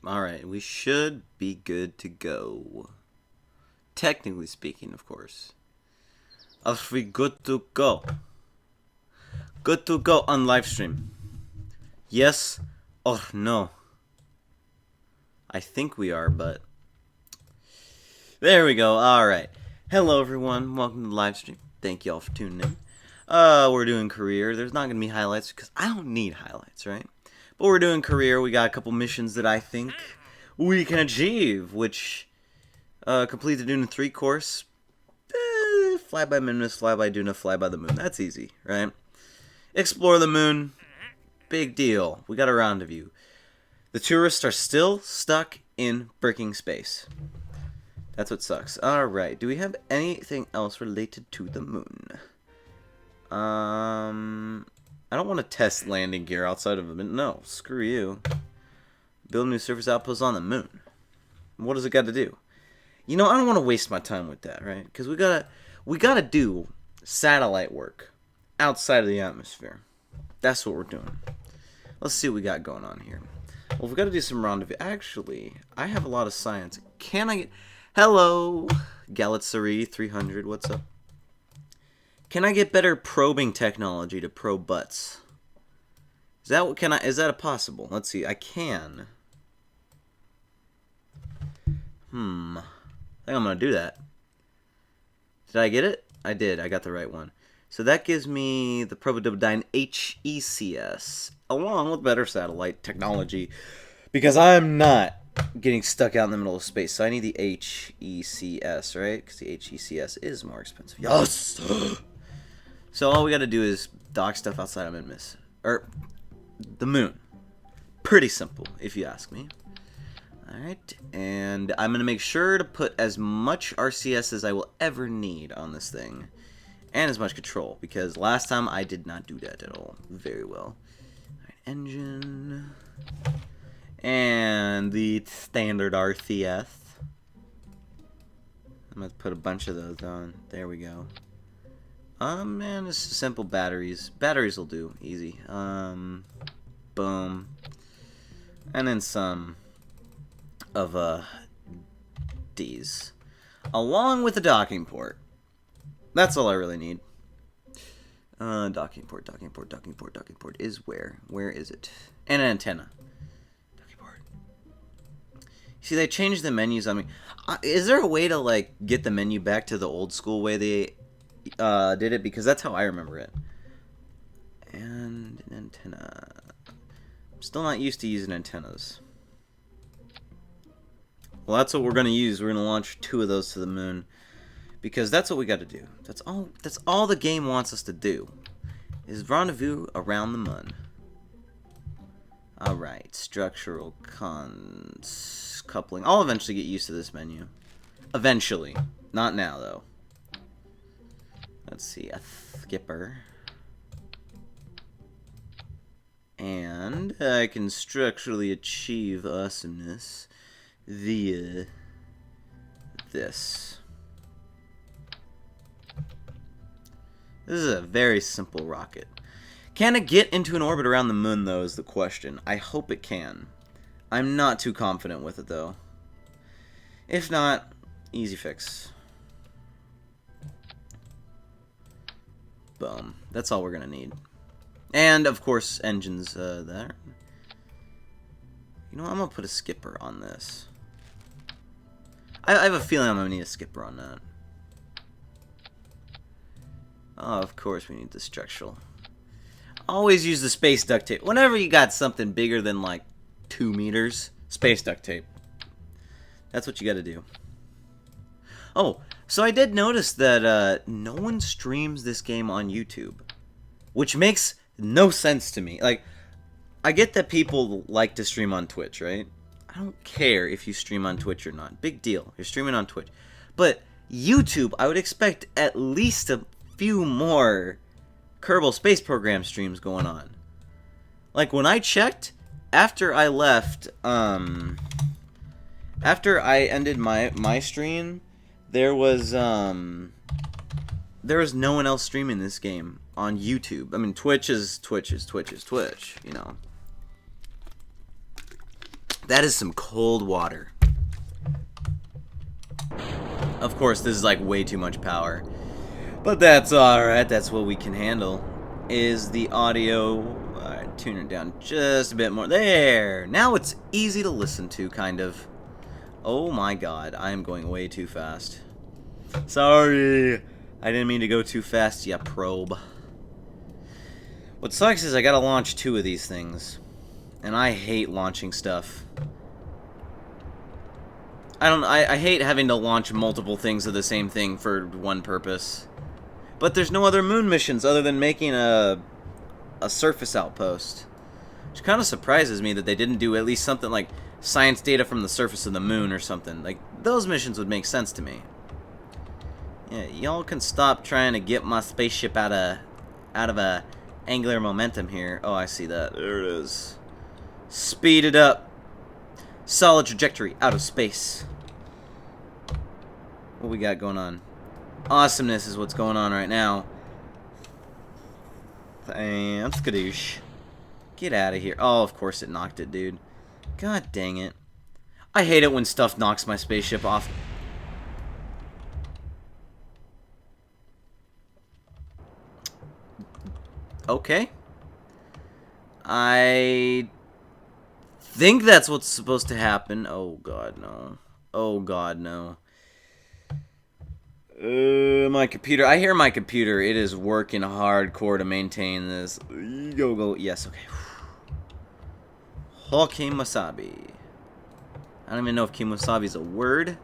Alright, we should be good to go. Technically speaking, of course. Are we good to go? Good to go on live stream. Yes or no? I think we are, but... There we go, alright. Hello everyone, welcome to the live stream. Thank you all for tuning in. We're doing career. There's not going to be highlights because I don't need highlights, right? But we're doing career. We got a couple missions that I think we can achieve, which complete the Duna 3 course. Fly by Minmus, fly by Duna, fly by the moon. That's easy, right? Explore the moon. Big deal. We got a rendezvous. The tourists are still stuck in breaking space. That's what sucks. Alright, do we have anything else related to the moon? I don't want to test landing gear outside of the moon. No, screw you. Build new surface outposts on the moon. What does it got to do? You know, I don't want to waste my time with that, right? Because we gotta do satellite work outside of the atmosphere. That's what we're doing. Let's see what we got going on here. Well, we've got to do some rendezvous. Actually, I have a lot of science. Can I get... Hello, Galatasaray 300. What's up? Can I get better probing technology to probe butts? Is that what is that a possible? Let's see. I can. I think I'm gonna do that. Did I get it? I did. I got the right one. So that gives me the Probododyne HECS along with better satellite technology because I'm not getting stuck out in the middle of space. So I need the HECS, right? Because the HECS is more expensive. Yes. So all we got to do is dock stuff outside of Minmus. Or the moon. Pretty simple, if you ask me. Alright, and I'm going to make sure to put as much RCS as I will ever need on this thing. And as much control, because last time I did not do that at all very well. Alright, engine. And the standard RCS. I'm going to put a bunch of those on. There we go. Man, it's simple batteries. Batteries will do. Easy. Boom. And then some of, these. Along with the docking port. That's all I really need. Docking port is where? Where is it? And an antenna. Docking port. See, they changed the menus on me. Is there a way to, like, get the menu back to the old school way they... did it, because that's how I remember it. And an antenna. I'm still not used to using antennas. Well, that's what we're going to use. We're going to launch 2 of those to the moon. Because that's what we got to do. That's all the game wants us to do. Is rendezvous around the MUN. Alright. Structural coupling. I'll eventually get used to this menu. Eventually. Not now, though. Let's see, a skipper. And I can structurally achieve awesomeness via this. This is a very simple rocket. Can it get into an orbit around the moon, though, is the question. I hope it can. I'm not too confident with it, though. If not, easy fix. Boom. That's all we're going to need. And, of course, engines there. You know what? I'm going to put a skipper on this. I have a feeling I'm going to need a skipper on that. Oh, of course we need the structural. Always use the space duct tape. Whenever you got something bigger than, like, 2 meters, space duct tape. That's what you got to do. Oh, so I did notice that no one streams this game on YouTube, which makes no sense to me. Like, I get that people like to stream on Twitch, right? I don't care if you stream on Twitch or not. Big deal. You're streaming on Twitch. But YouTube, I would expect at least a few more Kerbal Space Program streams going on. Like, when I checked, after I left, after I ended my stream, there was no one else streaming this game on YouTube. I mean, Twitch is Twitch, you know. That is some cold water. Of course, this is like way too much power. But that's alright. That's what we can handle. Is the audio... Alright, tune it down just a bit more. There! Now it's easy to listen to, kind of. Oh my god, I am going way too fast. Sorry! I didn't mean to go too fast, ya probe. What sucks is I gotta launch 2 of these things. And I hate launching stuff. I hate having to launch multiple things of the same thing for one purpose. But there's no other moon missions other than making a surface outpost. Which kind of surprises me that they didn't do at least something like science data from the surface of the moon or something. Like, those missions would make sense to me. Yeah, y'all can stop trying to get my spaceship out of a angular momentum here. Oh, I see that. There it is. Speed it up. Solid trajectory out of space. What we got going on? Awesomeness is what's going on right now. And skadoosh. Get out of here. Oh, of course it knocked it, dude. God dang it. I hate it when stuff knocks my spaceship off. Okay. I think that's what's supposed to happen. Oh god, no. Oh god, no. My computer. I hear my computer. It is working hardcore to maintain this. Go. Yes, okay. Hokimasabi. I don't even know if Kimasabi is a word.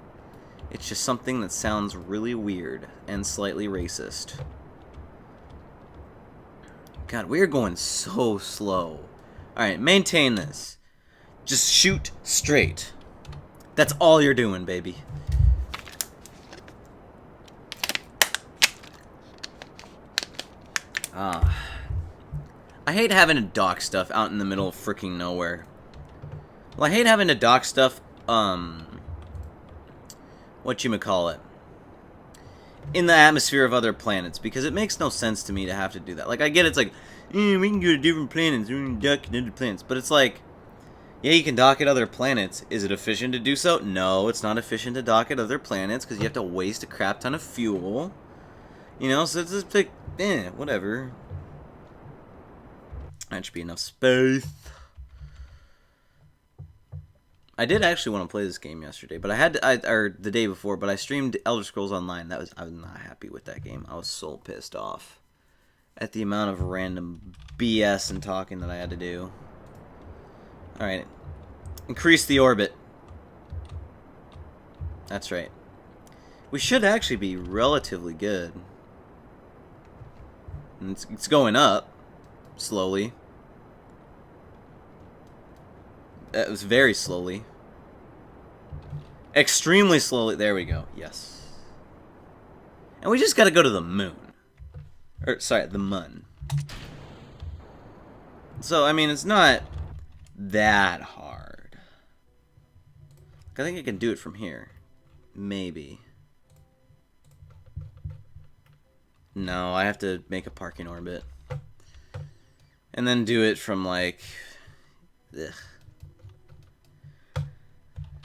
It's just something that sounds really weird and slightly racist. God, we're going so slow. Alright, maintain this. Just shoot straight. That's all you're doing, baby. I hate having to dock stuff out in the middle of freaking nowhere. Well, I hate having to dock stuff, whatchamacallit, in the atmosphere of other planets, because it makes no sense to me to have to do that. Like, I get it's like, we can go to different planets, we can dock at other planets, but it's like, yeah, you can dock at other planets. Is it efficient to do so? No, it's not efficient to dock at other planets, because you have to waste a crap ton of fuel. You know, so it's just like, whatever. That should be enough space. I did actually want to play this game yesterday, but I had to, or the day before, but I streamed Elder Scrolls Online. I was not happy with that game. I was so pissed off at the amount of random BS and talking that I had to do. Alright. Increase the orbit. That's right. We should actually be relatively good. And it's going up. Slowly. It was very slowly. Extremely slowly. There we go. Yes. And we just gotta go to the moon. Or, sorry, the MUN. So, I mean, it's not that hard. I think I can do it from here. Maybe. No, I have to make a parking orbit. And then do it from, like... Ugh.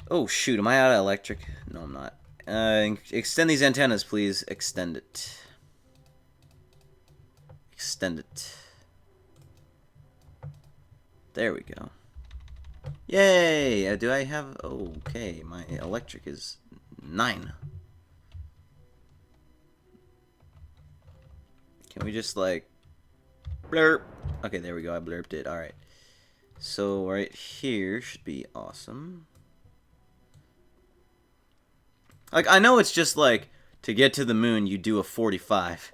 Oh, shoot. Am I out of electric? No, I'm not. Extend these antennas, please. Extend it. Extend it. There we go. Yay! Do I have... Okay, my electric is 9. Can we just, like... Blurp. Okay, there we go. I blurped it. Alright. So, right here should be awesome. Like, I know it's just like, to get to the moon, you do a 45.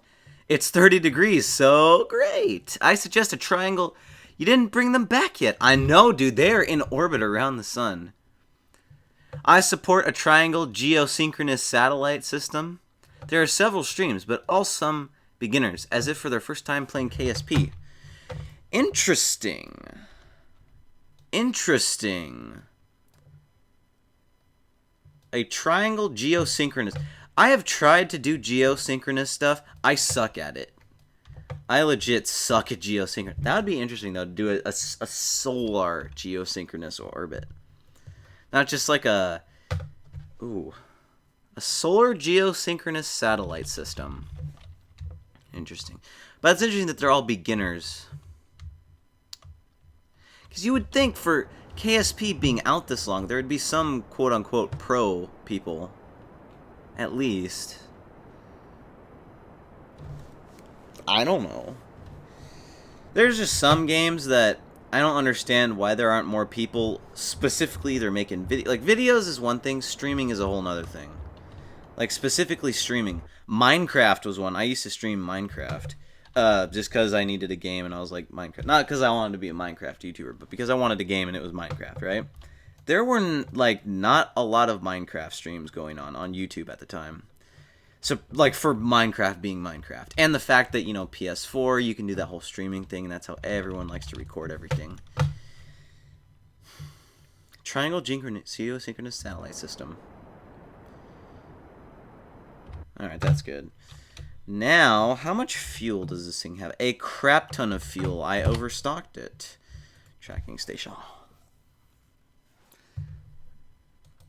It's 30 degrees, so great. I suggest a triangle. You didn't bring them back yet. I know, dude. They are in orbit around the sun. I support a triangle geosynchronous satellite system. There are several streams, but all some beginners, as if for their first time playing KSP. Interesting. Interesting. A triangle geosynchronous. I have tried to do geosynchronous stuff. I suck at it. I legit suck at geosynchronous. That would be interesting, though, to do a solar geosynchronous orbit. Not just like a... Ooh. A solar geosynchronous satellite system. Interesting. But it's interesting that they're all beginners. Because you would think for KSP being out this long, there would be some quote-unquote pro people. At least. I don't know. There's just some games that I don't understand why there aren't more people. Specifically, they're making video. Like, videos is one thing. Streaming is a whole nother thing. Like, specifically streaming. Minecraft was one. I used to stream Minecraft. Just because I needed a game and I was like, Minecraft. Not because I wanted to be a Minecraft YouTuber, but because I wanted a game and it was Minecraft, right? There were, like, not a lot of Minecraft streams going on YouTube at the time. So, like, for Minecraft being Minecraft. And the fact that, you know, PS4, you can do that whole streaming thing, and that's how everyone likes to record everything. Triangle geosynchronous satellite system. Alright, that's good. Now, how much fuel does this thing have? A crap ton of fuel. I overstocked it. Tracking station.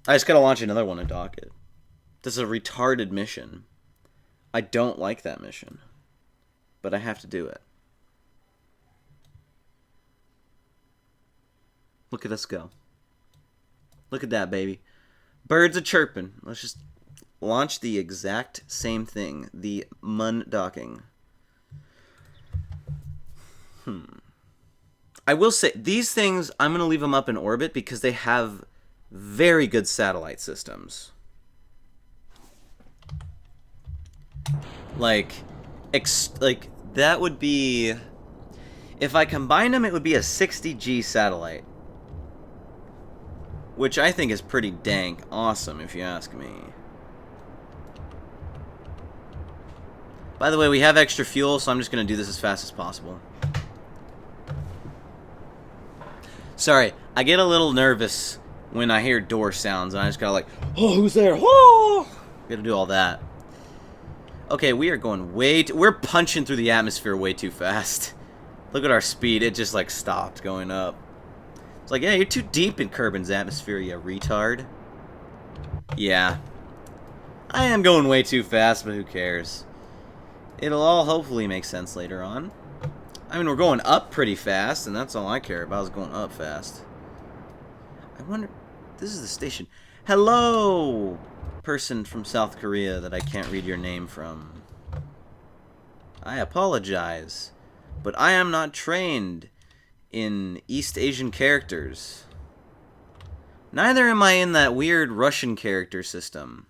I just gotta launch another one and dock it. This is a retarded mission. I don't like that mission. But I have to do it. Look at us go. Look at that, baby. Birds are chirping. Let's just launch the exact same thing. The MUN docking. I will say, these things, I'm going to leave them up in orbit because they have very good satellite systems. Like that would be... If I combine them, it would be a 60G satellite. Which I think is pretty dank awesome, if you ask me. By the way, we have extra fuel, so I'm just going to do this as fast as possible. Sorry, I get a little nervous when I hear door sounds, and I just gotta like, oh, who's there? Oh! Gotta do all that. Okay, we are going we're punching through the atmosphere way too fast. Look at our speed, it just like stopped going up. It's like, yeah, you're too deep in Kerbin's atmosphere, you retard. Yeah. I am going way too fast, but who cares? It'll all hopefully make sense later on. I mean, we're going up pretty fast, and that's all I care about is going up fast. I wonder... This is the station. Hello, person from South Korea that I can't read your name from. I apologize, but I am not trained in East Asian characters. Neither am I in that weird Russian character system.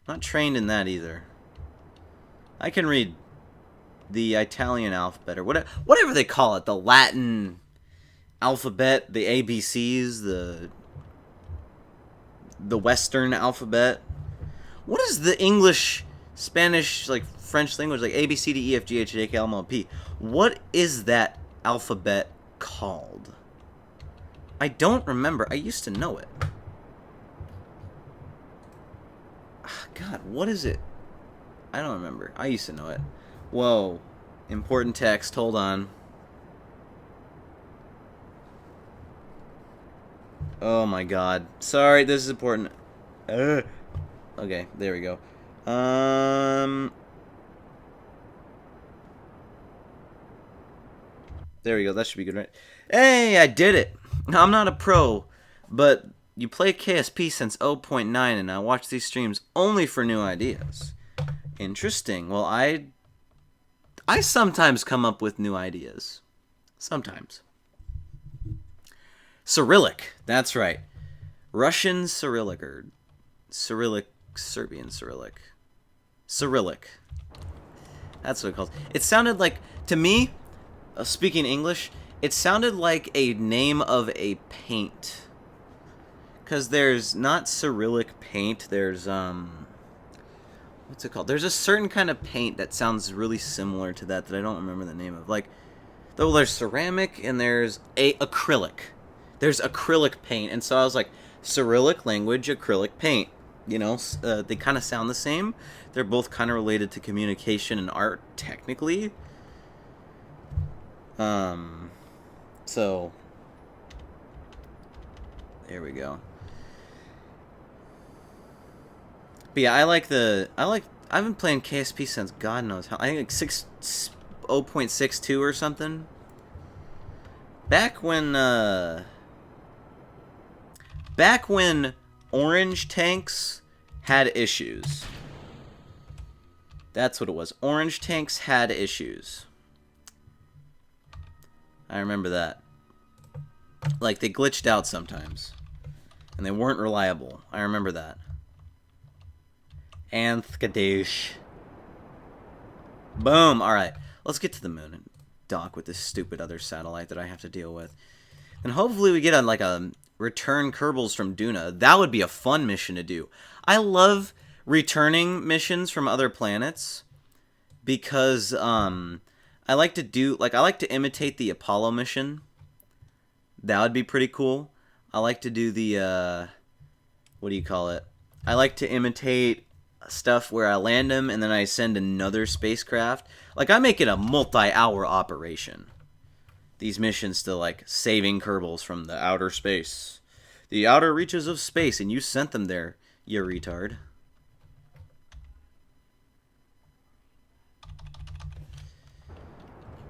Not trained in that either. I can read the Italian alphabet, or whatever they call it, the Latin alphabet, the ABCs, the Western alphabet. What is the English, Spanish, like French language, like A, B, C, D, E, F, G, H, I, J, K, L, M, N, P? What is that alphabet called? I don't remember. I used to know it. God, what is it? I don't remember. I used to know it. Whoa. Important text. Hold on. Oh my god. Sorry, this is important. Okay, there we go. There we go. That should be good, right? Hey, I did it! I'm not a pro, but you play KSP since 0.9, and I watch these streams only for new ideas. Interesting. Well, I sometimes come up with new ideas. Sometimes. Cyrillic. That's right. Russian Cyrillic, or Cyrillic, Serbian Cyrillic. Cyrillic. That's what it calls. It sounded like, to me, speaking English, it sounded like a name of a paint. Because there's not Cyrillic paint, there's, what's it called? There's a certain kind of paint that sounds really similar to that I don't remember the name of. Like, though there's ceramic and there's acrylic. There's acrylic paint, and so I was like, Cyrillic language, acrylic paint. You know, they kind of sound the same. They're both kind of related to communication and art, technically. So, there we go. But yeah, I've been playing KSP since God knows how. I think like 0.62 or something. Back when orange tanks had issues. That's what it was. Orange tanks had issues. I remember that. Like, they glitched out sometimes. And they weren't reliable. I remember that. And skadoosh. Boom! Alright, let's get to the moon and dock with this stupid other satellite that I have to deal with. And hopefully we get on like a return Kerbals from Duna. That would be a fun mission to do. I love returning missions from other planets because I like to imitate the Apollo mission. That would be pretty cool. I like to do the what do you call it? I like to imitate stuff where I land them and then I send another spacecraft. Like, I make it a multi-hour operation. These missions to, like, saving Kerbals from the outer space. The outer reaches of space, and you sent them there, you retard.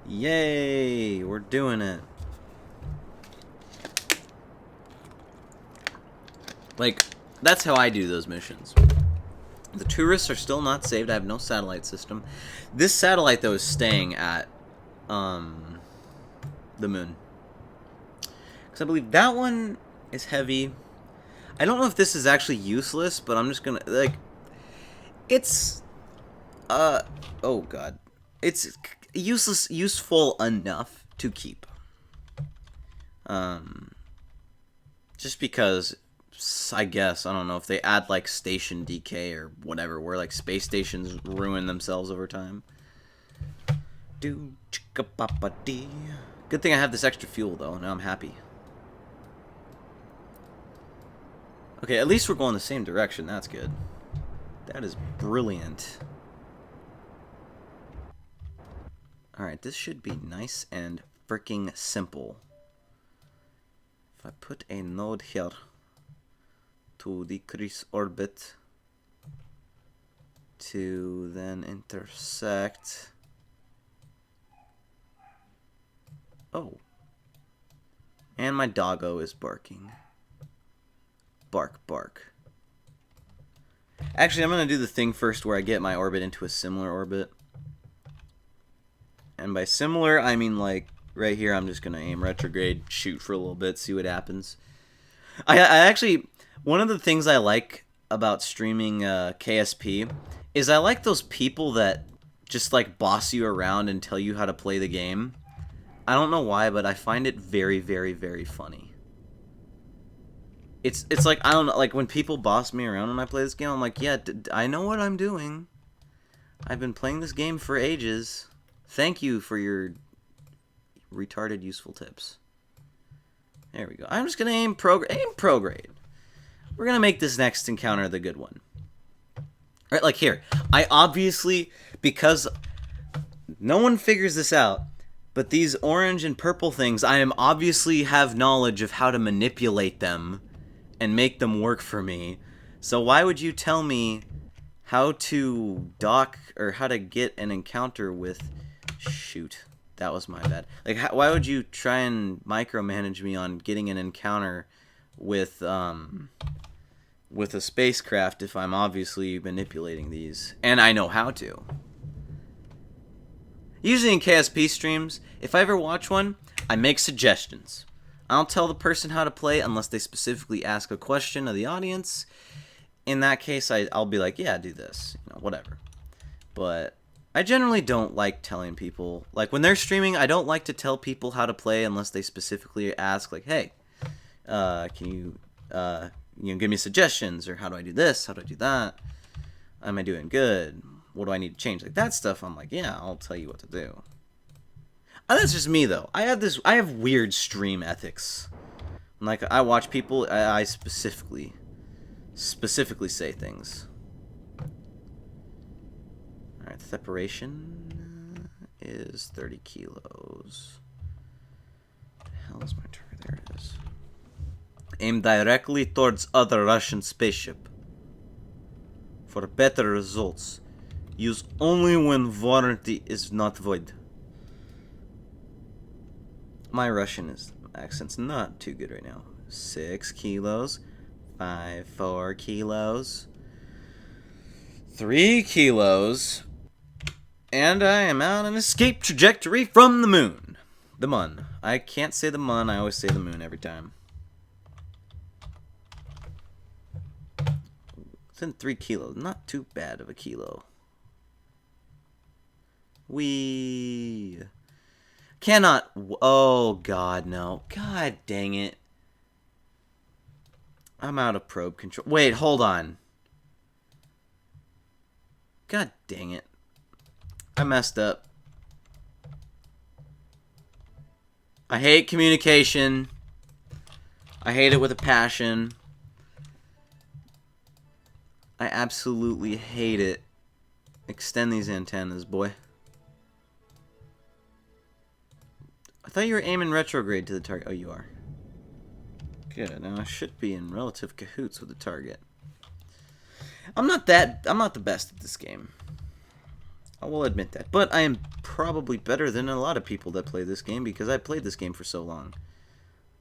Yay! We're doing it. Like, that's how I do those missions. The tourists are still not saved. I have no satellite system. This satellite, though, is staying at the moon. Because I believe that one is heavy. I don't know if this is actually useless, but I'm just gonna, like, it's, oh god. It's useful enough to keep. Just because, I guess, I don't know if they add, like, station decay or whatever, where, like, space stations ruin themselves over time. Good thing I have this extra fuel, though. Now I'm happy. Okay, at least we're going the same direction. That's good. That is brilliant. Alright, this should be nice and freaking simple. If I put a node here to decrease orbit to then intersect. Oh. And my doggo is barking. Bark, bark. Actually, I'm going to do the thing first where I get my orbit into a similar orbit. And by similar, I mean, like, right here, I'm just going to aim retrograde, shoot for a little bit, see what happens. I actually, one of the things I like about streaming KSP is I like those people that just, like, boss you around and tell you how to play the game. I don't know why, but I find it very, very, very funny. It's like, I don't know, like, when people boss me around when I play this game, I'm like, yeah, I know what I'm doing. I've been playing this game for ages. Thank you for your retarded useful tips. There we go. I'm just going to aim prograde. We're going to make this next encounter the good one. Right, like here. I obviously, because no one figures this out, but these orange and purple things, I am obviously have knowledge of how to manipulate them and make them work for me. So why would you tell me how to dock or how to get an encounter with... Shoot, that was my bad. Like, why would you try and micromanage me on getting an encounter with a spacecraft if I'm obviously manipulating these? And I know how to. Usually in KSP streams, if I ever watch one, I make suggestions. I don't tell the person how to play unless they specifically ask a question of the audience. In that case, I'll be like, yeah, do this, you know, whatever. But I generally don't like telling people, like, when they're streaming, I don't like to tell people how to play unless they specifically ask, like, hey, can you give me suggestions, or how do I do this, how do I do that, am I doing good, what do I need to change, like that stuff. I'm like, yeah, I'll tell you what to do. That's just me, though. I have weird stream ethics. Like, I watch people, I specifically say things. Alright, separation is 30 kilos. What the hell is my target? There it is. Aim directly towards other Russian spaceship. For better results, use only when warranty is not void. My Russian accent's not too good right now. 6 kilos, 4 kilos, 3 kilos, and I am on an escape trajectory from the moon. The MUN. I can't say the MUN, I always say the moon every time. Within 3 kilos, not too bad of a kilo. We cannot. Oh, God, no. God dang it. I'm out of probe control. Wait, hold on. God dang it. I messed up. I hate communication. I hate it with a passion. I absolutely hate it. Extend these antennas, boy. I thought you were aiming retrograde to the target. Oh, you are. Good. Now I should be in relative cahoots with the target. I'm not the best at this game. I will admit that. But I am probably better than a lot of people that play this game because I played this game for so long.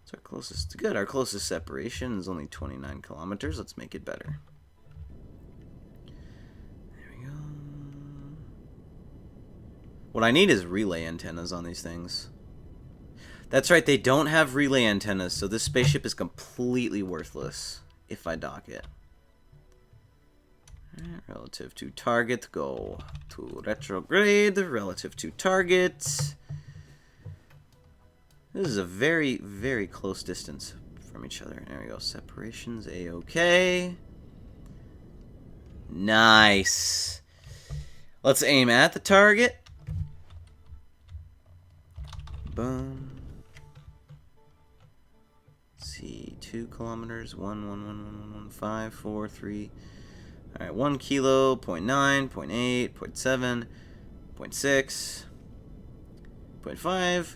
It's our closest. Good. Our closest separation is only 29 kilometers. Let's make it better. There we go. What I need is relay antennas on these things. That's right, they don't have relay antennas, so this spaceship is completely worthless if I dock it. Relative to target, go to retrograde, relative to target. This is a very, very close distance from each other. There we go, separations, A-OK. Nice. Let's aim at the target. Boom. 2 kilometers, 5, 4, 3. All right, 1 kilo, 0.9, 0.8, 0.7, 0.6, 0.5.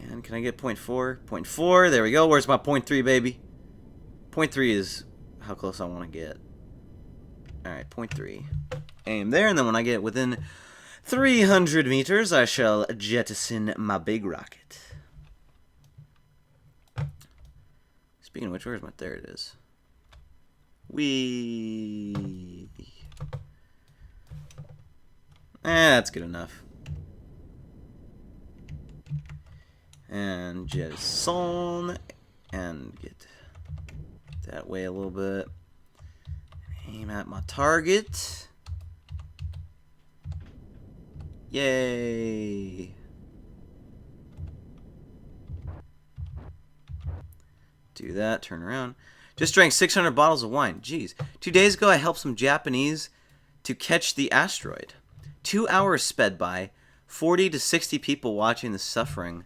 And can I get 0.4? 0.4, there we go. Where's my 0.3, baby? 0.3 is how close I want to get. All right, 0.3. Aim there, and then when I get within 300 meters, I shall jettison my big rocket. Speaking of which, where's my... There it is. Whee! That's good enough. And jettison. And get that way a little bit. Aim at my target. Yay! Do that, turn around. Just drank 600 bottles of wine. Jeez. 2 days ago, I helped some Japanese to catch the asteroid. 2 hours sped by. 40 to 60 people watching the suffering.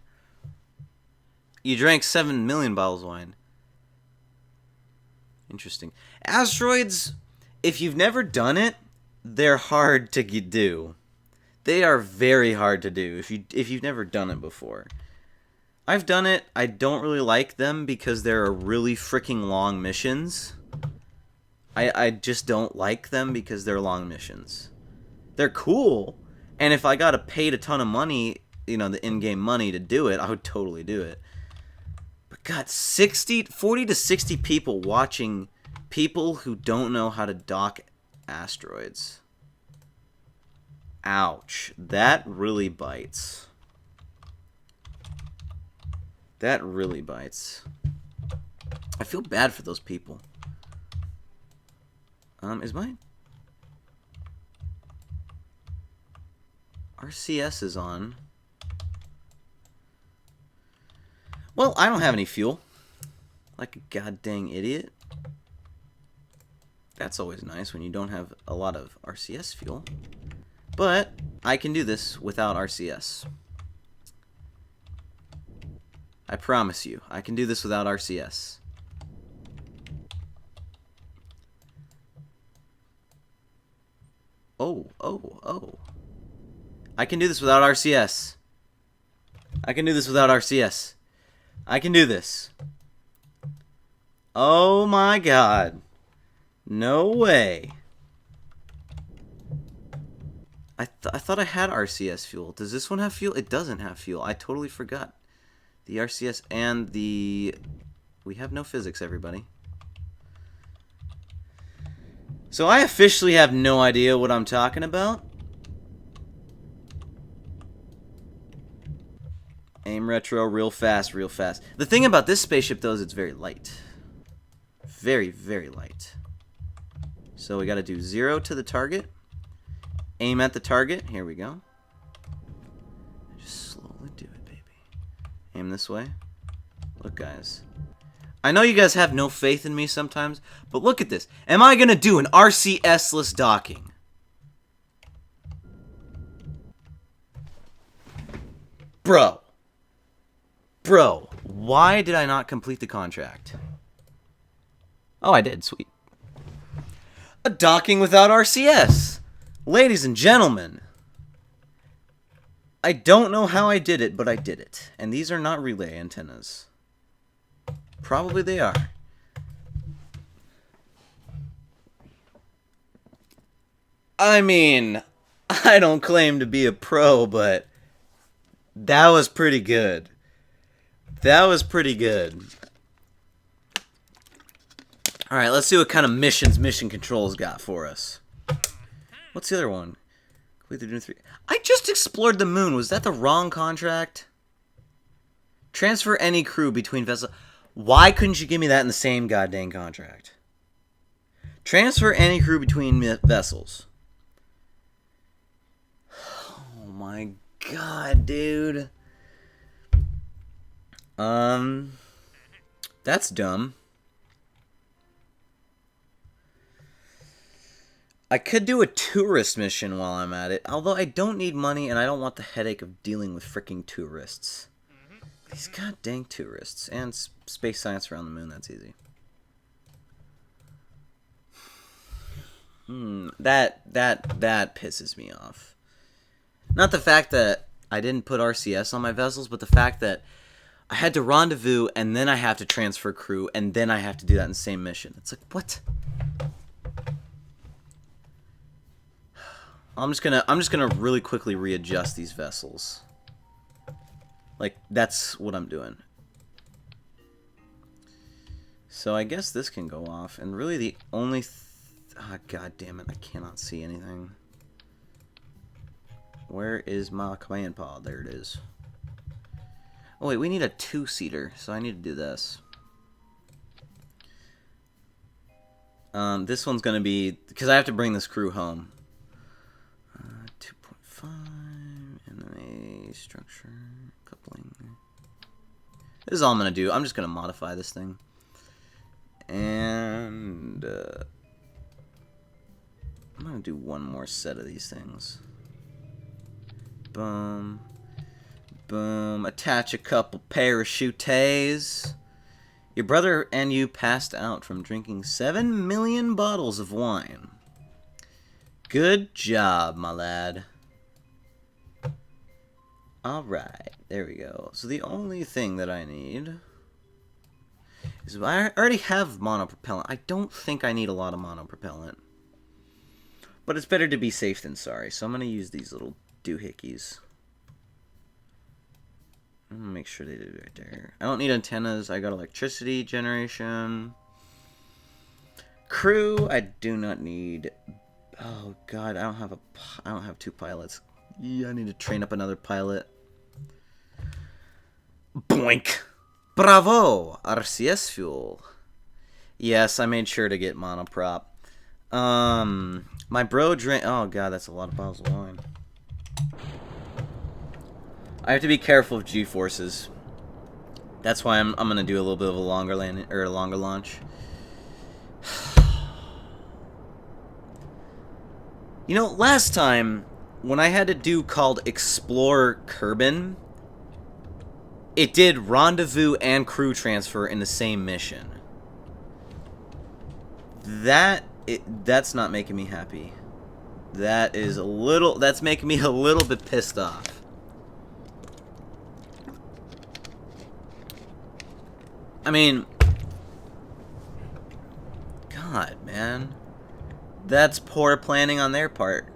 You drank 7 million bottles of wine. Interesting. Asteroids, if you've never done it, they're hard to do. They are very hard to do if you've never done it before. I've done it. I don't really like them because they're really freaking long missions. I just don't like them because they're long missions. They're cool, and if I got paid a ton of money, you know, the in-game money to do it, I would totally do it. But God, 40 to 60 people watching people who don't know how to dock asteroids. Ouch. That really bites. That really bites. I feel bad for those people. Is my RCS is on? Well, I don't have any fuel. Like a goddamn idiot. That's always nice when you don't have a lot of RCS fuel. But I can do this without RCS. I promise you, I can do this without RCS. Oh. I can do this without RCS. I can do this without RCS. I can do this. Oh my God. No way. I thought I had RCS fuel. Does this one have fuel? It doesn't have fuel. I totally forgot. The RCS and the... We have no physics, everybody. So I officially have no idea what I'm talking about. Aim retro real fast, real fast. The thing about this spaceship, though, is it's very light. Very, very light. So we got to do 0 to the target. Aim at the target. Here we go. Just slowly do it, baby. Aim this way. Look, guys. I know you guys have no faith in me sometimes, but look at this. Am I going to do an RCS-less docking? Bro. Bro, why did I not complete the contract? Oh, I did. Sweet. A docking without RCS. Ladies and gentlemen. I don't know how I did it, but I did it. And these are not relay antennas. Probably they are. I mean, I don't claim to be a pro, but that was pretty good. That was pretty good. Alright, let's see what kind of missions Mission Control's got for us. What's the other one? Complete the Duna 3. I just explored the moon. Was that the wrong contract? Transfer any crew between vessels. Why couldn't you give me that in the same goddamn contract? Transfer any crew between vessels. Oh my god, dude. That's dumb. I could do a tourist mission while I'm at it, although I don't need money and I don't want the headache of dealing with freaking tourists. These goddamn tourists. And space science around the moon, that's easy. That pisses me off. Not the fact that I didn't put RCS on my vessels, but the fact that I had to rendezvous and then I have to transfer crew and then I have to do that in the same mission. It's like, what? I'm just gonna really quickly readjust these vessels. Like, that's what I'm doing. So I guess this can go off, and really the only god damn it, I cannot see anything. Where is my command pod? There it is. Oh wait, we need a 2-seater, so I need to do this. This one's gonna be, because I have to bring this crew home. 2.5, and then a structure, coupling. This is all I'm gonna do. I'm just gonna modify this thing. And I'm gonna do one more set of these things. Boom. Boom. Attach a couple parachutes. Your brother and you passed out from drinking 7 million bottles of wine. Good job, my lad. Alright, there we go. So the only thing that I need is, I already have monopropellant. I don't think I need a lot of monopropellant. But it's better to be safe than sorry. So I'm going to use these little doohickeys. I'm going to make sure they do it right there. I don't need antennas. I got electricity generation. Crew, I do not need. Oh god, I don't have 2 pilots. Yeah, I need to train up another pilot. Boink! Bravo! RCS fuel. Yes, I made sure to get monoprop. My bro drank. Oh god, that's a lot of bottles of wine. I have to be careful of G-forces. That's why I'm gonna do a little bit of a longer landing or a longer launch. You know, last time when I had to do called Explore Kerbin, it did rendezvous and crew transfer in the same mission. That's not making me happy. That's making me a little bit pissed off. I mean, God, man. That's poor planning on their part.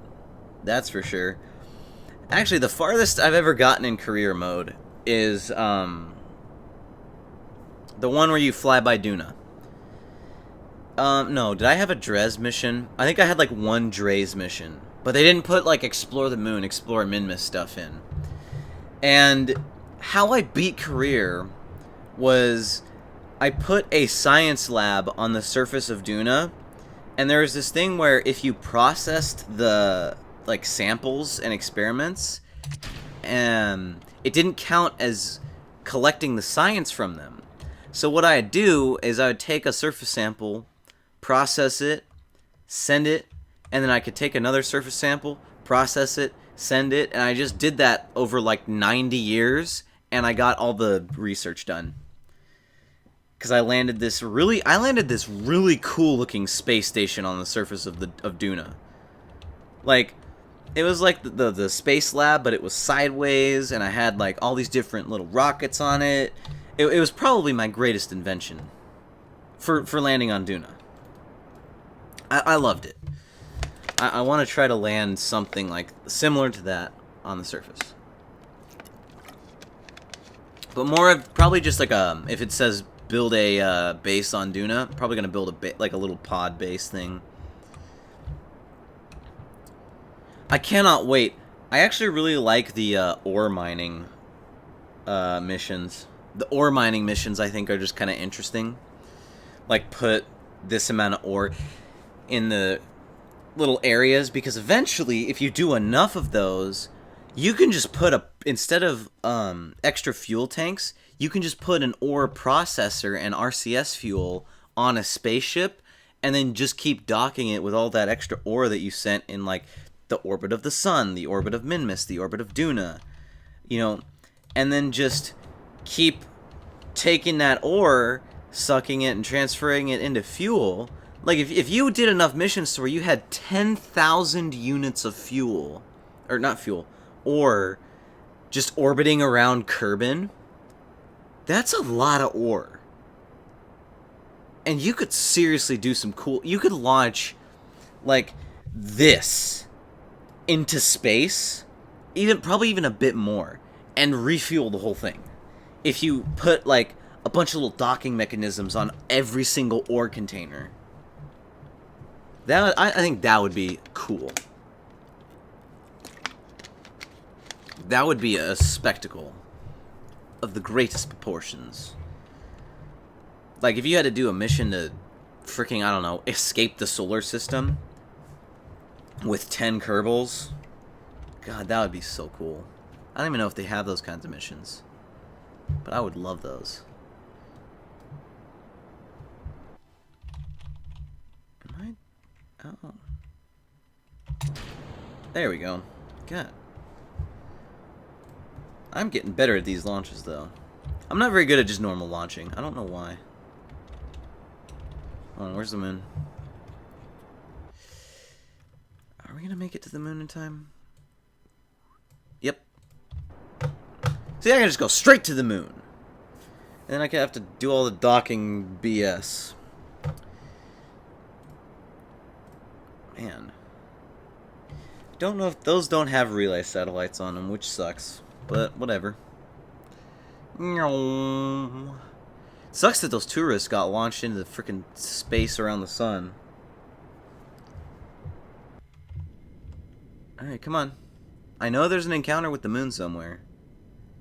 That's for sure. Actually, the farthest I've ever gotten in career mode is the one where you fly by Duna. No, did I have a Dres mission? I think I had like one Dres mission. But they didn't put like Explore the Moon, Explore Minmus stuff in. And how I beat career was I put a science lab on the surface of Duna, and there was this thing where if you processed the like samples and experiments, it didn't count as collecting the science from them. So what I'd do is I would take a surface sample, process it, send it, and then I could take another surface sample, process it, send it, and I just did that over like 90 years, and I got all the research done. Because I landed this really cool looking space station on the surface of Duna. Like, it was like the space lab, but it was sideways, and I had like all these different little rockets on it. It was probably my greatest invention for landing on Duna. I loved it. I want to try to land something like similar to that on the surface. But more of probably just like if it says build a base on Duna, probably gonna build like a little pod base thing. I cannot wait. I actually really like the ore mining missions. The ore mining missions I think are just kind of interesting. Like put this amount of ore in the little areas, because eventually if you do enough of those, you can just put instead of extra fuel tanks, you can just put an ore processor and RCS fuel on a spaceship, and then just keep docking it with all that extra ore that you sent in like the orbit of the sun, the orbit of Minmus, the orbit of Duna, you know, and then just keep taking that ore, sucking it and transferring it into fuel. Like, if you did enough missions to where you had 10,000 units of fuel, or not fuel, ore, just orbiting around Kerbin, that's a lot of ore. And you could seriously do some cool... You could launch, like, this into space, probably even a bit more, and refuel the whole thing. If you put, like, a bunch of little docking mechanisms on every single ore container... I think that would be cool. That would be a spectacle of the greatest proportions. Like, if you had to do a mission to freaking, I don't know, escape the solar system with 10 Kerbals, God, that would be so cool. I don't even know if they have those kinds of missions, but I would love those. Oh. There we go. God. I'm getting better at these launches, though. I'm not very good at just normal launching. I don't know why. Hold on, where's the moon? Are we gonna make it to the moon in time? Yep. See, I can just go straight to the moon. And then I could have to do all the docking BS. Man. Don't know if those don't have relay satellites on them, which sucks. But whatever. Sucks that those tourists got launched into the freaking space around the sun. Alright, come on. I know there's an encounter with the moon somewhere.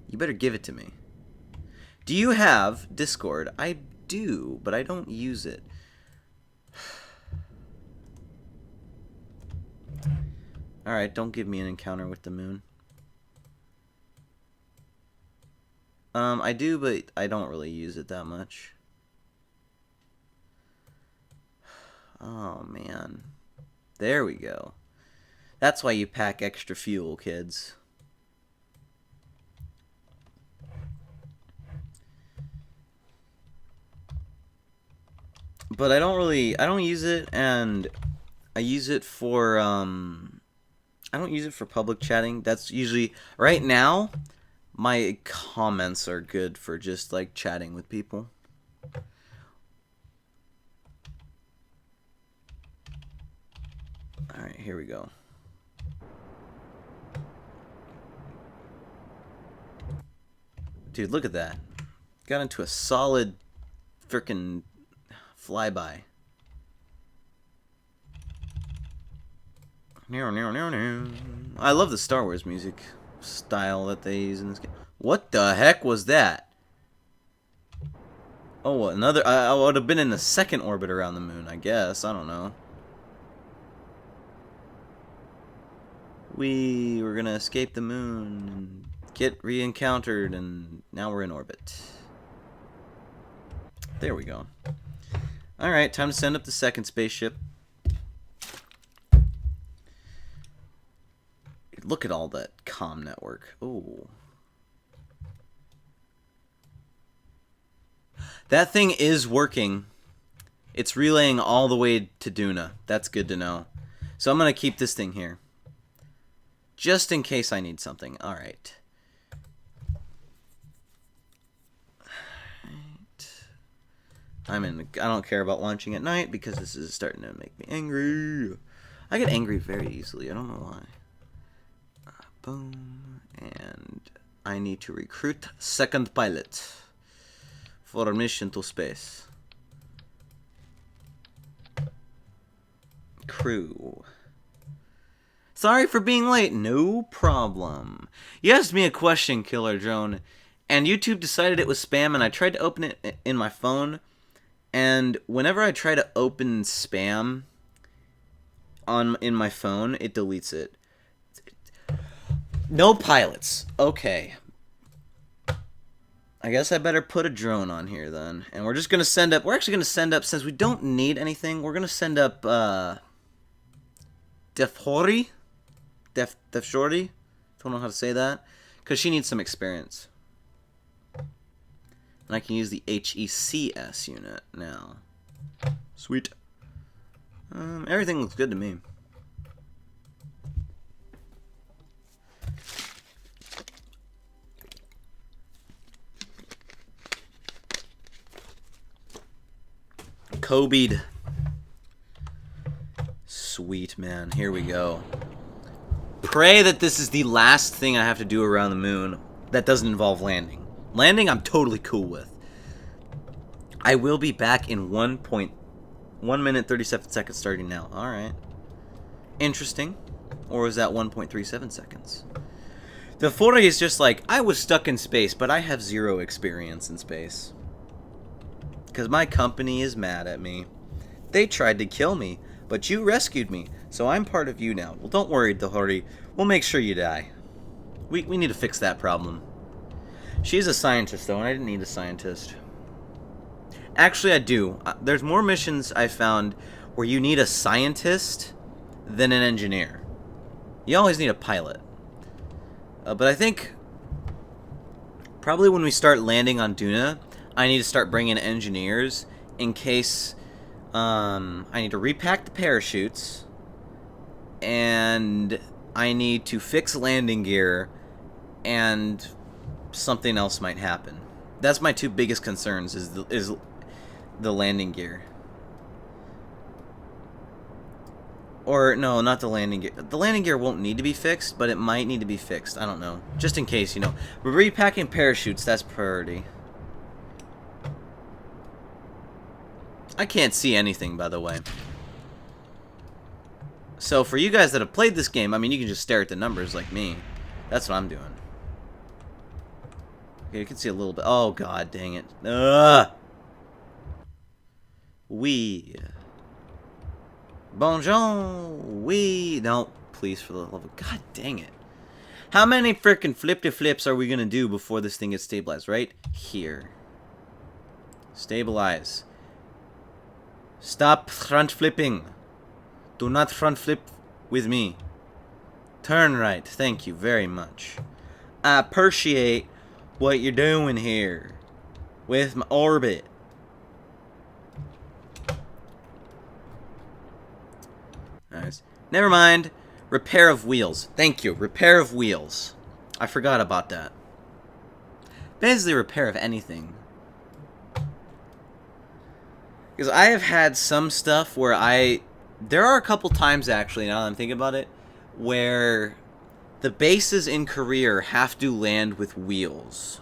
You better give it to me. Do you have Discord? I do, but I don't use it. Alright, don't give me an encounter with the moon. I do, but I don't really use it that much. Oh, man. There we go. That's why you pack extra fuel, kids. But I don't use it, and I use it for, I don't use it for public chatting. That's usually, right now, my comments are good for just, like, chatting with people. Alright, here we go. Dude, look at that. Got into a solid frickin' flyby. I love the Star Wars music style that they use in this game. What the heck was that? Oh, another... I would have been in the second orbit around the moon, I guess. I don't know. We were gonna escape the moon and get re-encountered, and now we're in orbit. There we go. Alright, time to send up the second spaceship. Look at all that comm network. Ooh. That thing is working. It's relaying all the way to Duna. That's good to know. So I'm going to keep this thing here. Just in case I need something. Alright. I don't care about launching at night because this is starting to make me angry. I get angry very easily. I don't know why. Boom. And I need to recruit second pilot for a mission to space. Crew. Sorry for being late. No problem. You asked me a question, Killer Drone, and YouTube decided it was spam, and I tried to open it in my phone, and whenever I try to open spam in my phone, it deletes it. No pilots. Okay. I guess I better put a drone on here then. And we're just going to send up... We're actually going to send up... Since we don't need anything, we're going to send up... Defhori? Defshori? Don't know how to say that. Because she needs some experience. And I can use the HECS unit now. Sweet. Everything looks good to me. Kobe'd. Sweet, man. Here we go. Pray that this is the last thing I have to do around the moon that doesn't involve landing. Landing, I'm totally cool with. I will be back in 1 minute 37 seconds starting now. Alright. Interesting. Or was that 1.37 seconds? The 40 is just like, I was stuck in space, but I have zero experience in space. Because my company is mad at me. They tried to kill me, but you rescued me, so I'm part of you now. Well, don't worry, Dohori. We'll make sure you die. We need to fix that problem. She's a scientist, though, and I didn't need a scientist. Actually, I do. There's more missions I found where you need a scientist than an engineer. You always need a pilot. But I think probably when we start landing on Duna, I need to start bringing engineers in case I need to repack the parachutes, and I need to fix landing gear, and something else might happen. That's my two biggest concerns is the landing gear. Or, no, not the landing gear. The landing gear won't need to be fixed, but it might need to be fixed. I don't know. Just in case, you know. We're repacking parachutes, that's priority. I can't see anything, by the way. So, for you guys that have played this game, I mean, you can just stare at the numbers like me. That's what I'm doing. Okay, you can see a little bit. Oh, god dang it. Ugh! Bonjour! No, please, for the love of... God dang it. How many frickin' flip-to-flips are we gonna do before this thing gets stabilized? Right here. Stabilize. Stop front flipping. Do not front flip with me. Turn right. Thank you very much. I appreciate what you're doing here with my orbit. Nice. Never mind. Repair of wheels. Thank you. Repair of wheels. I forgot about that. Basically, repair of anything. Because I have had some stuff where I There are a couple times, actually, now that I'm thinking about it, where the bases in Career have to land with wheels.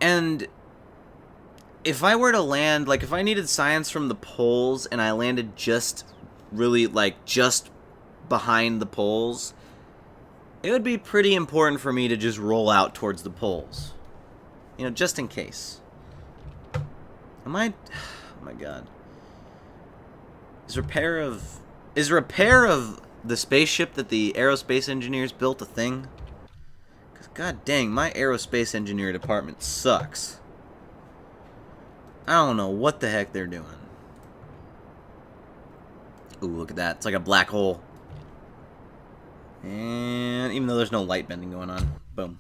And if I were to land, like, if I needed science from the poles and I landed just really, like, just behind the poles, it would be pretty important for me to just roll out towards the poles. You know, just in case. Am I... Oh my god. Is repair of the spaceship that the aerospace engineers built a thing? Because god dang, my aerospace engineer department sucks. I don't know what the heck they're doing. Ooh, look at that. It's like a black hole. And even though there's no light bending going on. Boom.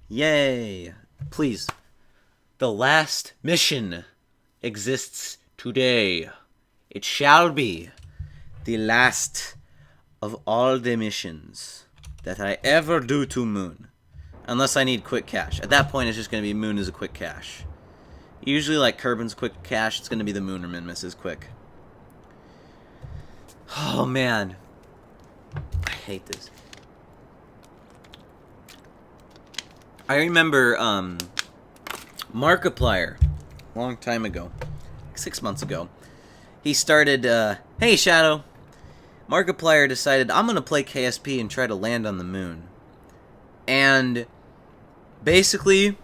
Yay. Please. The last mission exists today. It shall be the last of all the missions that I ever do to MUN. Unless I need quick cash. At that point, it's just going to be MUN as a quick cash. Usually, like Kerbin's quick cash, it's going to be the MUN or Minmus quick. Oh, man. I hate this. I remember Markiplier, a long time ago, 6 months ago. He started, hey Shadow. Markiplier decided, I'm going to play KSP and try to land on the moon. And basically,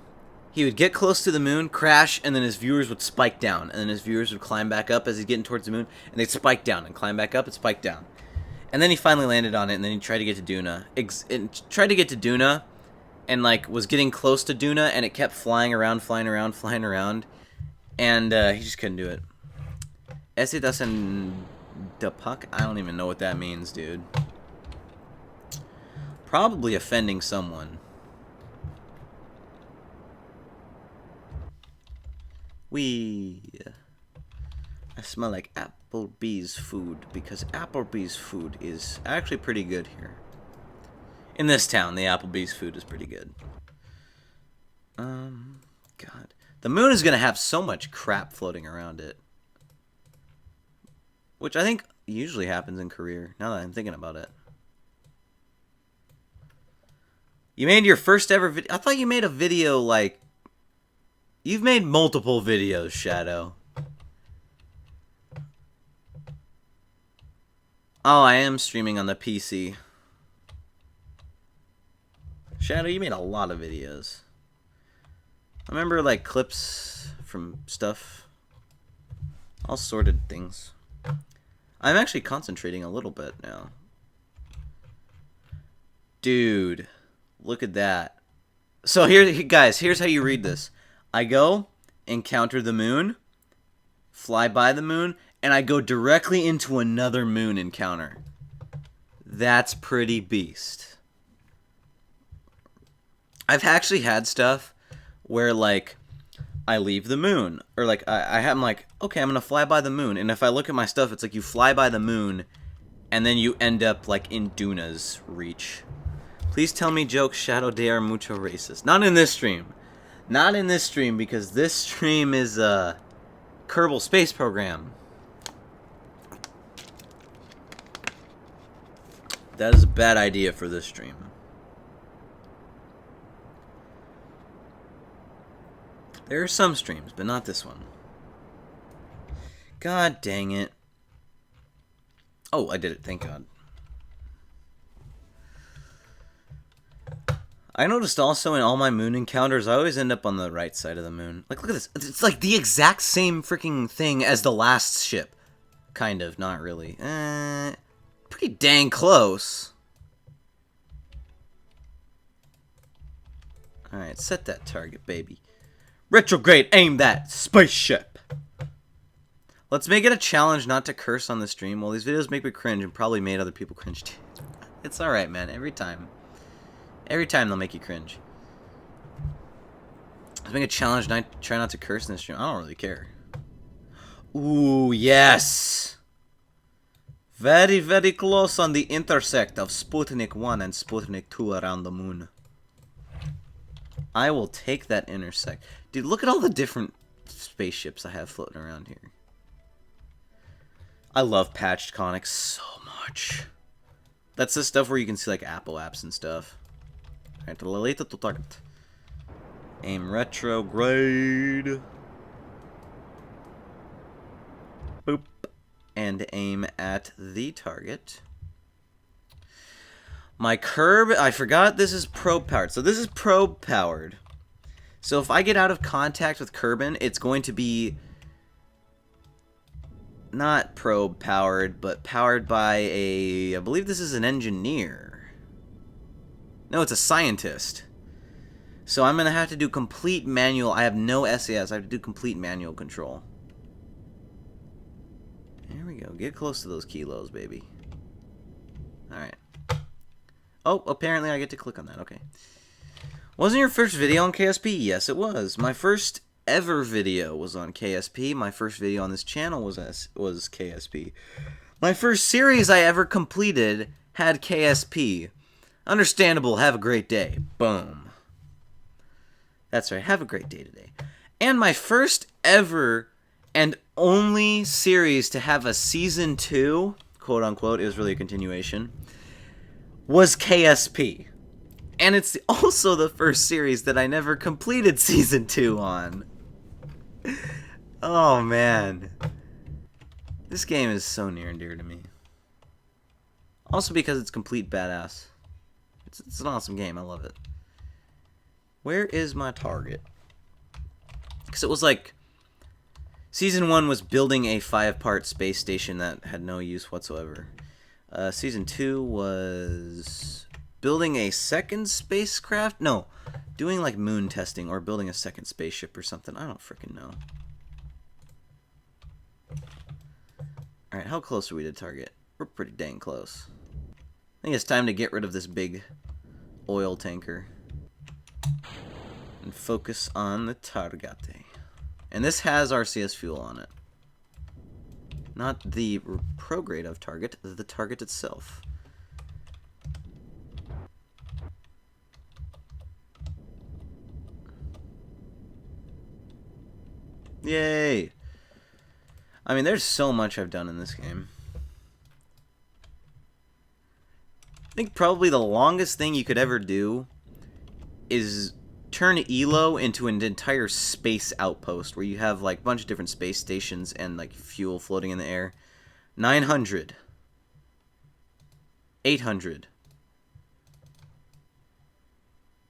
he would get close to the moon, crash, and then his viewers would spike down. And then his viewers would climb back up as he's getting towards the moon, and they'd spike down and climb back up and spike down. And then he finally landed on it, and then he tried to get to Duna. And like was getting close to Duna, and it kept flying around, and he just couldn't do it. Ese doesn't depuck? I don't even know what that means, dude. Probably offending someone. I smell like Applebee's food, because Applebee's food is actually pretty good here. In this town, the Applebee's food is pretty good. God. The moon is going to have so much crap floating around it. Which I think usually happens in Career, now that I'm thinking about it. You made your first ever video? I thought you made a video, like... You've made multiple videos, Shadow. Oh, I am streaming on the PC. Shadow, you made a lot of videos. I remember, like, clips from stuff. All sorted things. I'm actually concentrating a little bit now. Dude, look at that. So here, guys, here's how you read this. I go, encounter the moon, fly by the moon, and I go directly into another moon encounter. That's pretty beast. I've actually had stuff where, like, I leave the moon. Or, like, I'm like, okay, I'm going to fly by the moon. And if I look at my stuff, it's like you fly by the moon, and then you end up, like, in Duna's reach. Please tell me jokes, Shadow, they are mucho racist. Not in this stream. Not in this stream, because this stream is, Kerbal Space Program. That is a bad idea for this stream. There are some streams, but not this one. God dang it. Oh, I did it, thank God. I noticed also in all my moon encounters, I always end up on the right side of the moon. Like, look at this. It's like the exact same freaking thing as the last ship. Kind of, not really. Pretty dang close. Alright, set that target, baby. Retrograde, aim that spaceship. Let's make it a challenge not to curse on the stream. Well, these videos make me cringe and probably made other people cringe too. It's alright, man. Every time they'll make you cringe. Let's make a challenge not try not to curse in this stream. I don't really care. Ooh, yes. Very, very close on the intersect of Sputnik 1 and Sputnik 2 around the moon. I will take that intersect. Dude, look at all the different spaceships I have floating around here. I love patched conics so much. That's the stuff where you can see like Apple apps and stuff. Alright, related to target. Aim retrograde. Boop. And aim at the target. My Kerb, I forgot this is probe powered. So this is probe powered. So if I get out of contact with Kerbin, it's going to be not probe powered, but powered by a, I believe this is an engineer. No, it's a scientist. So I'm going to have to do complete manual. I have no SAS. I have to do complete manual control. There we go. Get close to those kilos, baby. Alright. Oh, apparently I get to click on that. Okay. Wasn't your first video on KSP? Yes, it was. My first ever video was on KSP. My first video on this channel was KSP. My first series I ever completed had KSP. Understandable. Have a great day. Boom. That's right. Have a great day today. And my first ever and only series to have a season 2, quote unquote, it was really a continuation, was KSP. And it's also the first series that I never completed season 2 on. Oh man. This game is so near and dear to me. Also because it's complete badass. It's an awesome game. I love it. Where is my target? Because it was like, Season 1 was building a 5-part space station that had no use whatsoever. Season 2 was building a second spacecraft? No, doing like moon testing or building a second spaceship or something. I don't freaking know. Alright, how close are we to target? We're pretty dang close. I think it's time to get rid of this big oil tanker and focus on the target. And this has RCS fuel on it. Not the prograde of target, the target itself. Yay! I mean, there's so much I've done in this game. I think probably the longest thing you could ever do is turn ELO into an entire space outpost where you have like a bunch of different space stations and like fuel floating in the air. 900. 800.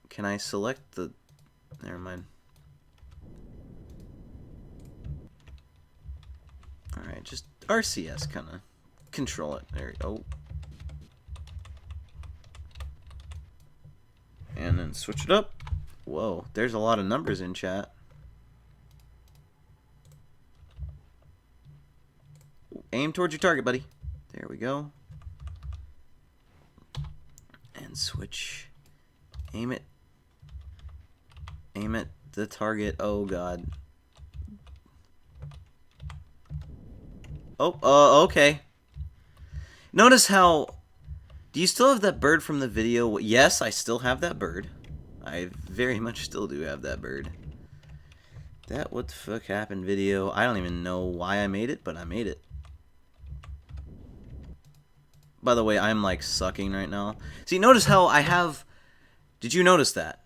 Can I select the... Never mind. Alright, just RCS kind of control it. There we go. And then switch it up. Whoa, there's a lot of numbers in chat. Aim towards your target, buddy. There we go. And switch. Aim it. Aim at the target. Oh, God. Oh, okay. Notice how... Do you still have that bird from the video? Yes, I still have that bird. I very much still do have that bird. That what the fuck happened video. I don't even know why I made it, but I made it. By the way, I'm like sucking right now. See, notice how I have... Did you notice that?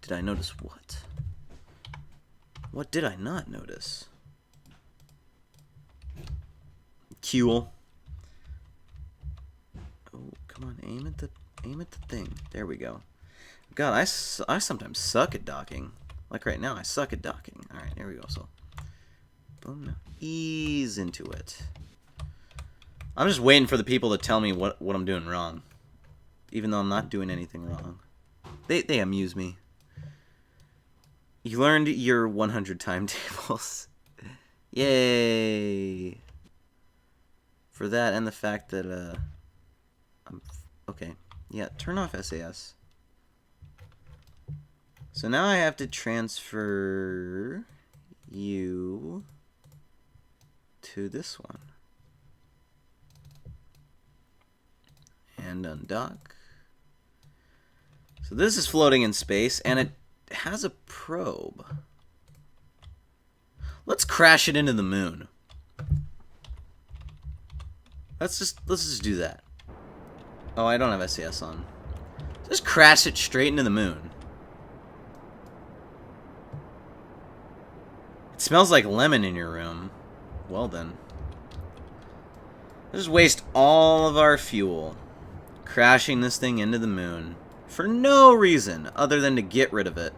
Did I notice what? What did I not notice? Cool. Oh, come on, aim at the thing. There we go. God, I sometimes suck at docking. Like right now, I suck at docking. All right, here we go. So, boom, now ease into it. I'm just waiting for the people to tell me what I'm doing wrong, even though I'm not doing anything wrong. They amuse me. You learned your 100 timetables. Yay! For that and the fact that okay, yeah, turn off SAS. So now I have to transfer you to this one. And undock. So this is floating in space, and it has a probe. Let's crash it into the moon. Let's just do that. Oh, I don't have SAS on. Just crash it straight into the moon. It smells like lemon in your room. Well then. Just waste all of our fuel crashing this thing into the moon for no reason other than to get rid of it.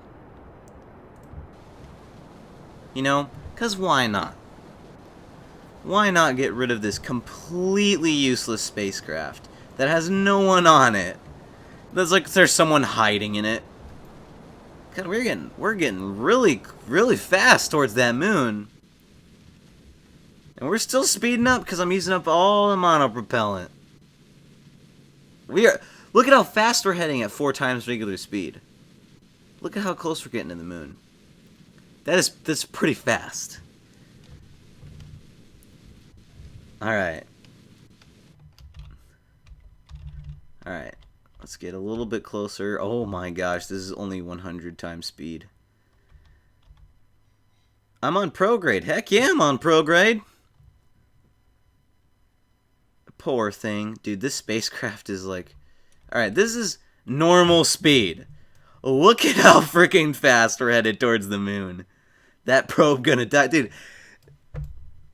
You know, because why not? Why not get rid of this completely useless spacecraft that has no one on it? That's like there's someone hiding in it. God, we're getting really fast towards that moon. And we're still speeding up because I'm using up all the monopropellant. Look at how fast we're heading at 4 times regular speed. Look at how close we're getting to the moon. That's pretty fast. Alright. Alright. Let's get a little bit closer. Oh my gosh, this is only 100 times speed. I'm on prograde. Heck yeah, I'm on prograde. Poor thing. Dude, this spacecraft is like... Alright, this is normal speed. Look at how freaking fast we're headed towards the moon. That probe gonna die. Dude,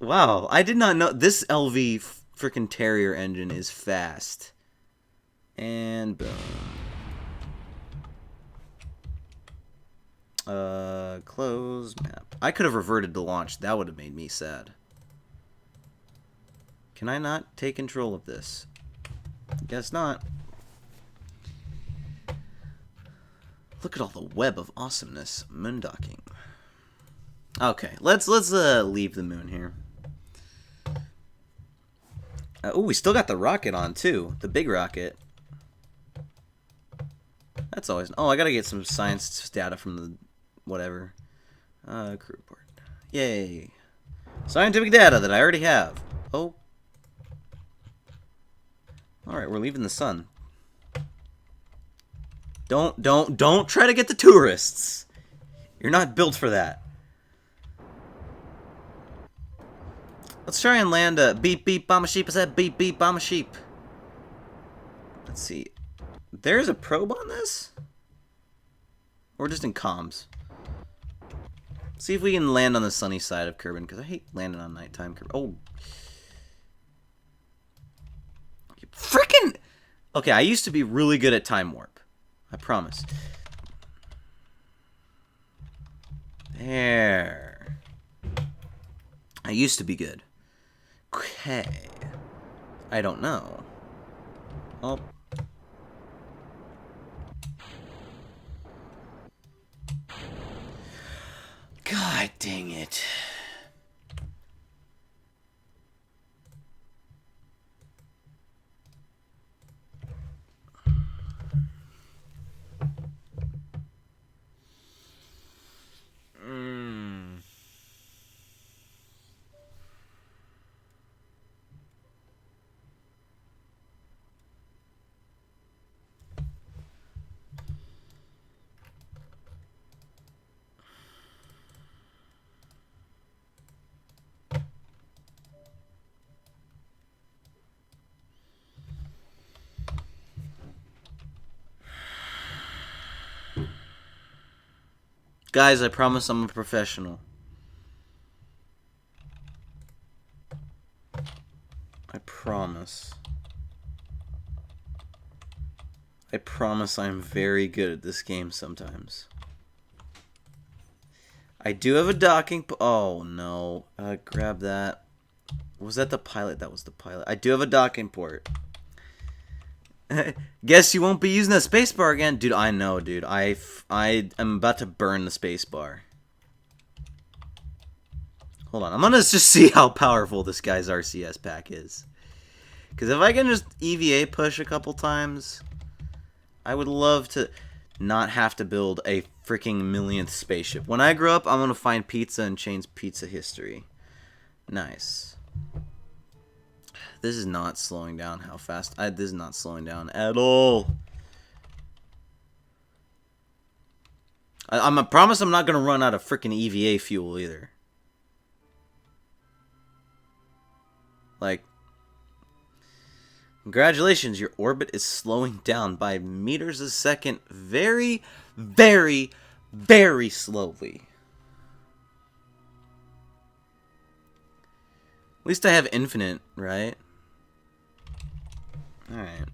wow, I did not know. This LV freaking Terrier engine is fast. And boom. Close map. I could have reverted to launch. That would have made me sad. Can I not take control of this? Guess not. Look at all the web of awesomeness. Moon docking. Okay, let's leave the moon here. Oh, we still got the rocket on too. The big rocket. That's always... Oh, I gotta get some science data from the... whatever. Crew report. Yay. Scientific data that I already have. Oh. Alright, we're leaving the sun. Don't try to get the tourists. You're not built for that. Let's try and land a beep beep bomb a sheep. Is that beep beep bomb a sheep? Let's see. There's a probe on this? Or just in comms? See if we can land on the sunny side of Kerbin, because I hate landing on nighttime Kerbin. Oh. Frickin'! Okay, I used to be really good at time warp. I promise. There. I used to be good. Okay. I don't know. Oh. God dang it. Guys, I promise I'm a professional. I promise. I promise I'm very good at this game sometimes. I do have a docking... Oh, no. Grab that. Was that the pilot? That was the pilot. I do have a docking port. Guess you won't be using the spacebar again. Dude, I know, dude. I am about to burn the spacebar. Hold on. I'm going to just see how powerful this guy's RCS pack is. Because if I can just EVA push a couple times, I would love to not have to build a freaking millionth spaceship. When I grow up, I'm going to find pizza and change pizza history. Nice. This is not slowing down how fast... this is not slowing down at all. I promise I'm not going to run out of freaking EVA fuel either. Like, congratulations, your orbit is slowing down by meters a second very, very, very slowly. At least I have infinite, right? Alright.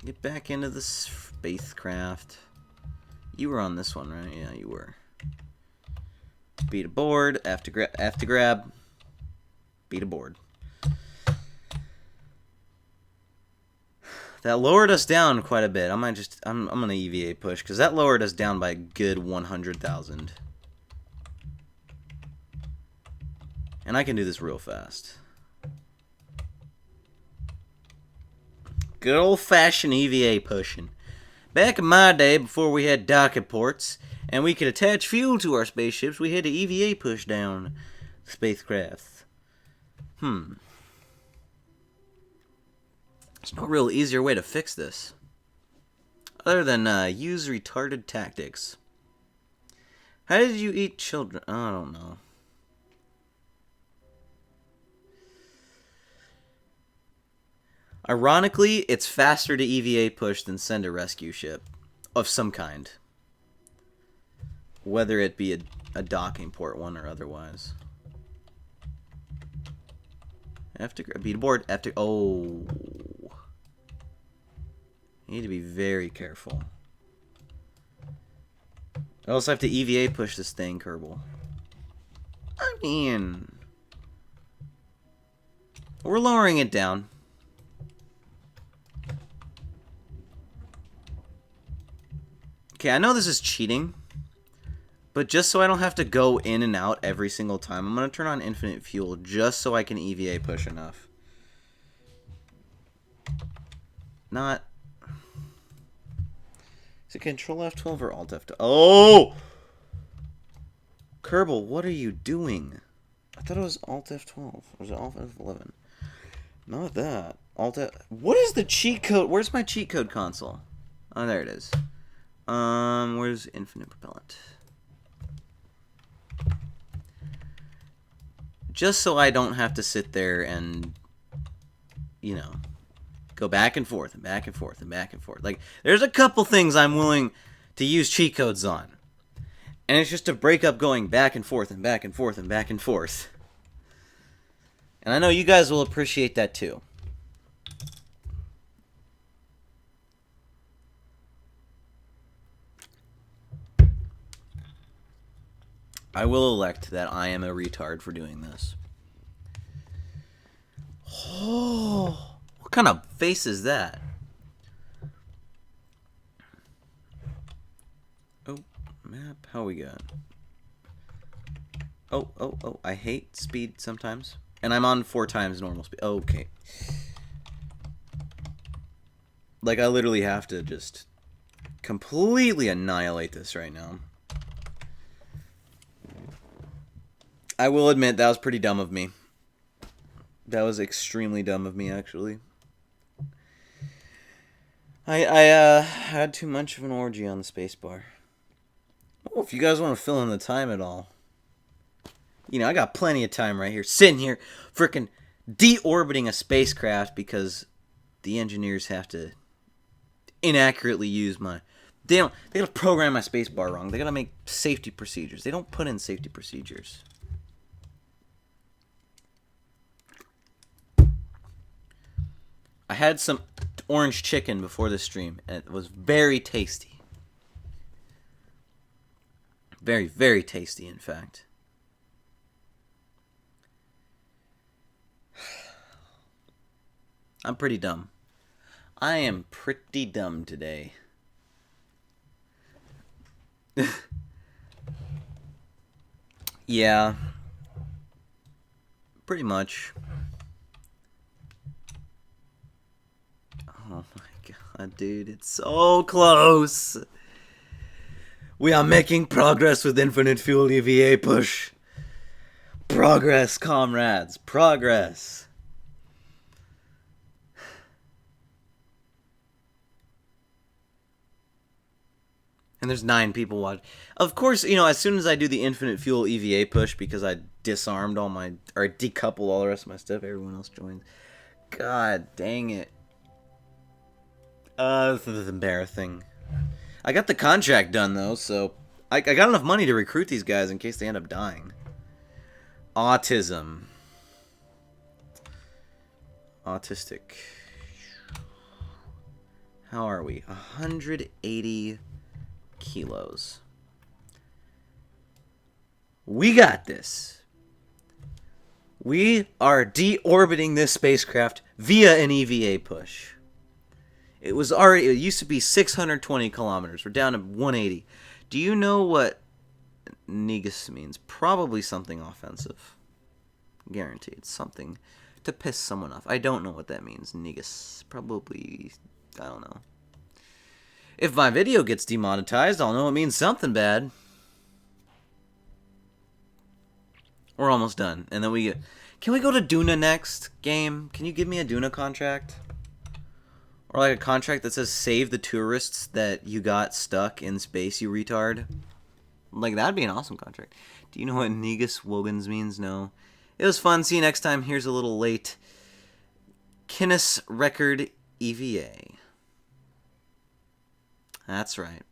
Get back into the spacecraft. You were on this one, right? Yeah, you were. Beat a board. Have to grab. Beat a board. That lowered us down quite a bit. I'm gonna EVA push because that lowered us down by a good 100,000. And I can do this real fast. Good old-fashioned EVA pushing. Back in my day, before we had docket ports and we could attach fuel to our spaceships, we had to EVA push down spacecrafts. There's no real easier way to fix this. Other than use retarded tactics. How did you eat children? I don't know. Ironically, it's faster to EVA push than send a rescue ship of some kind. Whether it be a docking port one or otherwise. Have to beat a board. Oh. You need to be very careful. I also have to EVA push this thing, Kerbal. I mean, we're lowering it down. Okay, I know this is cheating, but just so I don't have to go in and out every single time, I'm going to turn on infinite fuel just so I can EVA push enough. Not... Is it Control F12 or Alt F12? Oh! Kerbal, what are you doing? I thought it was Alt F12. Or was it Alt F11? Not that. Alt F... What is the cheat code? Where's my cheat code console? Oh, there it is. Where's infinite propellant? Just so I don't have to sit there and, you know, go back and forth and back and forth and back and forth. Like, there's a couple things I'm willing to use cheat codes on. And it's just to break up going back and forth and back and forth and back and forth. And I know you guys will appreciate that too. I will elect that I am a retard for doing this. Oh, what kind of face is that? Oh, map, how we got? Oh, I hate speed sometimes. And I'm on 4 times normal speed. Okay. Like, I literally have to just completely annihilate this right now. I will admit, that was pretty dumb of me. That was extremely dumb of me, actually. I had too much of an orgy on the spacebar. Well, if you guys want to fill in the time at all. You know, I got plenty of time right here. Sitting here, frickin' deorbiting a spacecraft because the engineers have to inaccurately use my... They gotta program my spacebar wrong. They gotta make safety procedures. They don't put in safety procedures. I had some orange chicken before the stream, and it was very tasty. Very, very tasty, in fact. I'm pretty dumb. I am pretty dumb today. Yeah. Pretty much. Oh my god, dude, it's so close. We are making progress with infinite fuel EVA push. Progress, comrades, progress. And there's 9 people watching. Of course, you know, as soon as I do the infinite fuel EVA push because I disarmed all my, or decoupled all the rest of my stuff, everyone else joins. God dang it. This is embarrassing. I got the contract done though, so I got enough money to recruit these guys in case they end up dying. Autism. Autistic. How are we? 180 kilos. We got this. We are deorbiting this spacecraft via an EVA push. It used to be 620 kilometers. We're down to 180. Do you know what Negus means? Probably something offensive. Guaranteed. Something to piss someone off. I don't know what that means. Negus. Probably, I don't know. If my video gets demonetized, I'll know it means something bad. We're almost done. And then we get... Can we go to Duna next game? Can you give me a Duna contract? Or like a contract that says save the tourists that you got stuck in space, you retard. Like, that'd be an awesome contract. Do you know what Negus Wogans means? No. It was fun. See you next time. Here's a little late. Guinness Record EVA. That's right.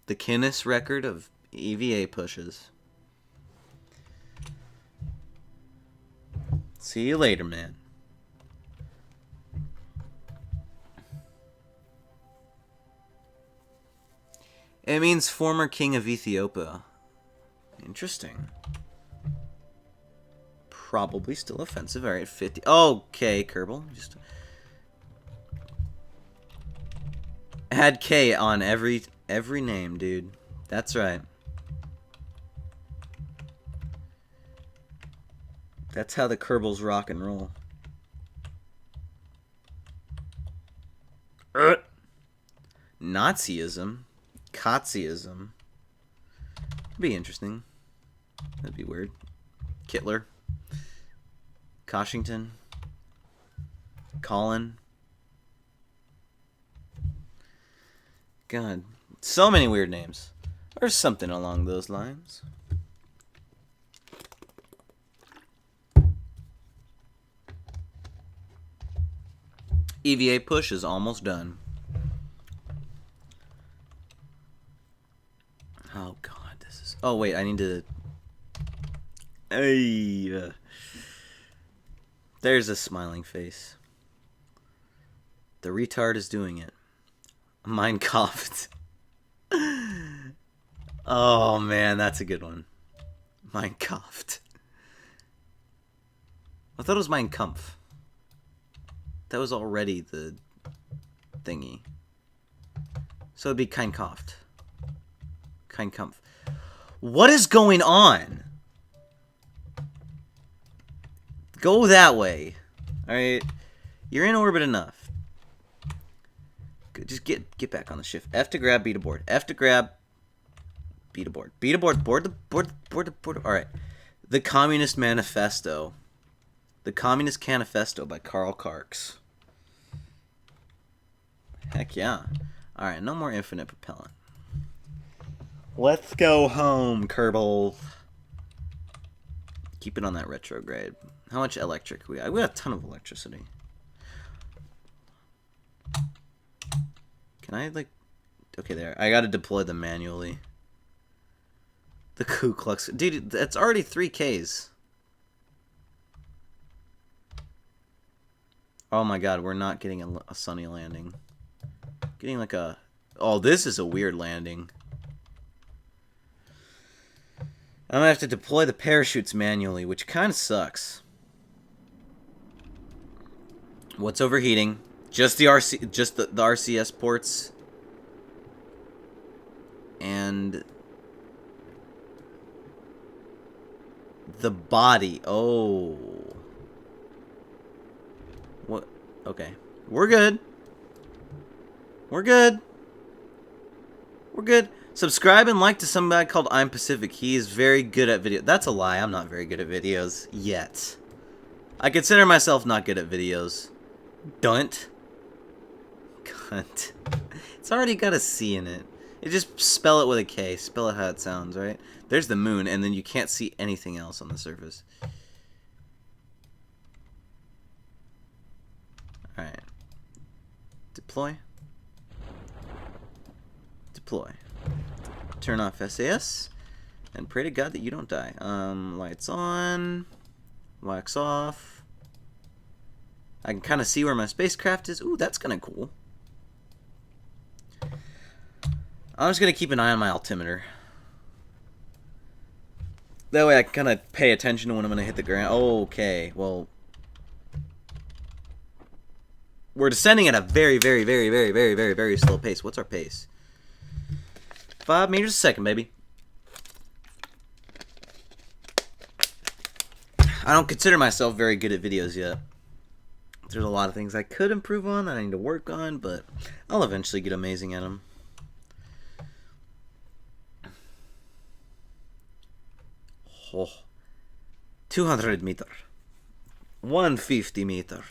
The Guinness record of EVA pushes. See you later, man. It means former king of Ethiopia. Interesting. Probably still offensive. Alright, 50. Okay, Kerbal. Just add K on every name, dude. That's right. That's how the Kerbals rock and roll. Nazism. Kotziism. That'd be interesting. That'd be weird. Kittler. Koshington. Colin. God. So many weird names. Or something along those lines. EVA push is almost done. Oh god, this is... Oh wait, I need to... Hey, there's a smiling face. The retard is doing it. Mein Kampf. Oh man, that's a good one. Mein Kampf. I thought it was Mein Kampf. That was already the thingy. So it'd be Kein Kampf. Kein Kampf. What is going on? Go that way. Alright. You're in orbit enough. Just get back on the shift. F to grab, B to board. F to grab, B to board. B to board. Board the board. Alright. The Communist Manifesto. The Communist Manifesto by Karl Karks. Heck yeah. Alright, no more infinite propellant. Let's go home, Kerbal. Keep it on that retrograde. How much electric we got? We got a ton of electricity. Can I, like... Okay, there. I gotta deploy them manually. The Ku Klux... Dude, that's already 3Ks. Oh my god, we're not getting a sunny landing. Getting like a... Oh, this is a weird landing. I'm gonna have to deploy the parachutes manually, which kind of sucks. What's overheating? Just the RCS ports. And the body. Oh. What? Okay. We're good. We're good. We're good. Subscribe and like to somebody called I'm Pacific. He is very good at video. That's a lie. I'm not very good at videos yet. I consider myself not good at videos. Dunt. Cunt. It's already got a C in it. It just spell it with a K. Spell it how it sounds, right? There's the moon, and then you can't see anything else on the surface. Alright. Deploy. Deploy. Turn off SAS. And pray to God that you don't die. Lights on. Wax off. I can kind of see where my spacecraft is. Ooh, that's kind of cool. I'm just going to keep an eye on my altimeter. That way I can kind of pay attention to when I'm going to hit the ground. Okay, well. We're descending at a very, very, very, very, very, very, very slow pace. What's our pace? 5 meters a second, baby. I don't consider myself very good at videos yet. There's a lot of things I could improve on, that I need to work on, but I'll eventually get amazing at them. Oh. 200 meter. 150 meter.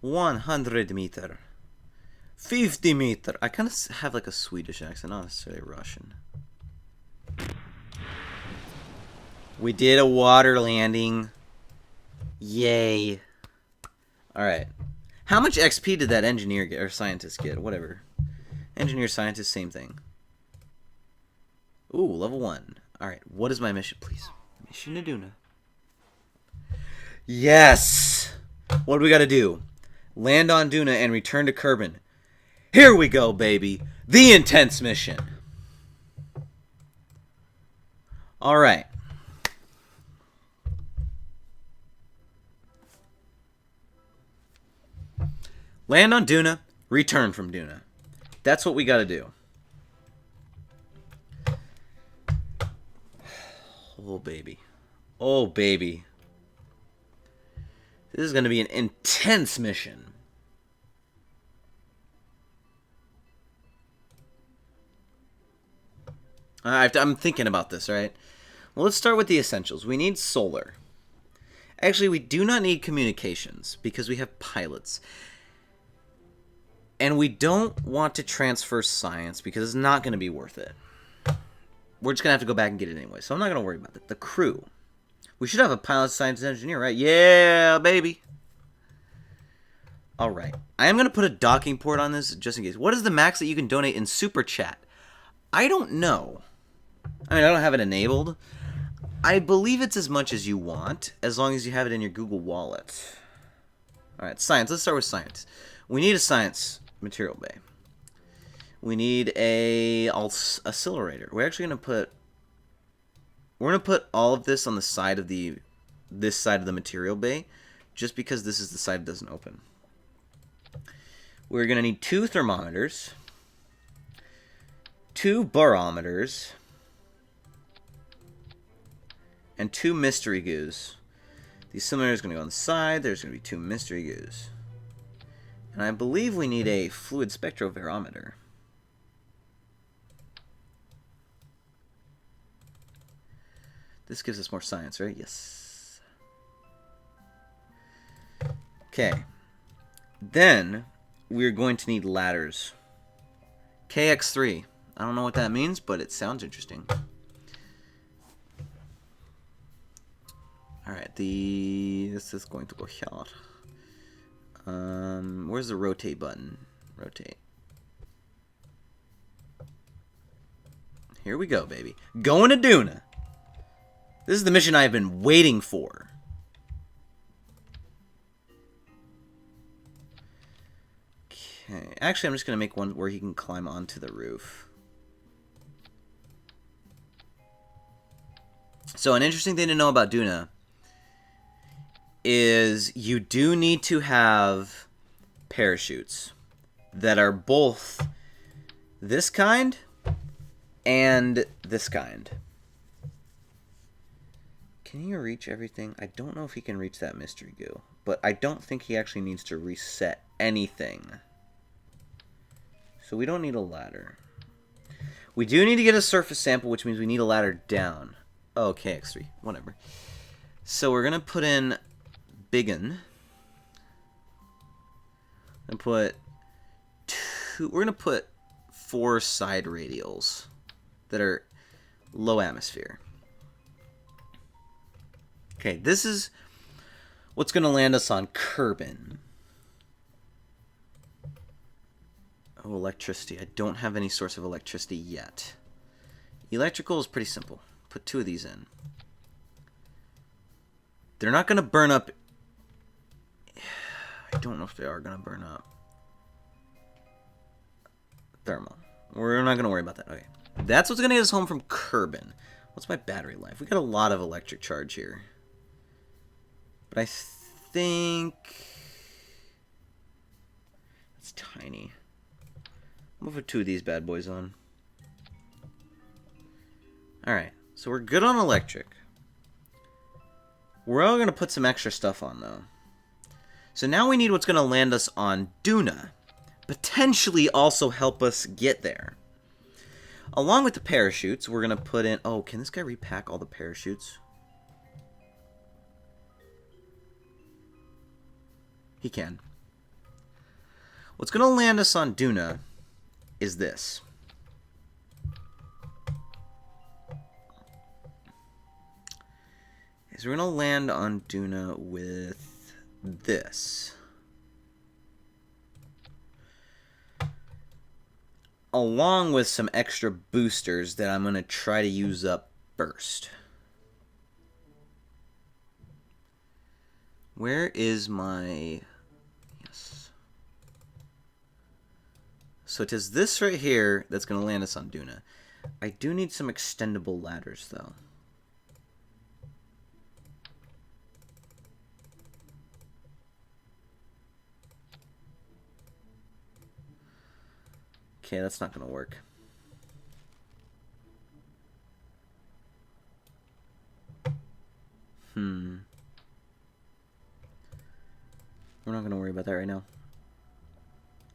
100 meter. 50 meter. I kind of have like a Swedish accent, not necessarily Russian. We did a water landing. Yay. Alright. How much XP did that engineer get, or scientist get? Whatever. Engineer, scientist, same thing. Ooh, level 1. Alright, what is my mission, please? Mission to Duna. Yes! What do we gotta do? Land on Duna and return to Kerbin. Here we go, baby. The intense mission. Alright. Land on Duna, return from Duna. That's what we gotta do. Oh, baby. Oh, baby. This is gonna be an intense mission. I'm thinking about this, right? Well, let's start with the essentials. We need solar. Actually, we do not need communications because we have pilots. And we don't want to transfer science because it's not going to be worth it. We're just going to have to go back and get it anyway. So I'm not going to worry about it. The crew. We should have a pilot, scientist, engineer, right? Yeah, baby. All right. I am going to put a docking port on this just in case. What is the max that you can donate in Super Chat? I don't know. I mean, I don't have it enabled. I believe it's as much as you want, as long as you have it in your Google Wallet. All right, science. Let's start with science. We need a science material bay. We need a accelerator. We're actually gonna put all of this on the side of this side of the material bay, just because this is the side that doesn't open. We're gonna need 2 thermometers, 2 barometers, and 2 mystery goos. The cylinder is gonna go on the side. There's gonna be 2 mystery goos. And I believe we need a fluid spectrobarometer. This gives us more science, right? Yes. Okay. Then we're going to need ladders. KX3. I don't know what that means, but it sounds interesting. Alright, this is going to go here. Where's the rotate button? Rotate. Here we go, baby. Going to Duna. This is the mission I've been waiting for. Okay. Actually, I'm just going to make one where he can climb onto the roof. So, an interesting thing to know about Duna is you do need to have parachutes that are both this kind and this kind. Can he reach everything? I don't know if he can reach that mystery goo, but I don't think he actually needs to reset anything. So we don't need a ladder. We do need to get a surface sample, which means we need a ladder down. Oh, KX3, whatever. So we're gonna put in Biggin. And put 2. We're gonna put 4 side radials that are low atmosphere. Okay, this is what's going to land us on Kerbin. Oh, electricity. I don't have any source of electricity yet. Electrical is pretty simple. Put 2 of these in. They're not going to burn up. I don't know if they are going to burn up. Thermal. We're not going to worry about that. Okay. That's what's going to get us home from Kerbin. What's my battery life? We got a lot of electric charge here. But I think it's tiny. I'm gonna put 2 of these bad boys on. Alright, so we're good on electric. We're all gonna put some extra stuff on though. So now we need what's gonna land us on Duna. Potentially also help us get there. Along with the parachutes, we're gonna put in... Oh, can this guy repack all the parachutes? He can. What's going to land us on Duna is this. We're going to land on Duna with this. Along with some extra boosters that I'm going to try to use up first. Where is my... Yes. So it is this right here that's going to land us on Duna. I do need some extendable ladders, though. Okay, that's not going to work. We're not going to worry about that right now.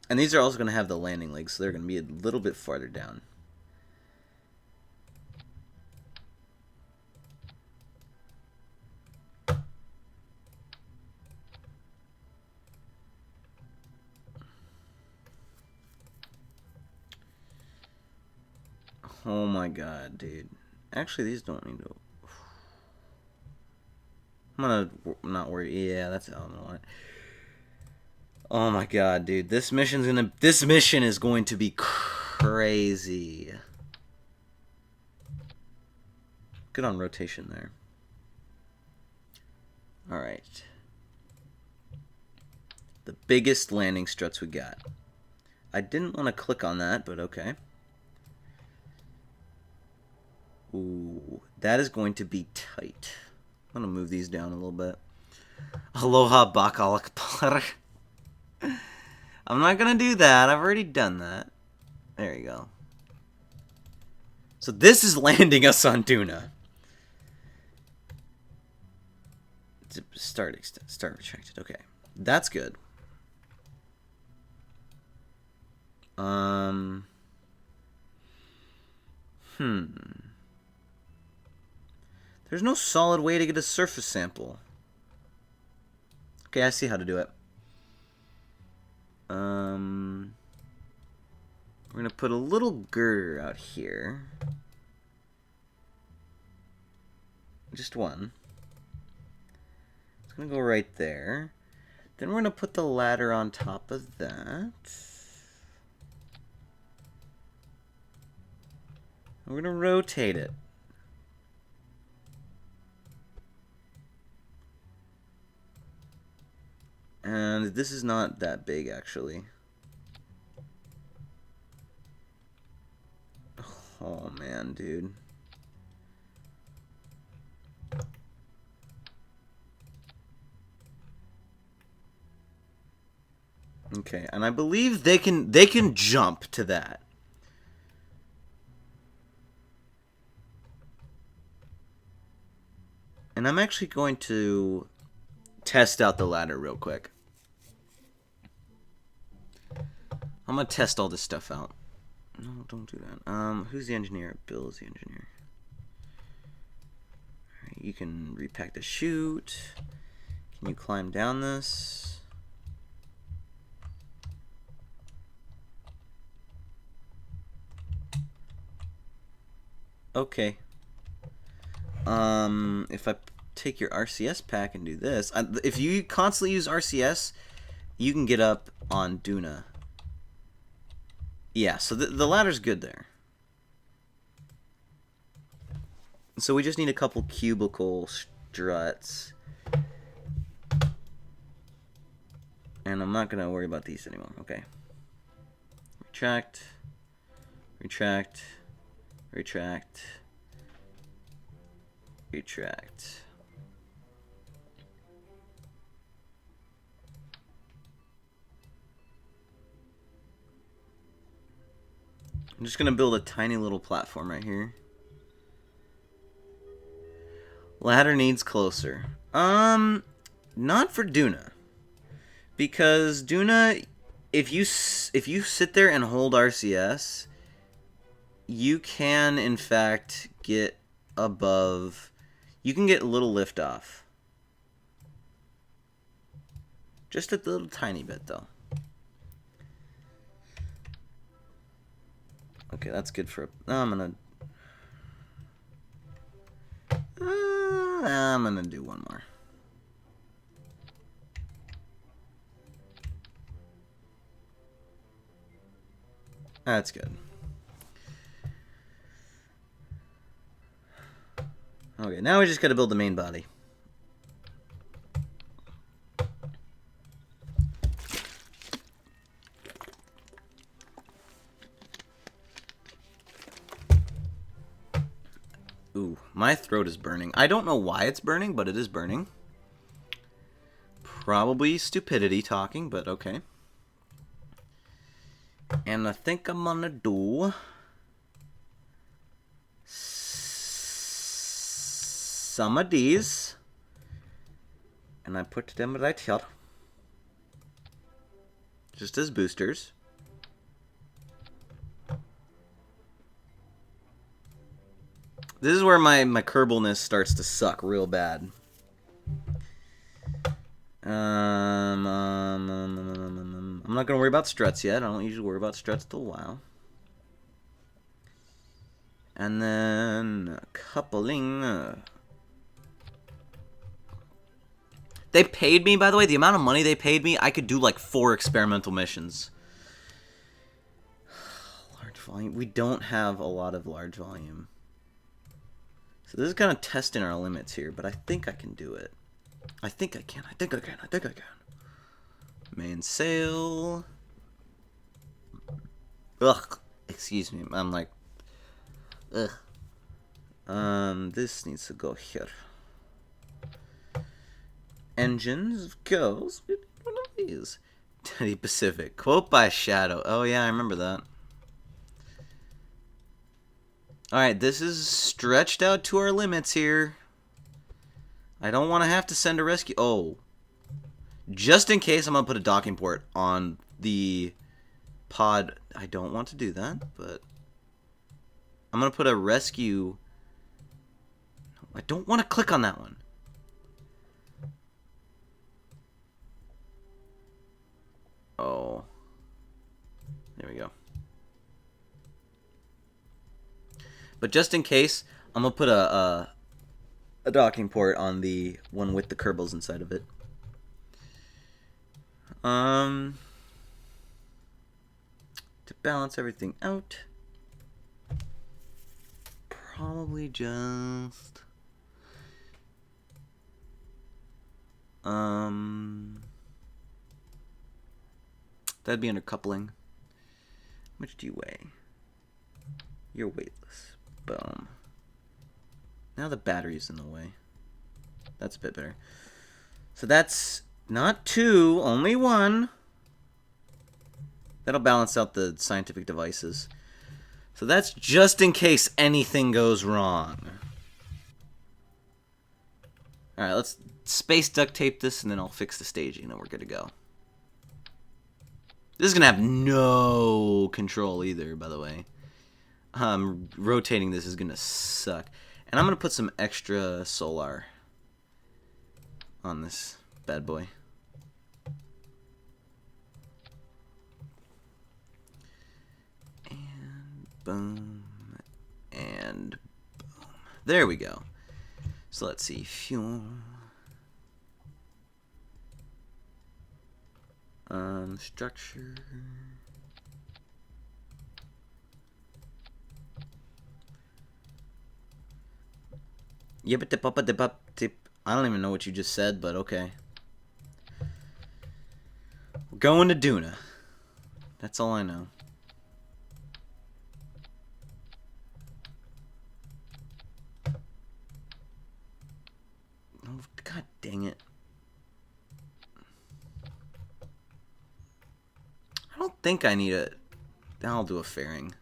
And these are also going to have the landing legs, so they're going to be a little bit farther down. Oh my god, dude. Actually, these don't need to... I'm gonna not worry. Yeah, that's how I'm gonna want it. Oh my god, dude. This mission is going to be crazy. Good on rotation there. Alright. The biggest landing struts we got. I didn't want to click on that, but okay. Ooh, that is going to be tight. I'm going to move these down a little bit. Aloha Bakalakpar. I'm not going to do that. I've already done that. There you go. So this is landing us on Duna. Start retracted. Okay. That's good. There's no solid way to get a surface sample. Okay, I see how to do it. We're gonna put a little girder out here. Just one. It's gonna go right there. Then we're gonna put the ladder on top of that. We're gonna rotate it. And this is not that big, actually. Oh, man, dude. Okay, and I believe they can jump to that. And I'm actually going to test out the ladder real quick. I'm gonna test all this stuff out. No, don't do that. Who's the engineer? Bill is the engineer. Alright, you can repack the chute. Can you climb down this? Okay. If I take your RCS pack and do this, if you constantly use RCS, you can get up on Duna. Yeah, so the ladder's good there. So we just need a couple cubicle struts. And I'm not going to worry about these anymore. Okay. Retract. Retract. Retract. Retract. I'm just going to build a tiny little platform right here. Ladder needs closer. Not for Duna. Because Duna, if you sit there and hold RCS, you can in fact get above. You can get a little lift off. Just a little tiny bit though. Okay, that's good for. I'm gonna do one more. That's good. Okay, now we just gotta build the main body. Ooh, my throat is burning. I don't know why it's burning, but it is burning. Probably stupidity talking, but okay. And I think I'm gonna do some of these. And I put them right here. Just as boosters. This is where my Kerbalness starts to suck real bad. I'm not going to worry about struts yet. I don't usually worry about struts till a while. And then coupling. They paid me, by the way, the amount of money they paid me, I could do like 4 experimental missions. Large volume. We don't have a lot of large volume. So this is kind of testing our limits here, but I think I can do it. I think I can. I think I can. I think I can. Mainsail. Ugh. Excuse me. I'm like. Ugh. This needs to go here. Engines goes with one of these. Teddy Pacific. Quote by Shadow. Oh yeah, I remember that. Alright, this is stretched out to our limits here. I don't want to have to send a rescue. Oh. Just in case, I'm going to put a docking port on the pod. I don't want to do that, but I'm going to put a rescue. I don't want to click on that one. Oh. There we go. But just in case, I'm going to put a docking port on the one with the Kerbals inside of it. To balance everything out, probably just that'd be under coupling. How much do you weigh? You're weightless. Boom. Now the battery's in the way. That's a bit better. So that's not 2, only 1. That'll balance out the scientific devices. So that's just in case anything goes wrong. Alright, let's space duct tape this and then I'll fix the staging and we're good to go. This is going to have no control either, by the way. Rotating this is going to suck. And I'm going to put some extra solar on this bad boy. And boom. And There we go. So let's see. Fuel. Structure. Yip-a-tip-up-a-tip-up-tip. I don't even know what you just said, but okay. We're going to Duna. That's all I know. Oh, God dang it. I don't think I need a... I'll do a fairing.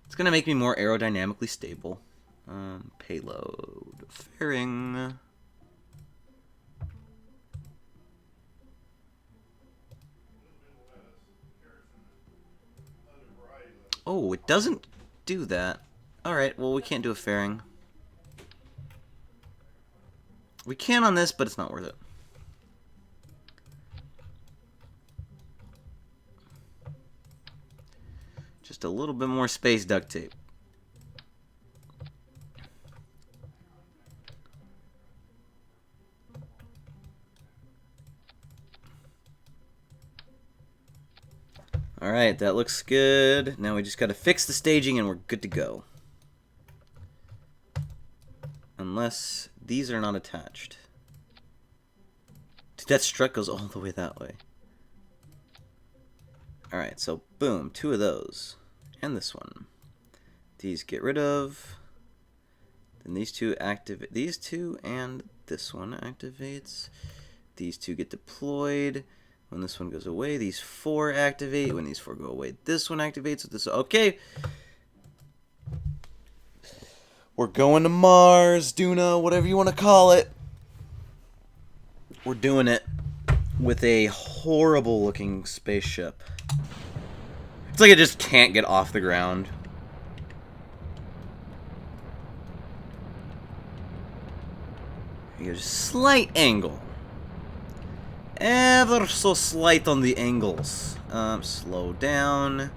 It's going to make me more aerodynamically stable. Payload. Fairing. Oh, it doesn't do that. Alright, well, we can't do a fairing. We can on this, but it's not worth it. Just a little bit more space duct tape. Alright, that looks good. Now we just gotta fix the staging and we're good to go. Unless these are not attached. Dude, that strut goes all the way that way. Alright, so boom, 2 of those. And this one. These get rid of. Then these 2 activate. These 2 and this one activates. These 2 get deployed. When this one goes away, these 4 activate. When these 4 go away, this one activates. So this, okay. We're going to Mars, Duna, whatever you want to call it. We're doing it with a horrible looking spaceship. It's like it just can't get off the ground. Here's a slight angle. Ever so slight on the angles. Slow down.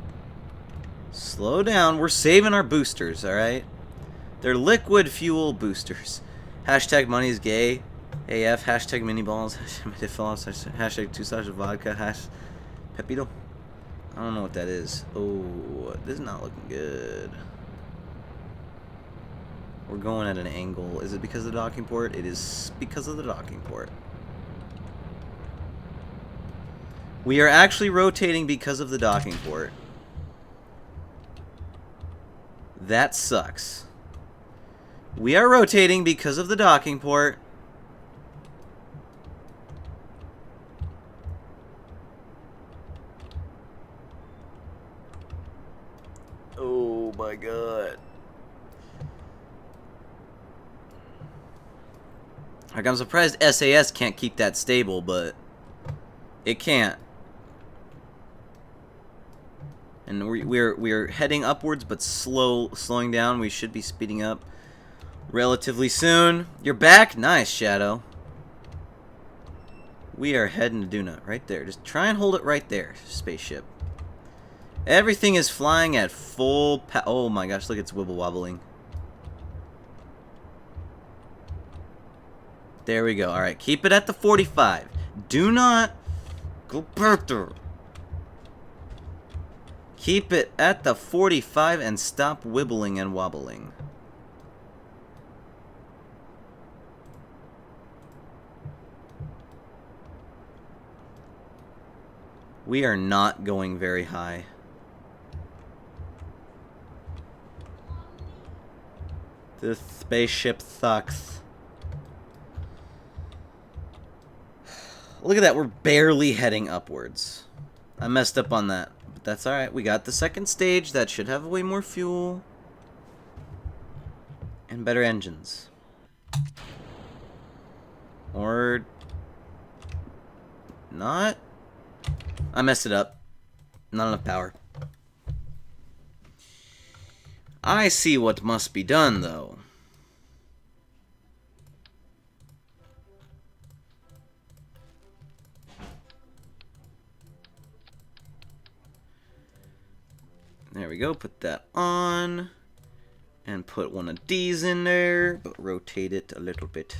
Slow down. We're saving our boosters, alright? They're liquid fuel boosters. Hashtag money is gay. AF. Hashtag mini balls. Hashtag 2 slashes of vodka. Hash Pepito. I don't know what that is. Oh, this is not looking good. We're going at an angle. Is it because of the docking port? It is because of the docking port. We are actually rotating because of the docking port. That sucks. We are rotating because of the docking port. Oh my god. Like, I'm surprised SAS can't keep that stable, but it can't. And we're heading upwards, but slowing down. We should be speeding up relatively soon. You're back? Nice, Shadow. We are heading to Duna, right there. Just try and hold it right there, spaceship. Everything is flying at full power. Oh my gosh, look, it's wibble wobbling. There we go. Alright, keep it at the 45. Do not go back there. Keep it at the 45 and stop wibbling and wobbling. We are not going very high. This spaceship sucks. Look at that, we're barely heading upwards. I messed up on that, but that's alright. We got the second stage, that should have way more fuel. And better engines. Or... not? I messed it up. Not enough power. I see what must be done, though. There we go, put that on. And put one of these in there, but rotate it a little bit.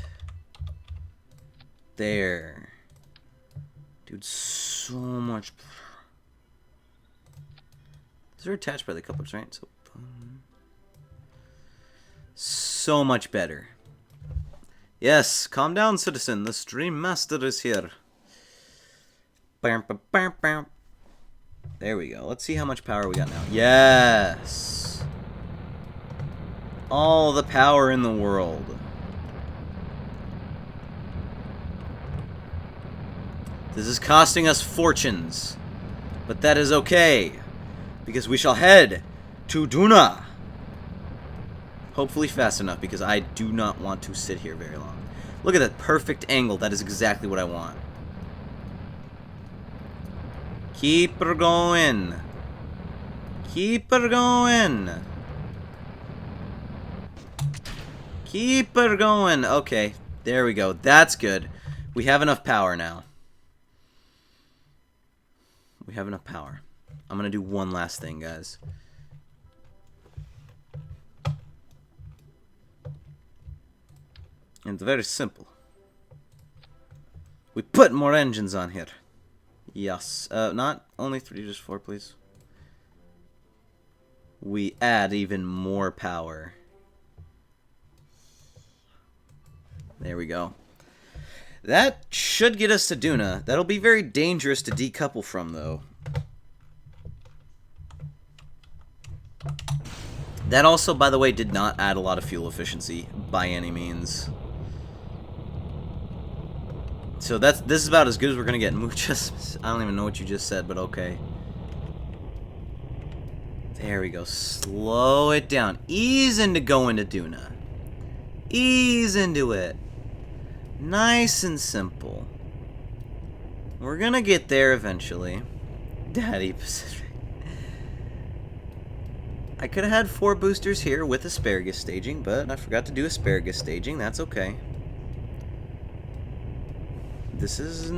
There. Dude, so much. These are attached by the couplers, right? So much better. Yes, calm down, citizen. The stream master is here. There we go. Let's see how much power we got now. Yes! All the power in the world. This is costing us fortunes. But that is okay. Because we shall head to Duna. Hopefully fast enough, because I do not want to sit here very long. Look at that perfect angle. That is exactly what I want. Keep her going. Keep her going. Keep her going. Okay, there we go. That's good. We have enough power now. We have enough power. I'm going to do one last thing, guys. And it's very simple. We put more engines on here. Yes. Not only 3, just 4, please. We add even more power. There we go. That should get us to Duna. That'll be very dangerous to decouple from, though. That also, by the way, did not add a lot of fuel efficiency by any means. So this is about as good as we're gonna get. I don't even know what you just said, but okay. There we go. Slow it down. Ease into going to Duna. Ease into it. Nice and simple. We're gonna get there eventually. Daddy Pacific. I could have had 4 boosters here with asparagus staging, but I forgot to do asparagus staging. That's okay. This is...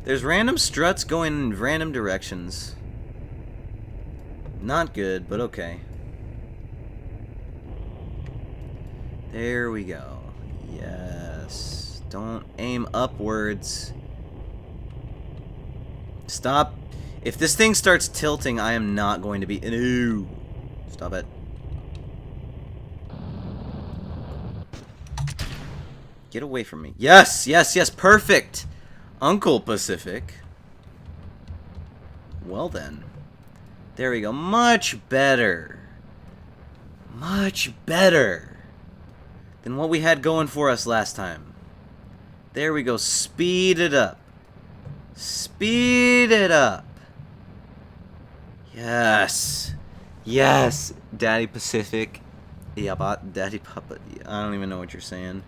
There's random struts going in random directions. Not good, but okay. There we go. Yes. Don't aim upwards. Stop. If this thing starts tilting, I am not going to be... No. Stop it. Get away from me. Yes, yes, yes. Perfect. Uncle Pacific. Well then. There we go. Much better. Much better than what we had going for us last time. There we go. Speed it up. Speed it up. Yes. Yes. Daddy Pacific. Yeah, but Daddy Papa. I don't even know what you're saying.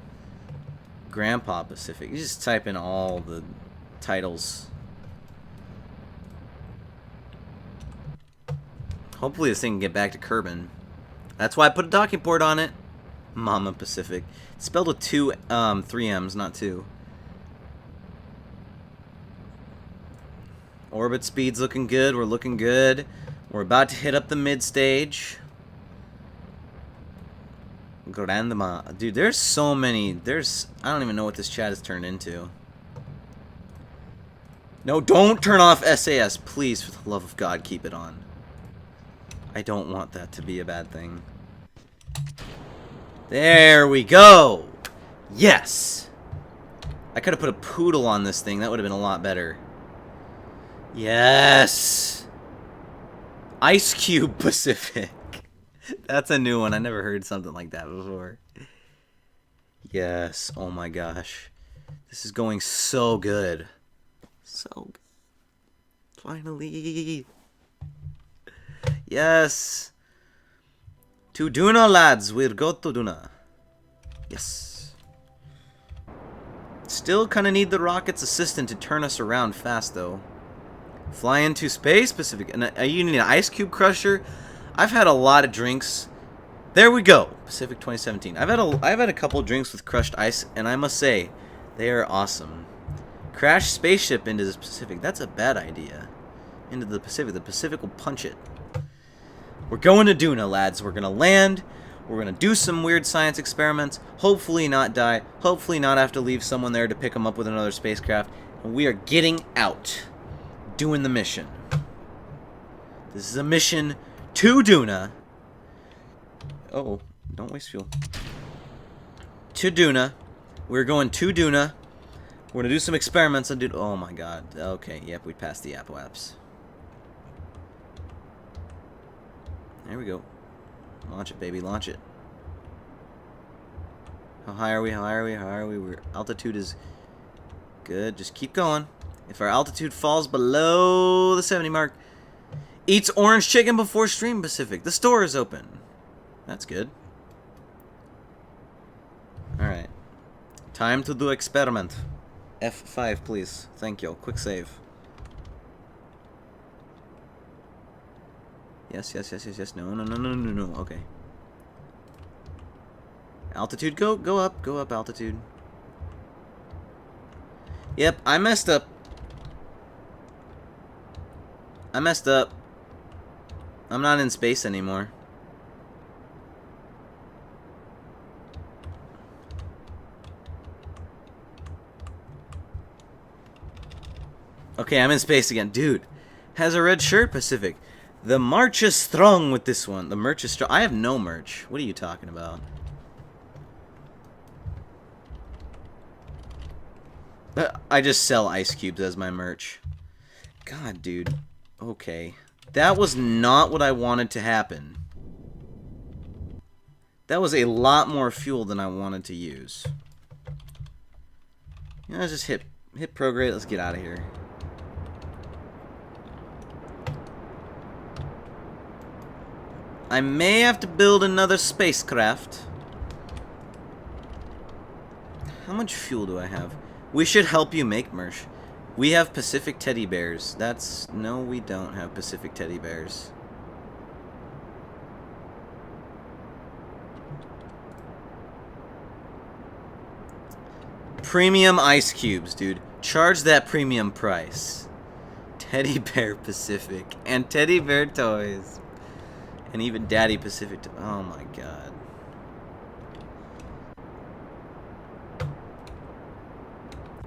Grandpa Pacific. You just type in all the titles. Hopefully this thing can get back to Kerbin. That's why I put a docking port on it. Mama Pacific. It's spelled with 3 M's, not 2. Orbit speed's looking good. We're looking good. We're about to hit up the mid stage. Grandma. Dude, there's so many. I don't even know what this chat has turned into. No, don't turn off SAS. Please, for the love of God, keep it on. I don't want that to be a bad thing. There we go. Yes. I could have put a poodle on this thing. That would have been a lot better. Yes. Ice Cube Pacific. That's a new one. I never heard something like that before. Yes. Oh my gosh. This is going so good. So good. Finally. Yes. To Duna, lads. We'll go to Duna. Yes. Still kind of need the rocket's assistant to turn us around fast, though. Fly into space, Pacific. And you need an ice cube crusher. I've had a lot of drinks. There we go. Pacific 2017. I've had a couple drinks with crushed ice, and I must say, they are awesome. Crash spaceship into the Pacific. That's a bad idea. Into the Pacific. The Pacific will punch it. We're going to Duna, lads. We're going to land. We're going to do some weird science experiments. Hopefully not die. Hopefully not have to leave someone there to pick them up with another spacecraft. And we are getting out. Doing the mission. This is a mission to Duna. Oh, don't waste fuel. To Duna. We're going to Duna. We're going to do some experiments on Duna. Oh my god. Okay, yep, we passed the apoapse. There we go. Launch it, baby, launch it. How high are we? How high are we? How high are we? Our altitude is good. Just keep going. If our altitude falls below the 70 mark, eats orange chicken before stream, Pacific. The store is open. That's good. Alright. Time to do experiment. F5, please. Thank you. Quick save. Yes, yes, yes, yes, yes. No, no, no, no, no, no. Okay. Altitude, go up, altitude. Yep, I messed up. I'm not in space anymore. Okay, I'm in space again. Dude, has a red shirt, Pacific. The march is strong with this one. The merch is strong. I have no merch. What are you talking about? I just sell ice cubes as my merch. God, dude. Okay. That was not what I wanted to happen. That was a lot more fuel than I wanted to use. You know, just hit prograde. Let's get out of here. I may have to build another spacecraft. How much fuel do I have? We should help you make merch. We have Pacific teddy bears. No, we don't have Pacific teddy bears. Premium ice cubes, dude. Charge that premium price. Teddy bear Pacific. And teddy bear toys. And even Daddy Pacific. Oh my god.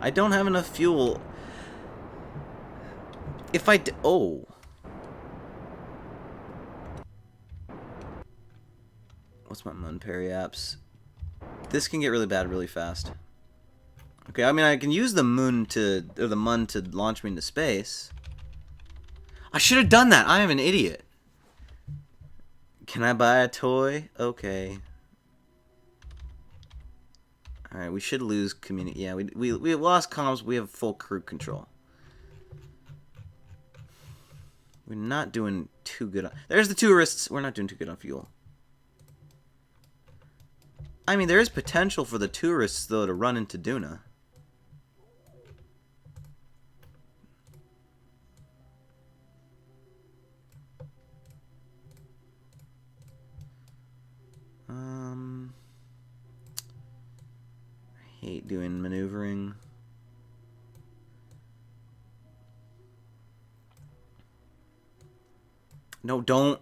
I don't have enough fuel. If I oh. What's my MUN apps? This can get really bad really fast. Okay, I mean I can use the MUN to launch me into space. I should have done that. I am an idiot. Can I buy a toy? Okay. Alright, we should lose community. Yeah, we lost comms. We have full crew control. We're not doing too good on... There's the tourists. We're not doing too good on fuel. I mean, there is potential for the tourists, though, to run into Duna. I hate doing maneuvering. No, don't.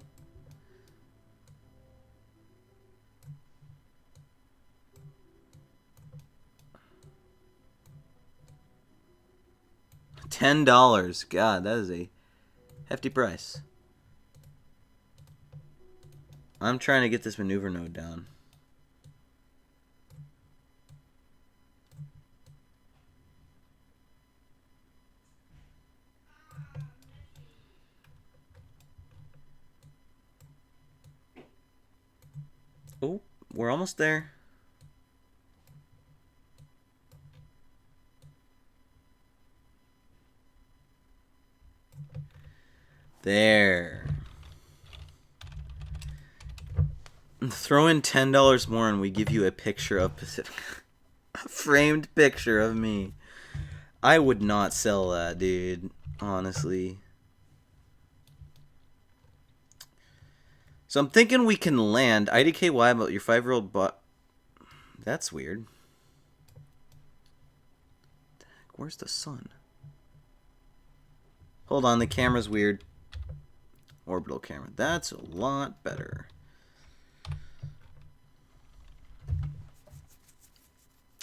$10. God, that is a hefty price. I'm trying to get this maneuver node down. Oh, we're almost there. There. Throw in $10 more and we give you a picture of Pacific. A framed picture of me. I would not sell that, dude. Honestly. So I'm thinking we can land. IDKY, but your 5-year-old butt. That's weird. Where's the sun? Hold on, the camera's weird. orbital camera. That's a lot better.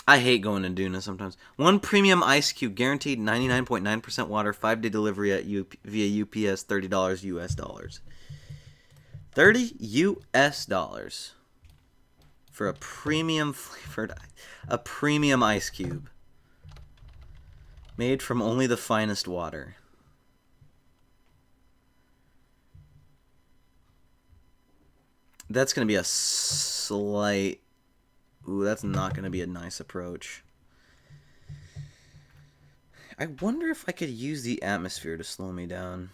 I hate going to Duna sometimes. 1 premium ice cube, guaranteed 99.9% water, 5-day delivery at via UPS, $30 US dollars. $30 US dollars for a premium flavored, a premium ice cube. Made from only the finest water. That's going to be a slight... Ooh, that's not going to be a nice approach. I wonder if I could use the atmosphere to slow me down.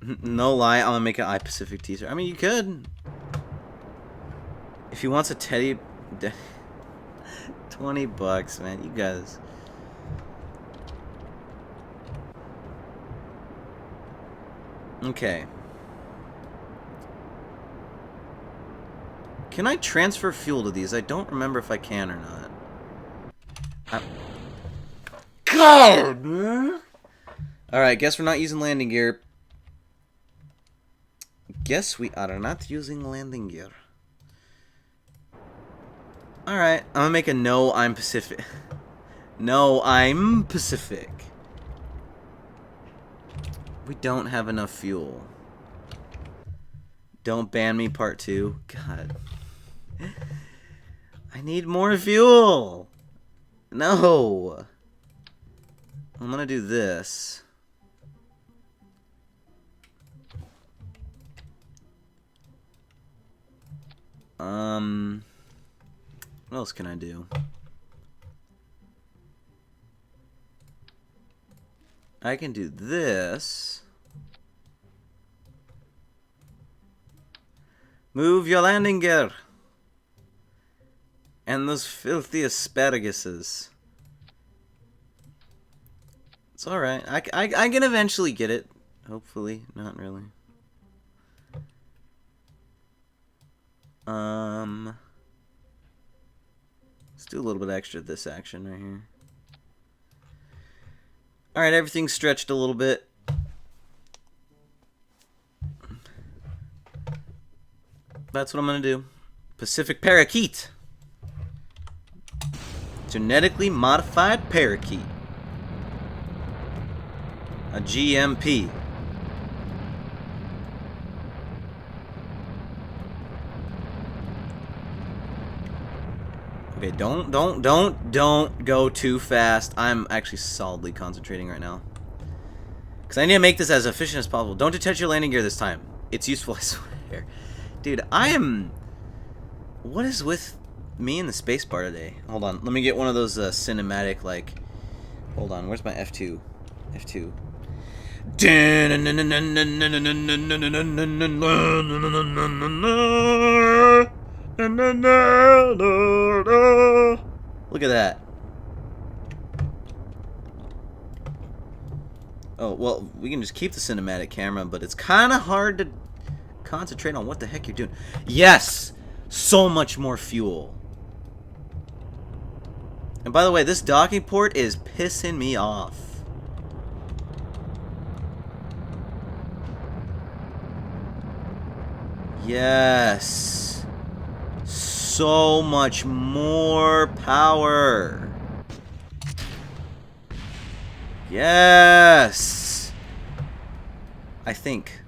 No lie, I'm going to make an iPacific teaser. I mean, you could. If he wants a teddy... $20, man. You guys... Okay. Can I transfer fuel to these? I don't remember if I can or not. God, man! Alright, guess we're not using landing gear. Guess we are not using landing gear. Alright, I'm gonna make a no, I'm Pacific. No, I'm Pacific. We don't have enough fuel. Don't ban me, part 2. God. I need more fuel. No. I'm gonna do this. What else can I do? I can do this. Move your landing gear. And those filthy asparaguses. It's alright. I can eventually get it. Hopefully. Not really. Let's do a little bit extra of this action right here. Alright, everything's stretched a little bit. That's what I'm going to do. Pacific Parakeet. Genetically modified parakeet. A GMP. Okay, don't go too fast. I'm actually solidly concentrating right now. Because I need to make this as efficient as possible. Don't detach your landing gear this time. It's useful, I swear. Dude, I am... What is with me in the space bar today? Hold on, let me get one of those cinematic, like... Hold on, where's my F2? F2. Look at that. Oh, well, we can just keep the cinematic camera, but it's kind of hard to concentrate on what the heck you're doing. Yes! So much more fuel. And by the way, this docking port is pissing me off. Yes. So much more power. Yes. I think.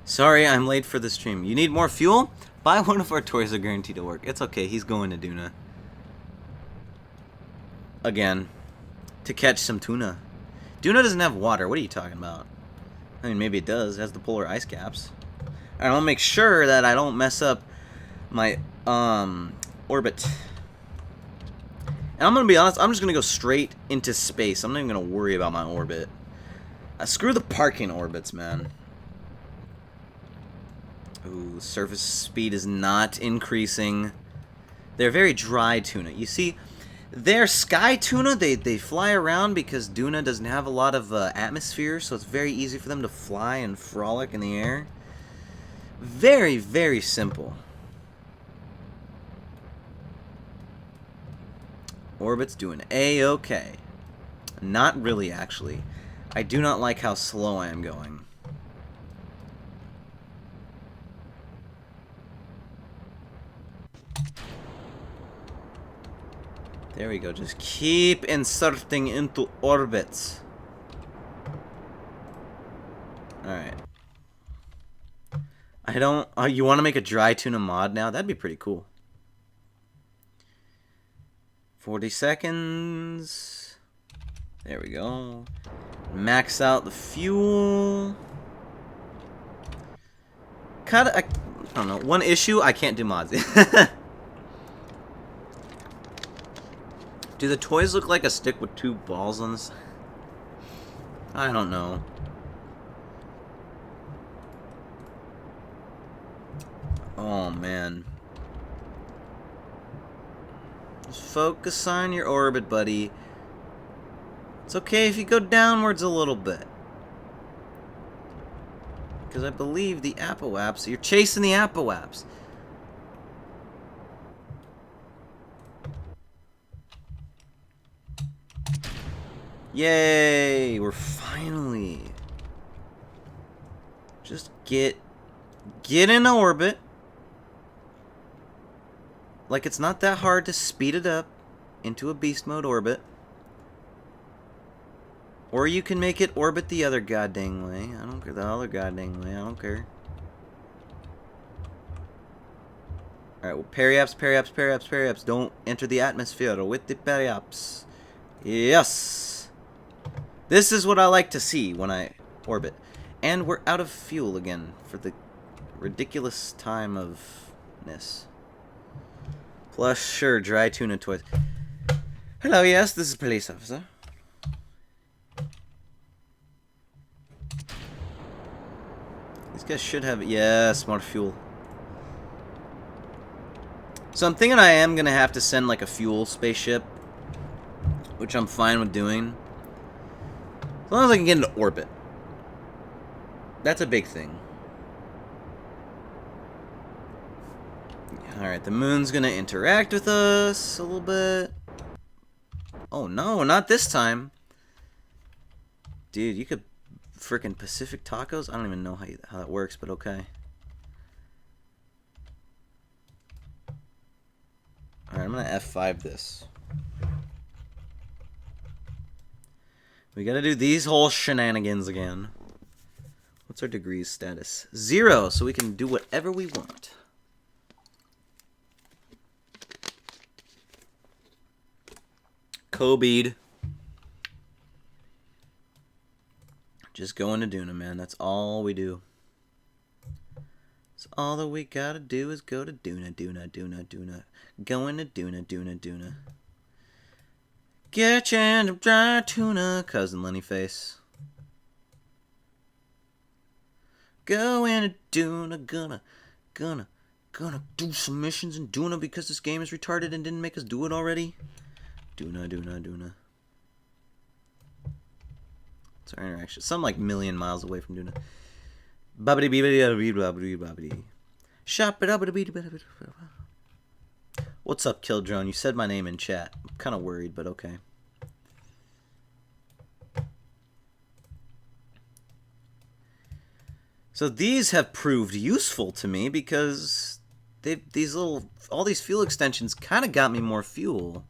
Sorry, I'm late for the stream. You need more fuel? Buy one of our toys are guaranteed to work. It's okay, he's going to Duna. Again. To catch some tuna. Duna doesn't have water. What are you talking about? I mean, maybe it does. It has the polar ice caps. Alright, I'll make sure that I don't mess up my orbit. And I'm going to be honest, I'm just going to go straight into space. I'm not even going to worry about my orbit. Screw the parking orbits, man. Ooh, surface speed is not increasing. They're very dry tuna. You see, they're sky tuna. They fly around because Duna doesn't have a lot of atmosphere, so it's very easy for them to fly and frolic in the air. Very, very simple. Orbit's doing A-okay. Not really, actually. I do not like how slow I am going. There we go. Just keep inserting into orbits. Alright. I don't... you want to make a dry tuna mod now? That'd be pretty cool. 40 seconds. There we go. Max out the fuel. I don't know. One issue, I can't do mods. Do the toys look like a stick with two balls on this? I don't know. Oh, man. Just focus on your orbit, buddy. It's okay if you go downwards a little bit. Because I believe the apoaps, you're chasing the apoaps. Yay! We're finally... Just get in orbit. Like, it's not that hard to speed it up into a beast mode orbit. Or you can make it orbit the other goddamn way. I don't care. The other goddamn way. I don't care. Alright, well, periaps, periaps, periaps, periaps. Don't enter the atmosphere with the periaps. Yes! This is what I like to see when I orbit. And we're out of fuel again for the ridiculous time of ness. Plus, sure, dry tuna toys. Hello, yes, this is police officer. These guys should have, yes, more fuel. So I'm thinking I am going to have to send like a fuel spaceship, which I'm fine with doing. As long as I can get into orbit. That's a big thing. Alright, the moon's gonna interact with us a little bit. Oh no, not this time. Dude, you could frickin' Pacific tacos? I don't even know how that works, but okay. Alright, I'm gonna F5 this. We gotta do these whole shenanigans again. What's our degrees status? 0, so we can do whatever we want. Kobe'd. Just go into Duna, man. That's all we do. So all that we gotta do is go to Duna, Duna, Duna, Duna. Go into Duna, Duna, Duna. Get you into dry tuna, cousin Lenny face. Go into Duna, gonna do some missions in Duna because this game is retarded and didn't make us do it already. Duna, Duna, Duna. It's our interaction. Some like million miles away from Duna. Babbity beebity babbity babbity. Shop it up. What's up, Killdrone? You said my name in chat. I'm kind of worried, but okay. So these have proved useful to me because all these fuel extensions kind of got me more fuel.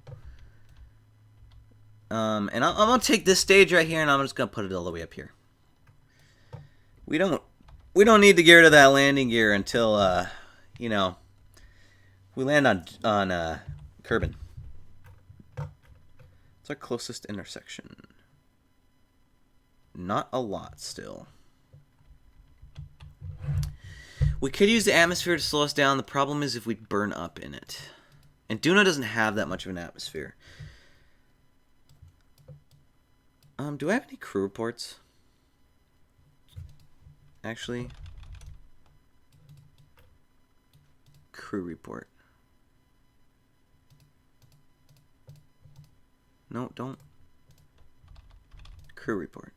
And I'm gonna take this stage right here, and I'm just gonna put it all the way up here. We don't need to get rid of that landing gear until you know, we land on Kerbin. It's our closest intersection. Not a lot still. We could use the atmosphere to slow us down. The problem is if we burn up in it. And Duna doesn't have that much of an atmosphere. Do I have any crew reports? Actually, crew report. No, don't. Crew report.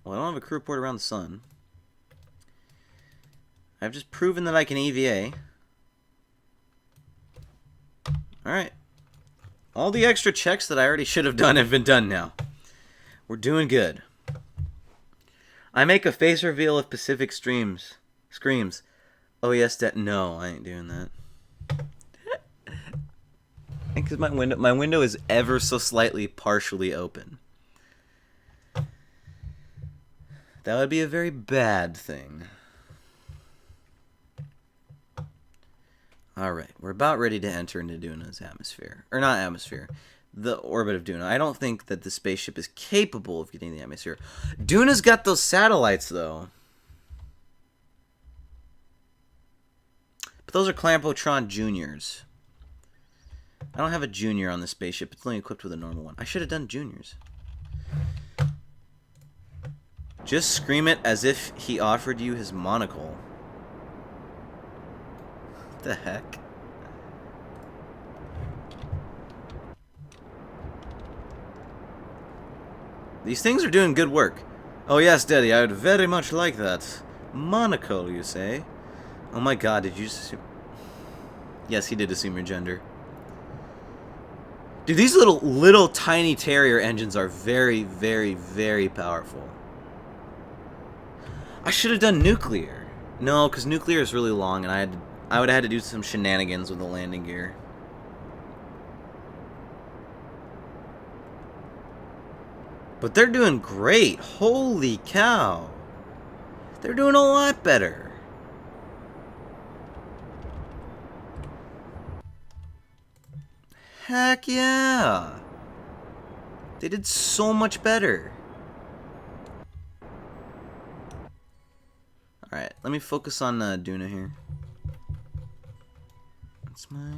Well, I don't have a crew report around the sun. I've just proven that I can EVA. Alright. All the extra checks that I already should have done have been done now. We're doing good. I make a face reveal of Pacific Screams. Oh yes, no, I ain't doing that. Because my window is ever so slightly partially open. That would be a very bad thing. Alright, we're about ready to enter into Duna's atmosphere. Or not atmosphere. The orbit of Duna. I don't think that the spaceship is capable of getting the atmosphere. Duna's got those satellites, though. But those are Clampotron Juniors. I don't have a Junior on the spaceship. It's only equipped with a normal one. I should have done Juniors. Just scream it as if he offered you his monocle. What the heck? These things are doing good work. Oh yes, Daddy, I would very much like that. Monocle, you say? Oh my god, did you just assume... Yes, he did assume your gender. Dude, these little tiny Terrier engines are very, very, very powerful. I should have done nuclear. No, because nuclear is really long, and I would have had to do some shenanigans with the landing gear. But they're doing great. Holy cow. They're doing a lot better. Heck yeah. They did so much better. Alright, let me focus on Duna here. That's my...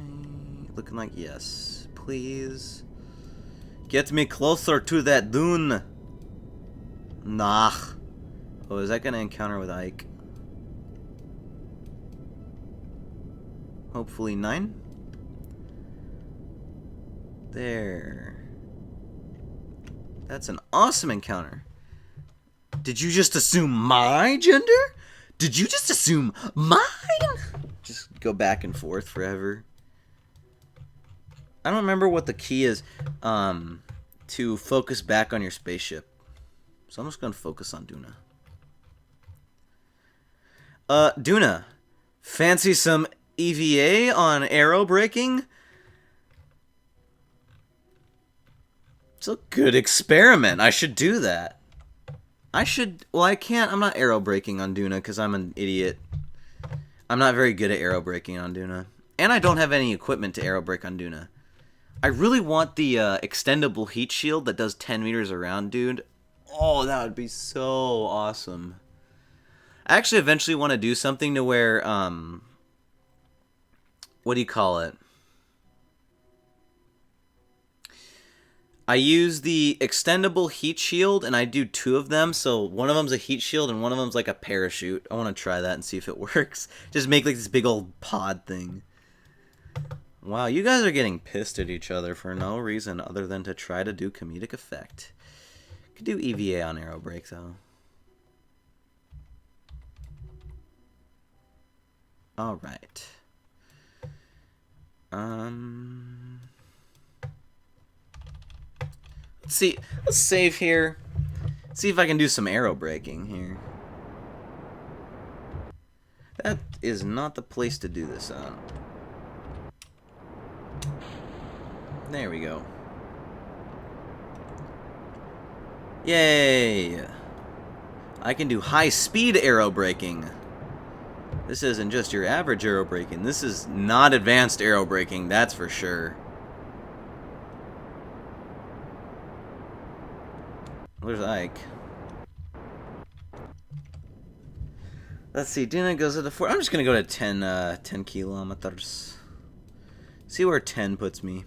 looking like yes. Please. Get me closer to that dune. Nah. Oh, is that going to encounter with Ike? Hopefully 9. There. That's an awesome encounter. Did you just assume my gender? Did you just assume mine? Just go back and forth forever. I don't remember what the key is to focus back on your spaceship. So I'm just going to focus on Duna. Duna. Fancy some EVA on aero braking? It's a good experiment. I should do that. Well, I can't. I'm not aero braking on Duna because I'm an idiot. I'm not very good at aero braking on Duna. And I don't have any equipment to aero brake on Duna. I really want the extendable heat shield that does 10 meters around, dude. Oh, that would be so awesome. I actually eventually want to do something to where, what do you call it? I use the extendable heat shield, and I do 2 of them. So one of them's a heat shield, and one of them's like a parachute. I want to try that and see if it works. Just make like this big old pod thing. Wow, you guys are getting pissed at each other for no reason other than to try to do comedic effect. Could do EVA on aero brake though. All right. Let's see. Let's save here. See if I can do some aero braking here. That is not the place to do this on. There we go. Yay! I can do high-speed aero braking. This isn't just your average aero braking. This is not advanced aero braking, that's for sure. Where's Ike? Let's see, Duna goes to the 4. I'm just gonna go to 10 kilometers. See where 10 puts me.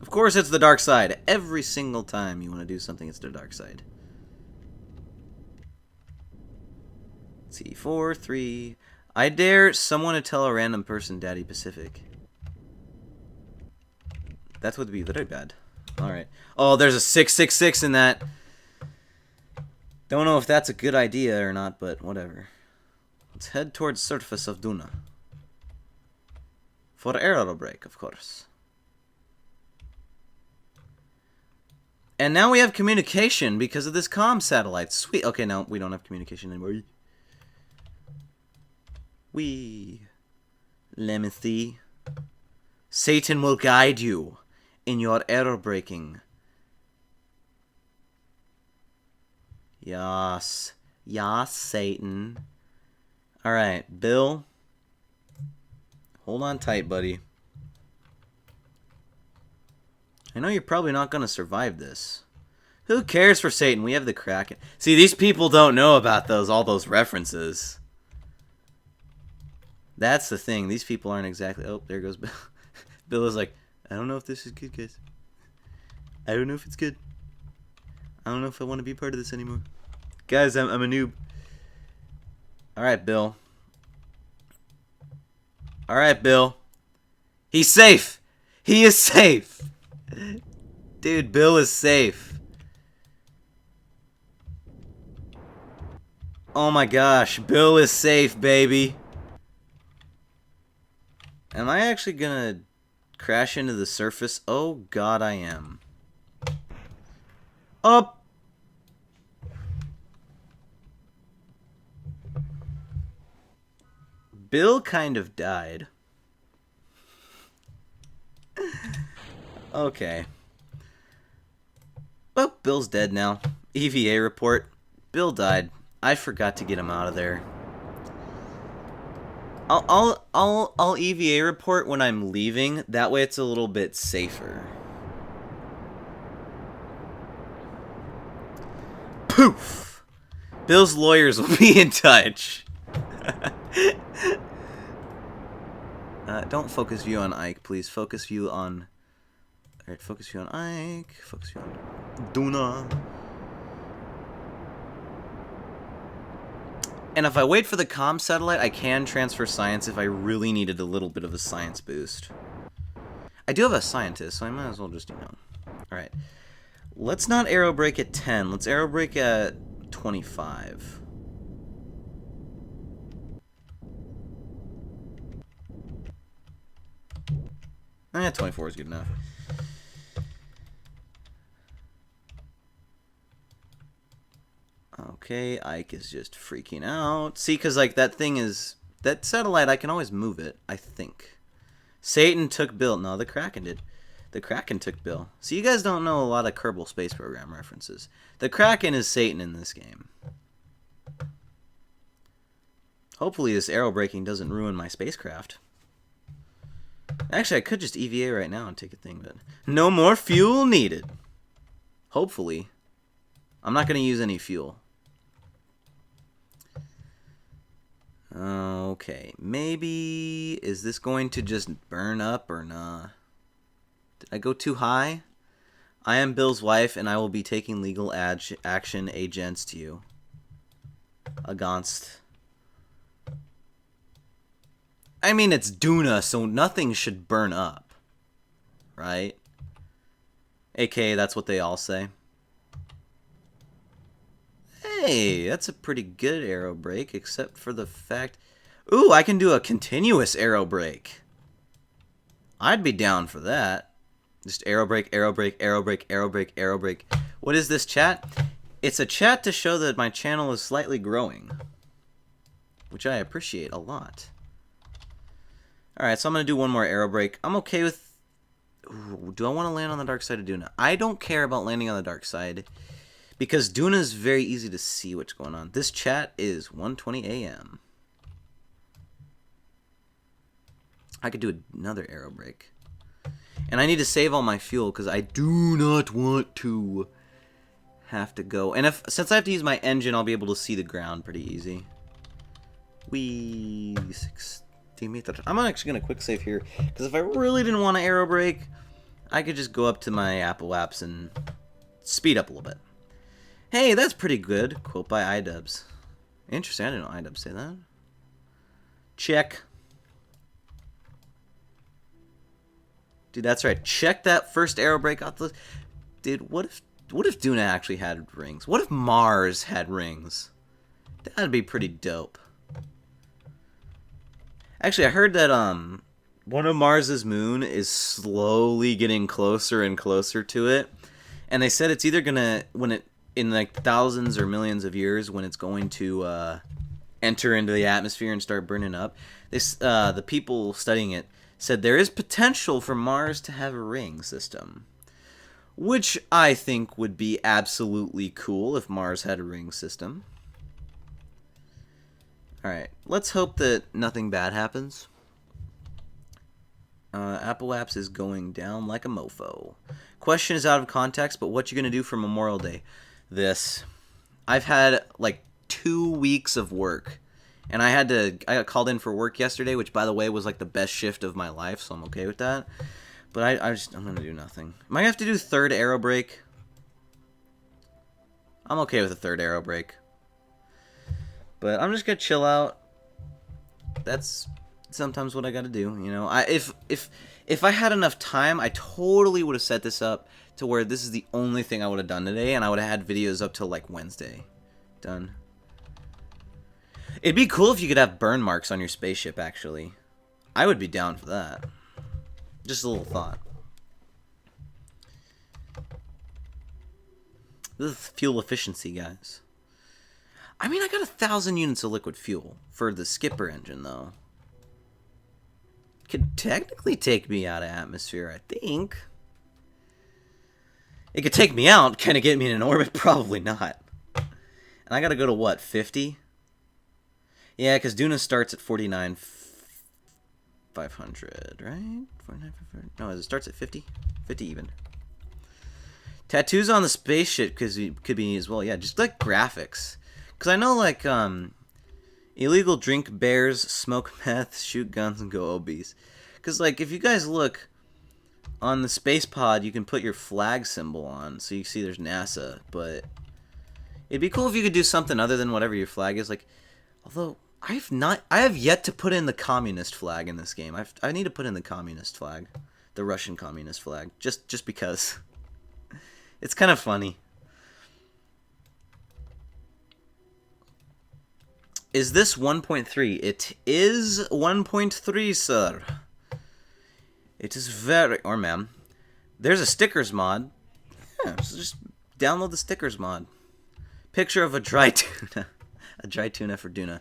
Of course, it's the dark side. Every single time you want to do something, it's the dark side. Let's see, 4, 3. I dare someone to tell a random person Daddy Pacific. That would be very bad. Alright. Oh, there's a 666 in that. Don't know if that's a good idea or not, but whatever. Let's head towards surface of Duna. For aero brake, of course. And now we have communication because of this comm satellite. Sweet. Okay, no, we don't have communication anymore. Let me see. Satan will guide you in your error breaking. Yas. Yas, Satan. Alright, Bill. Hold on tight, buddy. I know you're probably not going to survive this. Who cares for Satan? We have the Kraken. See, these people don't know about all those references. That's the thing. These people aren't exactly... Oh, there goes Bill. Bill is like, I don't know if this is good, guys. I don't know if it's good. I don't know if I want to be part of this anymore. Guys, I'm a noob. Alright, Bill. Alright, Bill. He's safe. He is safe. Dude, Bill is safe. Oh my gosh, Bill is safe, baby. Am I actually gonna crash into the surface? Oh god, I am. Up. Bill kind of died. Okay. Well, Bill's dead now. EVA report. Bill died. I forgot to get him out of there. I'll EVA report when I'm leaving. That way it's a little bit safer. Poof! Bill's lawyers will be in touch. Don't focus view on Ike, please. Focus view on... Alright, focus view on Ike. Focus view on Duna. And if I wait for the comm satellite, I can transfer science if I really needed a little bit of a science boost. I do have a scientist, so I might as well just, Alright. Let's not aero brake at 10. Let's aero brake at 25. Eh, 24 is good enough. Okay, Ike is just freaking out. See, because, like, that thing is... That satellite, I can always move it, I think. Satan took Bill. No, the Kraken did. The Kraken took Bill. So you guys don't know a lot of Kerbal Space Program references. The Kraken is Satan in this game. Hopefully this aero braking doesn't ruin my spacecraft. Actually, I could just EVA right now and take a thing, but... No more fuel needed. Hopefully. I'm not going to use any fuel. Okay, maybe... Is this going to just burn up or nah? Did I go too high? I am Bill's wife, and I will be taking legal action against you. Against... I mean, it's Duna, so nothing should burn up. Right? AKA, that's what they all say. Hey, that's a pretty good aero brake, except for the fact... Ooh, I can do a continuous aero brake. I'd be down for that. Just aero brake, aero brake, aero brake, aero brake, aero brake. What is this chat? It's a chat to show that my channel is slightly growing. Which I appreciate a lot. Alright, so I'm going to do one more aero brake. I'm okay with... Ooh, do I want to land on the dark side of Duna? I don't care about landing on the dark side. Because Duna is very easy to see what's going on. This chat is 1:20 a.m. I could do another aero brake. And I need to save all my fuel because I do not want to have to go. And since I have to use my engine, I'll be able to see the ground pretty easy. Wee 60 meters. I'm actually going to quick save here because if I really didn't want to aero brake, I could just go up to my Apple apps and speed up a little bit. Hey, that's pretty good. Quote by iDubbbz. Interesting. I didn't know iDubbbz say that. Check. Dude, that's right. Check that first aero brake off the... Dude, what if Duna actually had rings? What if Mars had rings? That'd be pretty dope. Actually, I heard that one of Mars's moon is slowly getting closer and closer to it. And they said it's either gonna in like thousands or millions of years when it's going to enter into the atmosphere and start burning up. The people studying it said there is potential for Mars to have a ring system, which I think would be absolutely cool if Mars had a ring system. Alright, let's hope that nothing bad happens. Apple Apps is going down like a mofo. Question is out of context, but what you gonna do for Memorial Day? This. I've had like 2 weeks of work. And I got called in for work yesterday, which by the way was like the best shift of my life, so I'm okay with that. But I'm gonna do nothing. Am I gonna have to do third arrow break? I'm okay with a third arrow break. But I'm just gonna chill out. That's sometimes what I gotta do, you know. If I had enough time, I totally would have set this up to where this is the only thing I would have done today, and I would have had videos up till like Wednesday. Done. It'd be cool if you could have burn marks on your spaceship, actually. I would be down for that. Just a little thought. This is fuel efficiency, guys. I mean, I got 1,000 units of liquid fuel for the skipper engine, though. Could technically take me out of atmosphere, I think. It could take me out, kind of get me in an orbit? Probably not. And I gotta go to what, 50? Yeah, because Duna starts at 49,500, right? 49,500. No, it starts at 50? 50 even. Tattoos on the spaceship could be as well. Yeah, just like graphics. Because I know like illegal drink bears, smoke meth, shoot guns, and go obese. Because like if you guys look on the space pod, you can put your flag symbol on. So you see there's NASA. But it'd be cool if you could do something other than whatever your flag is. Like, although I have yet to put in the communist flag in this game. I need to put in the communist flag, the Russian communist flag, just because. It's kind of funny. Is this 1.3? It is 1.3, sir. It is very... Or ma'am. There's a stickers mod. Yeah, so just download the stickers mod. Picture of a dry tuna. A dry tuna for Duna.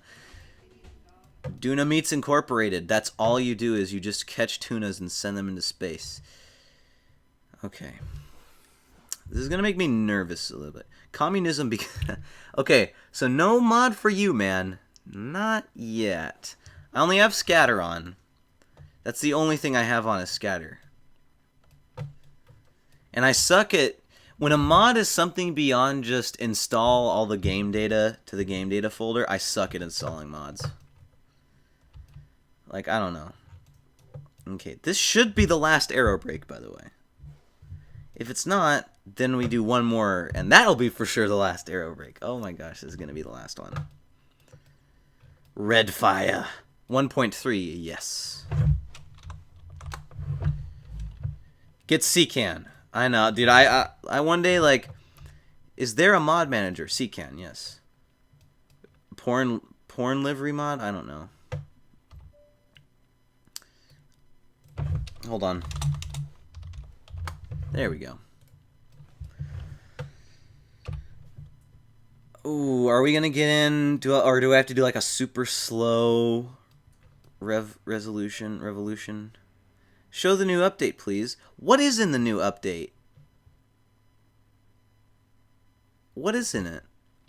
Duna Meats Incorporated. That's all you do is you just catch tunas and send them into space. Okay. This is going to make me nervous a little bit. Communism... Okay, so no mod for you, man. Not yet. I only have scatter on. That's the only thing I have on is scatter. And I suck at... When a mod is something beyond just install all the game data to the game data folder, I suck at installing mods. Like, I don't know. Okay, this should be the last arrow break, by the way. If it's not, then we do one more, and that'll be for sure the last arrow break. Oh my gosh, this is going to be the last one. Red fire. 1.3, yes. Get CCAN. I know, dude, I one day, like, is there a mod manager? CCAN, yes. Porn livery mod? I don't know. Hold on. There we go. Ooh, are we gonna get in? Or do I have to do like a super slow revolution? Show the new update, please. What is in the new update? What is in it?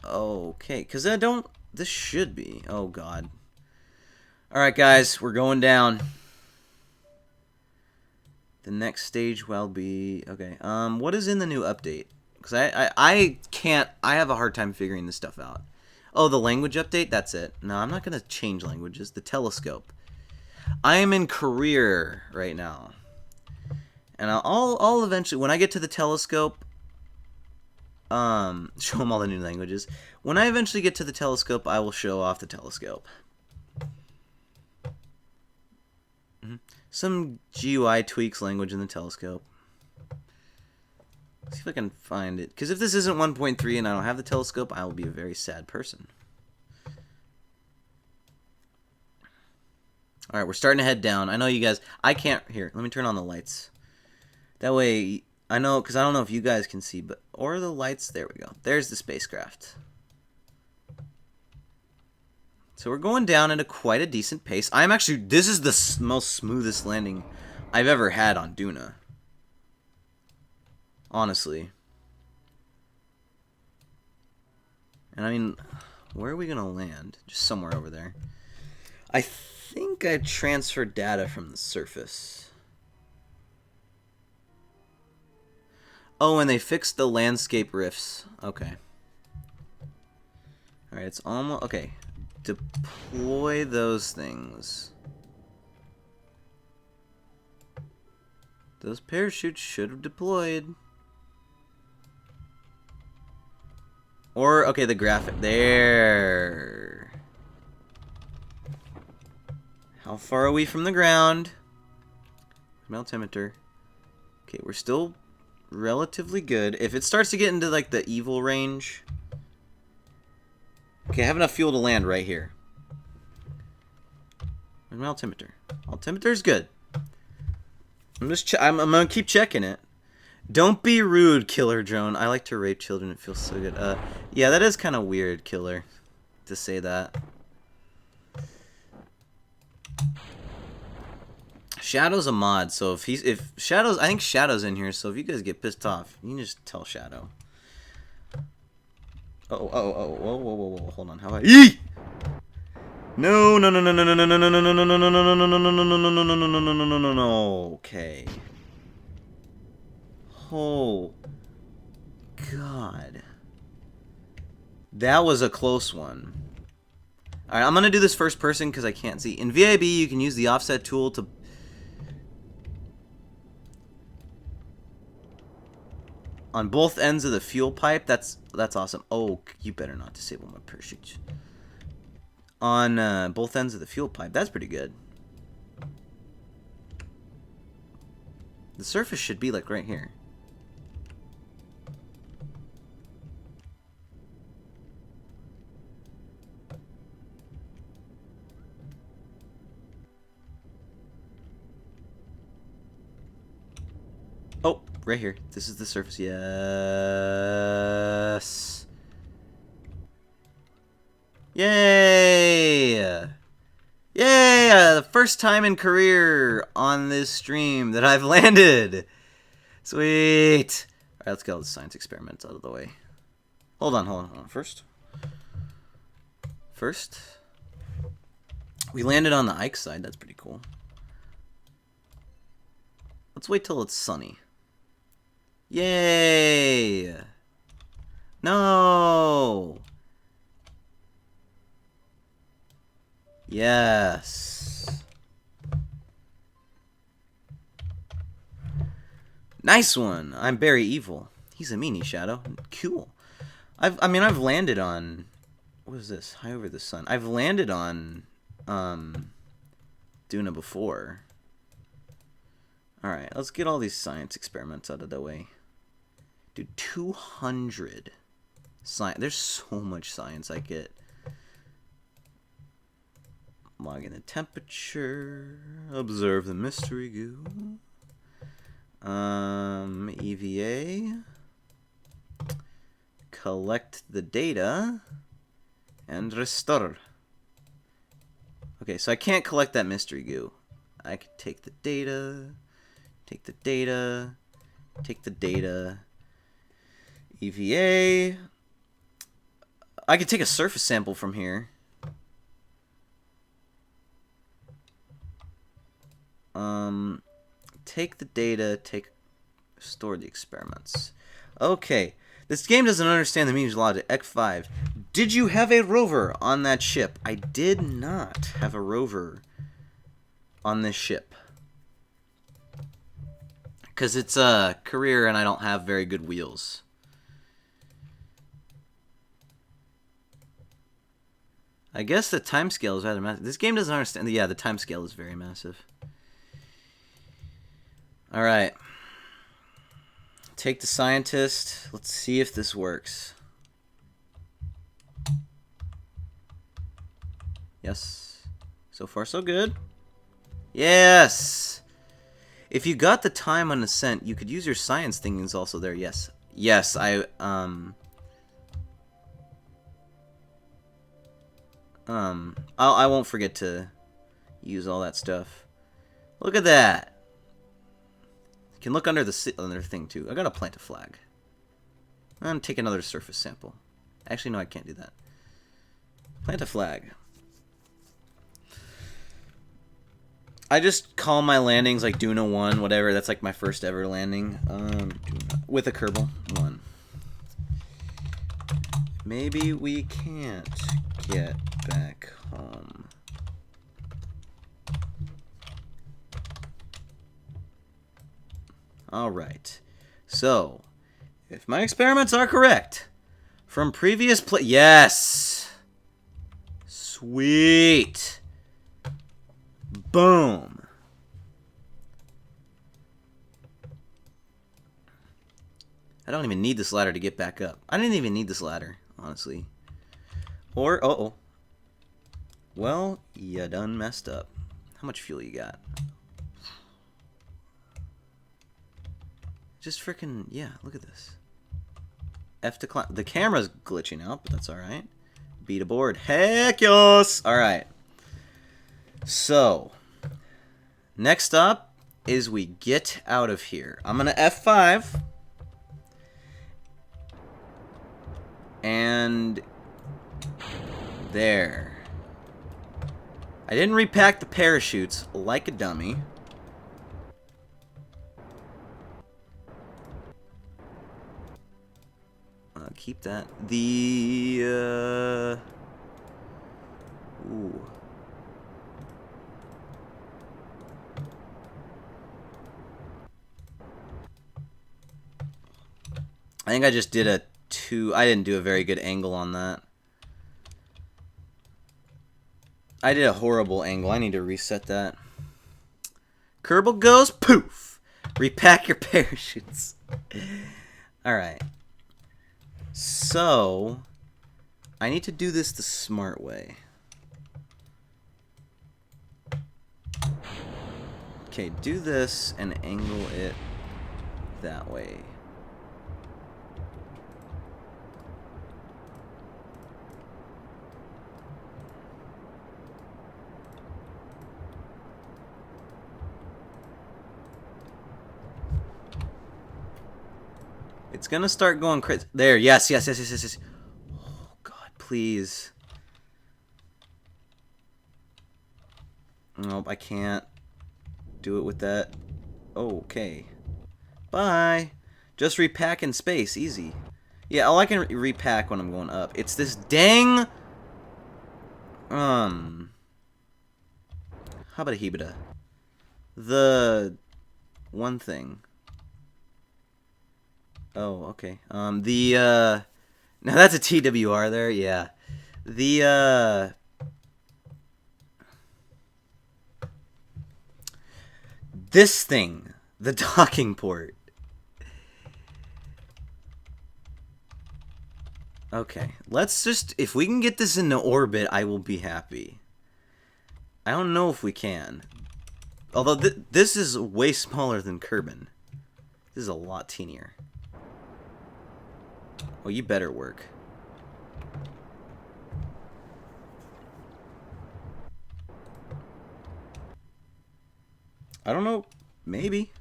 Okay, because I don't... This should be. Oh, God. Alright, guys, we're going down. The next stage will be... Okay, what is in the new update? Because I can't... I have a hard time figuring this stuff out. Oh, the language update? That's it. No, I'm not going to change languages. The telescope. I am in career right now. And I'll eventually... When I get to the telescope... show them all the new languages. When I eventually get to the telescope, I will show off the telescope. Some GUI tweaks language in the telescope. See if I can find it. Because if this isn't 1.3 and I don't have the telescope, I will be a very sad person. Alright, we're starting to head down. I know you guys... I can't... Here, let me turn on the lights. That way, I know, because I don't know if you guys can see, but... Or the lights. There we go. There's the spacecraft. So we're going down at quite a decent pace. I'm actually... This is the most smoothest landing I've ever had on Duna. Honestly. And I mean... Where are we going to land? Just somewhere over there. I think I transferred data from the surface. Oh, and they fixed the landscape rifts. Okay. Alright, it's almost... Okay. Deploy those things. Those parachutes should have deployed. Or, okay, the graphic. There. How far are we from the ground? Altimeter. Okay, we're still relatively good. If it starts to get into, like, the evil range... Okay, I have enough fuel to land right here. Where's my altimeter? Altimeter's good. I'm gonna keep checking it. Don't be rude, Killer Drone. I like to rape children. It feels so good. Yeah, that is kind of weird, Killer, to say that. Shadow's a mod, so if Shadow's, I think Shadow's in here. So if you guys get pissed off, you can just tell Shadow. Whoa, hold on. How about Eee! No. Okay. Oh, God. That was a close one. Alright, I'm going to do this first person because I can't see. In VIB, you can use the offset tool to... On both ends of the fuel pipe. That's awesome. Oh, you better not disable my parachute. On both ends of the fuel pipe. That's pretty good. The surface should be like right here. Oh, right here. This is the surface. Yes. Yay! Yay! The first time in career on this stream that I've landed. Sweet. All right, let's get all the science experiments out of the way. Hold on. First, we landed on the Ike side. That's pretty cool. Let's wait till it's sunny. Yay! No! Yes. Nice one. I'm very evil. He's a meanie, Shadow. Cool. I mean, I've landed on... What is this? High over the sun. I've landed on... Duna before. Alright, let's get all these science experiments out of the way. Dude, 200 science. There's so much science I get. Log in the temperature. Observe the mystery goo. EVA. Collect the data. And restore. Okay, so I can't collect that mystery goo. I could take the data. Take the data. Take the data. EVA. I could take a surface sample from here. Take the data, store the experiments. Okay, this game doesn't understand the means logic. X5. Did you have a rover on that ship? I did not have a rover on this ship. Because it's a career and I don't have very good wheels. I guess the timescale is rather massive. This game doesn't understand. Yeah, the timescale is very massive. Alright. Take the scientist. Let's see if this works. Yes. So far, so good. Yes! If you got the time on Ascent, you could use your science thingies also there. Yes. Yes, I won't forget to use all that stuff. Look at that. You can look under the other thing too. I gotta plant a flag. And take another surface sample. Actually, no, I can't do that. Plant a flag. I just call my landings like Duna 1, whatever. That's like my first ever landing. With a Kerbal 1. Maybe we can't get back home. Alright. So, if my experiments are correct, from previous yes! Sweet! Boom! I don't even need this ladder to get back up. I didn't even need this ladder, honestly. Or, uh-oh. Well, you done messed up. How much fuel you got? Just freaking, yeah, look at this. F to climb. The camera's glitching out, but that's alright. Beat aboard. Heck yes! Alright. So, next up is we get out of here. I'm going to F5. And there. I didn't repack the parachutes like a dummy. Keep that. Ooh. I think I just did a I didn't do a very good angle on that. I did a horrible angle. I need to reset that. Kerbal goes poof. Repack your parachutes. Alright. So, I need to do this the smart way. Okay, do this and angle it that way. It's gonna start going crazy. There, yes. Oh, God, please. Nope, I can't do it with that. Oh, okay. Bye. Just repack in space, easy. Yeah, all I can repack when I'm going up. It's this dang... How about a hebida? The... one thing. Oh, okay. Now that's a TWR there, yeah. This thing, the docking port. Okay, let's just, if we can get this into orbit, I will be happy. I don't know if we can. Although, this is way smaller than Kerbin. This is a lot teenier. Oh, you better work. I don't know. Maybe.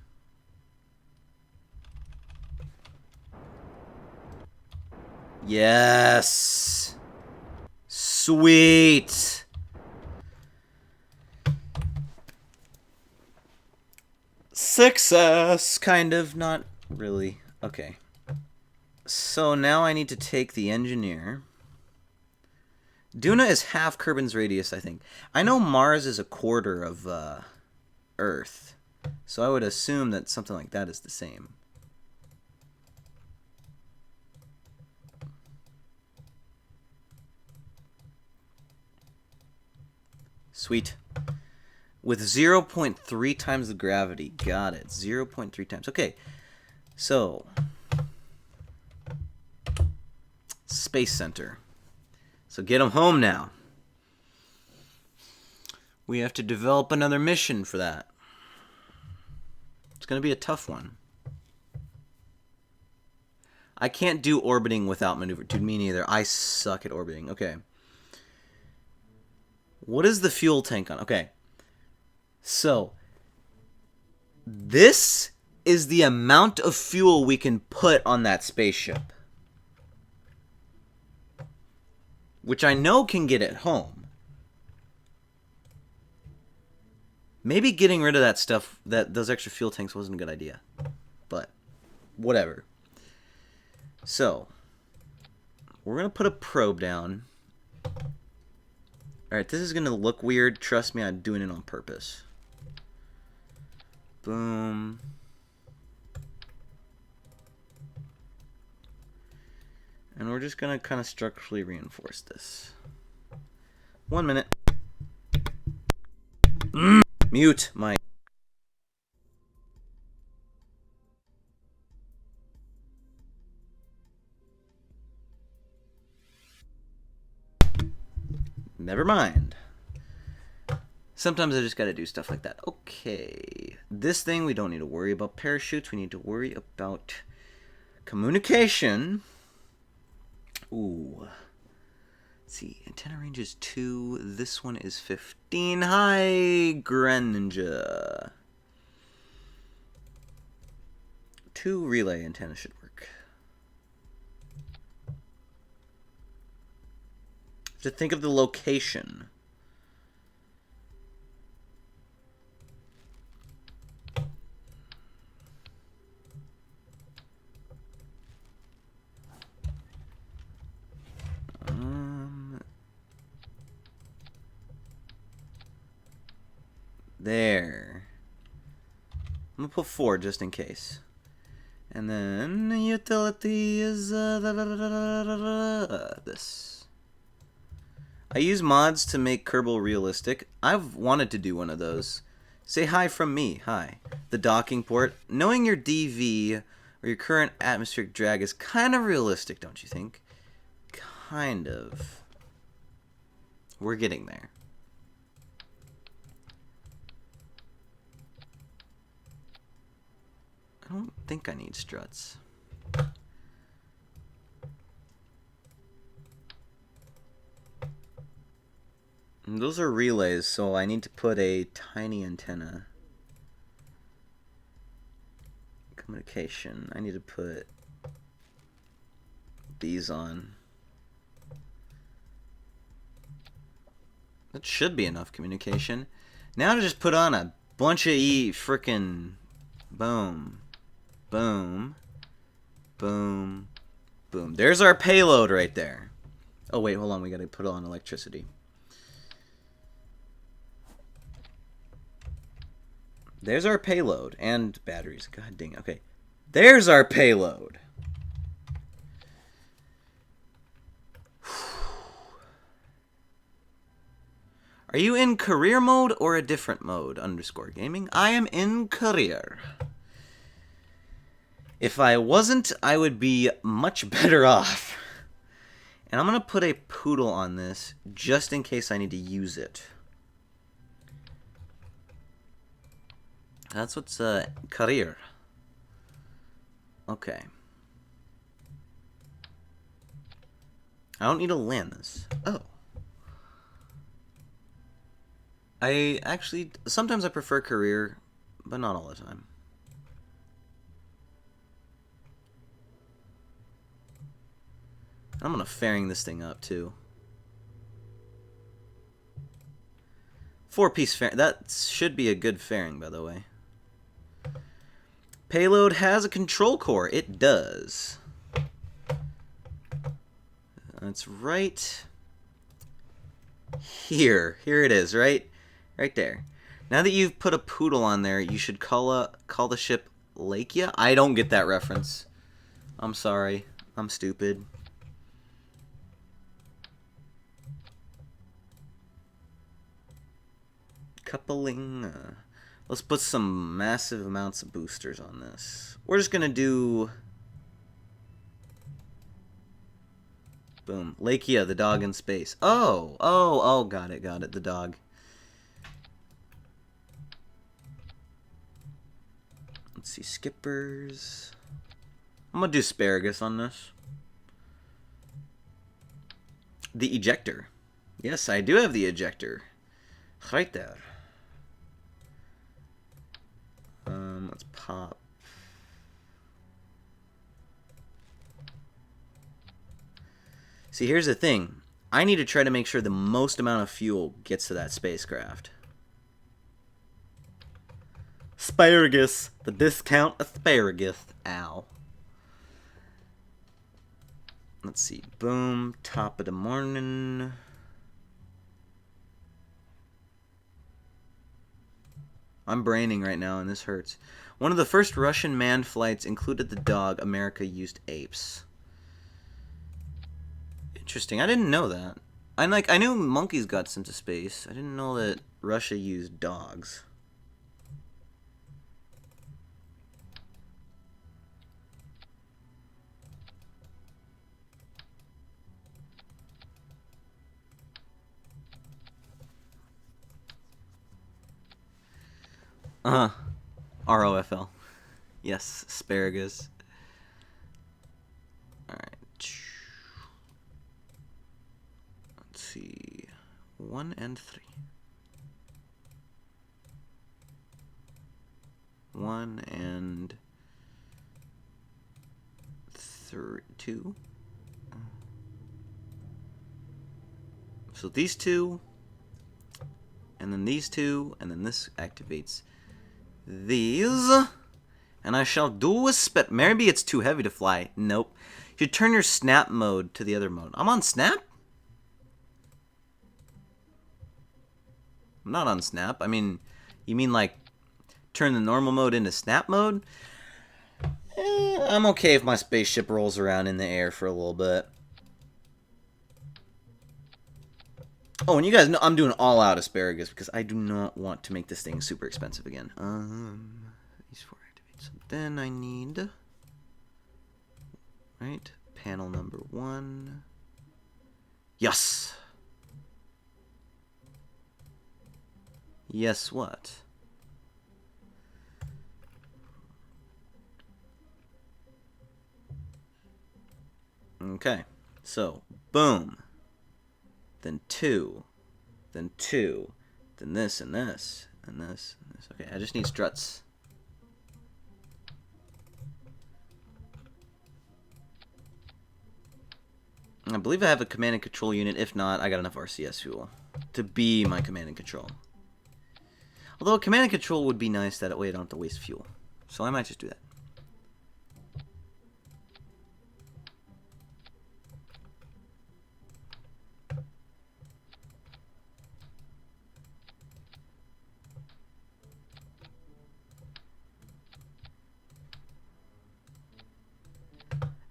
Yes. Sweet. Success. Kind of. Not really. Okay. So now I need to take the engineer. Duna is half Kerbin's radius, I think. I know Mars is a quarter of Earth. So I would assume that something like that is the same. Sweet. With 0.3 times the gravity. Got it. 0.3 times. Okay. So... Space Center. So get them home now. We have to develop another mission for that. It's going to be a tough one. I can't do orbiting without maneuver. Dude, me neither. I suck at orbiting. Okay. What is the fuel tank on? Okay. So, this is the amount of fuel we can put on that spaceship. Which I know can get it home. Maybe getting rid of that stuff, those extra fuel tanks wasn't a good idea. But, whatever. So, we're going to put a probe down. Alright, this is going to look weird. Trust me, I'm doing it on purpose. Boom. And we're just going to kind of structurally reinforce this. 1 minute. Mute my... Never mind. Sometimes I just gotta do stuff like that. Okay. This thing, we don't need to worry about parachutes. We need to worry about communication. Ooh. Let's see. Antenna range is 2. This one is 15. Hi, Greninja. 2 relay antennas should work. To think of the location. There. I'm gonna put 4 just in case. And then utility is this. I use mods to make Kerbal realistic. I've wanted to do one of those. Say hi from me. Hi. The docking port. Knowing your DV or your current atmospheric drag is kind of realistic, don't you think? Kind of. We're getting there. I don't think I need struts. And those are relays, so I need to put a tiny antenna. Communication. I need to put these on. That should be enough communication. Now to just put on a bunch of frickin' boom. Boom. Boom. Boom. There's our payload right there. Oh, wait, hold on. We gotta put on electricity. There's our payload. And batteries. God dang. Okay. There's our payload. Are you in career mode or a different mode? _gaming. I am in career. If I wasn't, I would be much better off. And I'm going to put a poodle on this just in case I need to use it. That's what's career. Okay. I don't need to land this. Oh. I actually, sometimes I prefer career, but not all the time. I'm gonna fairing this thing up too. 4-piece fairing. That should be a good fairing, by the way. Payload has a control core. It does. That's right here. Here it is, right? Right there. Now that you've put a poodle on there, you should call the ship Lakia. I don't get that reference. I'm sorry. I'm stupid. Coupling. Let's put some massive amounts of boosters on this. We're just gonna do... Boom. Lakia, the dog in space. Oh, got it, the dog. Let's see, skippers. I'm gonna do asparagus on this. The ejector. Yes, I do have the ejector. Right there. Let's pop. See, here's the thing. I need to try to make sure the most amount of fuel gets to that spacecraft. Asparagus. The discount asparagus. Ow. Let's see. Boom. Top of the morning. I'm braining right now and this hurts. One of the first Russian manned flights included the dog. America used apes. Interesting. I didn't know that. I knew monkeys got sent to space. I didn't know that Russia used dogs. ROFL. Yes, asparagus. Alright. Let's see. 1 and 3. 1 and 2. So these two, and then these two, and then this activates these, and I shall do a spit. Maybe it's too heavy to fly. Nope. You should turn your snap mode to the other mode. I'm on snap? I'm not on snap. I mean, you mean like turn the normal mode into snap mode? I'm okay if my spaceship rolls around in the air for a little bit. Oh, and you guys know I'm doing all-out asparagus because I do not want to make this thing super expensive again. These 4 activate. So then I need, right, panel number 1. Yes. Yes, what? Okay, so boom. Then 2, then 2, then this and this, and this, and this. Okay, I just need struts. I believe I have a command and control unit. If not, I got enough RCS fuel to be my command and control. Although command and control would be nice, that way I don't have to waste fuel. So I might just do that.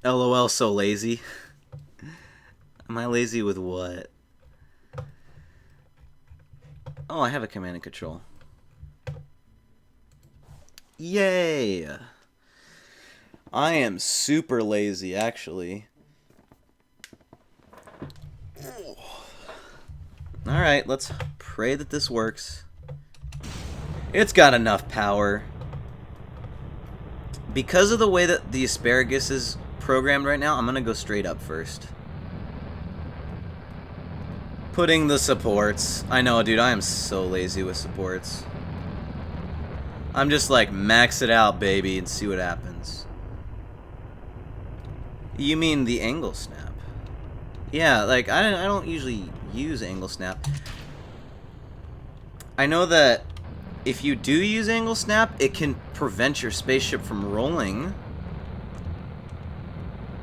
LOL, so lazy. Am I lazy with what? Oh, I have a command and control. Yay! I am super lazy, actually. Alright, let's pray that this works. It's got enough power. Because of the way that the asparagus is programmed right now, I'm gonna go straight up first. Putting the supports. I know, dude, I am so lazy with supports. I'm just like, max it out, baby, and see what happens. You mean the angle snap? Yeah, like, I don't usually use angle snap. I know that if you do use angle snap, it can prevent your spaceship from rolling.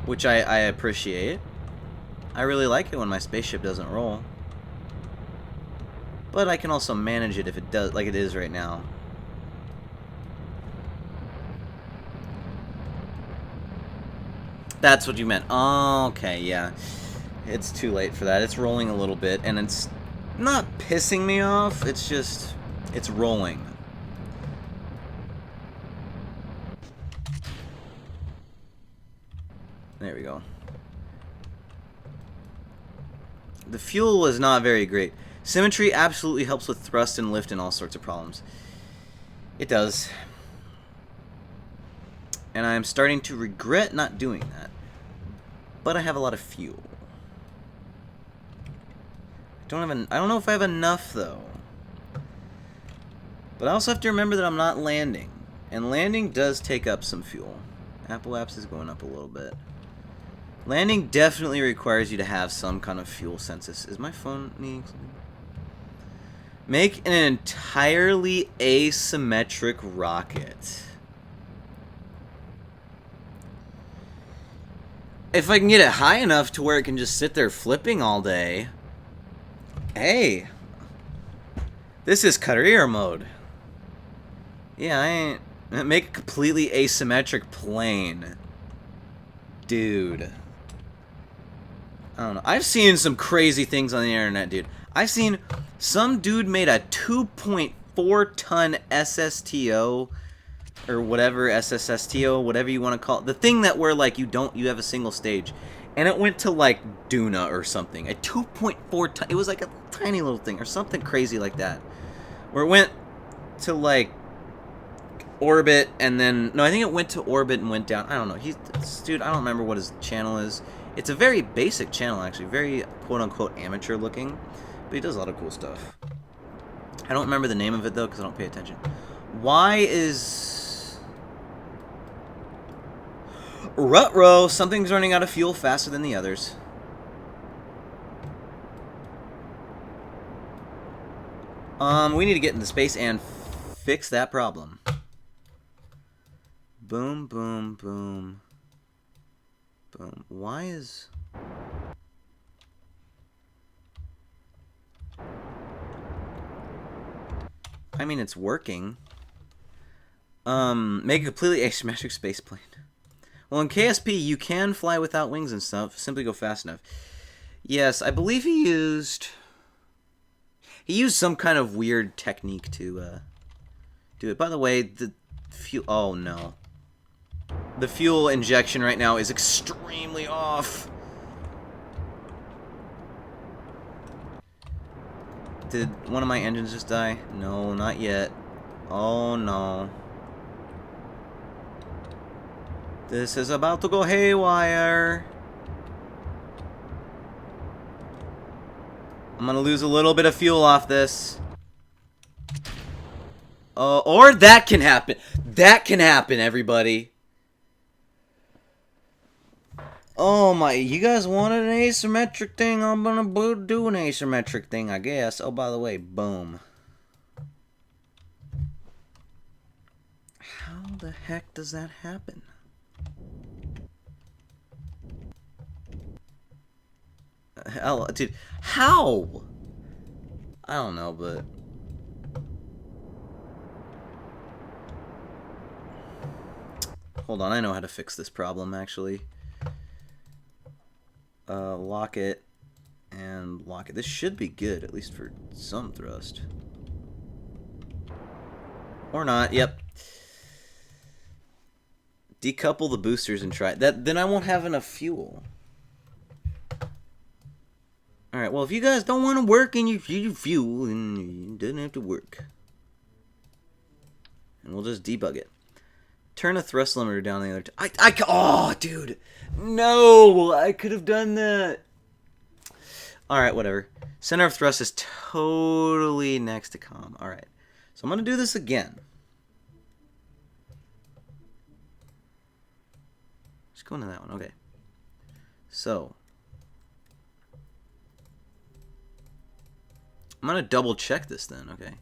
Which I appreciate. I really like it when my spaceship doesn't roll. But I can also manage it if it does, like it is right now. That's what you meant. Oh, okay, yeah. It's too late for that. It's rolling a little bit, and it's not pissing me off. It's just, it's rolling. There we go. The fuel is not very great. Symmetry absolutely helps with thrust and lift and all sorts of problems. It does. And I'm starting to regret not doing that. But I have a lot of fuel. I don't know if I have enough, though. But I also have to remember that I'm not landing. And landing does take up some fuel. Apple Apps is going up a little bit. Landing definitely requires you to have some kind of fuel census. Is my phone needing something? Make an entirely asymmetric rocket. If I can get it high enough to where it can just sit there flipping all day. Hey. This is career mode. Yeah, I ain't... Make a completely asymmetric plane. Dude. I don't know. I've seen some crazy things on the internet, dude. I've seen some dude made a 2.4 ton SSTO or whatever, SSSTO, whatever you want to call it. The thing that where like you have a single stage. And it went to like Duna or something. A 2.4 ton. It was like a tiny little thing or something crazy like that. Where it went to like orbit and then no, I think it went to orbit and went down. I don't know. Dude, I don't remember what his channel is. It's a very basic channel actually, very quote unquote amateur looking, but he does a lot of cool stuff. I don't remember the name of it though because I don't pay attention. Why is Rutro? Something's running out of fuel faster than the others. We need to get into space and fix that problem. Boom, boom, boom. Boom. Why is... I mean, it's working. Make a completely asymmetric space plane. Well, in KSP, you can fly without wings and stuff. Simply go fast enough. Yes, I believe he used some kind of weird technique to do it. By the way, the fuel... Oh, no. The fuel injection right now is extremely off. Did one of my engines just die? No, not yet. Oh, no. This is about to go haywire. I'm gonna lose a little bit of fuel off this. Or that can happen. That can happen, everybody. Oh my, you guys wanted an asymmetric thing? I'm gonna do an asymmetric thing, I guess. Oh, by the way, boom. How the heck does that happen? Hell, dude, how? I don't know, but... Hold on, I know how to fix this problem, actually. Lock it and lock it. This should be good, at least for some thrust. Or not, yep. Decouple the boosters and try that. Then I won't have enough fuel. Alright, well, if you guys don't want to work and you fuel, then it doesn't have to work. And we'll just debug it. Turn the thrust limiter down the other oh, dude. No, I could have done that. Alright, whatever. Center of thrust is totally next to comm. Alright. So I'm going to do this again. Just go into that one. Okay. So. I'm going to double check this then. Okay.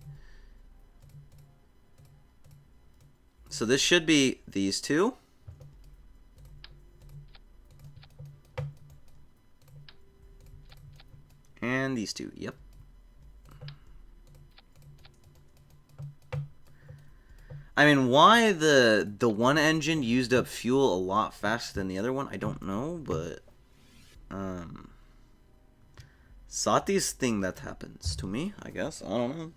So this should be these two. And these two, yep. I mean, why the one engine used up fuel a lot faster than the other one, I don't know, but Sati's thing that happens to me, I guess. I don't know.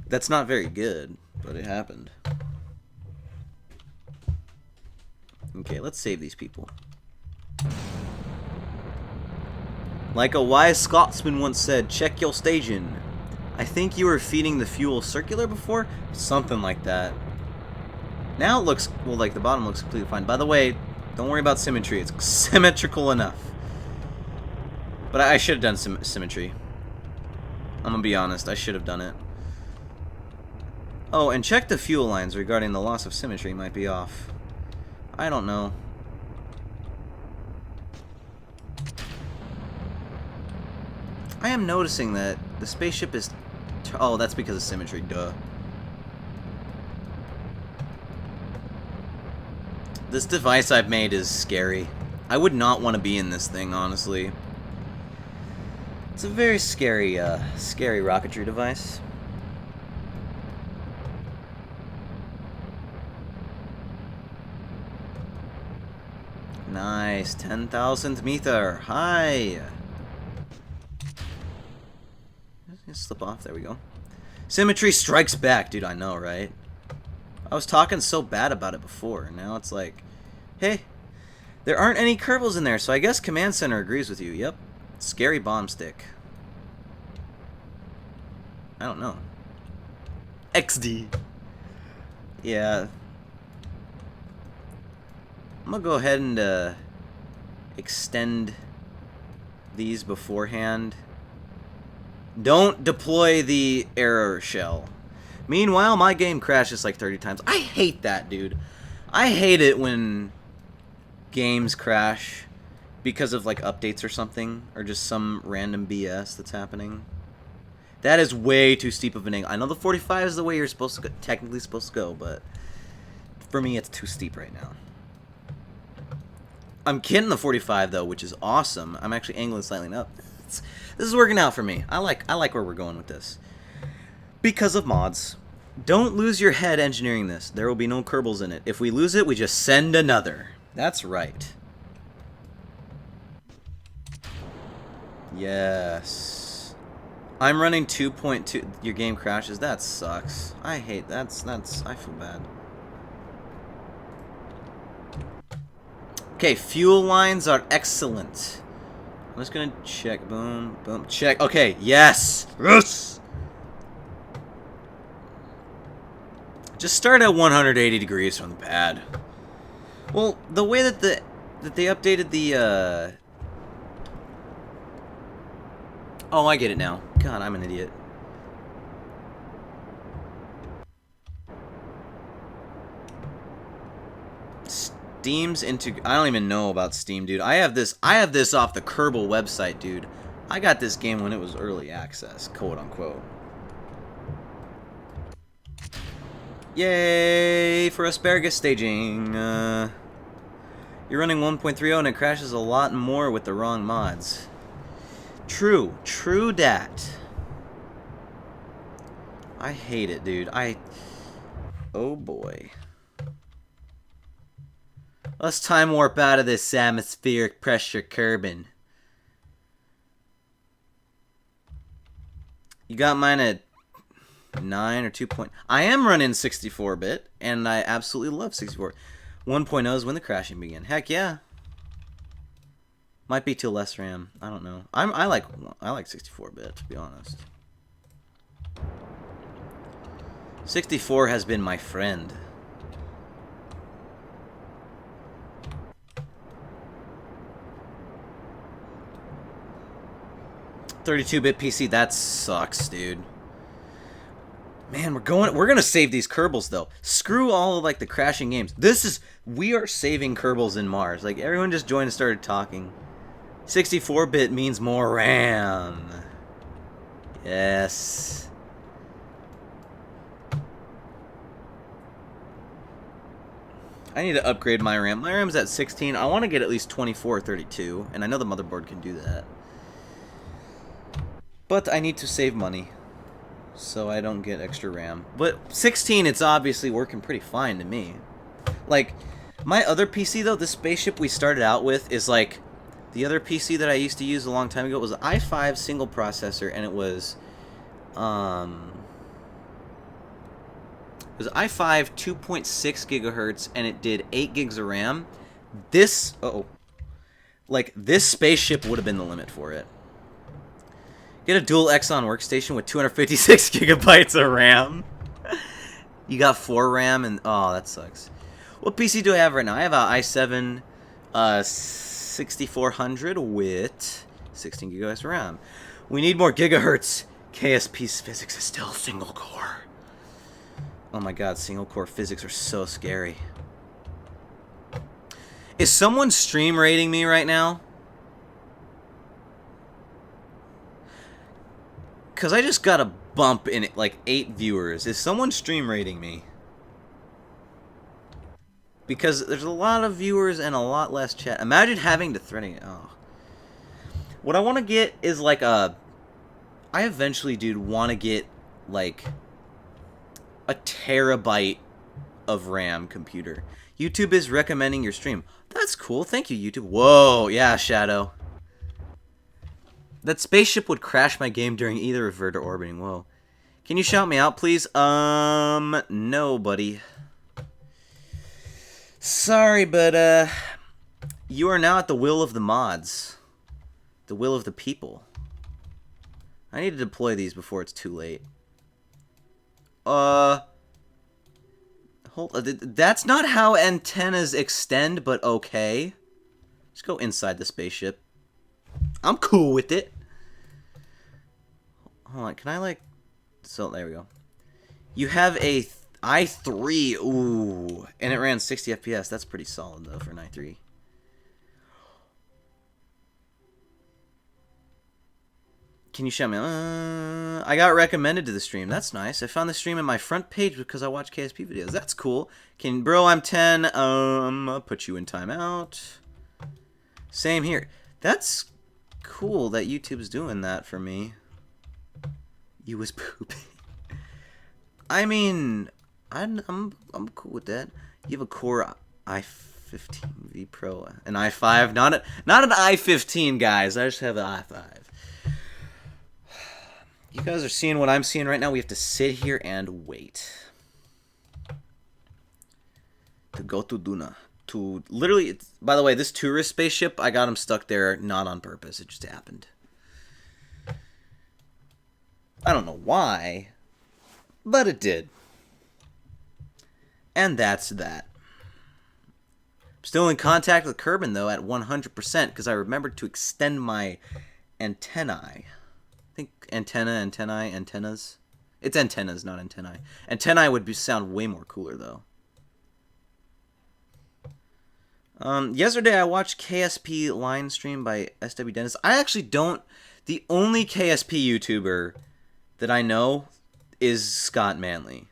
That's not very good, but it happened. Okay, let's save these people. Like a wise Scotsman once said, check your staging. I think you were feeding the fuel circular before? Something like that. Now it looks, well, like the bottom looks completely fine. By the way, don't worry about symmetry. It's symmetrical enough. But I should have done some symmetry. I'm gonna be honest, I should have done it. Oh, and check the fuel lines regarding the loss of symmetry might be off. I don't know. I am noticing that the spaceship is... Oh, that's because of symmetry, duh. This device I've made is scary. I would not want to be in this thing, honestly. It's a very scary, scary rocketry device. Nice, 10,000th meter. Hi. Just slip off. There we go. Symmetry strikes back, dude. I know, right? I was talking so bad about it before, and now it's like, hey, there aren't any Kerbals in there, so I guess Command Center agrees with you. Yep. Scary bomb stick. I don't know. XD. Yeah. I'm gonna go ahead and extend these beforehand. Don't deploy the error shell. Meanwhile, my game crashes like 30 times. I hate that, dude. I hate it when games crash because of like updates or something, or just some random BS that's happening. That is way too steep of an angle. I know the 45 is the way you're supposed to go, technically supposed to go, but for me it's too steep right now. I'm getting the 45 though, which is awesome. I'm actually angling slightly up. This is working out for me. I like where we're going with this. Because of mods. Don't lose your head engineering this. There will be no Kerbals in it. If we lose it, we just send another. That's right. Yes. I'm running 2.2. Your game crashes. That sucks. I hate that's I feel bad. Okay, fuel lines are excellent. I'm just gonna check. Boom, boom, check. Okay, yes. Yes. Just start at 180 degrees from the pad. Well, the way that they updated the Oh, I get it now. God, I'm an idiot. Steam's into... I don't even know about Steam, dude. I have this off the Kerbal website, dude. I got this game when it was early access, quote unquote. Yay for asparagus staging. You're running 1.30 and it crashes a lot more with the wrong mods. True dat. I hate it, dude. Oh boy. Let's time warp out of this atmospheric pressure kerbin. You got mine at 9 or 2. I am running 64-bit, and I absolutely love 64. 1.0 is when the crashing began. Heck yeah. Might be too less RAM. I don't know. I like 64-bit, to be honest. 64 has been my friend. .32-bit PC, that sucks, dude. Man, we're gonna save these Kerbals though. Screw all of like the crashing games. We are saving Kerbals in Mars. Like everyone just joined and started talking. 64-bit means more RAM. Yes. I need to upgrade my RAM. My RAM's at 16. I want to get at least 24 or 32, and I know the motherboard can do that. But I need to save money, so I don't get extra RAM. But 16, it's obviously working pretty fine to me. Like, my other PC, though, this spaceship we started out with is like... The other PC that I used to use a long time ago was an i5 single processor, and it was... It was i5 2.6 gigahertz, and it did 8 gigs of RAM. This... Like, this spaceship would have been the limit for it. Get a dual Exxon workstation with 256 gigabytes of RAM. You got 4 RAM and oh, that sucks. What PC do I have right now? I have an i7 6400 with 16 gigabytes of RAM. We need more gigahertz. KSP's physics is still single core. Oh my god, single core physics are so scary. Is someone stream rating me right now? Because I just got a bump in it, like 8 viewers. Is someone stream rating me? Because there's a lot of viewers and a lot less chat. Imagine having to threading it. Oh. What I want to get is like a... I eventually, dude, want to get like a terabyte of RAM computer. YouTube is recommending your stream. That's cool. Thank you, YouTube. Whoa. Yeah, Shadow. That spaceship would crash my game during either revert or orbiting. Whoa. Can you shout me out, please? No, buddy. Sorry, but, you are now at the will of the mods. The will of the people. I need to deploy these before it's too late. That's not how antennas extend, but okay. Let's go inside the spaceship. I'm cool with it. Hold on, can I like... So, there we go. You have a i3, ooh, and it ran 60 FPS. That's pretty solid, though, for an i3. Can you show me? I got recommended to the stream. That's nice. I found the stream in my front page because I watch KSP videos. That's cool. Bro, I'm 10. I'll put you in timeout. Same here. That's cool that YouTube's doing that for me. You was pooping. I mean, I'm cool with that. You have a Core i15 Pro, an i5, not an i15, guys. I just have an i5. You guys are seeing what I'm seeing right now. We have to sit here and wait to go to Duna. To literally, by the way, this tourist spaceship, I got him stuck there not on purpose. It just happened. I don't know why, but it did. And that's that. I'm still in contact with Kerbin, though, at 100% because I remembered to extend my antennae. I think antennas. It's antennas, not antennae. Antennae would sound way more cooler, though. Yesterday I watched KSP line stream by SW Dennis. I actually don't... The only KSP YouTuber that I know is Scott Manley.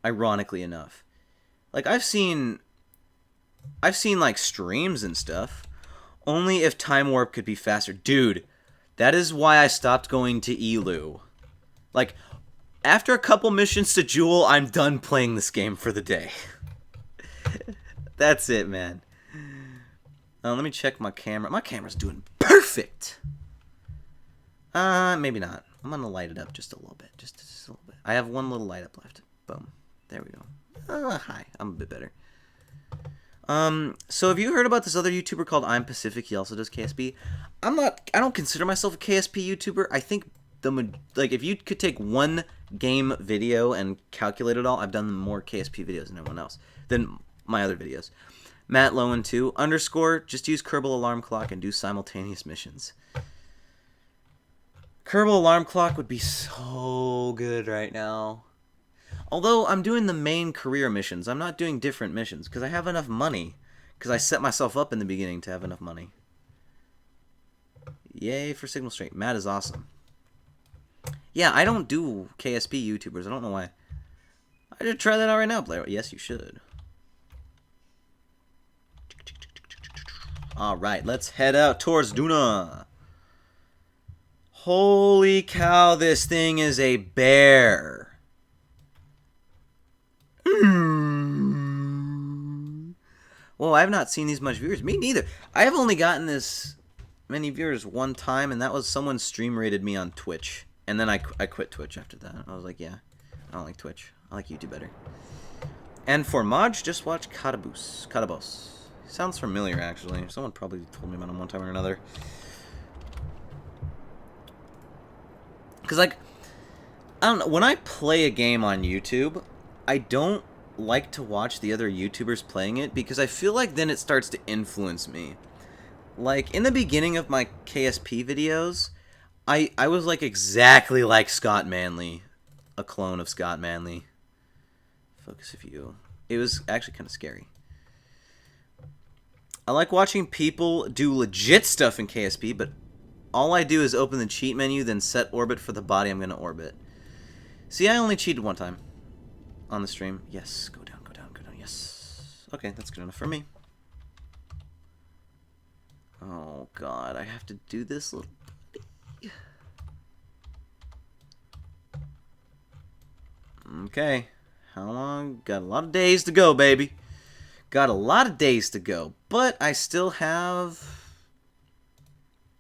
Ironically enough. Like, I've seen like streams and stuff. Only if Time Warp could be faster. Dude, that is why I stopped going to Elu. Like, after a couple missions to Jewel, I'm done playing this game for the day. That's it, man. Let me check my camera. My camera's doing perfect. Maybe not. I'm gonna light it up just a little bit. Just a little bit. I have one little light up left. Boom. There we go. Hi. I'm a bit better. So have you heard about this other YouTuber called I'm Pacific? He also does KSP. I don't consider myself a KSP YouTuber. I think if you could take one game video and calculate it all, I've done more KSP videos than anyone else. Than my other videos. Matt Lowen 2 _ just use Kerbal Alarm Clock and do simultaneous missions. Kerbal Alarm Clock would be so good right now. Although I'm doing the main career missions, I'm not doing different missions because I have enough money. Because I set myself up in the beginning to have enough money. Yay for Signal Straight. Matt is awesome. Yeah, I don't do KSP YouTubers. I don't know why. I should try that out right now, Blair. Yes, you should. Alright, let's head out towards Duna. Holy cow, this thing is a bear. Well, I have not seen these much viewers. Me neither. I have only gotten this many viewers one time, and that was someone stream rated me on Twitch. And then I quit Twitch after that. I was like, yeah, I don't like Twitch. I like YouTube better. And for mods, just watch Katabos. Sounds familiar, actually. Someone probably told me about him one time or another. Because, like, I don't know. When I play a game on YouTube, I don't like to watch the other YouTubers playing it because I feel like then it starts to influence me. Like, in the beginning of my KSP videos, I was like exactly like Scott Manley. A clone of Scott Manley. Focus if you... It was actually kind of scary. I like watching people do legit stuff in KSP, but all I do is open the cheat menu, then set orbit for the body I'm going to orbit. See, I only cheated one time on the stream. Yes, go down, go down, go down. Yes. Okay, that's good enough for me. Oh, God, I have to do this little... Okay. How long? Got a lot of days to go, baby. Got a lot of days to go. But I still have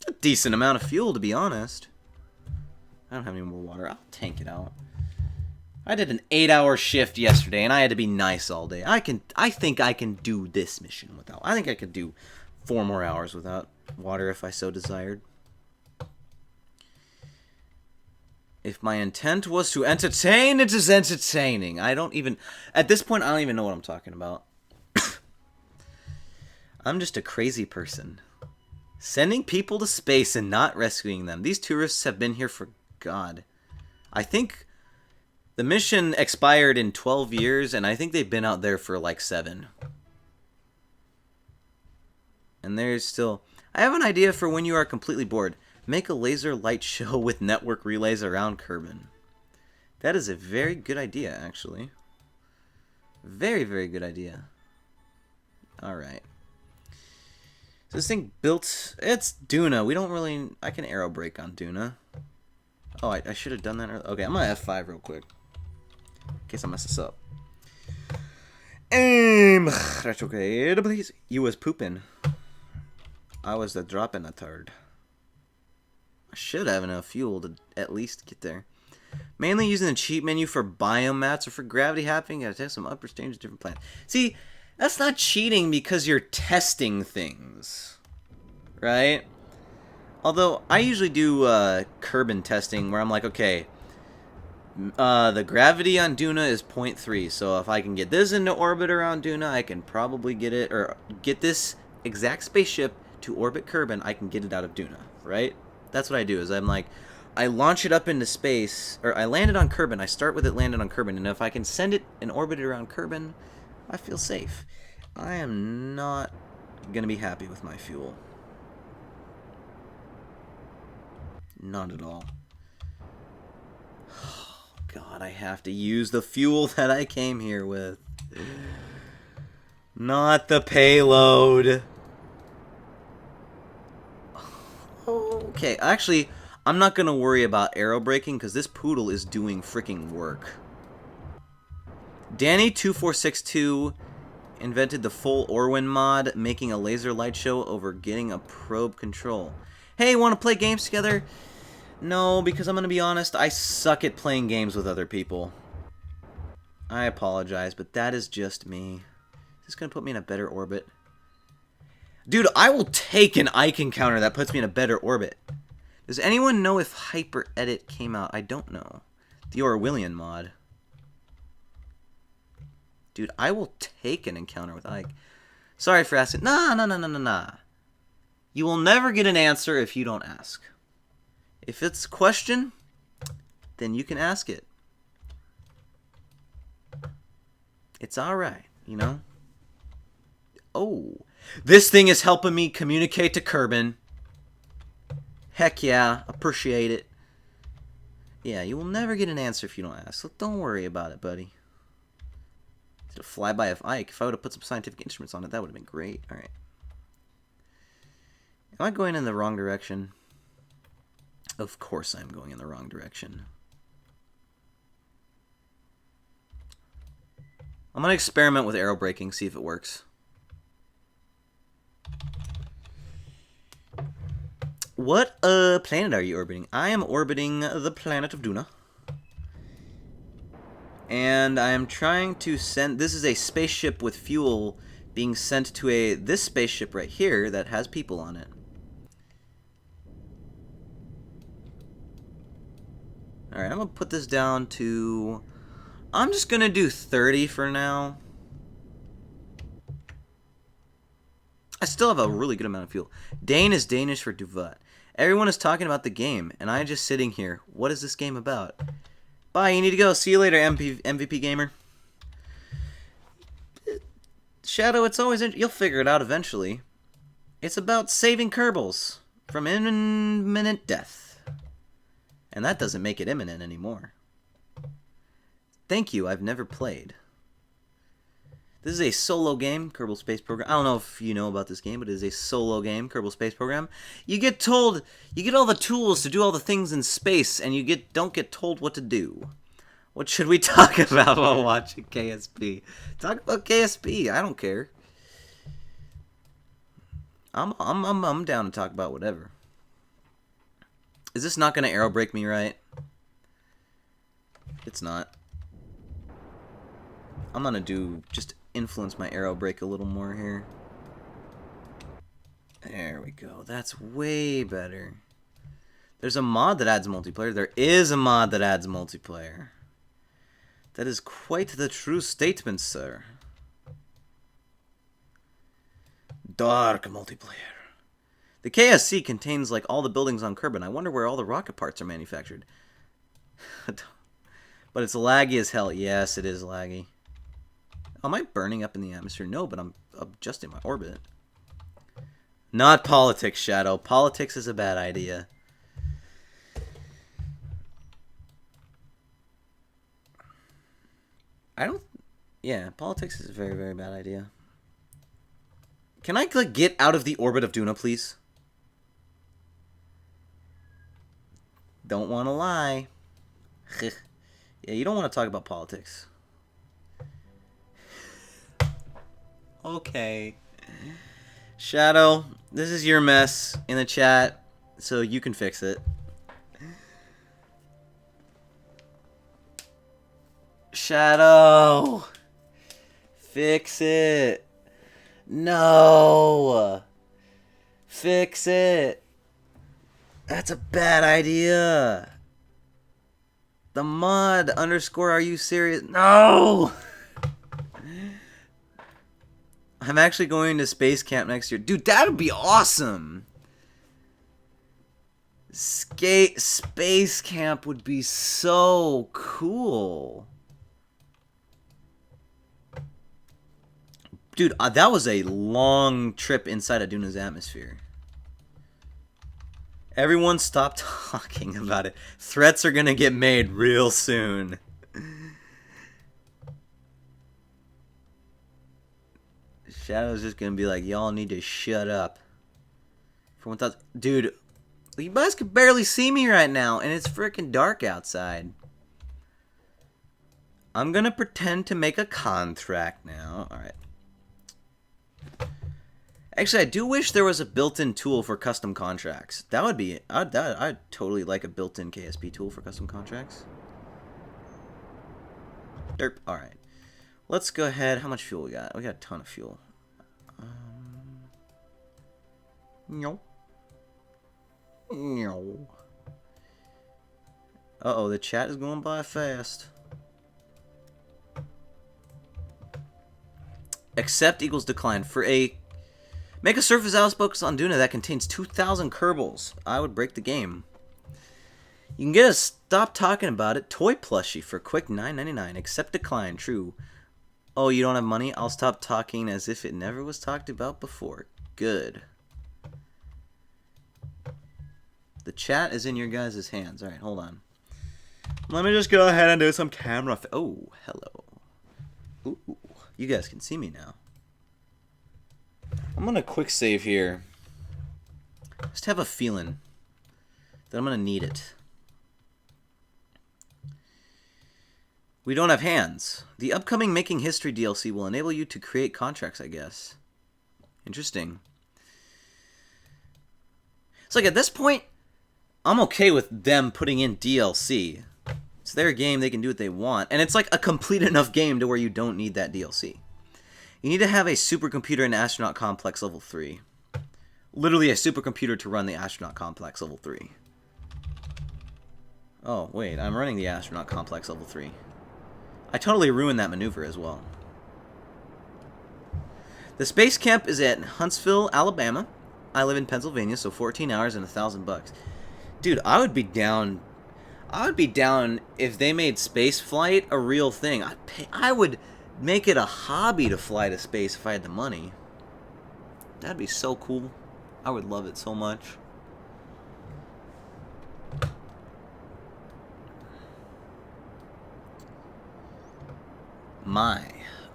a decent amount of fuel, to be honest. I don't have any more water. I'll tank it out. I did an 8-hour shift yesterday, and I had to be nice all day. I think I can do this mission without... I think I could do 4 more hours without water if I so desired. If my intent was to entertain, it is entertaining. I don't even... At this point, I don't even know what I'm talking about. I'm just a crazy person. Sending people to space and not rescuing them. These tourists have been here for God. I think the mission expired in 12 years, and I think they've been out there for like 7. And there's still... I have an idea for when you are completely bored. Make a laser light show with network relays around Kerbin. That is a very good idea, actually. Very, very good idea. Alright. So this thing built... It's Duna. We don't really... I can aero brake on Duna. Oh, I should have done that earlier. Okay, I'm going to F5 real quick. In case I mess this up. Aim! Retrograde, please. You was pooping. I was the dropping a turd. I should have enough fuel to at least get there. Mainly using the cheat menu for biomats or for gravity happening. Gotta test some upper stages of different planets. See, that's not cheating because you're testing things. Right? Although, I usually do Kerbin testing where I'm like, okay, the gravity on Duna is 0.3. So if I can get this into orbit around Duna, I can probably get it, or get this exact spaceship to orbit Kerbin, I can get it out of Duna, right? That's what I do, is I'm like, I launch it up into space, or I land it on Kerbin, I start with it landed on Kerbin, and if I can send it and orbit it around Kerbin, I feel safe. I am not going to be happy with my fuel. Not at all. Oh, God, I have to use the fuel that I came here with. Not the payload. Okay, actually, I'm not going to worry about aero braking because this poodle is doing freaking work. Danny2462 invented the full Orwin mod, making a laser light show over getting a probe control. Hey, want to play games together? No, because I'm going to be honest, I suck at playing games with other people. I apologize, but that is just me. Is this going to put me in a better orbit? Dude, I will take an Ike encounter that puts me in a better orbit. Does anyone know if Hyper Edit came out? I don't know. The Orwellian mod. Dude, I will take an encounter with Ike. Sorry for asking. Nah. You will never get an answer if you don't ask. If it's a question, then you can ask it. It's alright, you know? Oh. This thing is helping me communicate to Kerbin. Heck yeah, appreciate it. Yeah, you will never get an answer if you don't ask, so don't worry about it, buddy. It's a flyby of Ike. If I would have put some scientific instruments on it, that would have been great. Alright. Am I going in the wrong direction? Of course I'm going in the wrong direction. I'm going to experiment with aero braking, see if it works. What planet are you orbiting? I am orbiting the planet of Duna. And I am trying to send... This is a spaceship with fuel being sent to this spaceship right here that has people on it. Alright, I'm going to put this down to I'm just gonna do 30 for now. I still have a really good amount of fuel. Dane is Danish for Duvat. Everyone is talking about the game, and I'm just sitting here. What is this game about? Bye, you need to go. See you later, MVP Gamer. Shadow, it's always... You'll figure it out eventually. It's about saving Kerbals from imminent death. And that doesn't make it imminent anymore. Thank you, I've never played. This is a solo game, Kerbal Space Program. I don't know if you know about this game, but it is a solo game, Kerbal Space Program. You get told, you get all the tools to do all the things in space, and you don't get told what to do. What should we talk about while watching KSP? Talk about KSP. I don't care. I'm down to talk about whatever. Is this not going to arrow break me right? It's not. I'm going to just influence my arrow break a little more here. There we go. That's way better. There's a mod that adds multiplayer. There is a mod that adds multiplayer. That is quite the true statement, sir. Dark multiplayer. The KSC contains like all the buildings on Kerbin. I wonder where all the rocket parts are manufactured. But it's laggy as hell. Yes, it is laggy. Am I burning up in the atmosphere? No, but I'm adjusting my orbit. Not politics, Shadow. Politics is a bad idea. Yeah, politics is a very, very bad idea. Can I like get out of the orbit of Duna, please? Don't want to lie. Yeah, you don't want to talk about politics. Okay. Shadow, this is your mess in the chat, so you can fix it. Shadow! Fix it! No! Fix it! That's a bad idea! The mod underscore are you serious? No! I'm actually going to space camp next year. Dude, that would be awesome! Space camp would be so cool. Dude, that was a long trip inside of Duna's atmosphere. Everyone stop talking about it. Threats are gonna get made real soon. Shadow's just gonna be like, y'all need to shut up. For 1,000... Dude, you guys can barely see me right now, and it's freaking dark outside. I'm gonna pretend to make a contract now. Alright. Actually, I do wish there was a built-in tool for custom contracts. That would be... I'd totally like a built-in KSP tool for custom contracts. Derp. Alright. Let's go ahead. How much fuel we got? We got a ton of fuel. No. No. Uh-oh, the chat is going by fast. Accept equals decline. For a... Make a surface outpost on Duna that contains 2,000 Kerbals. I would break the game. You can get a stop talking about it toy plushie for quick $9.99. Accept decline. True. Oh, you don't have money? I'll stop talking as if it never was talked about before. Good. The chat is in your guys' hands. Alright, hold on. Let me just go ahead and do some camera... Oh, hello. Ooh, you guys can see me now. I'm going to quick save here. Just have a feeling that I'm going to need it. We don't have hands. The upcoming Making History DLC will enable you to create contracts, I guess. Interesting. It's like at this point, I'm okay with them putting in DLC. It's their game, they can do what they want. And it's like a complete enough game to where you don't need that DLC. You need to have a supercomputer in Astronaut Complex Level 3. Literally a supercomputer to run the Astronaut Complex Level 3. Oh, wait, I'm running the Astronaut Complex Level 3. I totally ruined that maneuver as well. The space camp is at Huntsville, Alabama. I live in Pennsylvania, so 14 hours and $1,000. Dude, I would be down. I would be down if they made space flight a real thing. I would make it a hobby to fly to space if I had the money. That'd be so cool. I would love it so much.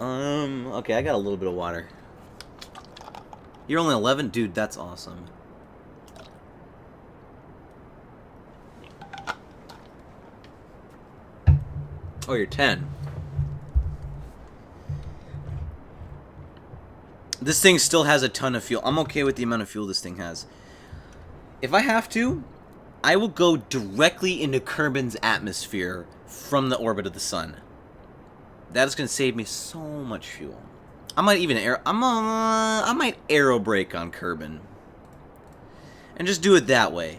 Okay, I got a little bit of water. You're only 11? Dude, that's awesome. Oh, you're 10. This thing still has a ton of fuel. I'm okay with the amount of fuel this thing has. If I have to, I will go directly into Kerbin's atmosphere from the orbit of the sun. That is going to save me so much fuel. I might even I might aero brake on Kerbin. And just do it that way.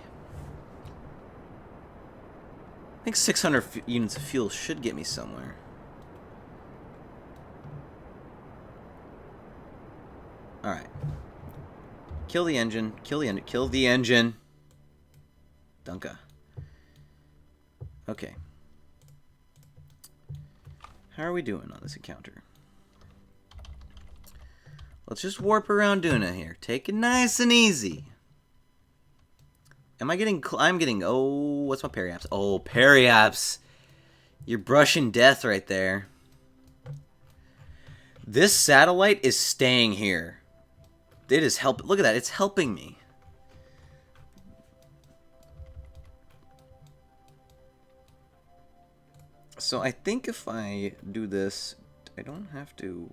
I think 600 units of fuel should get me somewhere. Alright. Kill the engine. Kill the engine. Kill the engine. Dunka. Okay. How are we doing on this encounter? Let's just warp around Duna here. Take it nice and easy. Am I getting... I'm getting... Oh, what's my periaps? Oh, periaps. You're brushing death right there. This satellite is staying here. It is helping... Look at that. It's helping me. So I think if I do this, I don't have to...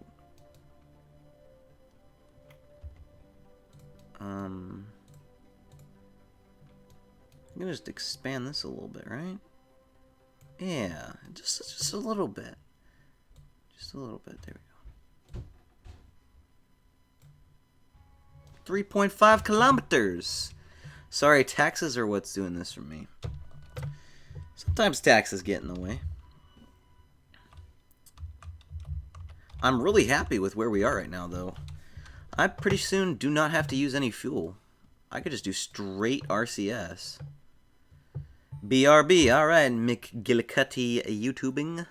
I'm gonna just expand this a little bit, right? Yeah, just a little bit. Just a little bit. There we go. 3.5 kilometers. Sorry, taxes are what's doing this for me. Sometimes taxes get in the way. I'm really happy with where we are right now, though. I pretty soon do not have to use any fuel. I could just do straight RCS. BRB, alright, McGillicuddy YouTubing.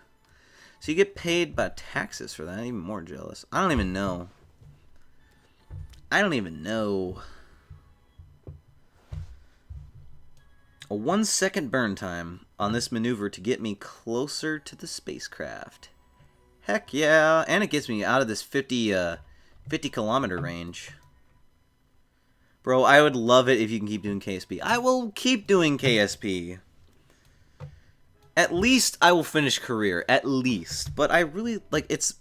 So you get paid by taxes for that. I'm even more jealous. I don't even know. I don't even know. A 1 second burn time on this maneuver to get me closer to the spacecraft. Heck yeah. And it gets me out of this 50 kilometer range. Bro, I would love it if you can keep doing KSP. I will keep doing KSP. At least I will finish career. At least. But I really, like, it's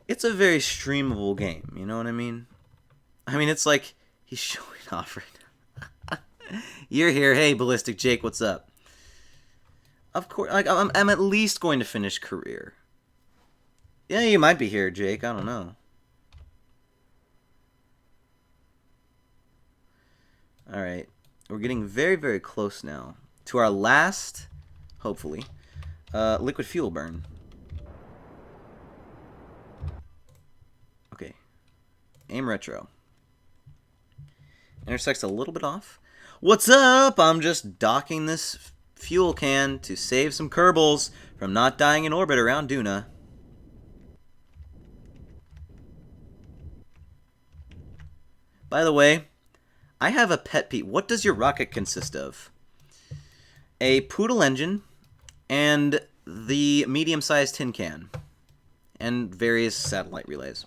a very streamable game. You know what I mean? I mean, it's like, he's showing off right now. You're here. Hey, Ballistic Jake, what's up? Of course, like, I'm at least going to finish career. Yeah, you might be here, Jake. I don't know. Alright. We're getting very, very close now to our last, hopefully, liquid fuel burn. Okay. Aim retro. Intersect's a little bit off. What's up? I'm just docking this fuel can to save some Kerbals from not dying in orbit around Duna. By the way, I have a pet peeve. What does your rocket consist of? A Poodle engine and the medium-sized tin can and various satellite relays.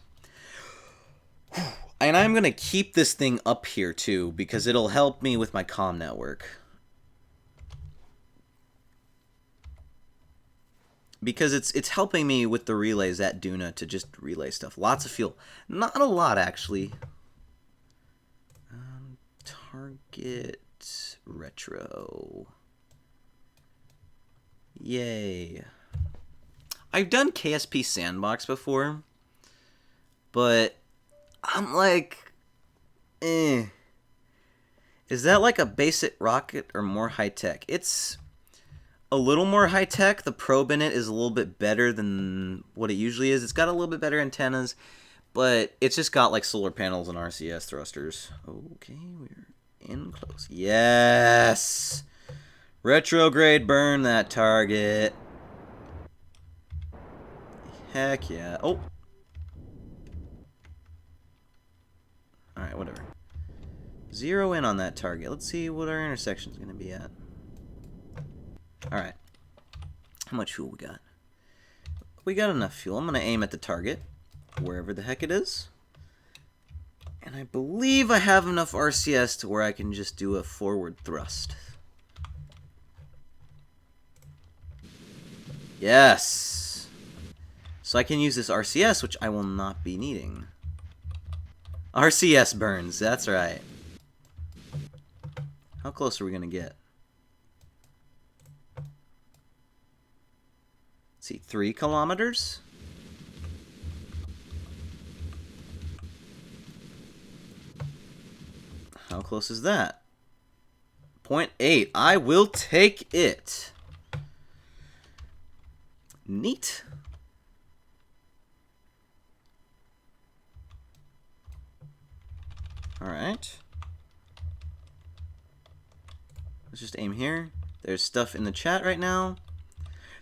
And I'm going to keep this thing up here too because it'll help me with my comm network. Because it's helping me with the relays at Duna to just relay stuff. Lots of fuel. Not a lot, actually. Target retro. Yay. I've done KSP Sandbox before, but I'm like, eh. Is that like a basic rocket or more high-tech? It's a little more high-tech. The probe in it is a little bit better than what it usually is. It's got a little bit better antennas, but it's just got like solar panels and RCS thrusters. Okay, we're in close. Yes! Retrograde burn that target. Heck yeah. Oh! Alright, whatever. Zero in on that target. Let's see what our intersection's going to be at. Alright. How much fuel we got? We got enough fuel. I'm going to aim at the target, wherever the heck it is. And I believe I have enough RCS to where I can just do a forward thrust. Yes! So I can use this RCS, which I will not be needing. RCS burns, that's right. How close are we going to get? Let's see, 3 kilometers? How close is that? 0.8. I will take it. Neat. Alright. Let's just aim here. There's stuff in the chat right now.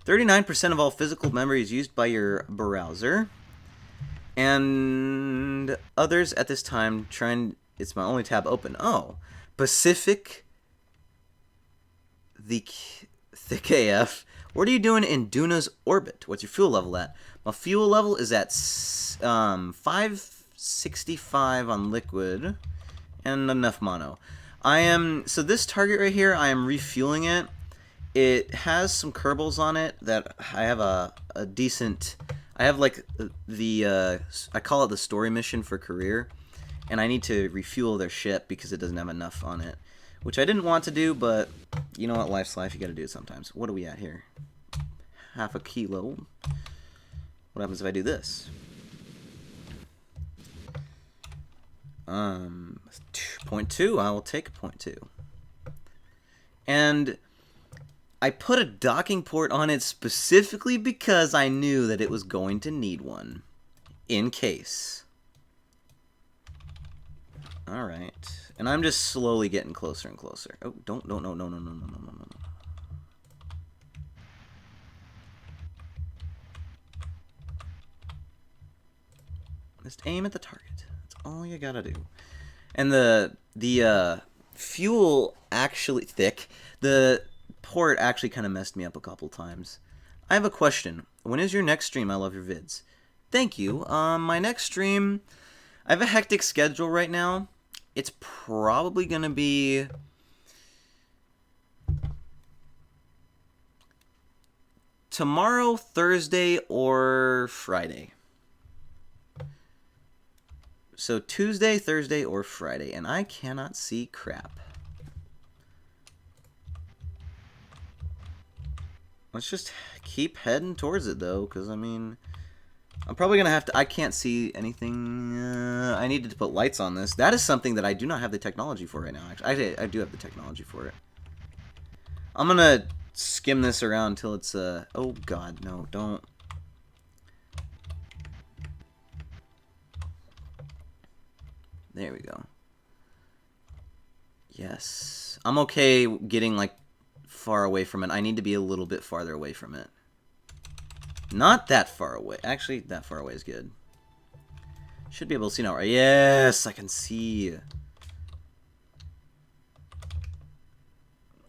39% of all physical memory is used by your browser. And others at this time trying... It's my only tab open. Oh. Pacific... The KF. What are you doing in Duna's orbit? What's your fuel level at? My fuel level is at 565 on liquid. And enough mono. So this target right here, I am refueling it. It has some Kerbals on it that I have a decent... I have like the... I call it the story mission for career. And I need to refuel their ship because it doesn't have enough on it. Which I didn't want to do, but you know what? Life's life. You gotta do it sometimes. What are we at here? Half a kilo. What happens if I do this? 0.2. I will take 0.2. And I put a docking port on it specifically because I knew that it was going to need one. In case. Alright. And I'm just slowly getting closer and closer. Oh, no. Just aim at the target. That's all you gotta do. And the fuel actually thick. The port actually kind of messed me up a couple times. I have a question. When is your next stream? I love your vids. Thank you. My next stream, I have a hectic schedule right now. It's probably gonna be tomorrow, Thursday, or Friday. So Tuesday, Thursday, or Friday, and I cannot see crap. Let's just keep heading towards it, though, because, I mean, I'm probably going to have to... I can't see anything. I needed to put lights on this. That is something that I do not have the technology for right now. Actually, I do have the technology for it. I'm going to skim this around until it's... Oh, God, no, don't. There we go. Yes. I'm okay getting, like, far away from it. I need to be a little bit farther away from it. Not that far away. Actually, that far away is good. Should be able to see now, right? Yes, I can see.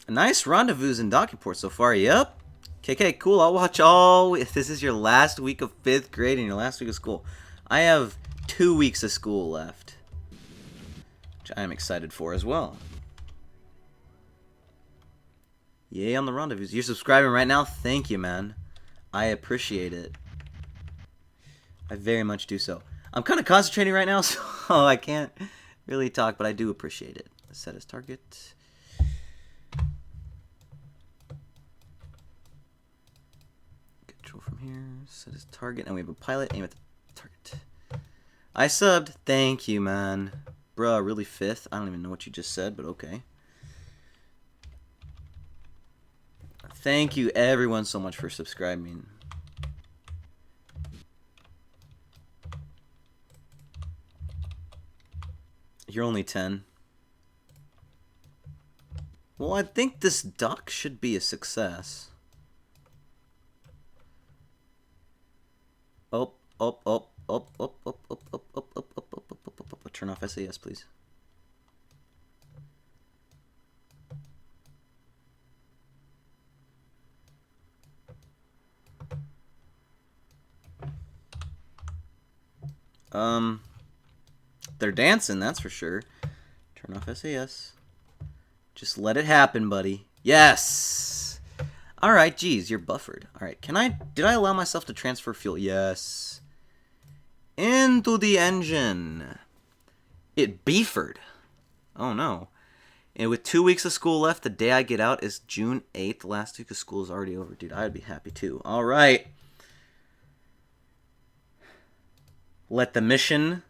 A nice rendezvous in docking port so far. Yep. KK, cool. I'll watch all... If this is your last week of 5th grade and your last week of school. I have 2 weeks of school left. Which I am excited for as well. Yay on the rendezvous. You're subscribing right now? Thank you, man. I appreciate it. I very much do so. I'm kind of concentrating right now, so I can't really talk, but I do appreciate it. Set as target. Control from here. Set as target. And we have a pilot. Aim at the target. I subbed. Thank you, man. Bruh, really 5th? I don't even know what you just said, but okay. Thank you, everyone, so much for subscribing. You're only 10. Well, I think this duck should be a success. Up. Turn off SAS, please. They're dancing, that's for sure. Turn off SAS. Just let it happen, buddy. Yes! Alright, geez, you're buffered. Alright, did I allow myself to transfer fuel? Yes. Into the engine. It beefered. Oh no. And with 2 weeks of school left, the day I get out is June 8th. Last week of school is already over, dude. I'd be happy too. Alright. Let the mission...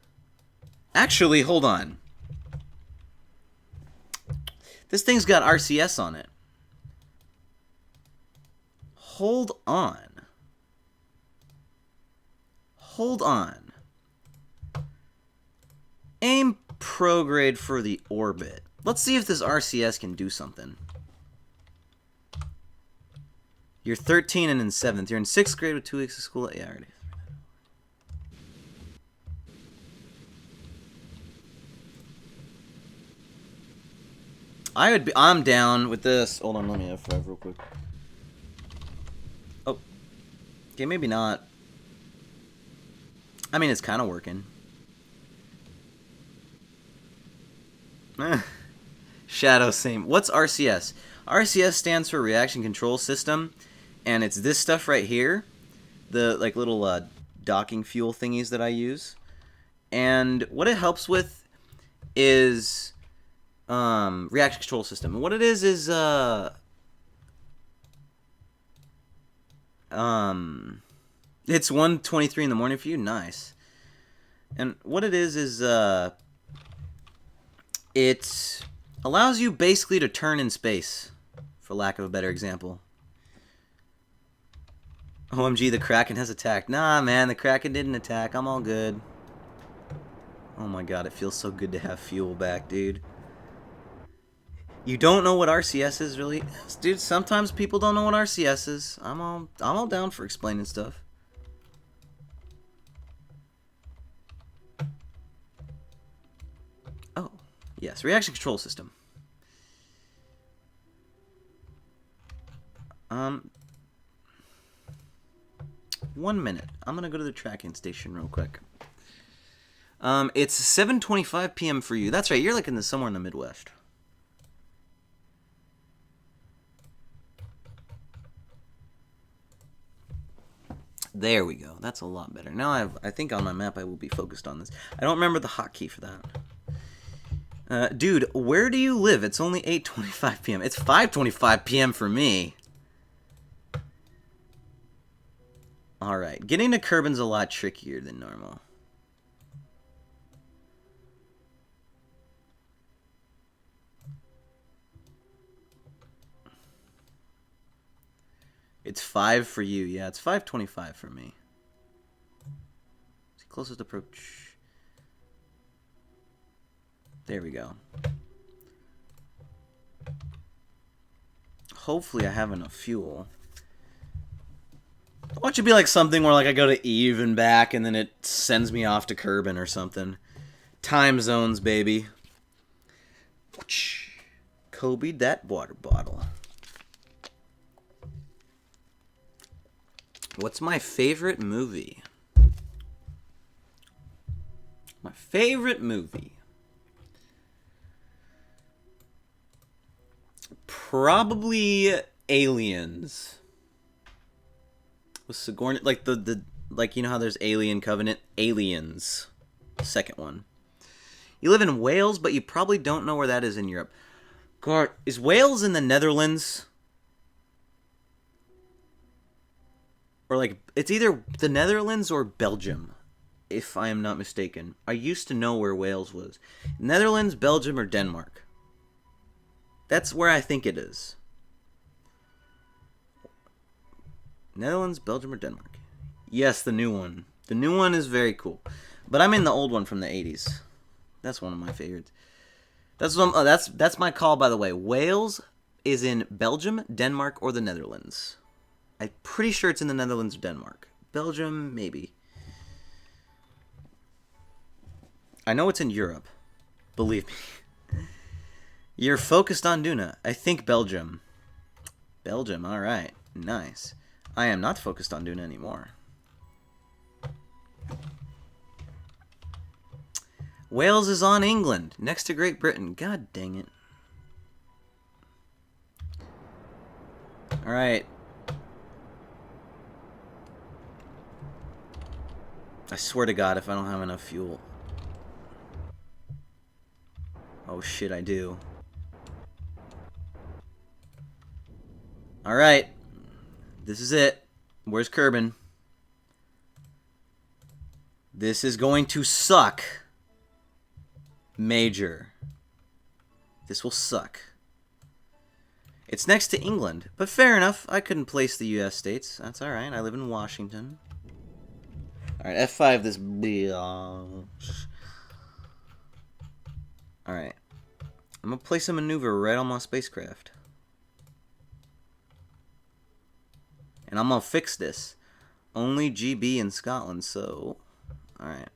Actually, hold on. This thing's got RCS on it. Hold on. Hold on. Aim prograde for the orbit. Let's see if this RCS can do something. You're 13 and in 7th. You're in 6th grade with 2 weeks of school. Yeah, already. I'm down with this. Hold on, let me F5 real quick. Oh. Okay, maybe not. I mean, it's kind of working. Shadow same. What's RCS? RCS stands for Reaction Control System, and it's this stuff right here. The like little docking fuel thingies that I use. And what it helps with is reaction control system. And what it is it's 1:23 in the morning for you. Nice. And what it is it allows you basically to turn in space, for lack of a better example. OMG, the Kraken has attacked. Nah, man, the Kraken didn't attack. I'm all good. Oh my god, it feels so good to have fuel back, dude. You don't know what RCS is, really? Dude, sometimes people don't know what RCS is. I'm all down for explaining stuff. Oh, yes, reaction control system. 1 minute. I'm gonna go to the tracking station real quick. It's 7:25 p.m. for you. That's right, you're like somewhere in the Midwest. There we go. That's a lot better. Now I think on my map I will be focused on this. I don't remember the hotkey for that. Dude, where do you live? It's only 8:25 p.m. It's 5:25 p.m. for me. Alright, getting to Kerbin's a lot trickier than normal. It's 5 for you. Yeah, it's 5:25 for me. It's the closest approach. There we go. Hopefully I have enough fuel. I want you to be like something where like I go to Eve and back and then it sends me off to Kerbin or something. Time zones, baby. Kobe that water bottle. What's my favorite movie? My favorite movie. Probably Aliens. With Sigourney, like the like, you know how there's Alien Covenant? Aliens. Second one. You live in Wales, but you probably don't know where that is in Europe. God, is Wales in the Netherlands? Or like, it's either the Netherlands or Belgium, if I am not mistaken. I used to know where Wales was. Netherlands, Belgium, or Denmark. That's where I think it is. Netherlands, Belgium, or Denmark? Yes, the new one. The new one is very cool. But I'm in the old one from the 80s. That's one of my favorites. That's my call, by the way. Wales is in Belgium, Denmark, or the Netherlands. I'm pretty sure it's in the Netherlands or Denmark. Belgium, maybe. I know it's in Europe. Believe me. You're focused on Duna. I think Belgium. Belgium, alright. Nice. I am not focused on Duna anymore. Wales is on England, next to Great Britain. God dang it. Alright. I swear to God if I don't have enough fuel. Oh shit, I do. Alright. This is it. Where's Kerbin? This is going to suck. Major. This will suck. It's next to England, but fair enough. I couldn't place the U.S. states. That's alright. I live in Washington. Alright, F5 this... Alright. I'm gonna place a maneuver right on my spacecraft. And I'm gonna fix this. Only GB in Scotland, so... Alright.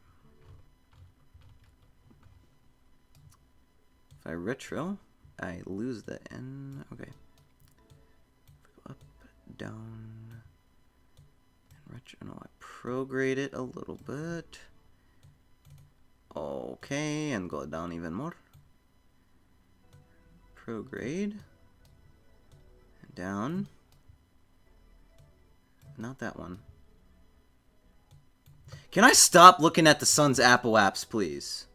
If I retro, I lose the N. Okay. Up, down, and retro. No, I prograde it a little bit. Okay, and go down even more. Prograde. Down. Not that one. Can I stop looking at the sun's Apple apps, please?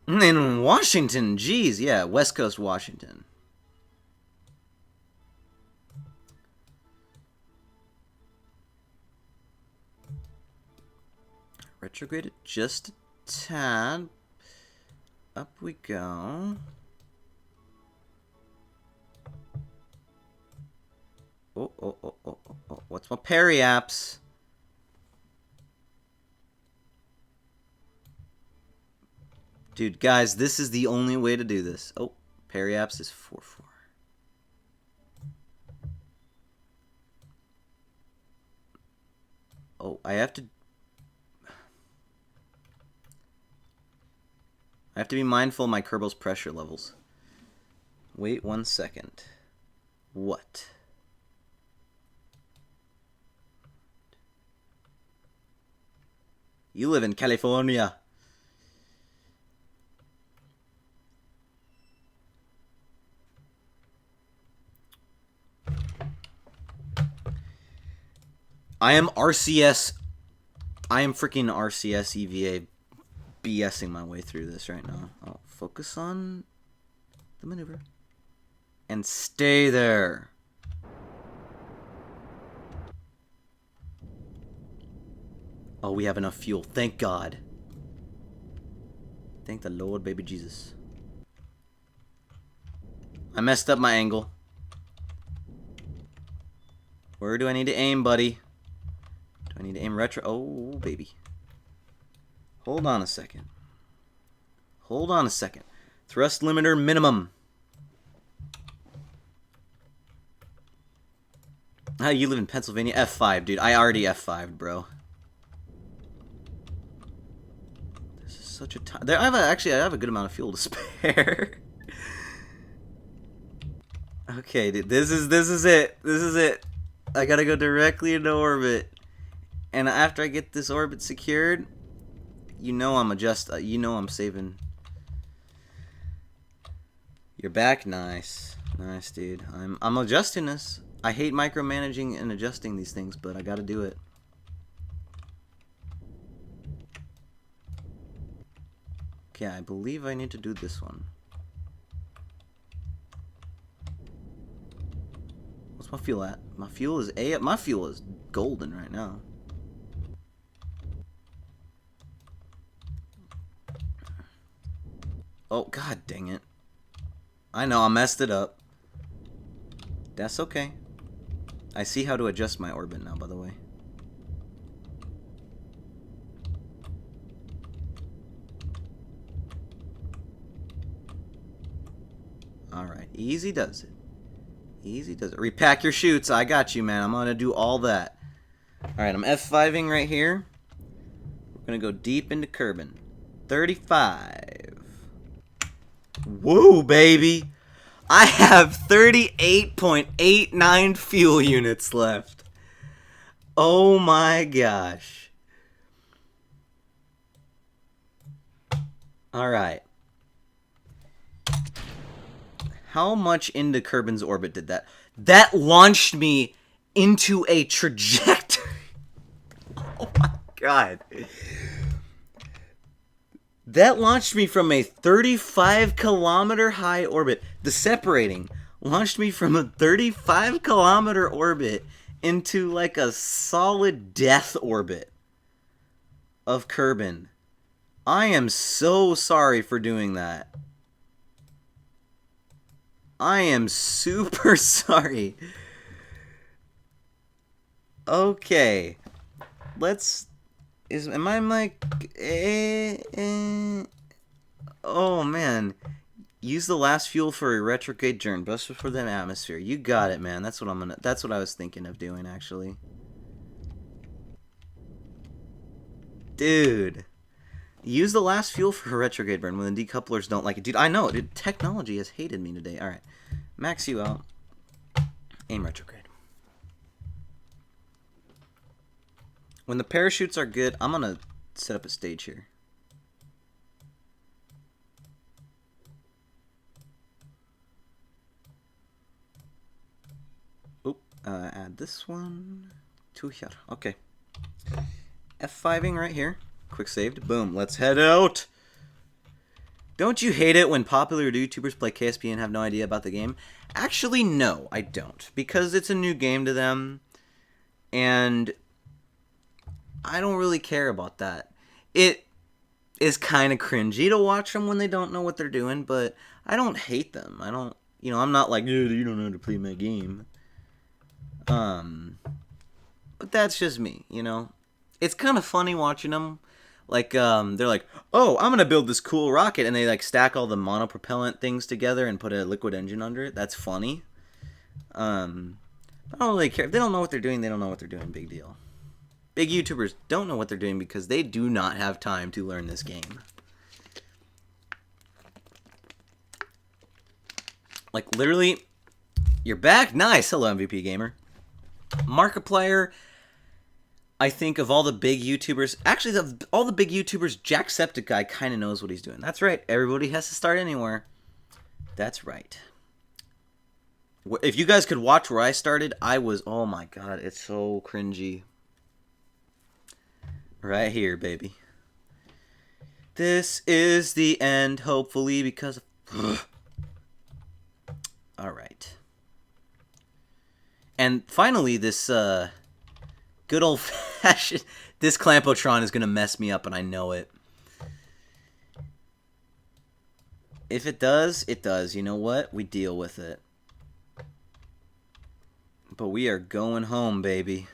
In Washington, geez, yeah, West Coast Washington. Retrograde it just a tad. Up we go. Oh. What's my parry apps? Dude, guys, this is the only way to do this. Oh, parry apps is 4-4. Oh, I have to be mindful of my Kerbal's pressure levels. Wait 1 second. What? You live in California. I am RCS. I am freaking RCS EVA BSing my way through this right now. I'll focus on the maneuver. And stay there. Oh, we have enough fuel. Thank God. Thank the Lord, baby Jesus. I messed up my angle. Where do I need to aim, buddy? Do I need to aim retro? Oh, baby. Hold on a second. Hold on a second. Thrust limiter minimum. Ah, you live in Pennsylvania? F5, dude. I already F5'd, bro. This is such a time. Actually, I have a good amount of fuel to spare. Okay, dude. This is it. This is it. I gotta go directly into orbit. And after I get this orbit secured, you know I'm saving. You're back, nice, nice, dude. I'm adjusting this. I hate micromanaging and adjusting these things, but I gotta do it. Okay, I believe I need to do this one. What's my fuel at? My fuel is my fuel is golden right now. Oh, god dang it. I know, I messed it up. That's okay. I see how to adjust my orbit now, by the way. Alright, easy does it. Easy does it. Repack your chutes. I got you, man. I'm going to do all that. Alright, I'm F5ing right here. We're going to go deep into Kerbin. 35. Woo, baby! I have 38.89 fuel units left. Oh my gosh. Alright. How much into Kerbin's orbit did that? That launched me into a trajectory. Oh my god. That launched me from a 35-kilometer high orbit. The separating launched me from a 35-kilometer orbit into like a solid death orbit of Kerbin. I am so sorry for doing that. I am super sorry. Okay. Am I like... Oh, man. Use the last fuel for a retrograde turn, just before the atmosphere. You got it, man. That's what I was thinking of doing, actually. Dude. Use the last fuel for a retrograde burn when the decouplers don't like it. Dude, I know. Dude, technology has hated me today. Alright. Max you out. Aim retrograde. When the parachutes are good, I'm going to set up a stage here. Oop. Add this one to here. Okay. F5ing right here. Quick saved. Boom. Let's head out. Don't you hate it when popular YouTubers play KSP and have no idea about the game? Actually, no, I don't. Because it's a new game to them. And I don't really care about that. It is kind of cringy to watch them when they don't know what they're doing, but I don't hate them. I don't, I'm not like, dude, you don't know how to play my game. But that's just me, It's kind of funny watching them. Like, they're like, oh, I'm going to build this cool rocket, and they, like, stack all the monopropellant things together and put a liquid engine under it. That's funny. I don't really care. If they don't know what they're doing, they don't know what they're doing. Big deal. Big YouTubers don't know what they're doing because they do not have time to learn this game. Like, literally, you're back? Nice. Hello, MVP Gamer. Markiplier, I think of all the big YouTubers, actually, of all the big YouTubers, Jacksepticeye kind of knows what he's doing. That's right. Everybody has to start anywhere. That's right. If you guys could watch where I started, I was, oh my god, it's so cringy. Right here, baby. This is the end, hopefully, because of... Alright. And finally, this good old-fashioned... This Clampotron is going to mess me up, and I know it. If it does, it does. You know what? We deal with it. But we are going home, baby.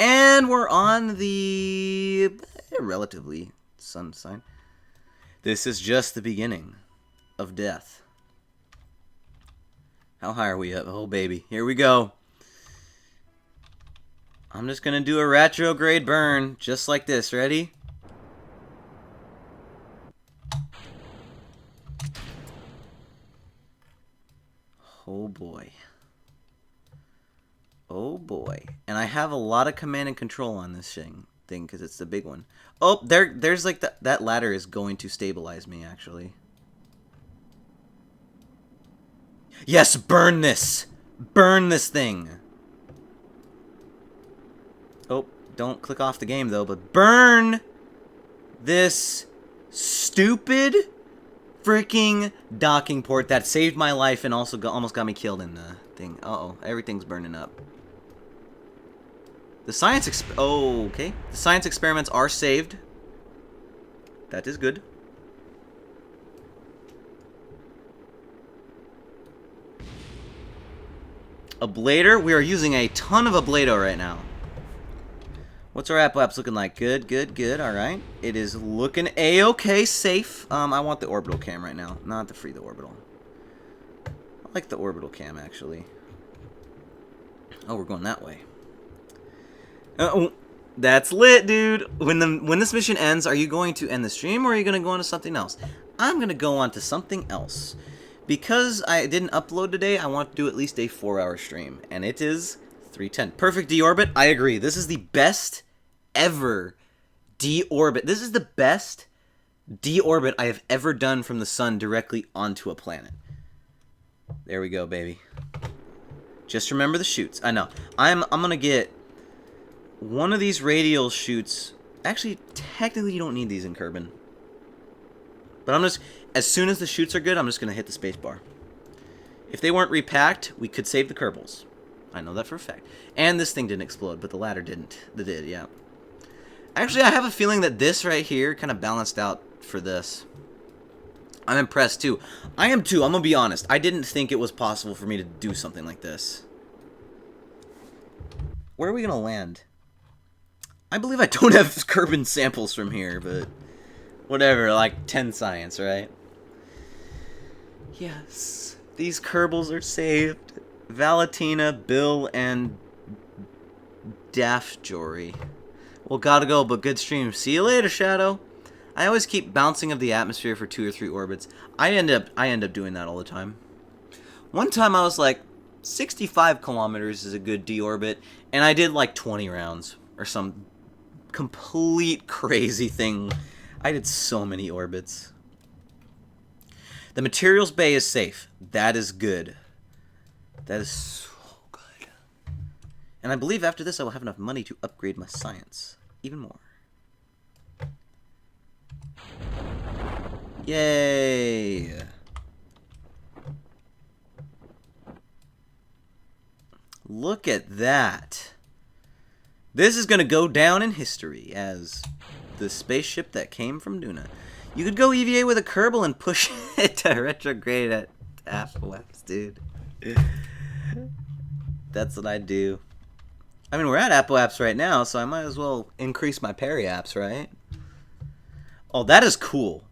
And we're on the relatively sun sign. This is just the beginning of death. How high are we up? Oh, baby. Here we go. I'm just going to do a retrograde burn just like this. Ready? Oh, boy. Oh boy. And I have a lot of command and control on this thing because it's the big one. Oh, there's like that ladder is going to stabilize me, actually. Yes, burn this! Burn this thing! Oh, don't click off the game though, but burn this stupid freaking docking port that saved my life and also almost got me killed in the thing. Uh-oh, everything's burning up. The science okay. The science experiments are saved. That is good. Ablator. We are using a ton of Ablator right now. What's our Apple apps looking like? Good, good, good. All right. It is looking a-okay, safe. I want the orbital cam right now, not the free the orbital. I like the orbital cam, actually. Oh, we're going that way. Oh, that's lit, dude. When this mission ends, are you going to end the stream or are you going to go on to something else? I'm going to go on to something else. Because I didn't upload today, I want to do at least a 4-hour stream. And it is 3:10. Perfect deorbit. I agree. This is the best ever deorbit. This is the best deorbit I have ever done from the sun directly onto a planet. There we go, baby. Just remember the chutes. I know. I'm gonna get one of these radial chutes. Actually, technically, you don't need these in Kerbin. But I'm just, as soon as the chutes are good, I'm just gonna hit the space bar. If they weren't repacked, we could save the Kerbals. I know that for a fact. And this thing didn't explode, but the ladder didn't. It did, yeah. Actually, I have a feeling that this right here kind of balanced out for this. I'm impressed, too. I am, too. I'm going to be honest. I didn't think it was possible for me to do something like this. Where are we going to land? I believe I don't have Kerbin samples from here, but whatever. Like 10 science, right? Yes. These Kerbals are saved. Valentina, Bill, and Daft Jory. Well, gotta go, but good stream. See you later, Shadow. I always keep bouncing of the atmosphere for 2 or 3 orbits. I end up doing that all the time. One time I was like, 65 kilometers is a good deorbit, and I did like 20 rounds or some complete crazy thing. I did so many orbits. The materials bay is safe. That is good. That is so good. And I believe after this I will have enough money to upgrade my science even more. Yay! Look at that. This is going to go down in history as the spaceship that came from Duna. You could go EVA with a Kerbal and push it to retrograde at Apoapps, dude. That's what I do. I mean, we're at Apoapps right now, so I might as well increase my periapps, right? Oh, that is cool.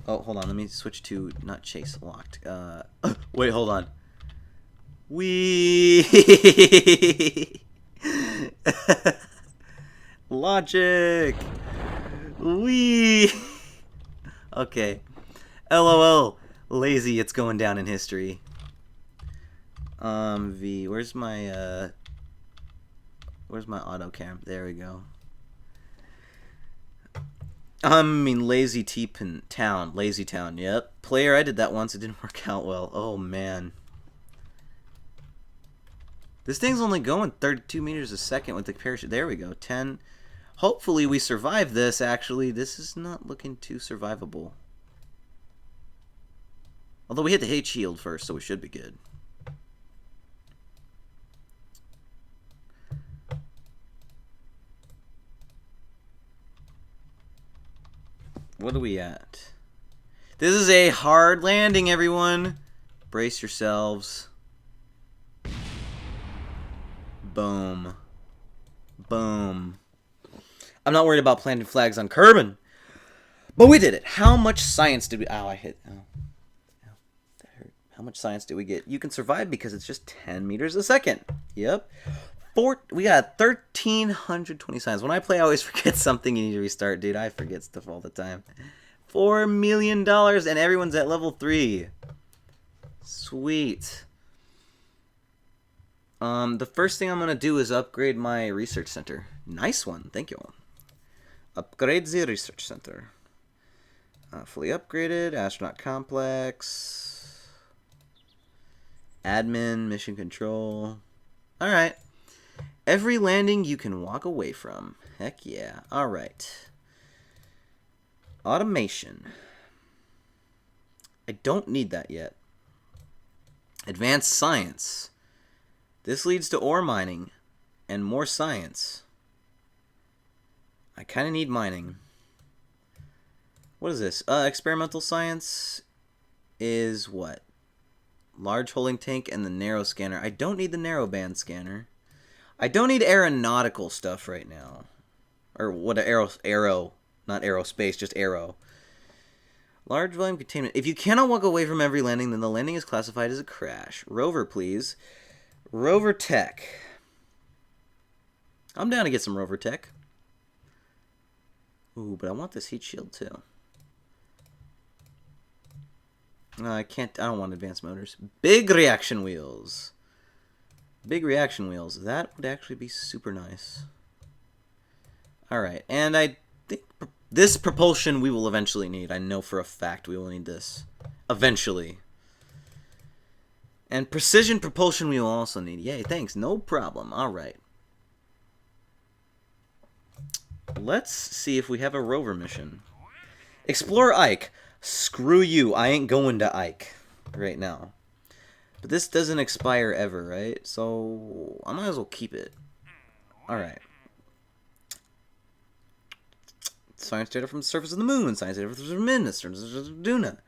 Oh, hold on. Let me switch to not chase locked. Wait, hold on. Wee. Logic. Wee. Okay. LOL. Lazy. It's going down in history. V. Where's my auto cam? There we go. I mean, Lazy Town. Lazy Town, yep. Player, I did that once. It didn't work out well. Oh, man. This thing's only going 32 meters a second with the parachute. There we go. 10. Hopefully we survive this, actually. This is not looking too survivable. Although we hit the hate shield first, so we should be good. What are we at? This is a hard landing, everyone. Brace yourselves. Boom. Boom. I'm not worried about planting flags on Kerbin. But we did it. How much science did we... Ow, I hit... Oh. Ow, that hurt. How much science did we get? You can survive because it's just 10 meters a second. Yep. We got 1,320 science. When I play, I always forget something. You need to restart, dude. I forget stuff all the time. $4 million, and everyone's at level 3. Sweet. The first thing I'm going to do is upgrade my research center. Nice one. Thank you all. Upgrade the research center. Fully upgraded. Astronaut complex. Admin. Mission control. Alright. Every landing you can walk away from. Heck yeah. Alright. Automation. I don't need that yet. Advanced science. This leads to ore mining and more science. I kind of need mining. What is this? Experimental science is what? Large holding tank and the narrow scanner. I don't need the narrow band scanner. I don't need aeronautical stuff right now. Or what, arrow, not aerospace, just arrow. Large volume containment. If you cannot walk away from every landing, then the landing is classified as a crash. Rover, please. Rover tech. I'm down to get some rover tech. Ooh, but I want this heat shield too. I can't. I don't want advanced motors. Big reaction wheels. Big reaction wheels. That would actually be super nice. Alright, and I think this propulsion we will eventually need. I know for a fact we will need this. Eventually. And precision propulsion we will also need. Yay, thanks. No problem. Alright. Let's see if we have a rover mission. Explore Ike. Screw you. I ain't going to Ike right now. But this doesn't expire ever, right? So I might as well keep it. Alright. Science data from the surface of the moon. Science data from the surface of Duna.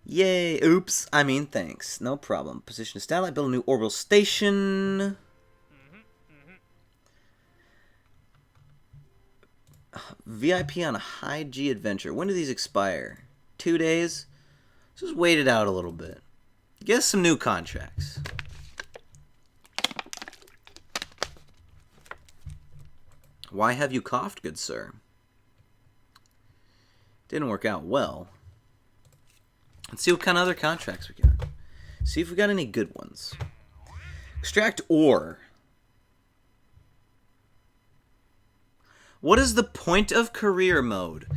Yay. Oops. I mean, thanks. No problem. Position a satellite. Build a new orbital station. VIP on a high G adventure. When do these expire? 2 days? Just wait it out a little bit. Get us some new contracts. Why have you coughed, good sir? Didn't work out well. Let's see what kind of other contracts we got. See if we got any good ones. Extract ore. What is the point of career mode?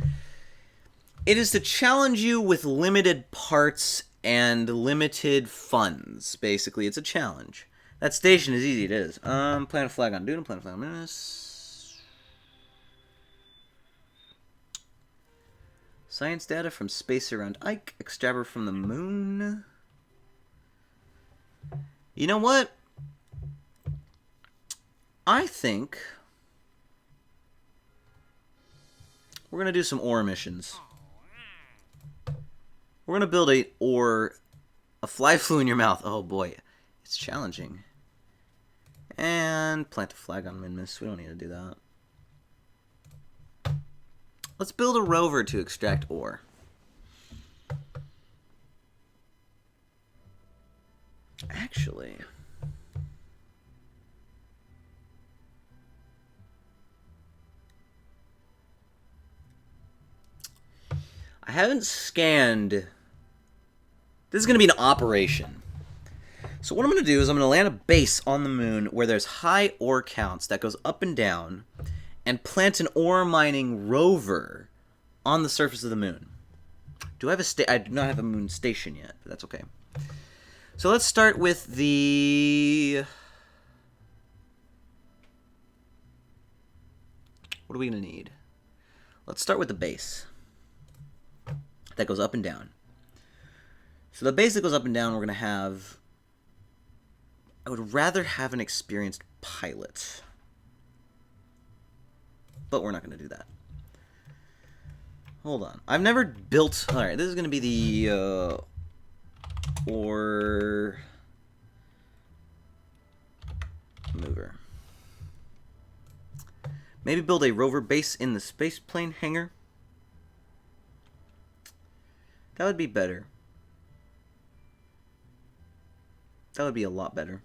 It is to challenge you with limited parts and limited funds. Basically, it's a challenge. That station is easy, it is. Plant a flag on Duna, plant a flag on Minus. Science data from space around Ike. Extrabber from the moon. You know what? I think we're going to do some ore missions. We're going to build a fly flew in your mouth. Oh boy, it's challenging. And plant a flag on Minmus. We don't need to do that. Let's build a rover to extract ore. Actually, I haven't scanned. This is going to be an operation. So what I'm going to do is I'm going to land a base on the moon where there's high ore counts that goes up and down, and plant an ore mining rover on the surface of the moon. Do I have I do not have a moon station yet, but that's okay. So let's start with the... What are we going to need? Let's start with the base that goes up and down. So the base that goes up and down, we're going to have... I would rather have an experienced pilot. But we're not going to do that. Hold on. I've never built... Alright, this is going to be the... ore mover. Maybe build a rover base in the space plane hangar. That would be better. That would be a lot better.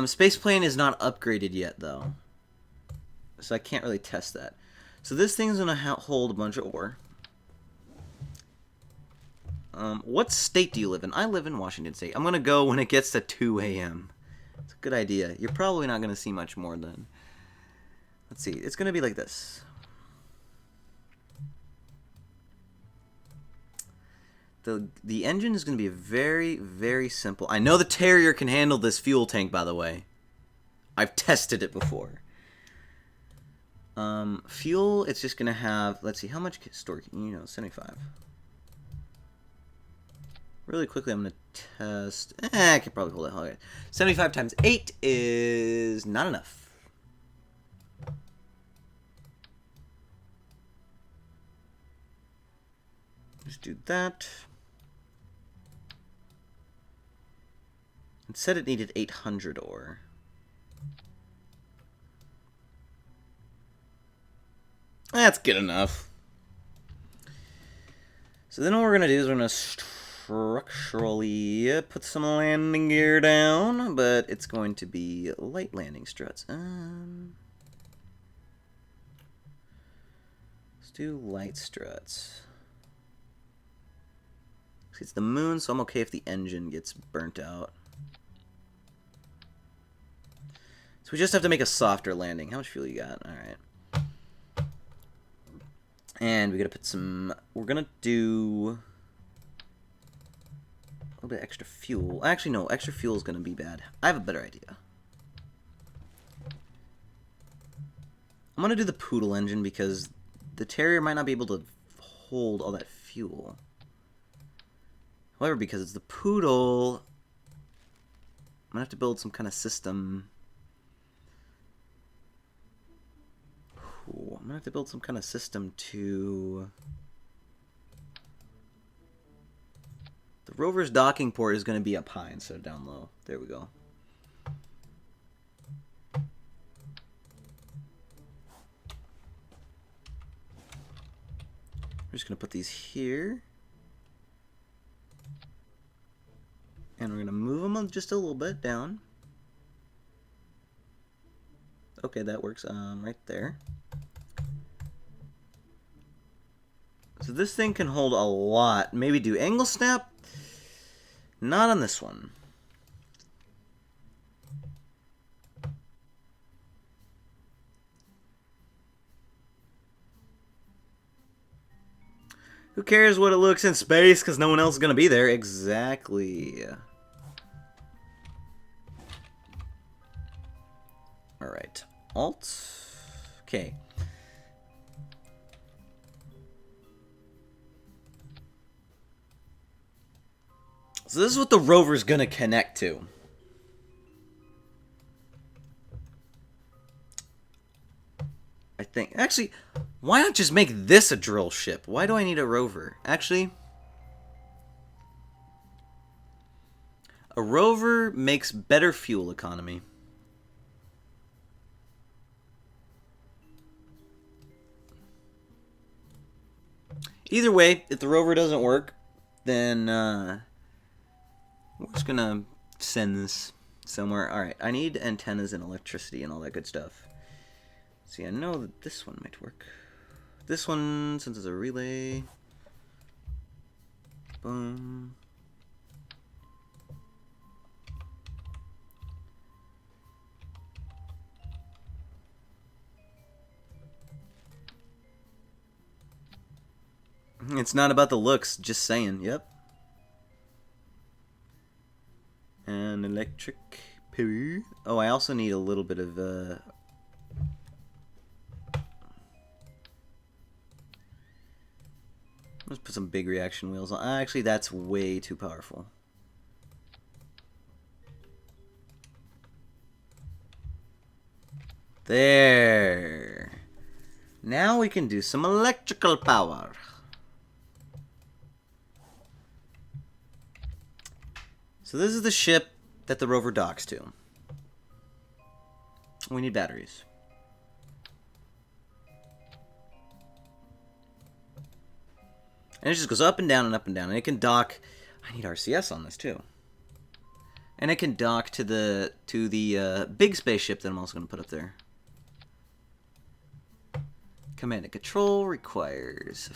Space plane is not upgraded yet, though. So I can't really test that. So this thing's going to hold a bunch of ore. What state do you live in? I live in Washington State. I'm going to go when it gets to 2 a.m. It's a good idea. You're probably not going to see much more then. Let's see. It's going to be like this. The engine is going to be very, very simple. I know the Terrier can handle this fuel tank, by the way. I've tested it before. Fuel, it's just going to have... Let's see, how much storage? 75. Really quickly, I'm going to test... I can probably hold it. Okay. 75 times 8 is not enough. Just do that. It said it needed 800 ore. That's good enough. So then what we're going to do is we're going to structurally put some landing gear down, but it's going to be light landing struts. Let's do light struts. It's the moon, so I'm okay if the engine gets burnt out. So we just have to make a softer landing. How much fuel you got? Alright. And we gotta put some... We're gonna do... a little bit extra fuel. Actually, no. Extra fuel is gonna be bad. I have a better idea. I'm gonna do the Poodle engine because the Terrier might not be able to hold all that fuel. However, because it's the Poodle, I'm gonna have to build some kind of system. Ooh, I'm gonna have to build some kind of system to... The rover's docking port is gonna be up high instead of down low. There we go. We're just gonna put these here. And we're going to move them just a little bit down. Okay, that works right there. So this thing can hold a lot. Maybe do angle snap. Not on this one. Who cares what it looks in space because no one else is going to be there? Exactly. Alright. Alt. Okay. So this is what the rover's going to connect to. I think. Actually, why not just make this a drill ship? Why do I need a rover? Actually, a rover makes better fuel economy. Either way, if the rover doesn't work, then we're just going to send this somewhere. Alright, I need antennas and electricity and all that good stuff. See, I know that this one might work. This one, since it's a relay. Boom. It's not about the looks, just saying. Yep. And electric power. Oh, I also need a little bit of let's put some big reaction wheels on. Actually, that's way too powerful. There. Now we can do some electrical power. So this is the ship that the rover docks to. We need batteries. And it just goes up and down and up and down. And it can dock... I need RCS on this too. And it can dock to the big spaceship that I'm also going to put up there. Command and control requires...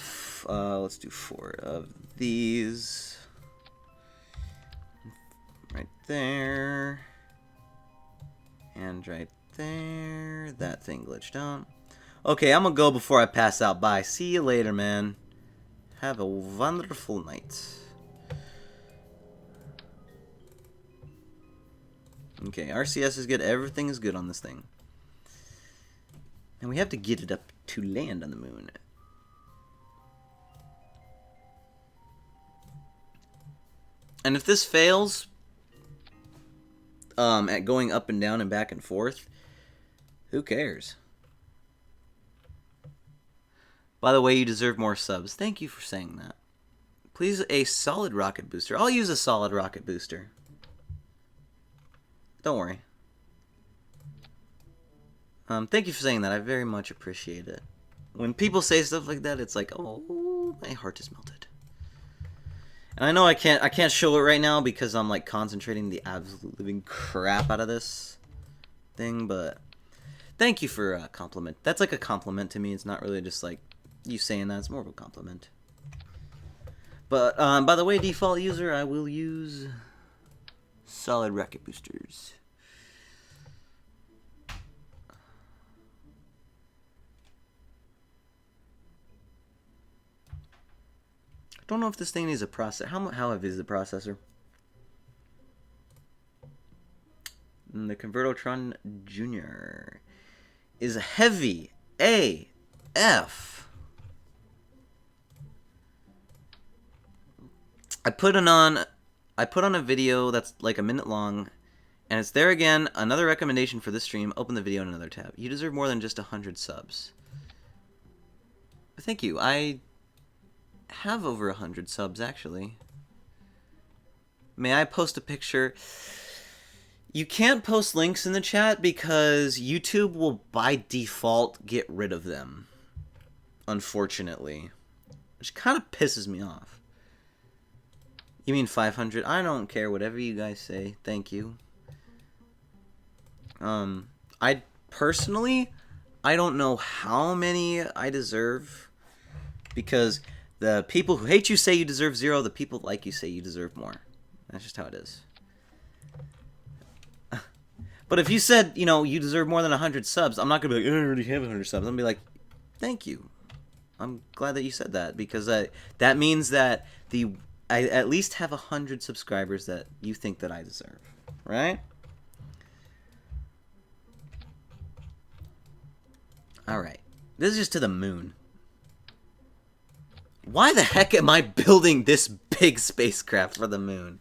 let's do 4 of these. Right there. And right there. That thing glitched out. Okay, I'm going to go before I pass out. Bye. See you later, man. Have a wonderful night. Okay, RCS is good. Everything is good on this thing. And we have to get it up to land on the moon. And if this fails... at going up and down and back and forth, who cares? By the way, you deserve more subs. Thank you for saying that. Please, a solid rocket booster. I'll use a solid rocket booster. Don't worry. Thank you for saying that. I very much appreciate it. When people say stuff like that, it's like, oh, my heart is melted. And I know I can't show it right now because I'm like concentrating the absolute living crap out of this thing, but thank you for a compliment. That's like a compliment to me. It's not really just like you saying that. It's more of a compliment. But by the way, default user, I will use solid rocket boosters. I don't know if this thing needs a processor. How heavy is the processor? And the Convertotron Jr. is heavy AF. I put on a video that's like a minute long, and it's there again. Another recommendation for this stream: open the video in another tab. You deserve more than just 100 subs. Thank you. I have over 100 subs, actually. May I post a picture? You can't post links in the chat because YouTube will by default get rid of them, unfortunately, which kind of pisses me off. You mean 500? I don't care, whatever you guys say. Thank you. I personally, I don't know how many I deserve, because the people who hate you say you deserve 0. The people like you say you deserve more. That's just how it is. But if you said, you know, you deserve more than 100 subs, I'm not going to be like, I already have 100 subs. I'm going to be like, thank you. I'm glad that you said that, because that means that I at least have 100 subscribers that you think that I deserve. Right? Alright. This is just to the moon. Why the heck am I building this big spacecraft for the moon?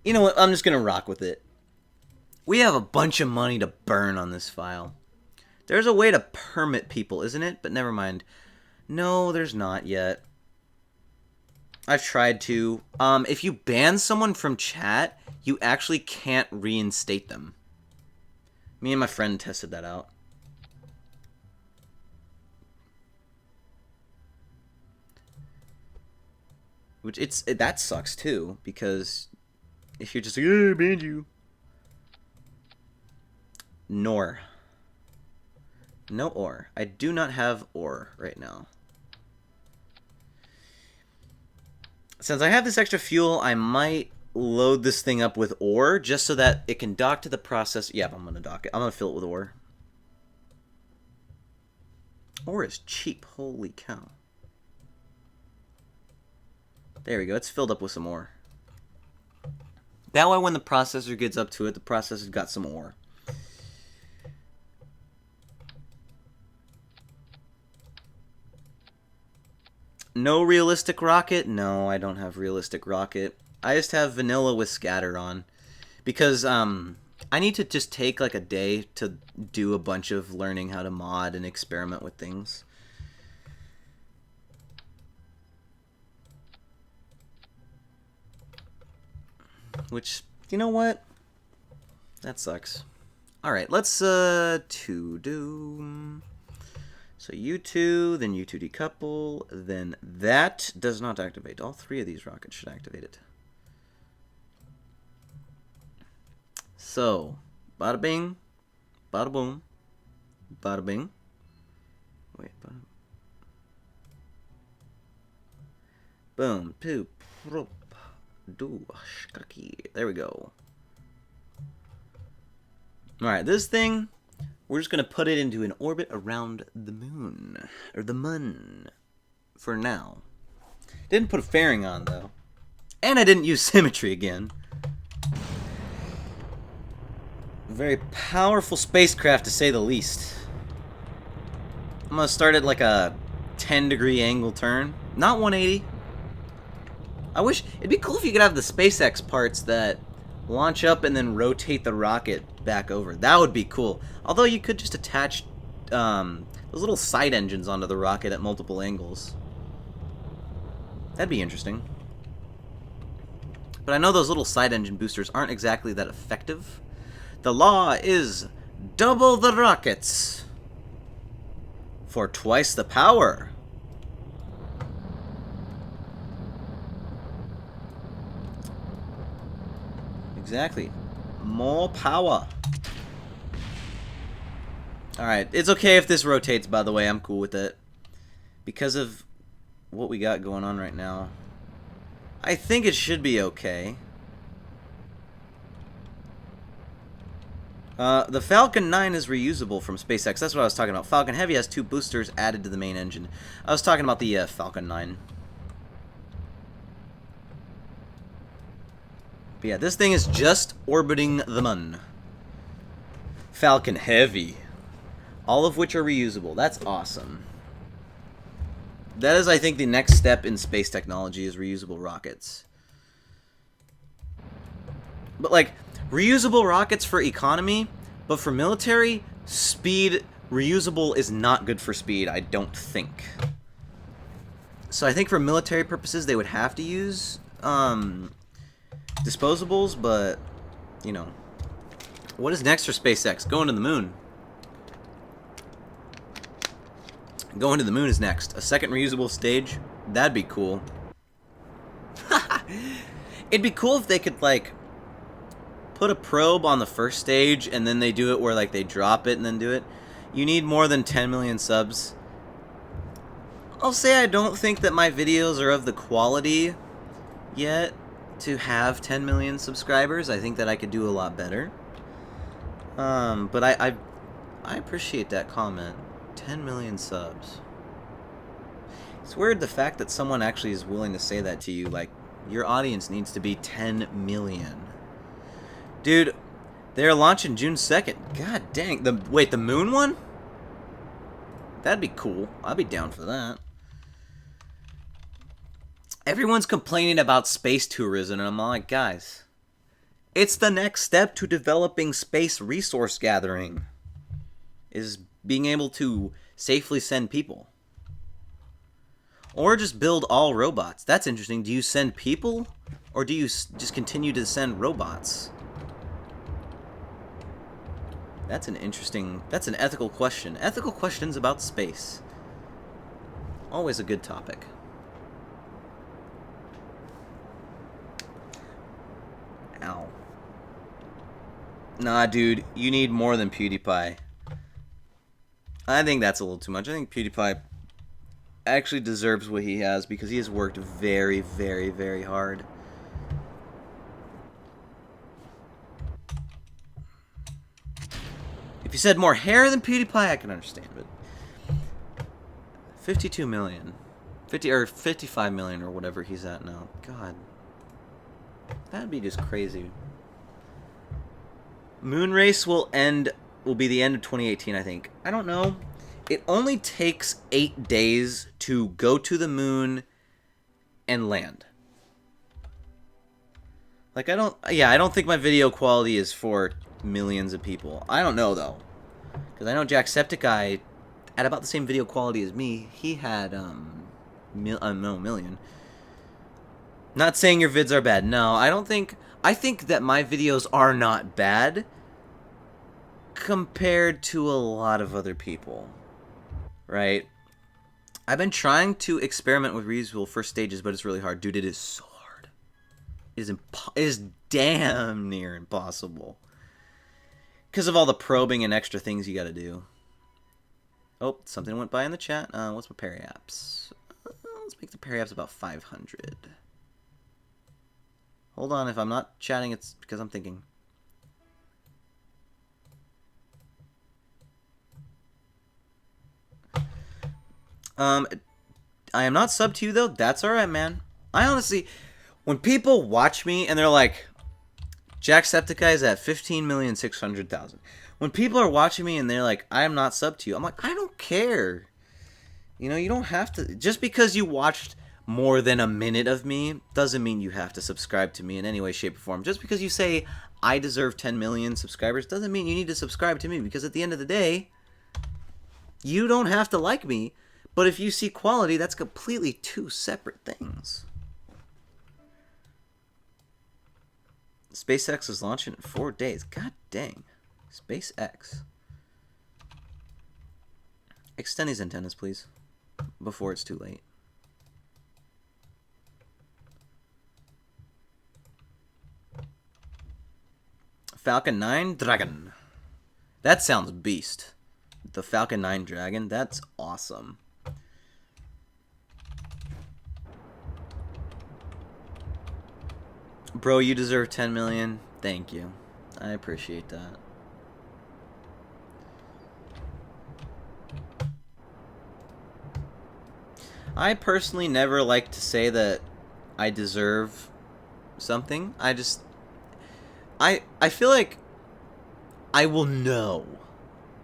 You know what? I'm just going to rock with it. We have a bunch of money to burn on this file. There's a way to permit people, isn't it? But never mind. No, there's not yet. I've tried to. If you ban someone from chat, you actually can't reinstate them. Me and my friend tested that out. Which that sucks too, because if you're just like, I banned you. Nor. No ore. I do not have ore right now. Since I have this extra fuel, I might load this thing up with ore just so that it can dock to the process. Yeah, I'm going to dock it. I'm going to fill it with ore. Ore is cheap. Holy cow. There we go. It's filled up with some ore. That way when the processor gets up to it, the processor's got some ore. No realistic rocket? No, I don't have realistic rocket. I just have vanilla with scatter on. Because I need to just take like a day to do a bunch of learning how to mod and experiment with things. Which, you know what? That sucks. Alright, let's to do... So U2, then U2 decouple, then that does not activate. All 3 of these rockets should activate it. So, bada bing, bada boom, bada bing. Wait, bada... Boom, poop, prop. There we go. Alright, this thing, we're just going to put it into an orbit around the moon. Or the MUN. For now. Didn't put a fairing on, though. And I didn't use symmetry again. A very powerful spacecraft, to say the least. I'm going to start at like a 10-degree angle turn. Not 180. I wish it'd be cool if you could have the SpaceX parts that launch up and then rotate the rocket back over. That would be cool. Although you could just attach those little side engines onto the rocket at multiple angles. That'd be interesting. But I know those little side engine boosters aren't exactly that effective. The law is double the rockets for twice the power. Exactly. More power. Alright, it's okay if this rotates, by the way. I'm cool with it. Because of what we got going on right now, I think it should be okay. The Falcon 9 is reusable from SpaceX. That's what I was talking about. Falcon Heavy has 2 boosters added to the main engine. I was talking about the Falcon 9. But yeah, this thing is just orbiting the MUN. Falcon Heavy. All of which are reusable. That's awesome. That is, I think, the next step in space technology is reusable rockets. But, like, reusable rockets for economy, but for military, speed, reusable is not good for speed, I don't think. So I think for military purposes, they would have to use disposables, but, you know. What is next for SpaceX? Going to the moon. Going to the moon is next. A second reusable stage? That'd be cool. It'd be cool if they could, like, put a probe on the first stage and then they do it where, like, they drop it and then do it. You need more than 10 million subs. I'll say I don't think that my videos are of the quality yet to have 10 million subscribers. I think that I could do a lot better. But I appreciate that comment. 10 million subs. It's weird the fact that someone actually is willing to say that to you. Like, your audience needs to be 10 million. Dude, they're launching June 2nd. God dang. Wait, the moon one? That'd be cool. I'd be down for that. Everyone's complaining about space tourism, and I'm like, guys, it's the next step to developing space resource gathering. Is being able to safely send people. Or just build all robots. That's interesting. Do you send people? Or do you just continue to send robots? That's an ethical question. Ethical questions about space. Always a good topic. Ow. Nah, dude, you need more than PewDiePie. I think that's a little too much. I think PewDiePie actually deserves what he has because he has worked very, very, very hard. If you said more hair than PewDiePie, I can understand, but 52 million. 55 million or whatever he's at now. God. That'd be just crazy. Moon race will be the end of 2018, I think. I don't know. It only takes 8 days to go to the moon and land. Like, I don't think my video quality is for millions of people. I don't know, though. Because I know Jacksepticeye, at about the same video quality as me, he had, no, million. Not saying your vids are bad. No, I think that my videos are not bad compared to a lot of other people, right? I've been trying to experiment with reusable first stages, but it's really hard. Dude, it is so hard. It is damn near impossible. Because of all the probing and extra things you gotta do. Oh, something went by in the chat. What's my parry apps? Let's make the parry apps about 500. Hold on, if I'm not chatting, it's because I'm thinking. I am not subbed to you, though. That's alright, man. I honestly, when people watch me and they're like, Jacksepticeye is at 15,600,000. When people are watching me and they're like, I am not subbed to you, I'm like, I don't care. You know, you don't have to. Just because you watched more than a minute of me doesn't mean you have to subscribe to me in any way, shape, or form. Just because you say I deserve 10 million subscribers doesn't mean you need to subscribe to me, because at the end of the day, you don't have to like me, but if you see quality, that's completely two separate things. SpaceX is launching in 4 days. God dang. SpaceX. Extend these antennas, please, before it's too late. Falcon 9 Dragon. That sounds beast. The Falcon 9 Dragon, that's awesome. Bro, you deserve 10 million. Thank you. I appreciate that. I personally never like to say that I deserve something. I feel like I will know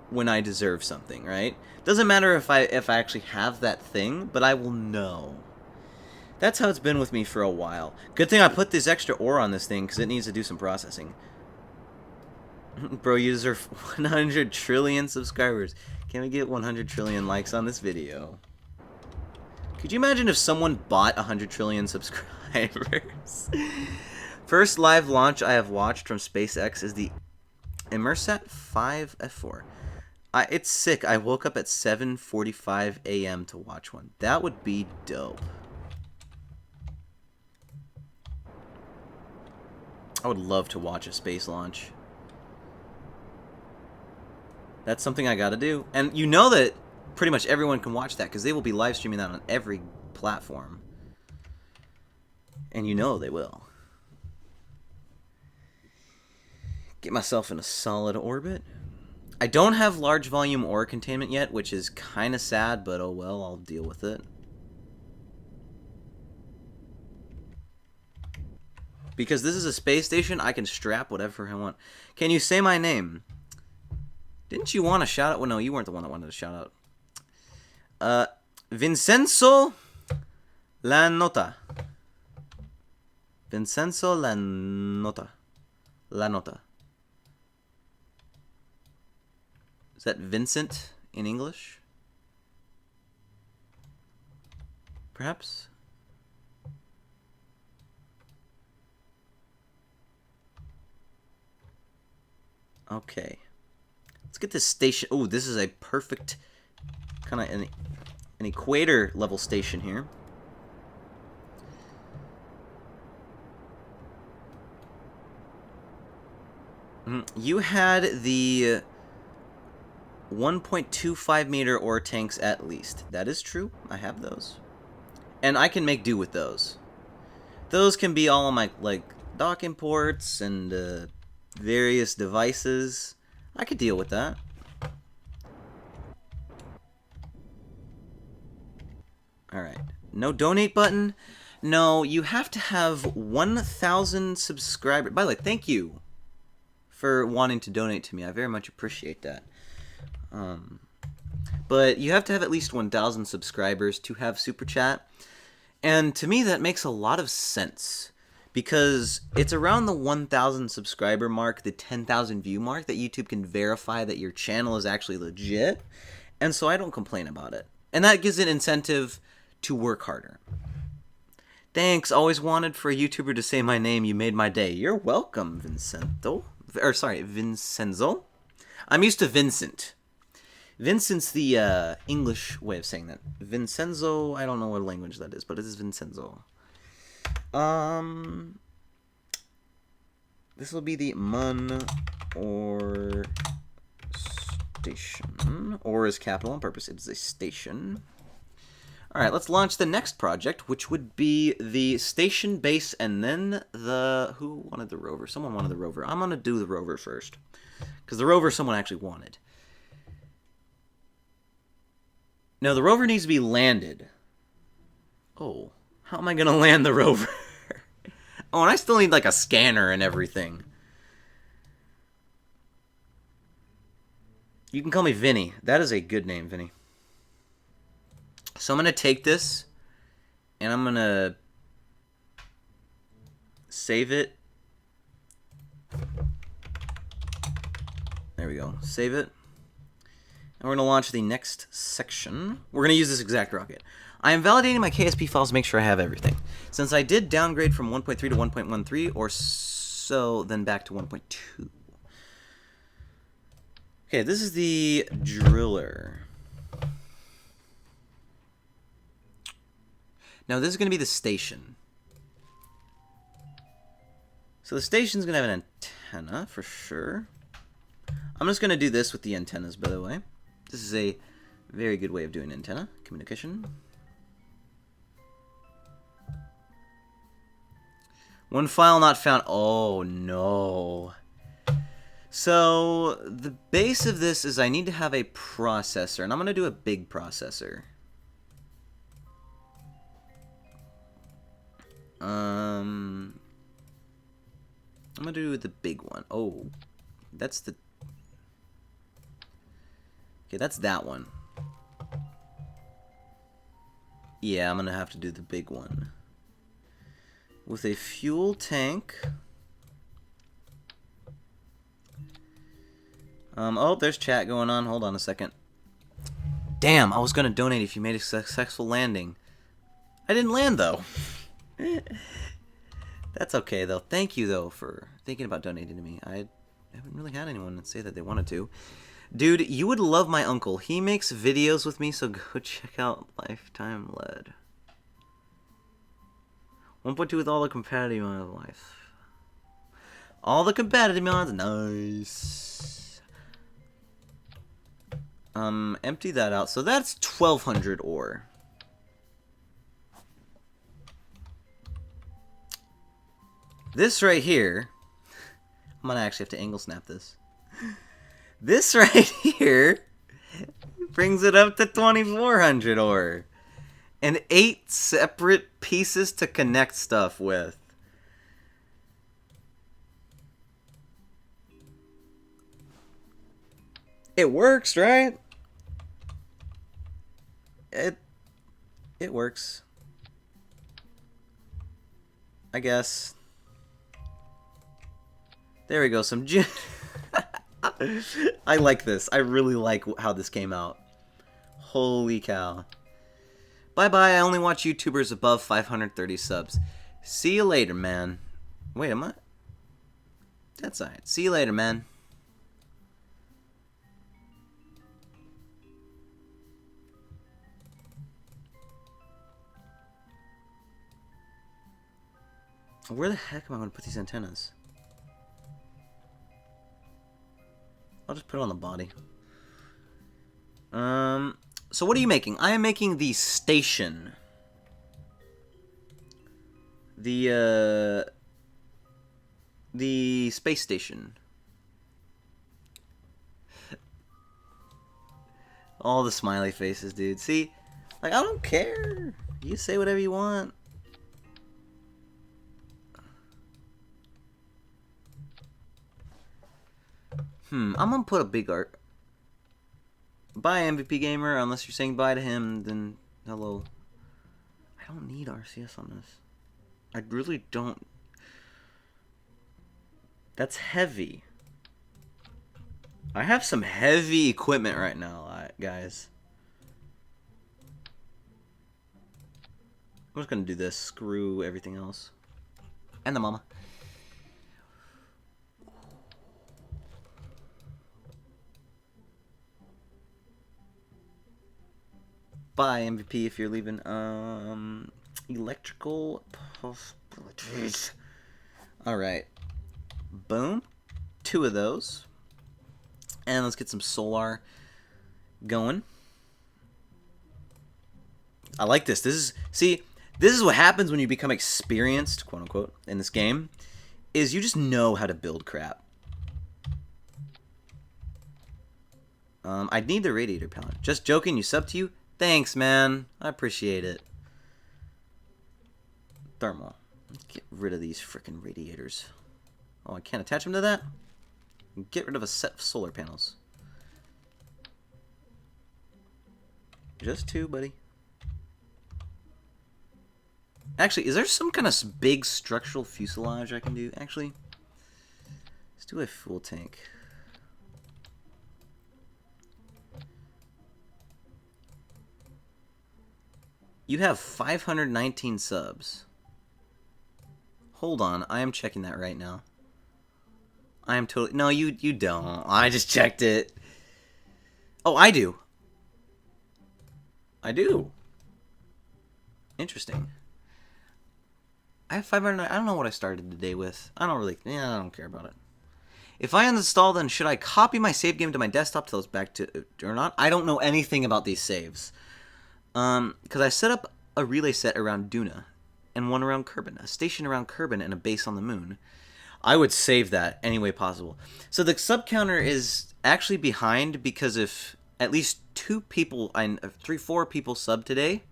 when I deserve something, right? Doesn't matter if I actually have that thing, but I will know. That's how it's been with me for a while. Good thing I put this extra ore on this thing because it needs to do some processing. Bro, you deserve 100 trillion subscribers. Can we get 100 trillion likes on this video? Could you imagine if someone bought 100 trillion subscribers? First live launch I have watched from SpaceX is the Inmarsat 5F4. It's sick. I woke up at 7:45 a.m. to watch one. That would be dope. I would love to watch a space launch. That's something I gotta do. And you know that pretty much everyone can watch that because they will be live streaming that on every platform. And you know they will. Get myself in a solid orbit. I don't have large volume ore containment yet, which is kind of sad, but oh well, I'll deal with it. Because this is a space station, I can strap whatever I want. Can you say my name? Didn't you want a shout out? Well, no, you weren't the one that wanted a shout out. Vincenzo Lanota. Vincenzo Lanota. Lanota. Is that Vincent in English? Perhaps? Okay. Let's get this station. Oh, this is a perfect kind of an equator level station here. You had the 1.25 meter ore tanks at least. That is true. I have those. And I can make do with those. Those can be all on my, like, docking ports and various devices. I could deal with that. Alright. No donate button. No, you have to have 1,000 subscribers. By the way, thank you for wanting to donate to me. I very much appreciate that. But you have to have at least 1,000 subscribers to have Super Chat. And to me, that makes a lot of sense. Because it's around the 1,000 subscriber mark, the 10,000 view mark, that YouTube can verify that your channel is actually legit. And so I don't complain about it. And that gives an incentive to work harder. Thanks. Always wanted for a YouTuber to say my name. You made my day. You're welcome, Vincenzo. Or sorry, Vincenzo. I'm used to Vincent. Vincent's the English way of saying that. Vincenzo, I don't know what language that is, but it is Vincenzo. This will be the MUN or station. Or is capital on purpose. It is a station. Alright, let's launch the next project, which would be the station base and then the... Who wanted the rover? Someone wanted the rover. I'm going to do the rover first. Because the rover someone actually wanted. No, the rover needs to be landed. Oh, how am I going to land the rover? Oh, and I still need like a scanner and everything. You can call me Vinny. That is a good name, Vinny. So I'm going to take this and I'm going to save it. There we go. Save it. And we're going to launch the next section. We're going to use this exact rocket. I am validating my KSP files to make sure I have everything. Since I did downgrade from 1.3 to 1.13, or So then back to 1.2. Okay, this is the driller. Now this is going to be the station. So the station's going to have an antenna for sure. I'm just going to do this with the antennas, by the way. This is a very good way of doing antenna communication. One file not found. Oh no. So the base of this is I need to have a processor, and I'm going to do a big processor. I'm going to do the big one. Oh, that's the... Okay, that's that one. Yeah, I'm going to have to do the big one. With a fuel tank. Oh, there's chat going on. Hold on a second. Damn, I was going to donate if you made a successful landing. I didn't land, though. That's okay, though. Thank you, though, for thinking about donating to me. I haven't really had anyone say that they wanted to. Dude, you would love my uncle. He makes videos with me, so go check out Lifetime Lead. 1.2 with all the competitive mods of life. All the competitive mods, nice. Empty that out. So that's 1,200 ore. This right here, I'm gonna actually have to angle snap this. This right here brings it up to 2,400 ore. And 8 separate pieces to connect stuff with. It works, right? It works. I guess. There we go, some I like this. I really like how this came out. Holy cow. Bye-bye, I only watch YouTubers above 530 subs. See you later, man. Wait, am I? That's alright. See you later, man. Where the heck am I going to put these antennas? I'll just put it on the body. So what are you making? I am making the station. The space station. All the smiley faces, dude. See? Like, I don't care. You say whatever you want. I'm gonna put a big art. Bye, MVP Gamer. Unless you're saying bye to him, then hello. I don't need RCS on this. I really don't. That's heavy. I have some heavy equipment right now, guys. I'm just gonna do this. Screw everything else. And the mama. Bye, MVP, if you're leaving. Electrical possibilities. Alright. Boom. 2 of those. And let's get some solar going. I like this. This is what happens when you become experienced, quote unquote, in this game, is you just know how to build crap. I need the radiator pallet. Just joking, you sub to you? Thanks, man. I appreciate it. Thermal. Let's get rid of these frickin' radiators. Oh, I can't attach them to that? Get rid of a set of solar panels. Just 2, buddy. Actually, is there some kind of big structural fuselage I can do? Actually, let's do a fuel tank. You have 519 subs. Hold on, I am checking that right now. I am totally... No, you don't. I just checked it. Oh, I do. I do. Interesting. I have 509. I don't know what I started the day with. I don't care about it. If I uninstall, then should I copy my save game to my desktop till it's back to or not? I don't know anything about these saves. Because I set up a relay set around Duna and one around Kerbin, a station around Kerbin, and a base on the moon. I would save that any way possible. So the sub counter is actually behind because if at least 4 people sub today,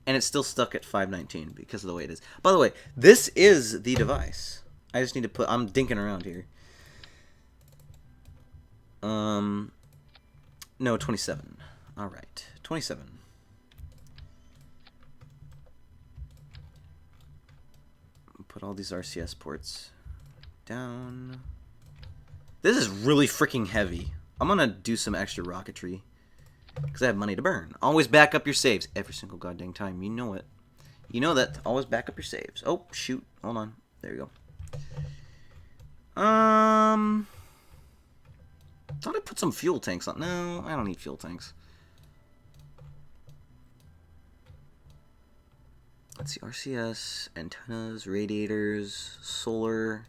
and it's still stuck at 519 because of the way it is. By the way, this is the device. I just need to put... I'm dinking around here. No, 27. All right, 27. Put all these RCS ports down. This is really freaking heavy. I'm gonna do some extra rocketry because I have money to burn. Always back up your saves every single goddamn time. You know it. You know that. Always back up your saves. Oh shoot! Hold on. There you go. Thought I put some fuel tanks on. No, I don't need fuel tanks. Let's see. RCS, antennas, radiators, solar.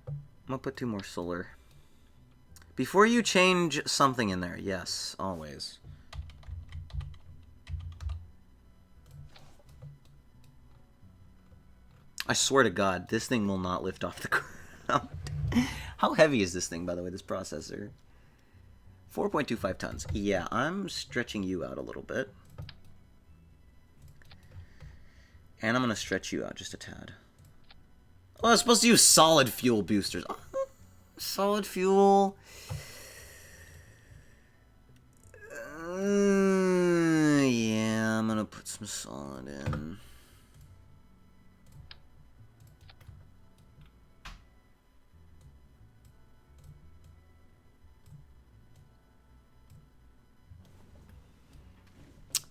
I'm gonna put 2 more solar. Before you change something in there, yes, always. I swear to God, this thing will not lift off the ground. How heavy is this thing, by the way, this processor? 4.25 tons. Yeah, I'm stretching you out a little bit. And I'm going to stretch you out just a tad. Oh, I was supposed to use solid fuel boosters. Oh, solid fuel. Yeah, I'm going to put some solid in.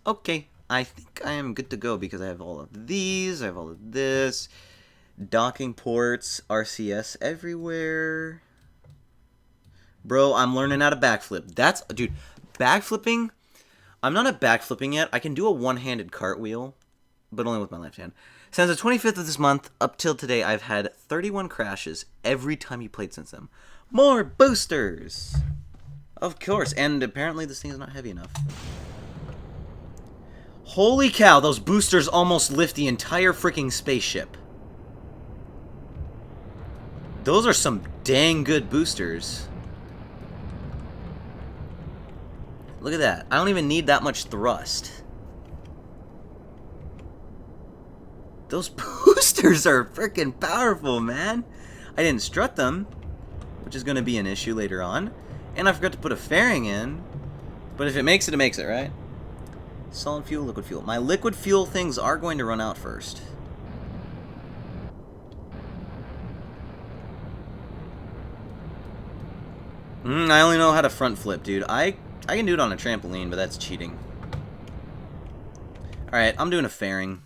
Okay, I think I am good to go because I have all of these, I have all of this. Docking ports, RCS everywhere. Bro, I'm learning how to backflip. Dude, backflipping, I'm not at backflipping yet. I can do a one-handed cartwheel, but only with my left hand. Since the 25th of this month, up till today, I've had 31 crashes every time you played since then. More boosters! Of course, and apparently this thing is not heavy enough. Holy cow, those boosters almost lift the entire freaking spaceship. Those are some dang good boosters. Look at that. I don't even need that much thrust. Those boosters are freaking powerful, man. I didn't strut them, which is going to be an issue later on. And I forgot to put a fairing in. But if it makes it, it makes it, right? Solid fuel, liquid fuel. My liquid fuel things are going to run out first. I only know how to front flip, dude. I can do it on a trampoline, but that's cheating. Alright, I'm doing a fairing.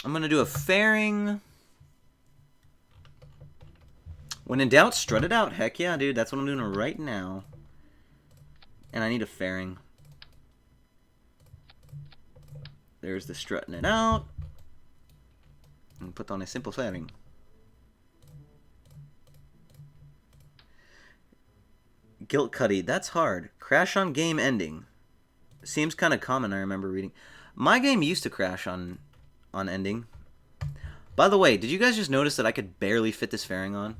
I'm going to do a fairing. When in doubt, strut it out. Heck yeah, dude. That's what I'm doing right now. And I need a fairing. There's the strutting it out. And put on a simple fairing. Guilt Cuddy, that's hard. Crash on game ending. Seems kind of common, I remember reading. My game used to crash on ending. By the way, did you guys just notice that I could barely fit this fairing on?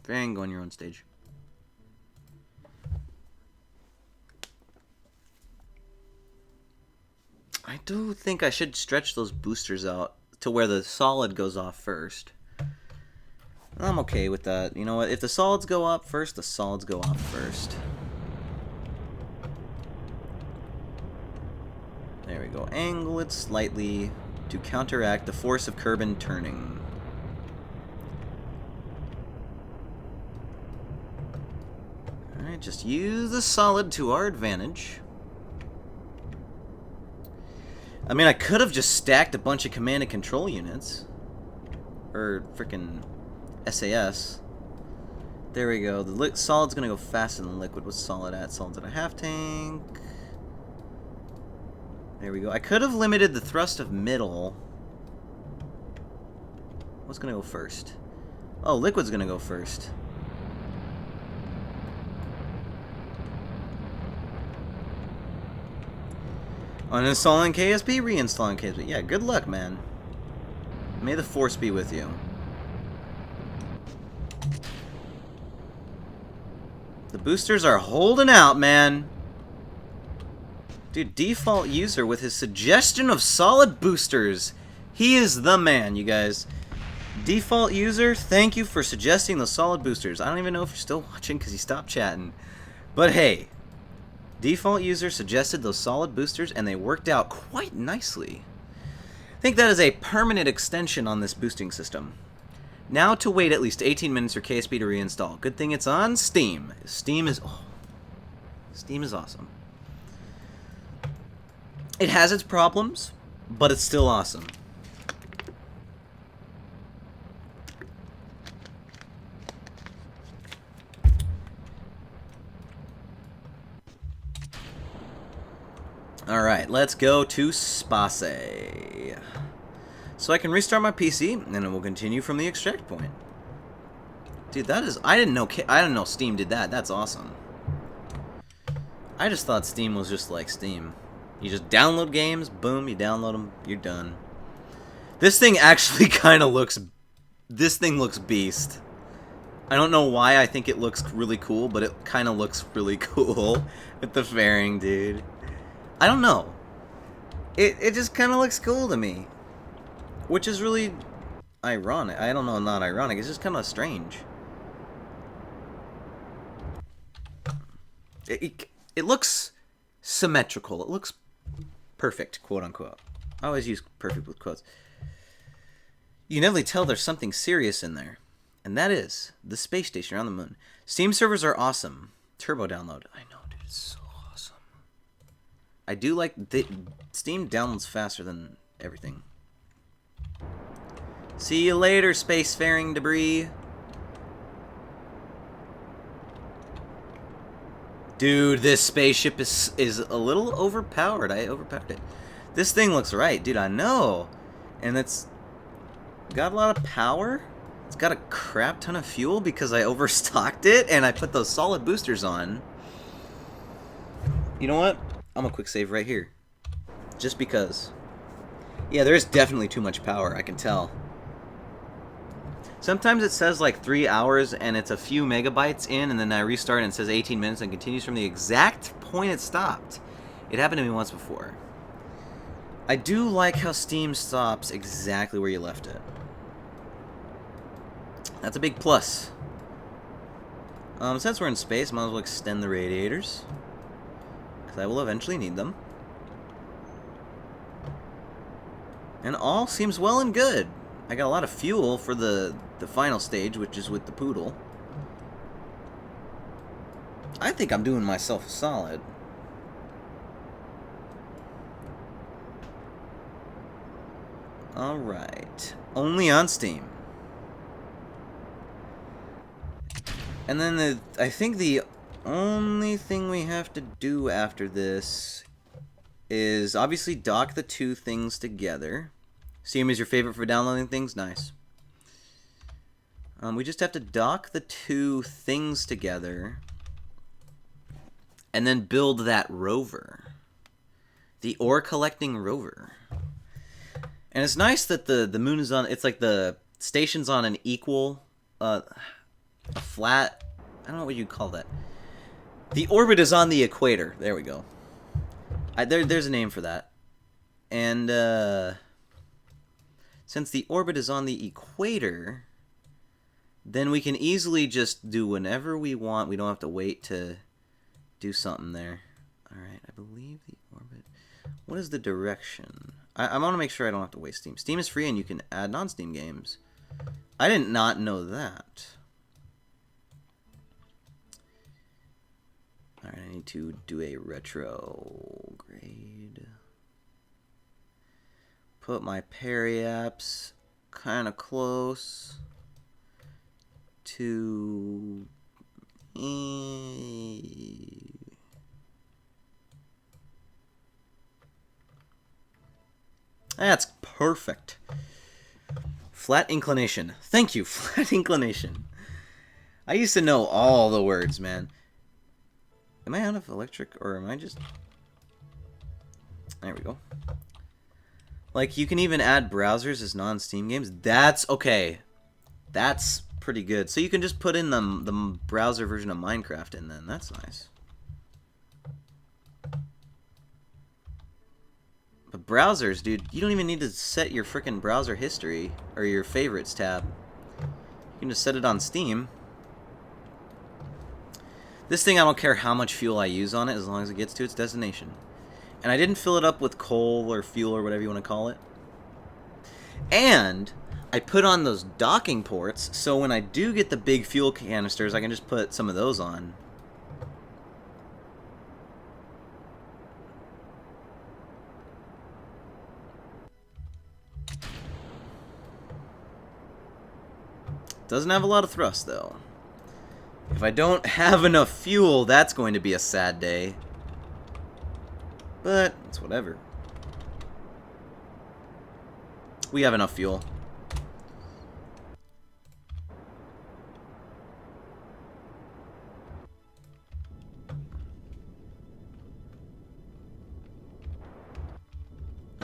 Fairing, go on your own stage. I do think I should stretch those boosters out to where the solid goes off first. I'm okay with that. You know what? If the solids go up first, the solids go off first. There we go. Angle it slightly to counteract the force of Kerbin turning. Alright, just use the solid to our advantage. I mean, I could have just stacked a bunch of command and control units. Or frickin' SAS. There we go. The solid's gonna go faster than liquid. What's solid at? Solid's at a half tank. There we go. I could have limited the thrust of middle. What's gonna go first? Oh, liquid's gonna go first. Uninstalling KSP, reinstalling KSP. Yeah, good luck, man. May the force be with you. The boosters are holding out, man. Dude, default user with his suggestion of solid boosters. He is the man, you guys. Default user, thank you for suggesting the solid boosters. I don't even know if you're still watching because you stopped chatting. But hey, default user suggested those solid boosters and they worked out quite nicely. I think that is a permanent extension on this boosting system. Now to wait at least 18 minutes for KSP to reinstall. Good thing it's on Steam. Steam is awesome. It has its problems, but it's still awesome. Alright, let's go to Space. So I can restart my PC, and it will continue from the extract point. Dude, that is... I didn't know Steam did that. That's awesome. I just thought Steam was just like Steam. You just download games, boom, you download them, you're done. This thing actually kind of looks... This thing looks beast. I don't know why I think it looks really cool, but it kind of looks really cool with the fairing, dude. I don't know. It just kind of looks cool to me. Which is really ironic. I don't know, not ironic. It's just kind of strange. It looks symmetrical. It looks perfect, quote unquote. I always use perfect with quotes. You never tell there's something serious in there. And that is the space station around the moon. Steam servers are awesome. Turbo download. I know, dude. It's so awesome. I do like... Steam downloads faster than everything. See you later, spacefaring debris. Dude, this spaceship is a little overpowered. I overpowered it. This thing looks right, dude. I know. And it's got a lot of power. It's got a crap ton of fuel because I overstocked it and I put those solid boosters on. You know what? I'm gonna quick save right here. Just because. Yeah, there is definitely too much power, I can tell. Sometimes it says like 3 hours and it's a few megabytes in, and then I restart and it says 18 minutes and continues from the exact point it stopped. It happened to me once before. I do like how Steam stops exactly where you left it. That's a big plus. Since we're in space, might as well extend the radiators, because I will eventually need them. And all seems well and good. I got a lot of fuel for the final stage, which is with the poodle. I think I'm doing myself a solid. Alright. Only on Steam. And then I think the only thing we have to do after this is obviously dock the two things together. Steam is your favorite for downloading things? Nice. We just have to dock the two things together and then build that rover. The ore collecting rover. And it's nice that the moon is on, it's like the station's on an equal, a flat, I don't know what you'd call that. The orbit is on the equator. There we go. There's a name for that. And, since the orbit is on the equator, then we can easily just do whenever we want. We don't have to wait to do something there. Alright, I believe the orbit... What is the direction? I want to make sure I don't have to waste Steam. Steam is free and you can add non-Steam games. I did not know that. Alright, I need to do a retrograde. put my periapps kind of close to... That's perfect. Flat inclination. Thank you, flat inclination. I used to know all the words, man. Am I out of electric, or am I just... There we go. Like, you can even add browsers as non-Steam games. That's okay. That's pretty good. So you can just put in the browser version of Minecraft in then. That's nice. But browsers, dude, you don't even need to set your frickin' browser history or your favorites tab. You can just set it on Steam. This thing, I don't care how much fuel I use on it as long as it gets to its destination. And I didn't fill it up with coal or fuel or whatever you want to call it. And I put on those docking ports, so when I do get the big fuel canisters, I can just put some of those on. Doesn't have a lot of thrust, though. If I don't have enough fuel, that's going to be a sad day. But it's whatever. We have enough fuel.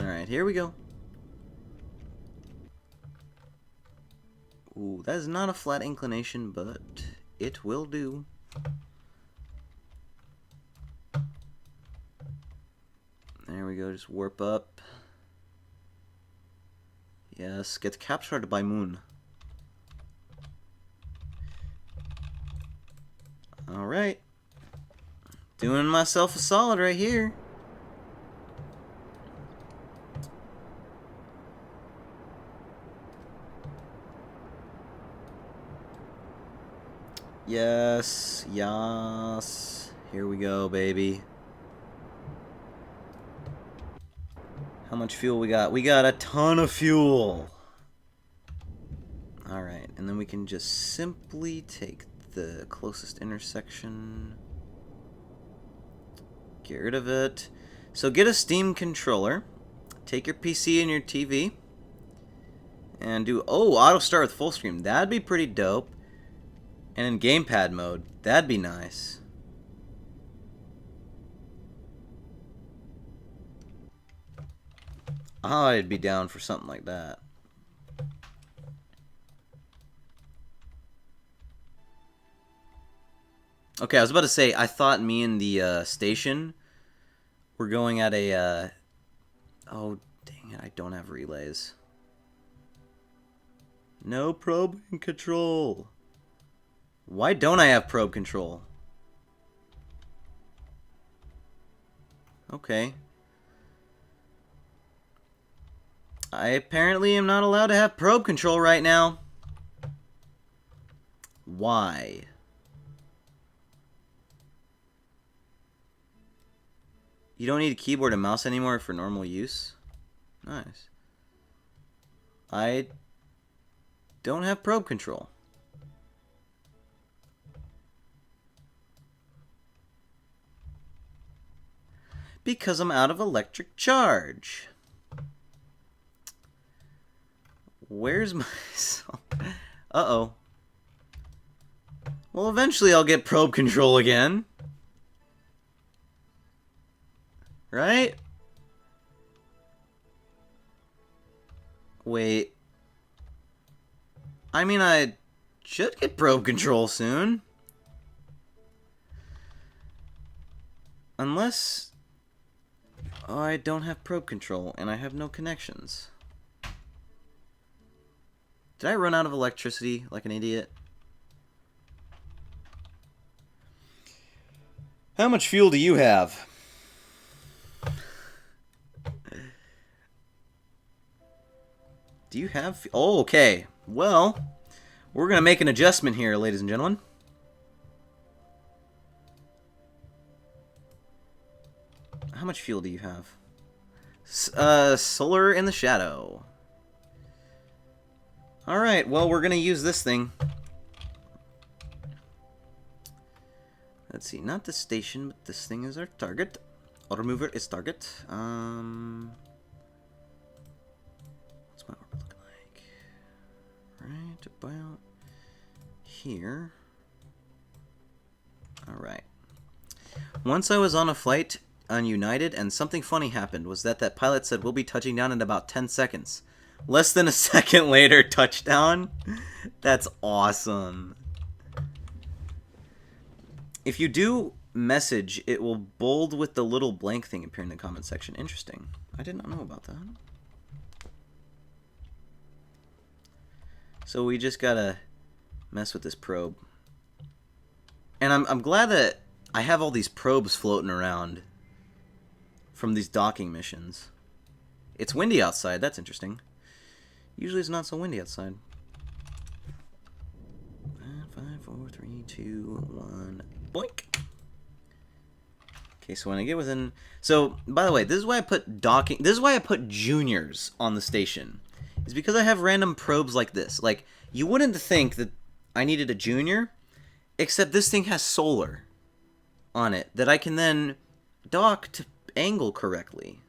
Alright, here we go. Ooh, that is not a flat inclination, but it will do. There we go, just warp up. Yes, get captured by MUN. Alright. Doing myself a solid right here. Yes, yes. Here we go, baby. How much fuel we got? We got a ton of fuel. Alright, and then we can just simply take the closest intersection. Get rid of it. So get a Steam controller. Take your PC and your TV. And do... Oh, auto start with full screen. That'd be pretty dope. And in gamepad mode. That'd be nice. I'd be down for something like that. Okay, I was about to say, I thought me and the station were going at a... Oh, dang it, I don't have relays. No probe control. Why don't I have probe control? Okay. I apparently am not allowed to have probe control right now. Why? You don't need a keyboard and mouse anymore for normal use? Nice. I don't have probe control. Because I'm out of electric charge. Where's my... Uh-oh. Well, eventually I'll get probe control again. Right? Wait. I mean, I should get probe control soon. Unless... Oh, I don't have probe control, and I have no connections. Did I run out of electricity like an idiot? How much fuel do you have? Do you have... Oh, okay. Well, we're going to make an adjustment here, ladies and gentlemen. How much fuel do you have? Solar in the Shadow. Alright, well, we're gonna use this thing. Let's see, not the station, but this thing is our target. Auto mover is target. What's my orbit looking like? Right about here. Alright. Once I was on a flight on United, and something funny happened, was that pilot said, we'll be touching down in about 10 seconds. Less than a second later, touchdown? That's awesome. If you do message, it will bold with the little blank thing appear in the comment section. Interesting. I did not know about that. So we just gotta mess with this probe. And I'm glad that I have all these probes floating around from these docking missions. It's windy outside. That's interesting. Usually it's not so windy outside. 5, 4, 3, 2, 1. Boink. Okay, so when I get within... So, by the way, this is why I put docking... This is why I put juniors on the station. It's because I have random probes like this. Like, you wouldn't think that I needed a junior, except this thing has solar on it that I can then dock to angle correctly.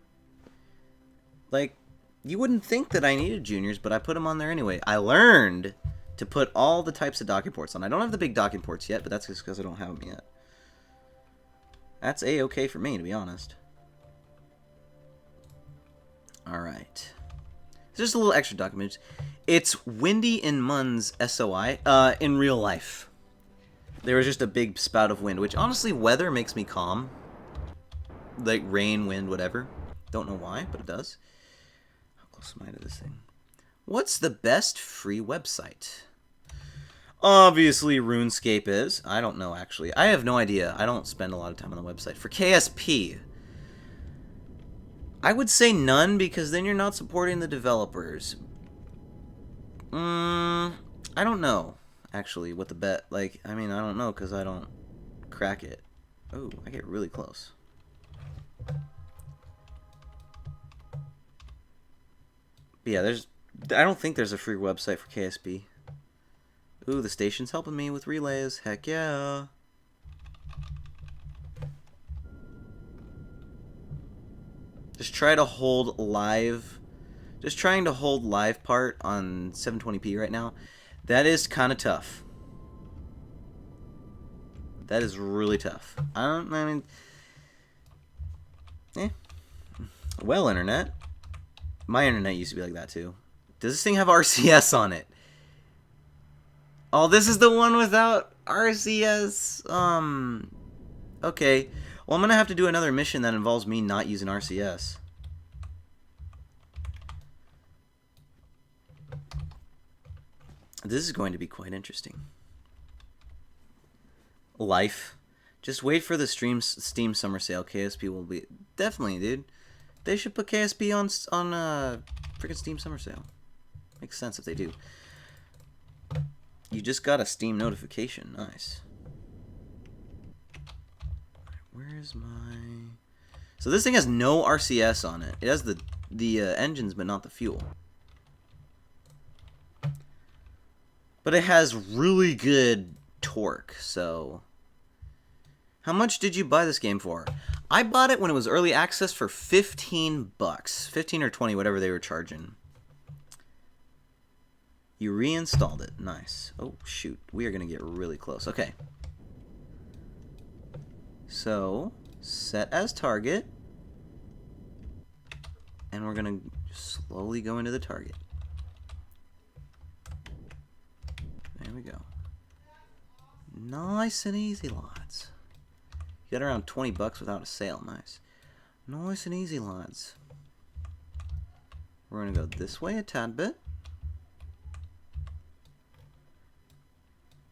Like, you wouldn't think that I needed juniors, but I put them on there anyway. I learned to put all the types of docking ports on. I don't have the big docking ports yet, but that's just because I don't have them yet. That's A-okay for me, to be honest. Alright. Just a little extra document. It's windy in MUN's SOI. In real life, there was just a big spout of wind, which honestly, weather makes me calm. Like rain, wind, whatever. Don't know why, but it does. How close am I to this thing? What's the best free website? Obviously, RuneScape is. I don't know, actually. I have no idea. I don't spend a lot of time on the website. For KSP, I would say none, because then you're not supporting the developers. I don't know, actually, what the bet... Like, I mean, I don't know, because I don't crack it. Oh, I get really close. But yeah, I don't think there's a free website for KSP. Ooh, the station's helping me with relays. Heck yeah. Just try to hold live. Just trying to hold live part on 720p right now. That is kind of tough. That is really tough. I mean... Well, internet. My internet used to be like that too. Does this thing have RCS on it? Oh, this is the one without RCS. Okay. Well, I'm going to have to do another mission that involves me not using RCS. This is going to be quite interesting. Life. Just wait for the Steam Summer Sale. KSP will be... Definitely, dude. They should put KSP on freaking Steam Summer Sale. Makes sense if they do. You just got a Steam notification. Nice. Where's my... So this thing has no RCS on it. It has the engines, but not the fuel. But it has really good torque, so... How much did you buy this game for? I bought it when it was early access for 15 bucks. 15 or 20, whatever they were charging. You reinstalled it. Nice. Oh, shoot. We are going to get really close. Okay. So, set as target. And we're going to slowly go into the target. There we go. Nice and easy, lads. You got around 20 bucks without a sale. Nice. Nice and easy, lads. We're going to go this way a tad bit.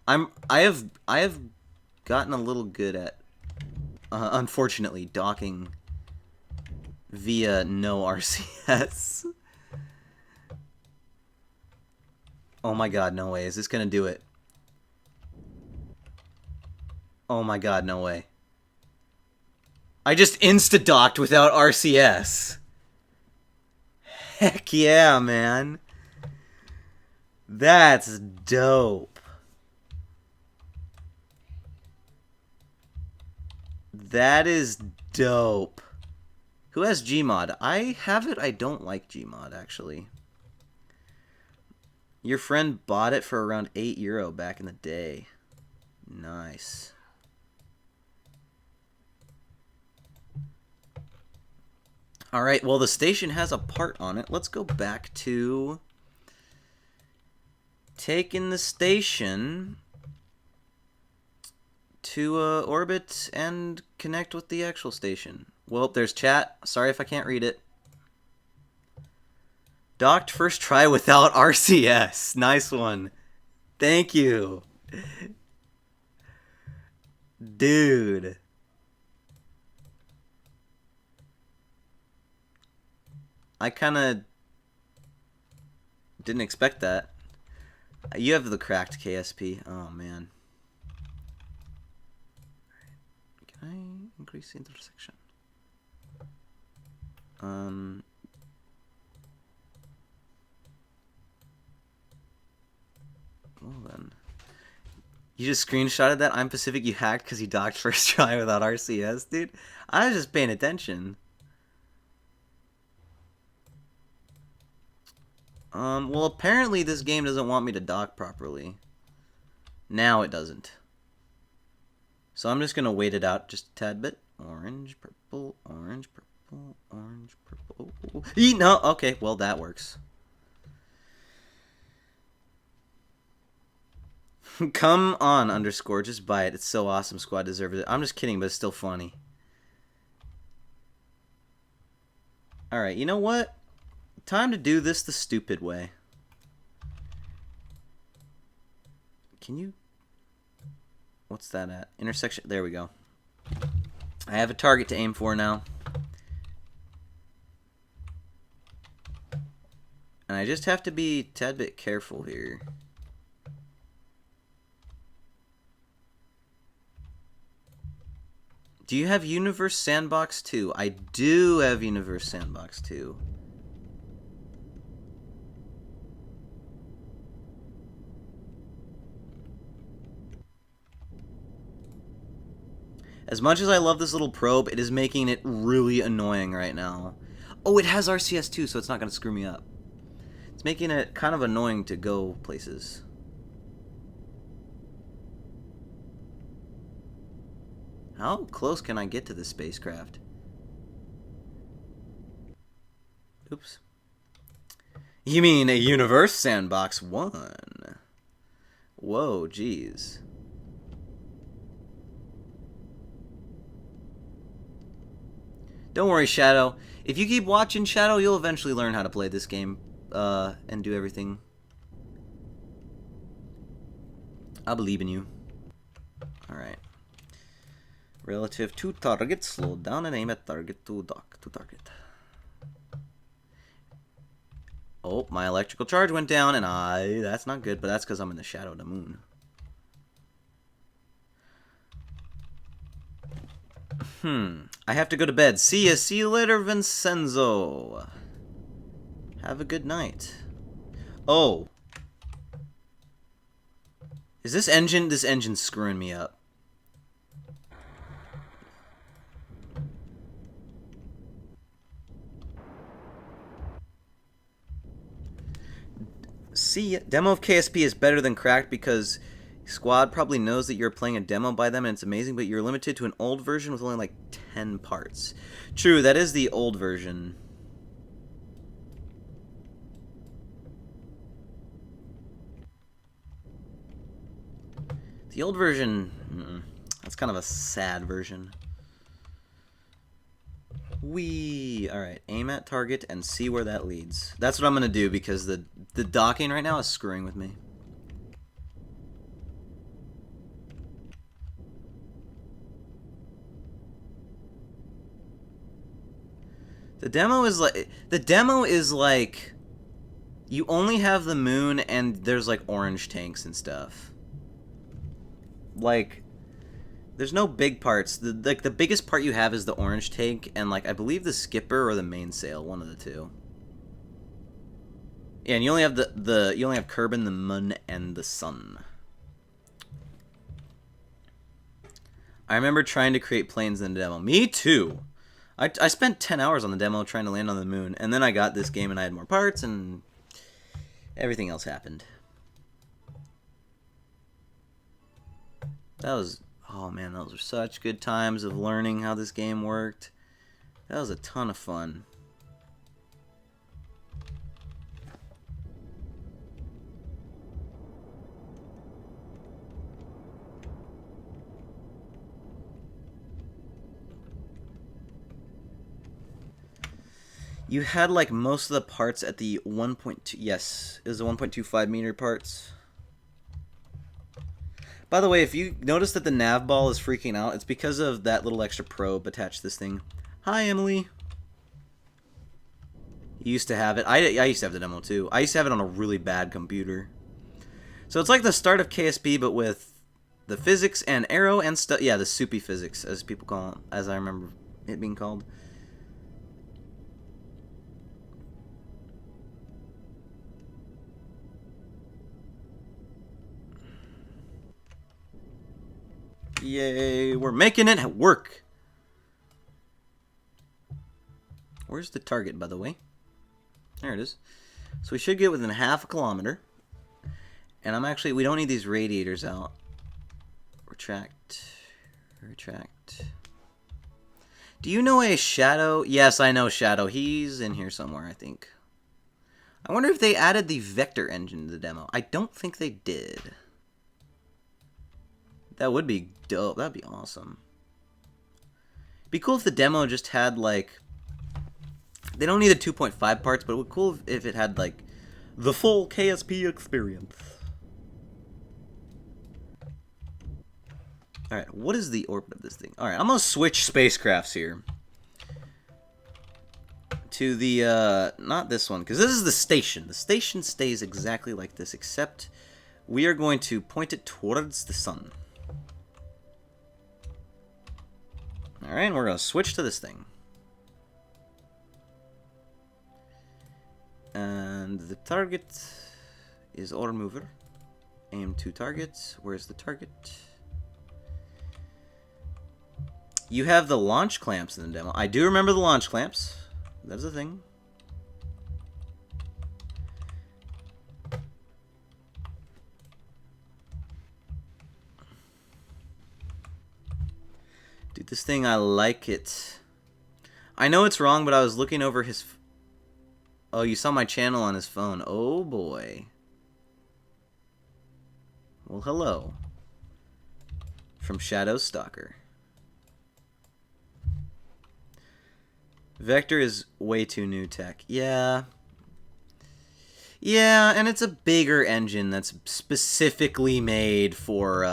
I have gotten a little good at, unfortunately, docking via no RCS. Oh my god, no way. Is this gonna do it? Oh my god, no way. I just insta-docked without RCS. Heck yeah, man. That's dope. That is dope. Who has Gmod? I have it. I don't like Gmod, actually. Your friend bought it for around €8 back in the day. Nice. Alright, well, the station has a part on it. Let's go back to taking the station to orbit and connect with the actual station. Well, there's chat. Sorry if I can't read it. Docked first try without RCS. Nice one. Thank you. Dude. I kind of didn't expect that. You have the cracked KSP. Oh, man. Can I increase the intersection? Well then. You just screenshotted that? I'm Pacific, you hacked because you docked first try without RCS, dude? I was just paying attention. Well, apparently this game doesn't want me to dock properly. Now it doesn't. So I'm just gonna wait it out just a tad bit. Orange, purple, orange, purple, orange, purple. No, okay, well that works. Come on, underscore, just buy it. It's so awesome, squad deserves it. I'm just kidding, but it's still funny. Alright, you know what? Time to do this the stupid way. Can you... What's that at? Intersection. There we go. I have a target to aim for now. And I just have to be a tad bit careful here. Do you have Universe Sandbox 2? I do have Universe Sandbox 2. As much as I love this little probe, it is making it really annoying right now. Oh, it has RCS too, so it's not going to screw me up. It's making it kind of annoying to go places. How close can I get to this spacecraft? Oops. You mean a Universe Sandbox 1? Whoa, jeez. Don't worry, Shadow. If you keep watching, Shadow, you'll eventually learn how to play this game and do everything. I believe in you. Alright. Relative to target, slow down and aim at target to dock to target. Oh, my electrical charge went down, and that's not good, but that's because I'm in the shadow of the moon. I have to go to bed. See ya. See you later, Vincenzo. Have a good night. Oh. Is this engine? This engine's screwing me up. See, demo of KSP is better than cracked because Squad probably knows that you're playing a demo by them and it's amazing, but you're limited to an old version with only like 10 parts. True, that is the old version. The old version, that's kind of a sad version. Alright, aim at target and see where that leads. That's what I'm going to do because the docking right now is screwing with me. The demo is like you only have the moon and there's like orange tanks and stuff. Like there's no big parts. The biggest part you have is the orange tank and like I believe the skipper or the mainsail, one of the two. Yeah, and you only have you only have Kerbin, the MUN, and the Sun. I remember trying to create planes in the demo. Me too. I spent 10 hours on the demo trying to land on the moon, and then I got this game and I had more parts, and everything else happened. That was, oh man, those were such good times of learning how this game worked. That was a ton of fun. You had like most of the parts at the 1.2, yes, it was the 1.25 meter parts. By the way, if you notice that the nav ball is freaking out, it's because of that little extra probe attached to this thing. Hi, Emily. You used to have it. I used to have the demo too. I used to have it on a really bad computer. So it's like the start of KSP, but with the physics and arrow and stuff. Yeah, the soupy physics, as people call it, as I remember it being called. Yay, we're making it work. Where's the target, by the way? There it is. So we should get within half a kilometer. And we don't need these radiators out. Retract. Do you know a Shadow? Yes, I know Shadow. He's in here somewhere, I think. I wonder if they added the vector engine to the demo. I don't think they did. That would be dope. That'd be awesome. Be cool if the demo just had, like... They don't need the 2.5 parts, but it would be cool if it had, like, the full KSP experience. Alright, what is the orbit of this thing? Alright, I'm gonna switch spacecrafts here. To the, not this one, because this is the station. The station stays exactly like this, except we are going to point it towards the sun. Alright, we're going to switch to this thing. And the target is auto mover. Aim to target. Where's the target? You have the launch clamps in the demo. I do remember the launch clamps. That's a thing. Dude, this thing, I like it. I know it's wrong, but I was looking over his... Oh, you saw my channel on his phone. Oh, boy. Well, hello. From Shadow Stalker. Vector is way too new tech. Yeah. Yeah, and it's a bigger engine that's specifically made for,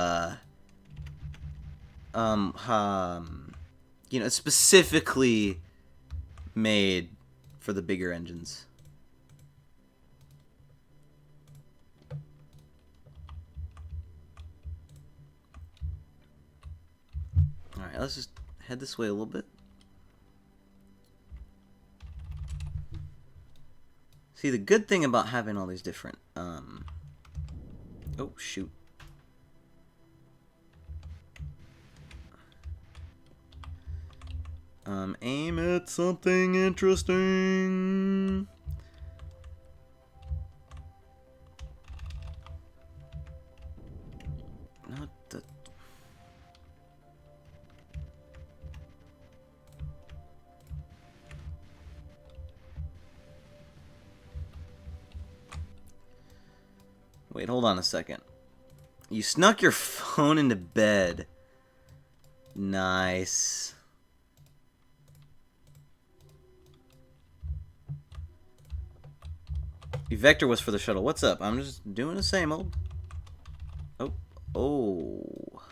you know, it's specifically made for the bigger engines. Alright, let's just head this way a little bit. See, the good thing about having all these different, oh, shoot. Aim at something interesting. Not the... Wait, hold on a second. You snuck your phone into bed. Nice. Vector was for the shuttle. What's up? I'm just doing the same old. Oh. Oh.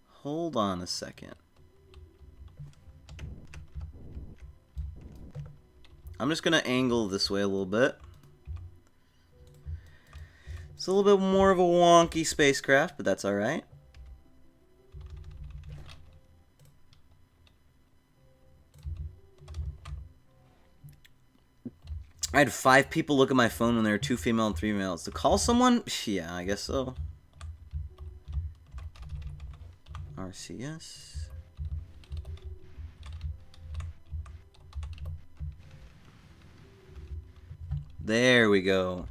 Hold on a second. I'm just going to angle this way a little bit. It's a little bit more of a wonky spacecraft, but that's alright. I had 5 people look at my phone when there were 2 female and 3 males. To call someone? Yeah, I guess so. RCS. There we go.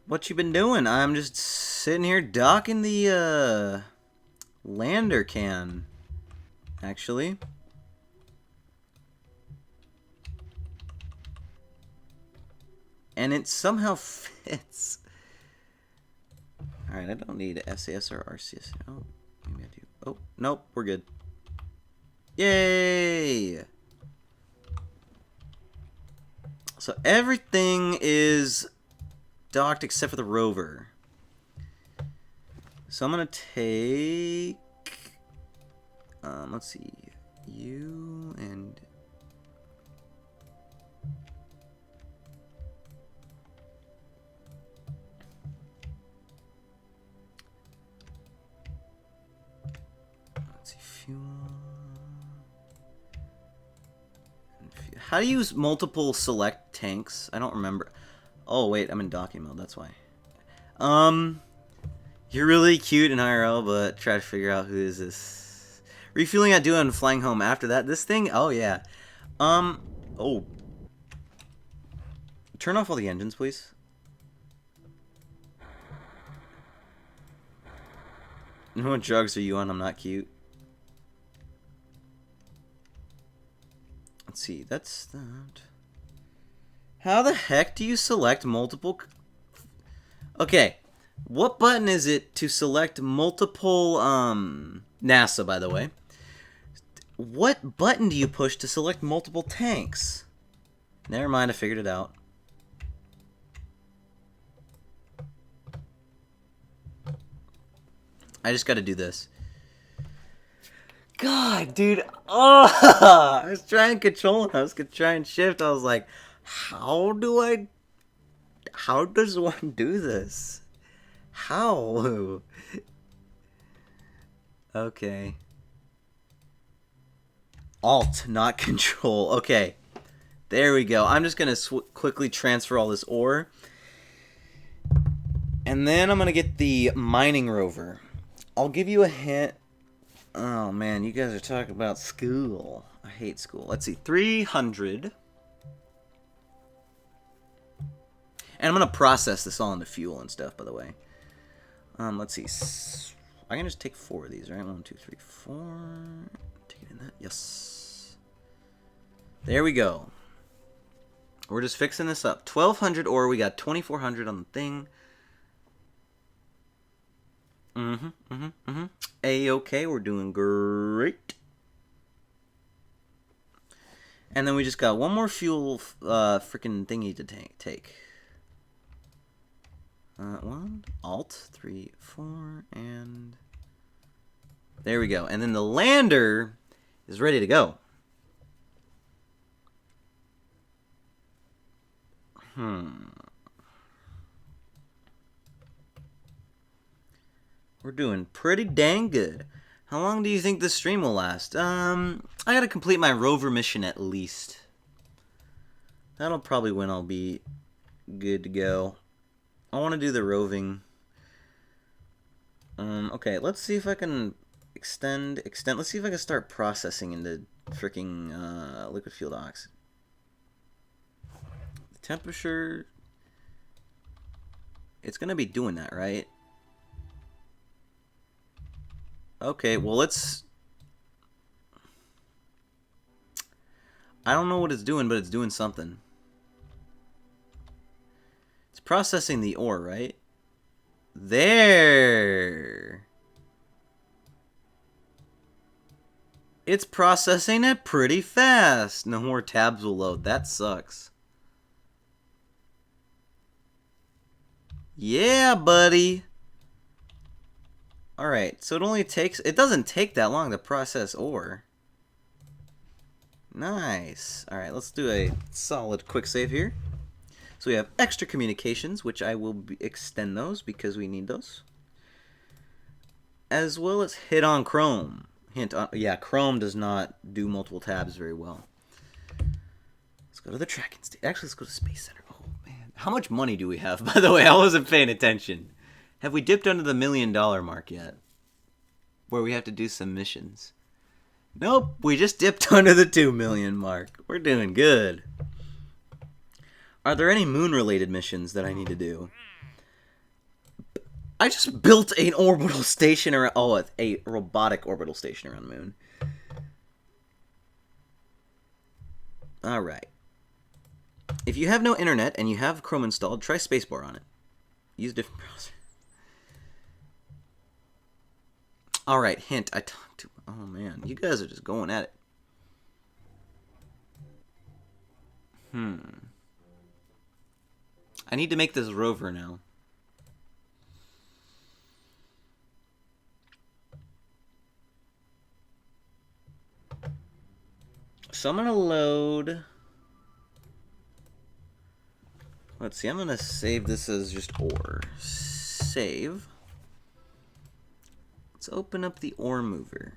What you been doing? I'm just sitting here docking the lander can, actually. And it somehow fits. Alright, I don't need SAS or RCS. Oh, maybe I do. Oh, nope, we're good. Yay! So everything is docked except for the rover. So I'm gonna take, let's see, you and let's see, fuel. How do you use multiple select tanks? I don't remember. Oh wait, I'm in docking mode. That's why. You're really cute in IRL, but try to figure out who is this. Refueling at Duna and flying home after that. This thing? Oh, yeah. Oh. Turn off all the engines, please. What drugs are you on? I'm not cute. Let's see. That's that. How the heck do you select multiple... Okay. What button is it to select multiple, NASA, by the way. What button do you push to select multiple tanks? Never mind, I figured it out. I just gotta do this. God, dude. Oh, I was trying to control it. I was gonna try and shift. I was like, how does one do this? How? Okay. Alt, not control. Okay. There we go. I'm just going to quickly transfer all this ore. And then I'm going to get the mining rover. I'll give you a hint. Oh, man. You guys are talking about school. I hate school. Let's see. 300. And I'm going to process this all into fuel and stuff, by the way. Let's see. I can just take 4 of these, right? 1, 2, 3, 4. Take it in that. Yes. There we go. We're just fixing this up. 1,200 ore. We got 2,400 on the thing. A-okay. We're doing great. And then we just got one more fuel freaking thingy to take. 1, Alt, 3, 4, and there we go. And then the lander is ready to go. We're doing pretty dang good. How long do you think this stream will last? I gotta complete my rover mission at least. That'll probably when I'll be good to go. I want to do the roving. Okay, let's see if I can extend. Let's see if I can start processing into freaking liquid fueled oxygen. The temperature. It's gonna be doing that, right? Okay, well let's. I don't know what it's doing, but it's doing something. It's processing the ore, right? There. It's processing it pretty fast. No more tabs will load. That sucks. Yeah, buddy. Alright, so it doesn't take that long to process ore. Nice. Alright, let's do a solid quick save here. So we have extra communications, which I will extend those because we need those. As well as hit on Chrome. Hint on, yeah, Chrome does not do multiple tabs very well. Let's go to the tracking station. Actually, let's go to Space Center. Oh, man. How much money do we have, by the way? I wasn't paying attention. Have we dipped under the $1 million mark yet? Where we have to do some missions. Nope, we just dipped under the 2 million mark. We're doing good. Are there any moon-related missions that I need to do? I just built an orbital station around... Oh, a robotic orbital station around the moon. Alright. If you have no internet and you have Chrome installed, try Spacebar on it. Use a different browser. Alright, hint. I talked to... Oh, man. You guys are just going at it. I need to make this rover now. So I'm going to load... Let's see, I'm going to save this as just ore. Save. Let's open up the ore mover.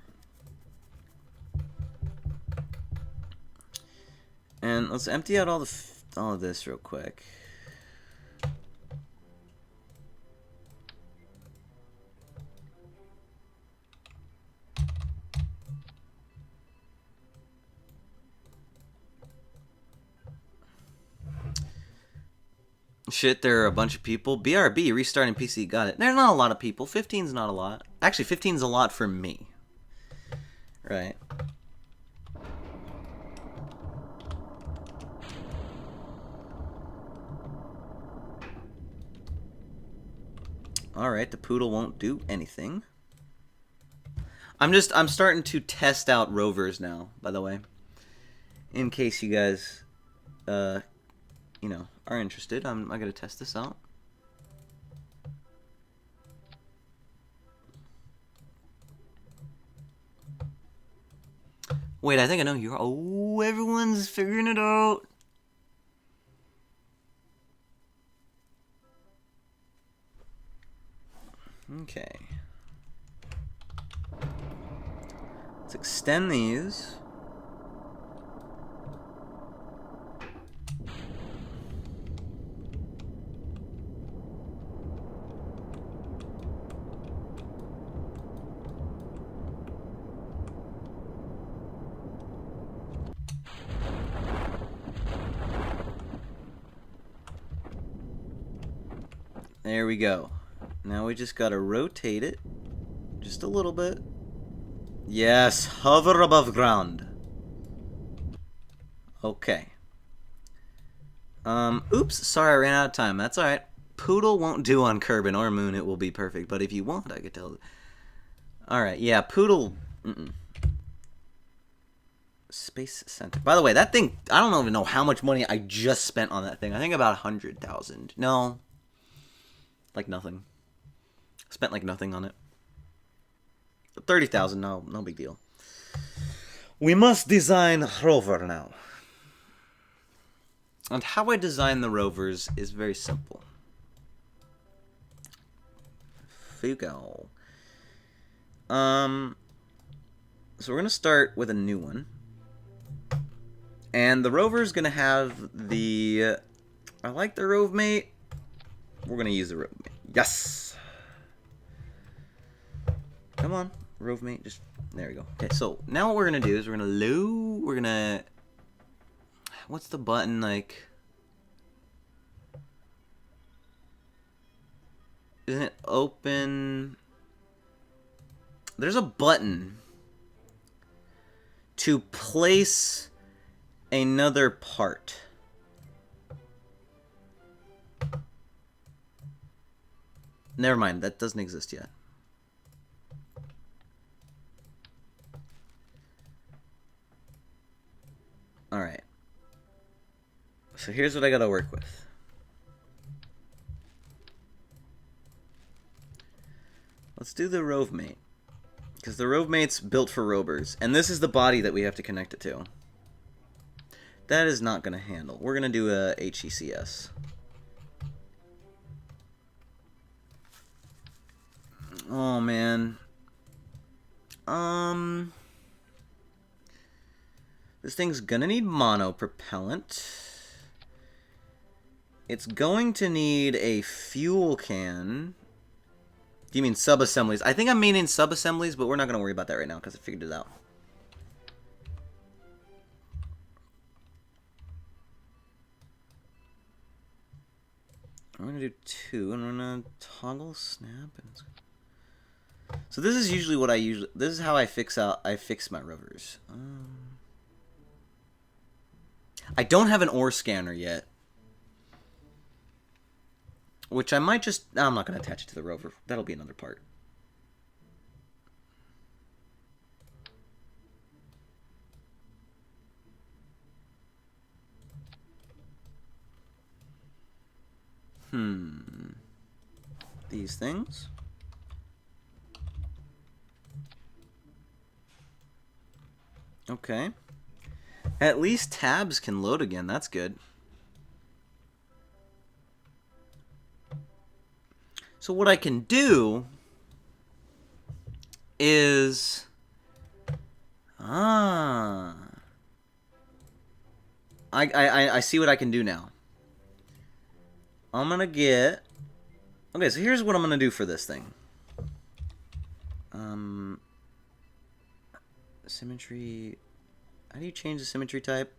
And let's empty out all of this real quick. Shit, there are a bunch of people. BRB, restarting PC, got it. There's not a lot of people. 15's not a lot. Actually, 15's a lot for me. Right. Alright, the poodle won't do anything. I'm starting to test out rovers now, by the way. In case you guys, you know, are interested, I'm gonna test this out. Wait, I think I know you. Oh, everyone's figuring it out. Okay. Let's extend these. There we go. Now we just gotta rotate it just a little bit. Yes, hover above ground. Okay. Oops, sorry I ran out of time. That's alright. Poodle won't do on Kerbin or Moon, it will be perfect. But if you want, I could tell. Alright, yeah, Poodle... Space Center. By the way, that thing, I don't even know how much money I just spent on that thing. I think about 100,000. No. Like nothing. Spent like nothing on it. 30,000, no big deal. We must design a rover now. And how I design the rovers is very simple. Fugo. So we're gonna start with a new one. And the rover's gonna have the... I like the rove mate. We're gonna use the rove mate. Yes! Come on, rove mate, just... There we go. Okay, so now what we're gonna do is we're gonna... What's the button, like... Isn't it open... There's a button to place another part. Never mind, that doesn't exist yet. Alright. So here's what I gotta work with. Let's do the rove mate. Because the rove mate's built for rovers. And this is the body that we have to connect it to. That is not going to handle. We're going to do a HECS. Oh, man. This thing's going to need monopropellant. It's going to need a fuel can. Do you mean sub-assemblies? I think I'm meaning sub-assemblies, but we're not going to worry about that right now because I figured it out. I'm going to do 2, and I'm going to toggle snap. So this is usually what this is how I fix my rovers. I don't have an ore scanner yet. Which I might just... I'm not going to attach it to the rover. That'll be another part. These things. Okay. At least tabs can load again. That's good. So what I can do is... I see what I can do now. I'm going to get... Okay, so here's what I'm going to do for this thing. Symmetry... How do you change the symmetry type?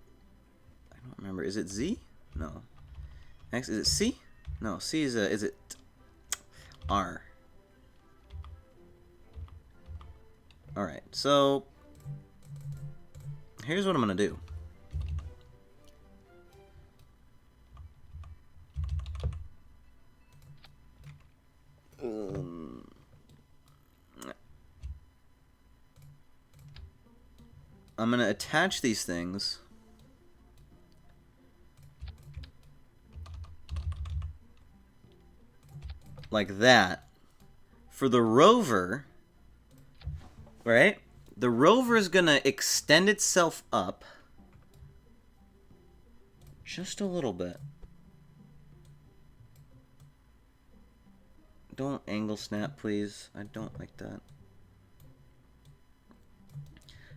I don't remember. Is it Z? No. X, is it C? No, C is it R? Alright, so... Here's what I'm going to do. I'm going to attach these things like that. For the rover, right? The rover is going to extend itself up just a little bit. Don't angle snap, please. I don't like that.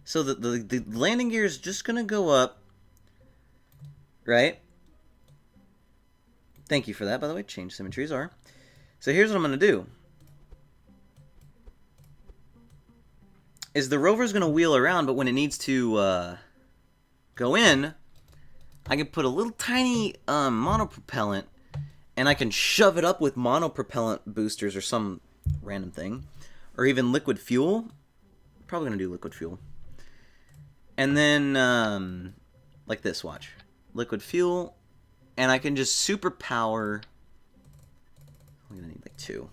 So the landing gear is just going to go up, right? Thank you for that, by the way. Change symmetries are. So here's what I'm going to do. Is the rover's going to wheel around, but when it needs to go in, I can put a little tiny monopropellant, and I can shove it up with monopropellant boosters or some random thing. Or even liquid fuel. Probably going to do liquid fuel. And then, like this, watch. Liquid fuel. And I can just superpower. I'm going to need like 2.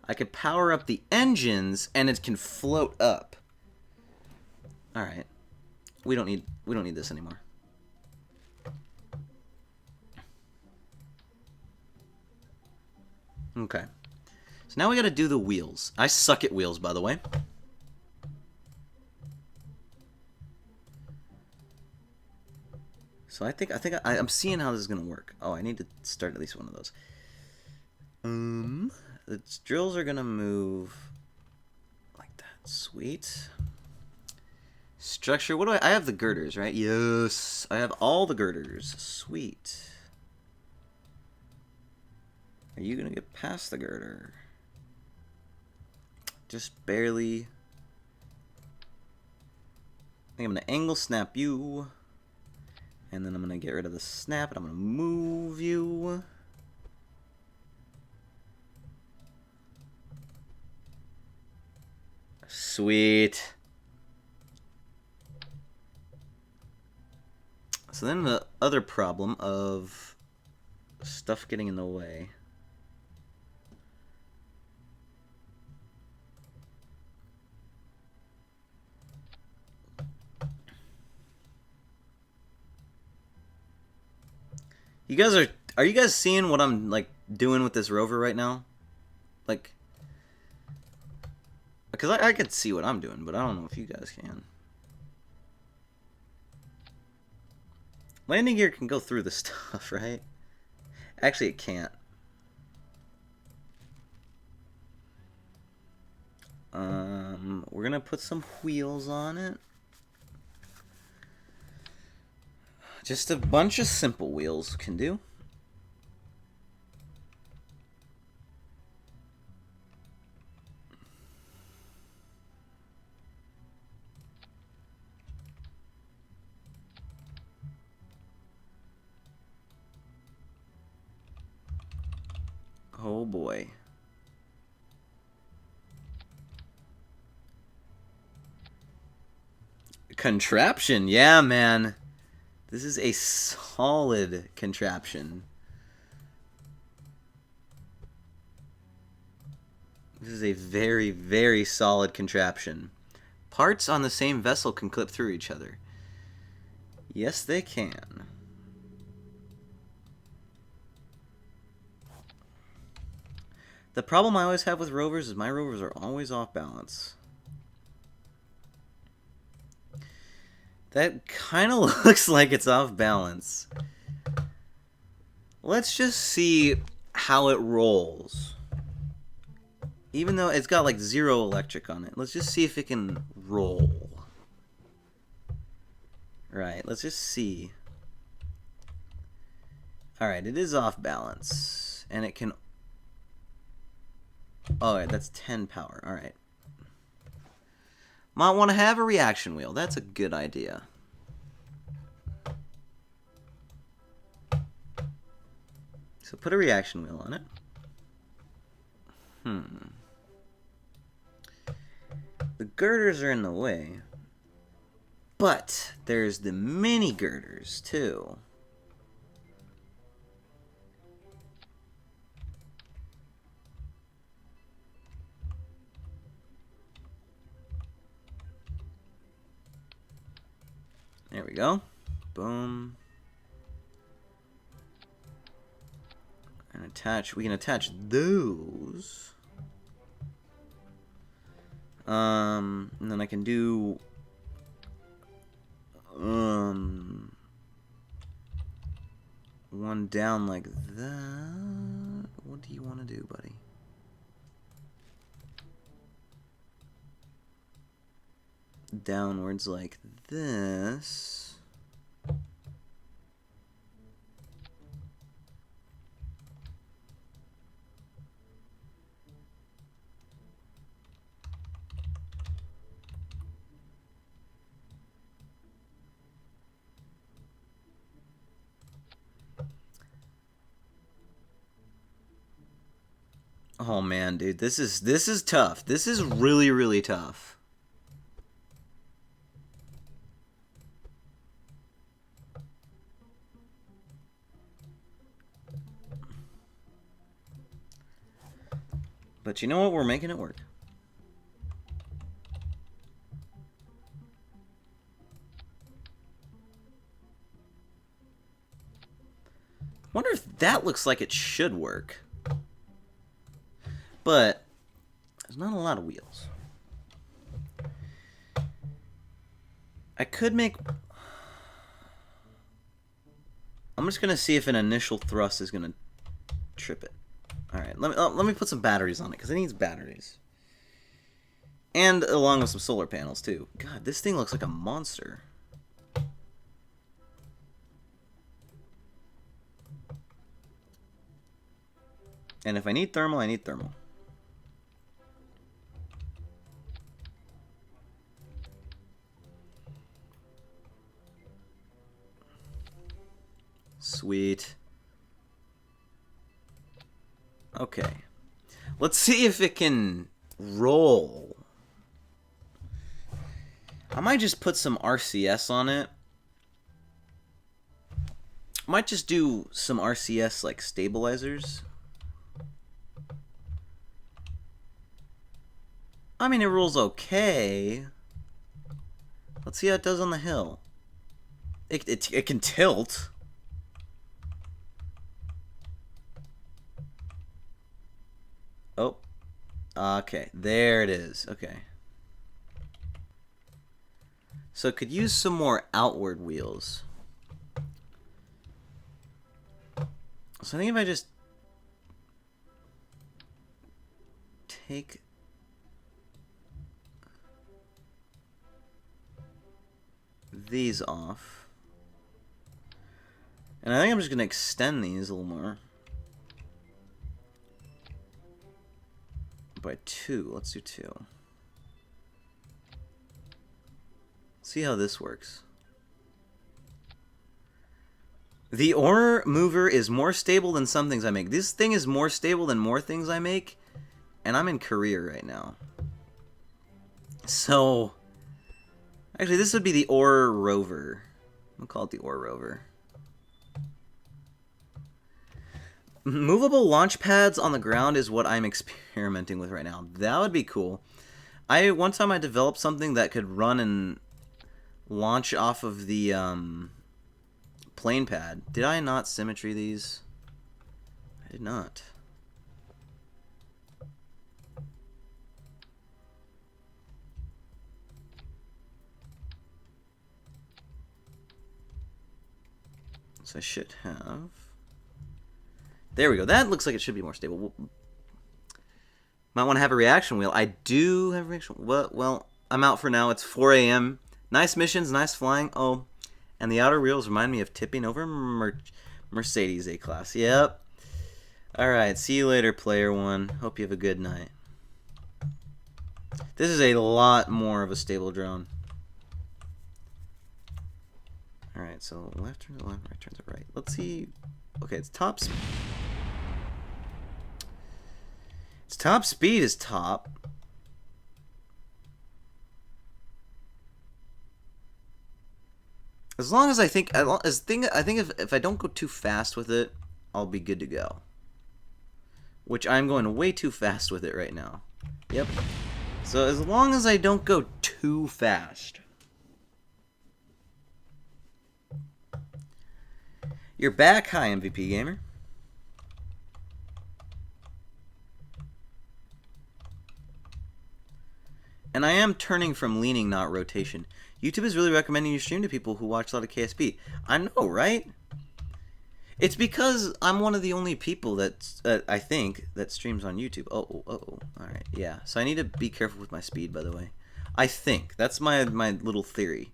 I could power up the engines, and it can float up. Alright. We don't need this anymore. Okay. So now we got to do the wheels. I suck at wheels, by the way. So I think I'm seeing how this is gonna work. Oh, I need to start at least one of those. The drills are gonna move like that. Sweet. Structure. What do I have the girders, right? Yes, I have all the girders. Sweet. Are you gonna get past the girder? Just barely. I think I'm gonna angle snap you. And then I'm going to get rid of the snap, and I'm going to move you. Sweet. So then the other problem of stuff getting in the way. You guys are you guys seeing what I'm like doing with this rover right now? Like, because I could see what I'm doing, but I don't know if you guys can. Landing gear can go through the stuff, right? Actually, it can't. We're gonna put some wheels on it. Just a bunch of simple wheels can do. Oh boy. Contraption, yeah, man. This is a solid contraption. This is a very, very solid contraption. Parts on the same vessel can clip through each other. Yes, they can. The problem I always have with rovers is my rovers are always off balance. That kind of looks like it's off balance. Let's just see how it rolls. Even though it's got like 0 electric on it, let's just see if it can roll. Right, let's just see. Alright, it is off balance. And it can... Alright, that's 10 power. Alright. Might want to have a reaction wheel. That's a good idea. So put a reaction wheel on it. The girders are in the way. But there's the mini girders too. There we go. Boom. And attach. We can attach those. And then I can do. One down like that. What do you want to do, buddy? Downwards like this. Oh man, dude, this is tough. This is really, really tough. But you know what? We're making it work. Wonder if that looks like it should work. But there's not a lot of wheels. I could make... I'm just going to see if an initial thrust is going to trip it. Alright, let me put some batteries on it, because it needs batteries. And along with some solar panels, too. God, this thing looks like a monster. And if I need thermal, I need thermal. Sweet. Okay. Let's see if it can roll. I might just put some RCS on it. Might just do some RCS like stabilizers. I mean, it rolls okay. Let's see how it does on the hill. It can tilt. Oh. Okay, there it is. Okay. So it could use some more outward wheels. So I think if I just take these off, and I think I'm just going to extend these a little more by 2. Let's do 2. See how this works. The ore mover is more stable than some things I make. This thing is more stable than more things I make, and I'm in career right now. So, actually, this would be the ore rover. We'll call it the ore rover. Movable launch pads on the ground is what I'm experimenting with right now. That would be cool. One time I developed something that could run and launch off of the plane pad. Did I not symmetry these? I did not. So I should have. There we go. That looks like it should be more stable. Might want to have a reaction wheel. I do have a reaction. Well, I'm out for now. It's 4 a.m. Nice missions, nice flying. Oh, and the outer wheels remind me of tipping over Mercedes A-Class. Yep. Alright, see you later, player one. Hope you have a good night. This is a lot more of a stable drone. Alright, so left turns to left, right turns to right. Let's see. Okay, its top speed is top. As long as I think if I don't go too fast with it, I'll be good to go. Which I'm going way too fast with it right now. Yep. So as long as I don't go too fast. You're back. Hi, MVP Gamer. And I am turning from leaning, not rotation. YouTube is really recommending you stream to people who watch a lot of KSP. I know, right? It's because I'm one of the only people that I think that streams on YouTube. All right, yeah. So I need to be careful with my speed, by the way. I think that's my little theory.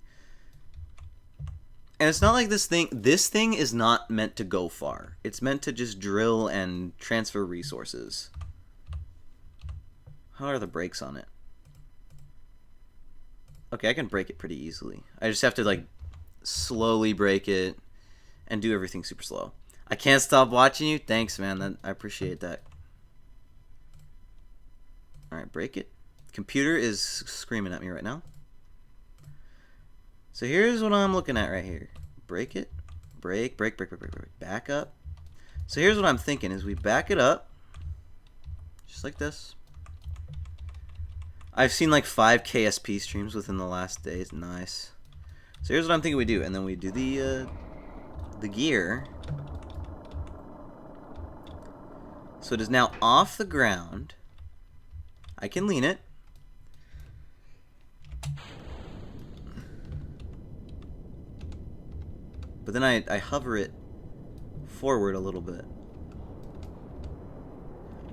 And it's not like this thing is not meant to go far. It's meant to just drill and transfer resources. How are the brakes on it? Okay, I can brake it pretty easily. I just have to, like, slowly brake it and do everything super slow. I can't stop watching you. Thanks, man. I appreciate that. Alright, brake it. Computer is screaming at me right now. So here's what I'm looking at right here. Brake it. Brake. Back up. So here's what I'm thinking is we back it up. Just like this. I've seen like 5 KSP streams within the last days. Nice. So here's what I'm thinking we do. And then we do the gear. So it is now off the ground. I can lean it. But then I hover it forward a little bit.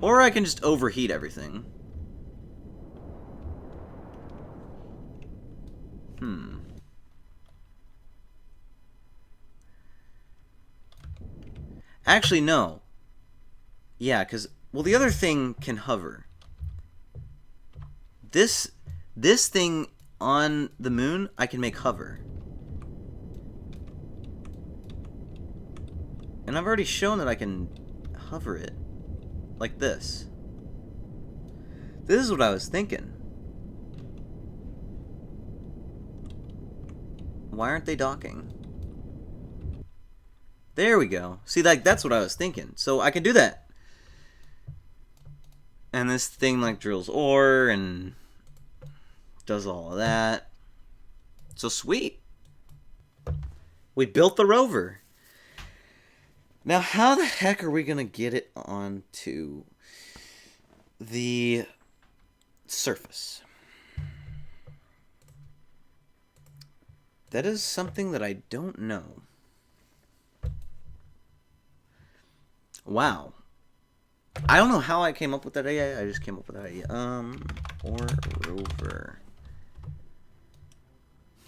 Or I can just overheat everything. Actually, no. Yeah, because, well, the other thing can hover. This thing on the moon, I can make hover. And I've already shown that I can hover it. Like this. This is what I was thinking. Why aren't they docking? There we go. See, like, that's what I was thinking. So I can do that. And this thing, like, drills ore and does all of that. So sweet. We built the rover. Now, how the heck are we going to get it onto the surface? That is something that I don't know. Wow. I don't know how I came up with that idea. I just came up with that idea. Or rover.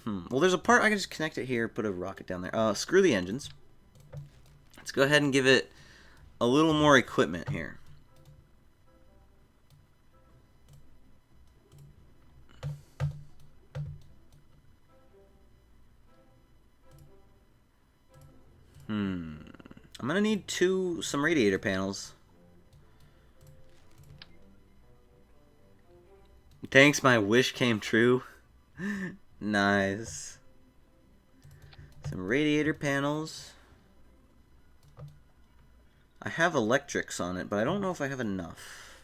Well, there's a part I can just connect it here, put a rocket down there. Screw the engines. Let's go ahead and give it a little more equipment here. I'm gonna need some radiator panels. Thanks, my wish came true. Nice. Some radiator panels. I have electrics on it, but I don't know if I have enough.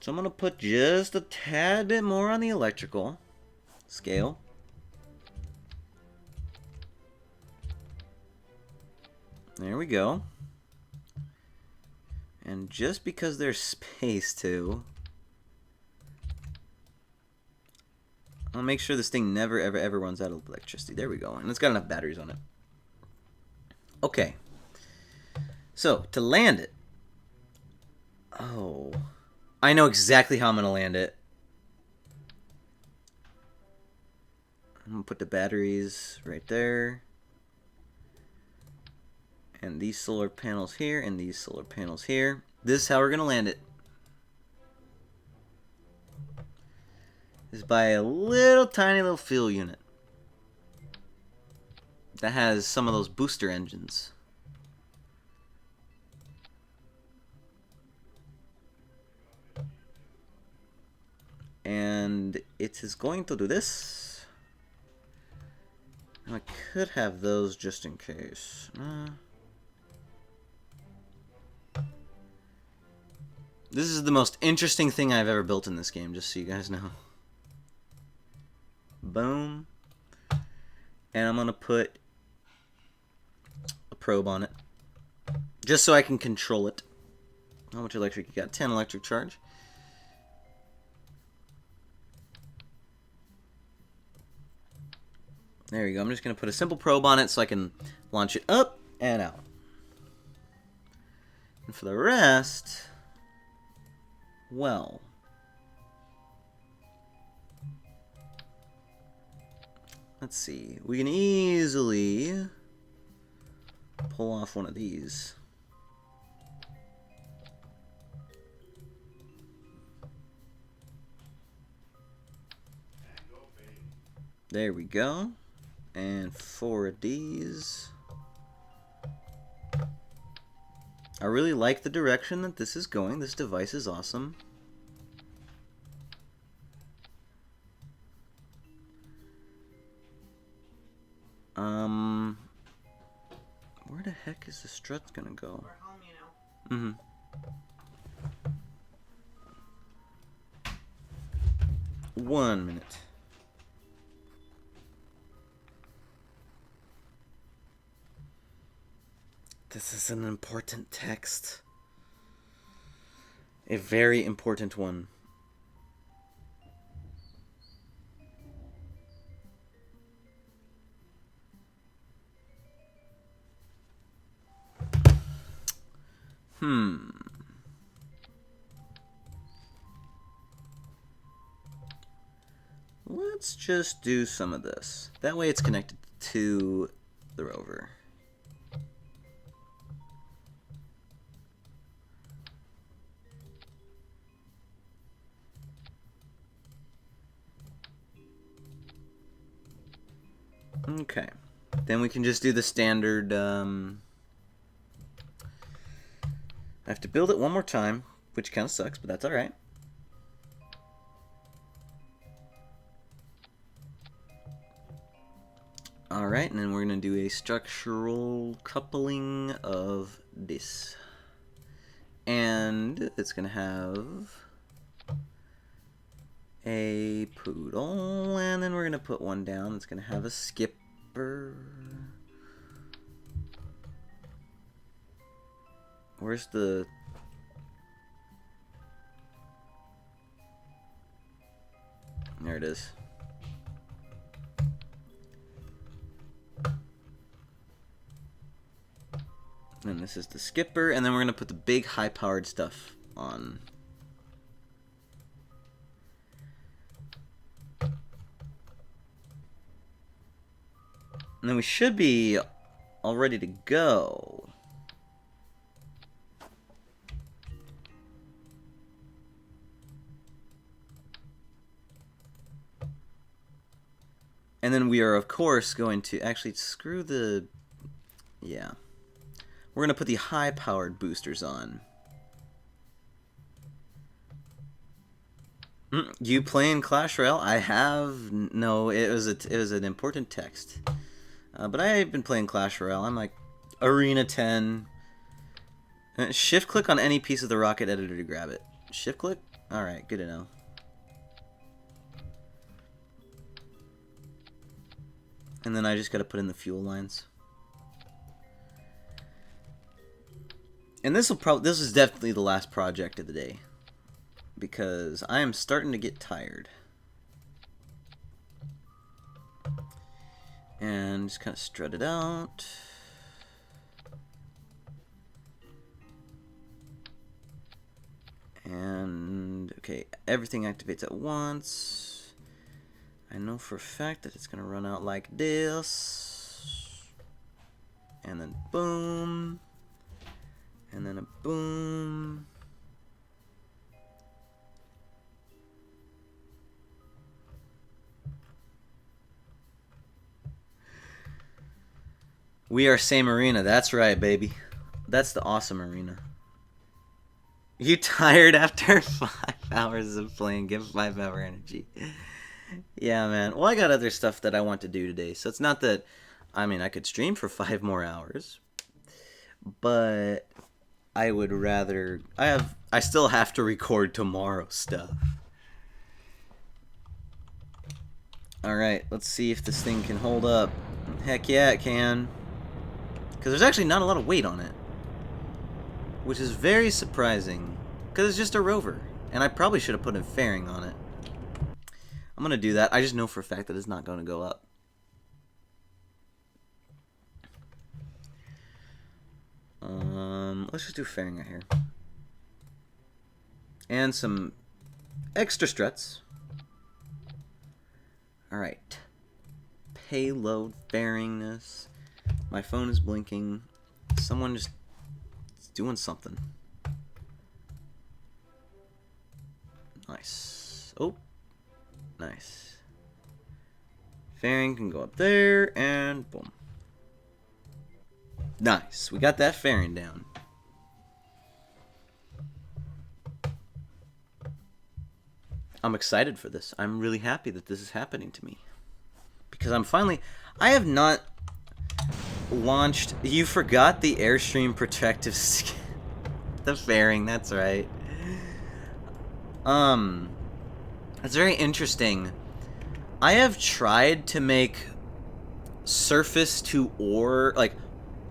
So I'm gonna put just a tad bit more on the electrical scale. There we go. And just because there's space too, I'll make sure this thing never ever runs out of electricity. There we go. And it's got enough batteries on it. Okay. So, to land it. Oh. I know exactly how I'm going to land it. I'm going to put the batteries right there. And these solar panels here, and these solar panels here. This is how we're going to land it. Is by a little tiny little fuel unit. That has some of those booster engines. And it is going to do this. I could have those just in case. This is the most interesting thing I've ever built in this game, just so you guys know. Boom. And I'm going to put a probe on it. Just so I can control it. How much electric you got? 10 electric charge. There we go. I'm just going to put a simple probe on it so I can launch it up and out. And for the rest, well, let's see. We can easily pull off one of these. There we go. And 4 of these. I really like the direction that this is going. This device is awesome. Where the heck is the strut gonna go? We're home, you know. Mm-hmm. 1 minute. This is an important text. A very important one. Let's just do some of this. That way it's connected to the rover. Okay. Then we can just do the standard, I have to build it one more time, which kind of sucks, but that's alright. Alright, and then we're going to do a structural coupling of this. And it's going to have a poodle, and then we're going to put one down that's going to have a skipper. Where's the... There it is. And this is the skipper, and then we're going to put the big high-powered stuff on. And then we should be all ready to go. And then we are, of course, going to actually screw the... Yeah. We're going to put the high-powered boosters on. You playing Clash Royale? I have... No, it was an important text. But I've been playing Clash Royale. I'm like Arena 10. Shift click on any piece of the rocket editor to grab it. Shift click? Alright, good to know. And then I just gotta put in the fuel lines. And this is definitely the last project of the day. Because I am starting to get tired. And just kind of strut it out. And, okay, everything activates at once. I know for a fact that it's going to run out like this. And then boom. And then a boom. We are same arena. That's right, baby. That's the awesome arena. You tired after 5 hours of playing? Give 5-hour energy. Yeah, man. Well, I got other stuff that I want to do today. So it's not that... I mean, I could stream for 5 more hours. But I would rather... I still have to record tomorrow's stuff. Alright, let's see if this thing can hold up. Heck yeah, it can. Because there's actually not a lot of weight on it. Which is very surprising. Because it's just a rover. And I probably should have put a fairing on it. I'm going to do that. I just know for a fact that it's not going to go up. Let's just do fairing right here. And some extra struts. Alright. Payload fairingness. My phone is blinking. Someone just is doing something. Nice. Oh. Nice. Fairing can go up there, and boom. Nice. We got that fairing down. I'm excited for this. I'm really happy that this is happening to me. Because I'm finally... I have not... launched. You forgot the Airstream protective skin. The fairing, that's right. It's very interesting. I have tried to make surface to ore, like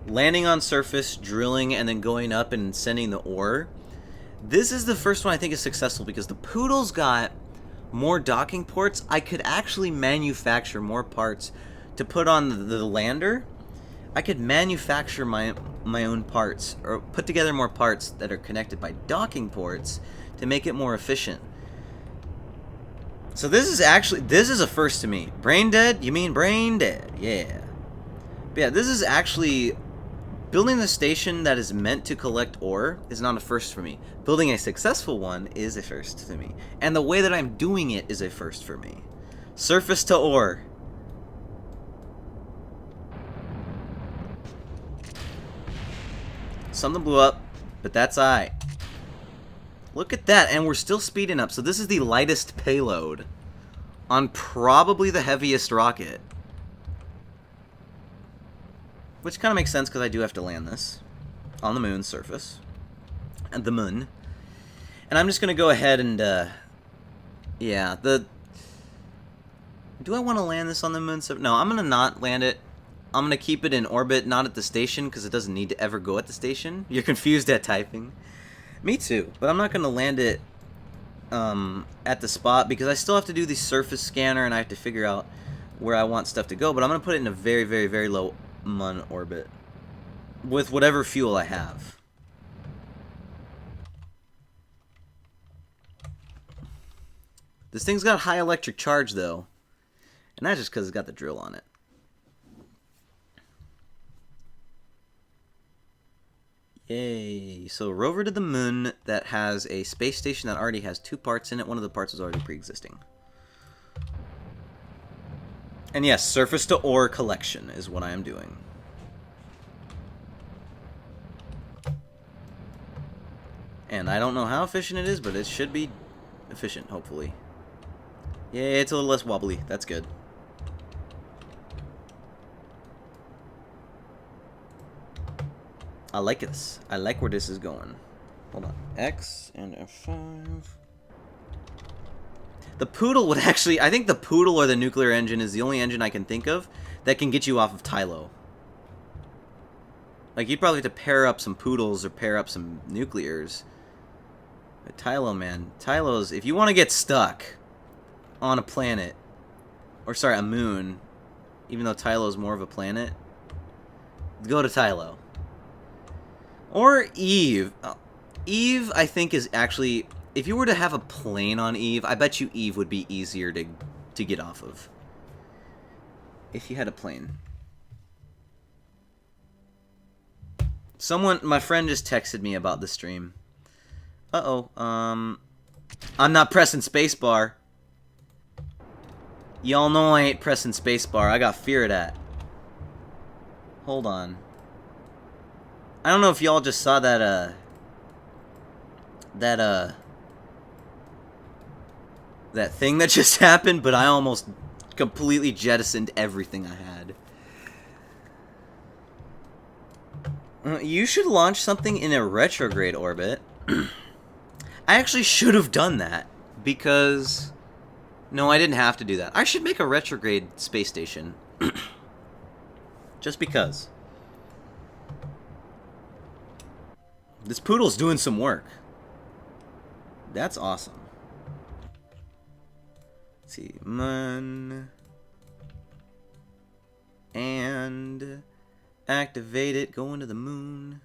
landing on surface, drilling, and then going up and sending the ore. This is the first one I think is successful because the Poodle's got more docking ports. I could actually manufacture more parts to put on the lander. I could manufacture my own parts, or put together more parts that are connected by docking ports to make it more efficient. So this is a first to me. Brain dead? You mean brain dead? Yeah. But yeah, this is actually... Building the station that is meant to collect ore is not a first for me. Building a successful one is a first to me. And the way that I'm doing it is a first for me. Surface to ore. Something blew up, but that's alright. Look at that, and we're still speeding up. So this is the lightest payload on probably the heaviest rocket. Which kind of makes sense because I do have to land this on the moon's surface. And the MUN. And I'm just going to go ahead and, yeah, do I want to land this on the moon's surface? No, I'm going to not land it. I'm going to keep it in orbit, not at the station, because it doesn't need to ever go at the station. You're confused at typing. Me too, but I'm not going to land it at the spot, because I still have to do the surface scanner, and I have to figure out where I want stuff to go, but I'm going to put it in a very, very, very low MUN orbit. with whatever fuel I have. This thing's got high electric charge, though. And that's just because it's got the drill on it. Yay. So, rover to the moon that has a space station that already has 2 parts in it. One of the parts is already pre-existing. And yes, surface to ore collection is what I am doing. And I don't know how efficient it is, but it should be efficient, hopefully. Yeah, it's a little less wobbly. That's good. I like this. I like where this is going. Hold on. X and F5. The Poodle would actually... I think the Poodle or the nuclear engine is the only engine I can think of that can get you off of Tylo. Like, you'd probably have to pair up some Poodles or pair up some nuclears. But Tylo, man. Tylo's... If you want to get stuck on a planet... Or, sorry, a moon. Even though Tylo's more of a planet. Go to Tylo. Or Eve. Eve, I think, is actually... If you were to have a plane on Eve, I bet you Eve would be easier to get off of. If you had a plane. My friend just texted me about the stream. Uh-oh, I'm not pressing spacebar. Y'all know I ain't pressing spacebar. I got fear of that. Hold on. I don't know if y'all just saw that thing that just happened, but I almost completely jettisoned everything I had. You should launch something in a retrograde orbit. I actually should have done that, because... No, I didn't have to do that. I should make a retrograde space station. Just because. This Poodle's doing some work. That's awesome. Let's see. MUN. And... activate it. Going to the moon.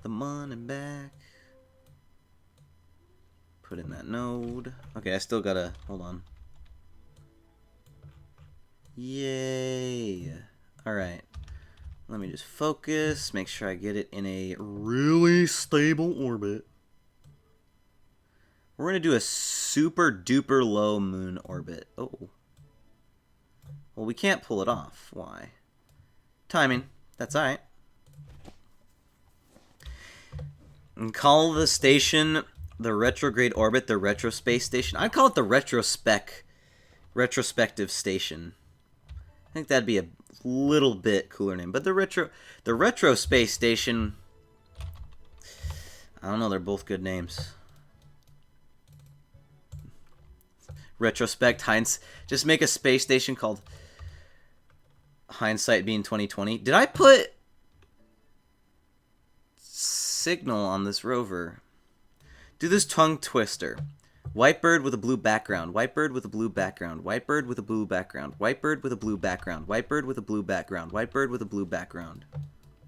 The MUN and back. Put in that node. Okay, I still gotta... Hold on. Yay. Alright. Let me just focus. Make sure I get it in a really stable orbit. We're going to do a super duper low moon orbit. Oh. Well, we can't pull it off. Why? Timing. That's alright. And call the station the retrograde orbit, the retro space station. I'd call it the retrospective station. I think that'd be a little bit cooler name. But the retro space station, I don't know, they're both good names. Retrospect, just make a space station called Hindsight being 2020. Did I put signal on this rover? Do this tongue twister. White bird with a blue background. White bird with a blue background. White bird with a blue background. White bird with a blue background. White bird with a blue background. White bird with a blue background.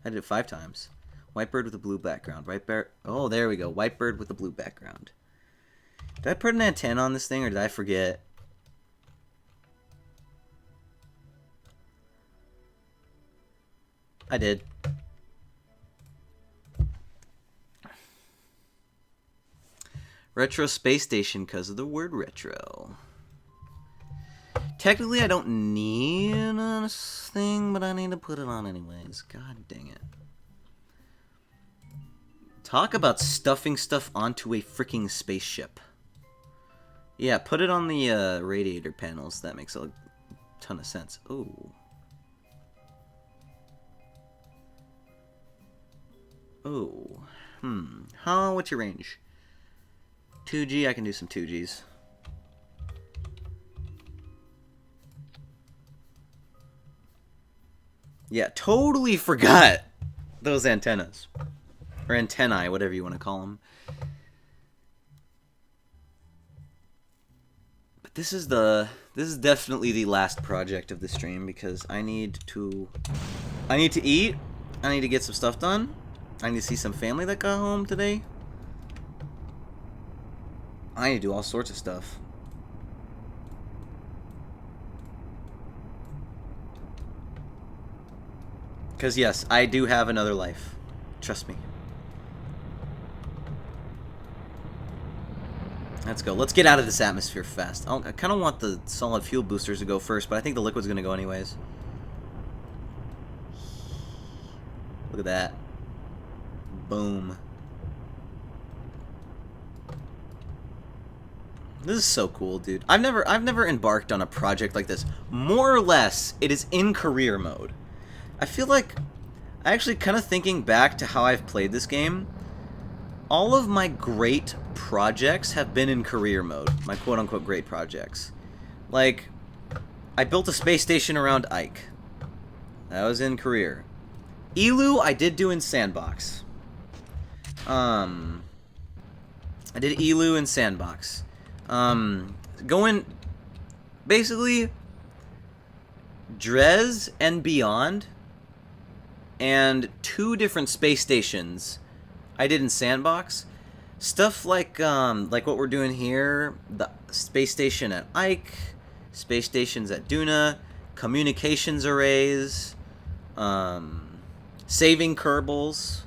I did it 5 times. White bird with a blue background. White bird. Oh, there we go. White bird with a blue background. Did I put an antenna on this thing, or did I forget? I did. Retro space station because of the word retro. Technically, I don't need a thing, but I need to put it on anyways. God dang it. Talk about stuffing stuff onto a freaking spaceship. Yeah, put it on the radiator panels. That makes a ton of sense. Ooh. Oh. What's your range? 2G, I can do some 2Gs. Yeah, totally forgot those antennas. Or antennae, whatever you want to call them. But this is definitely the last project of the stream because I need to eat. I need to get some stuff done. I need to see some family that got home today. I need to do all sorts of stuff. Because, yes, I do have another life. Trust me. Let's go. Let's get out of this atmosphere fast. I kind of want the solid fuel boosters to go first, but I think the liquid's going to go anyways. Look at that. Boom. This is so cool, dude. I've never embarked on a project like this. More or less, it is in career mode. I feel like, actually kind of thinking back to how I've played this game, all of my great projects have been in career mode. My quote-unquote great projects. Like, I built a space station around Ike. That was in career. Elu, I did do in sandbox. I did Elu in sandbox. Going, basically, Drez and Beyond, and 2 different space stations I did in sandbox. Stuff like what we're doing here, the space station at Ike, space stations at Duna, communications arrays, saving Kerbals,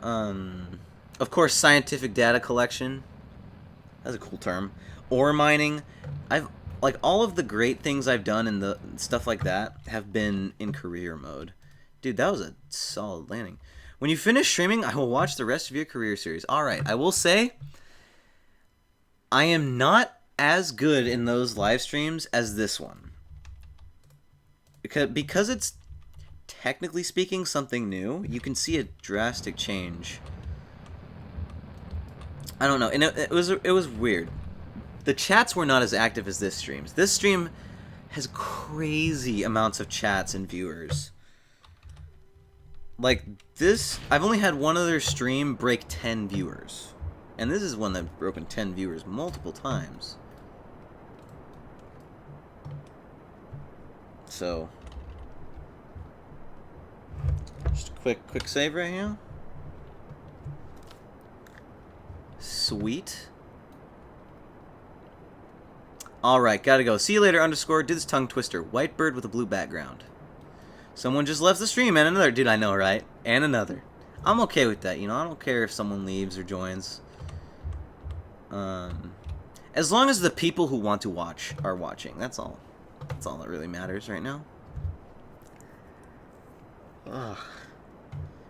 of course scientific data collection. That's a cool term. Ore mining. Like all of the great things I've done and the stuff like that have been in career mode. Dude, that was a solid landing. When you finish streaming, I will watch the rest of your career series. Alright, I will say, I am not as good in those live streams as this one. Because it's, technically speaking, something new, you can see a drastic change. I don't know, and it was weird. The chats were not as active as this stream's. This stream has crazy amounts of chats and viewers. Like, this, I've only had one other stream break 10 viewers. And this is one that's broken 10 viewers multiple times. So, just a quick save right here. Sweet. Alright, gotta go. See you later, underscore. Did this tongue twister. White bird with a blue background. Someone just left the stream, and another. Dude, I know, right? And another. I'm okay with that, you know? I don't care if someone leaves or joins. As long as the people who want to watch are watching. That's all. That's all that really matters right now. Ugh.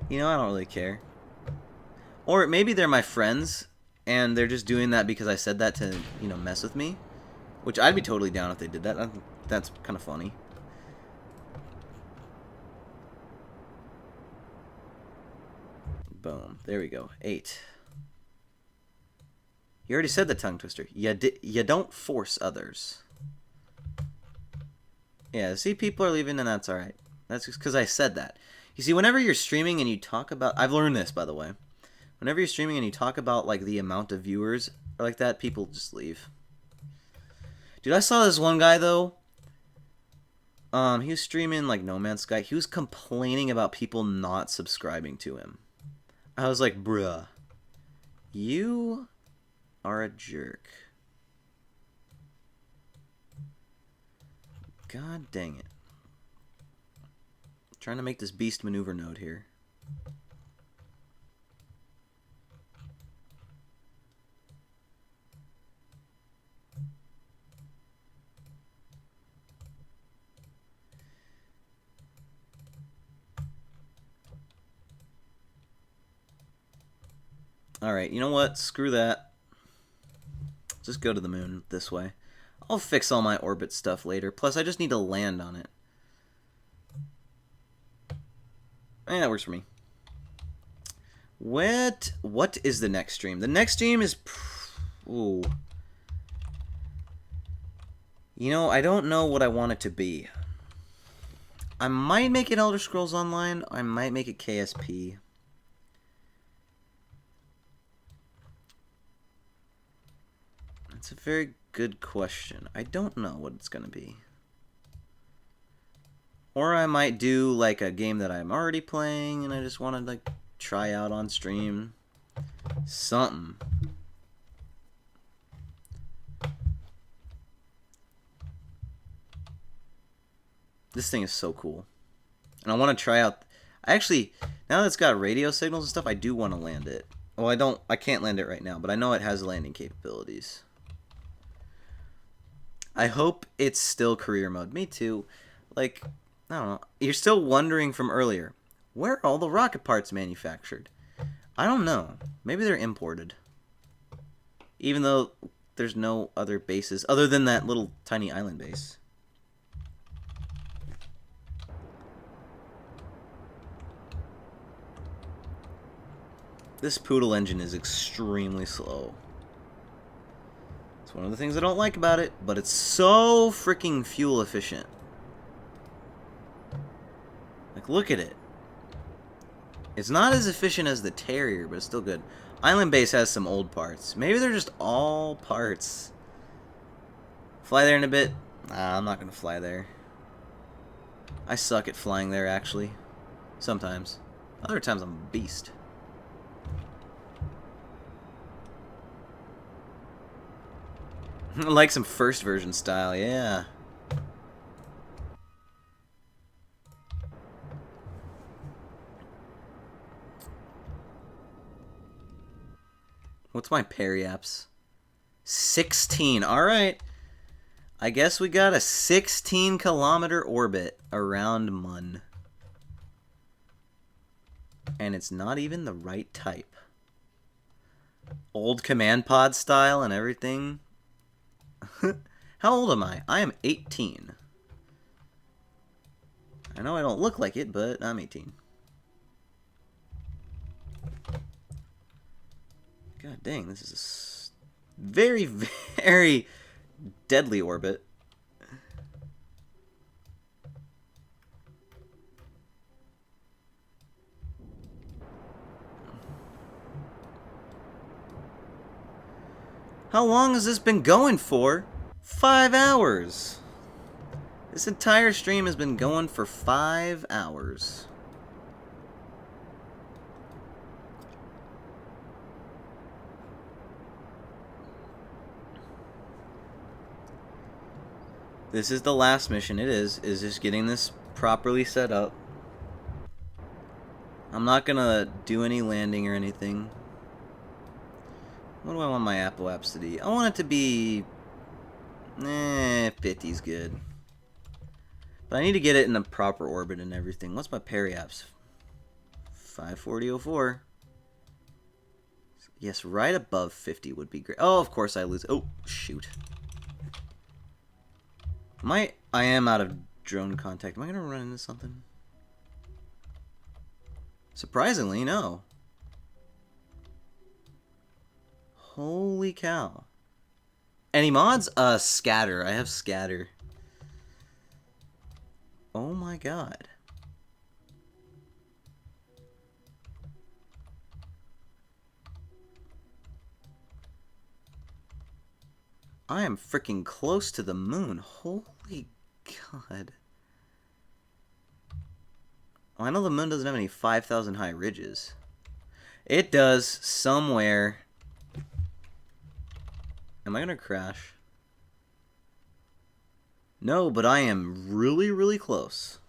You know, I don't really care. Or maybe they're my friends, and they're just doing that because I said that to, you know, mess with me. Which I'd be totally down if they did that. That's kind of funny. Boom. There we go. 8. You already said the tongue twister. You don't force others. Yeah, see, people are leaving, and that's alright. That's just because I said that. You see, whenever you're streaming and you talk about... I've learned this, by the way. Whenever you're streaming and you talk about, like, the amount of viewers or like that, people just leave. Dude, I saw this one guy, though. He was streaming, like, No Man's Sky. He was complaining about people not subscribing to him. I was like, bruh. You are a jerk. God dang it. I'm trying to make this beast maneuver node here. Alright, you know what? Screw that. Just go to the moon this way. I'll fix all my orbit stuff later. Plus, I just need to land on it. And that works for me. What is the next stream? The next stream is... Ooh. You know, I don't know what I want it to be. I might make it Elder Scrolls Online. I might make it KSP. That's a very good question. I don't know what it's going to be. Or I might do like a game that I'm already playing and I just want to like try out on stream. Something. This thing is so cool. And I want to try out... Actually, now that it's got radio signals and stuff, I do want to land it. Well, I can't land it right now, but I know it has landing capabilities. I hope it's still career mode. Me too. Like, I don't know. You're still wondering from earlier, where are all the rocket parts manufactured? I don't know. Maybe they're imported. Even though there's no other bases other than that little tiny island base. This Poodle engine is extremely slow. It's one of the things I don't like about it, but it's so freaking fuel efficient. Like, look at it. It's not as efficient as the Terrier, but it's still good. Island Base has some old parts. Maybe they're just all parts. Fly there in a bit? Nah, I'm not going to fly there. I suck at flying there, actually. Sometimes. Other times I'm a beast. I like some first version style, yeah. What's my periaps? 16. Alright. I guess we got a 16-kilometer orbit around MUN. And it's not even the right type. Old command pod style and everything. How old am I? I am 18. I know I don't look like it, but I'm 18. God dang, this is a very, very deadly orbit. How long has this been going for? 5 hours. This entire stream has been going for 5 hours. This is the last mission. It is just getting this properly set up. I'm not gonna do any landing or anything. What do I want my Apple apps to be? I want it to be... 50's good. But I need to get it in the proper orbit and everything. What's my periaps? 540.04. Yes, right above 50 would be great. Oh, of course I lose. Oh, shoot. I am out of drone contact. Am I going to run into something? Surprisingly, no. Holy cow. Any mods? Scatter. I have scatter. Oh my god. I am freaking close to the moon. Holy god. Well, I know the moon doesn't have any 5,000 high ridges. It does somewhere. Am I gonna crash? No, but I am really, really close.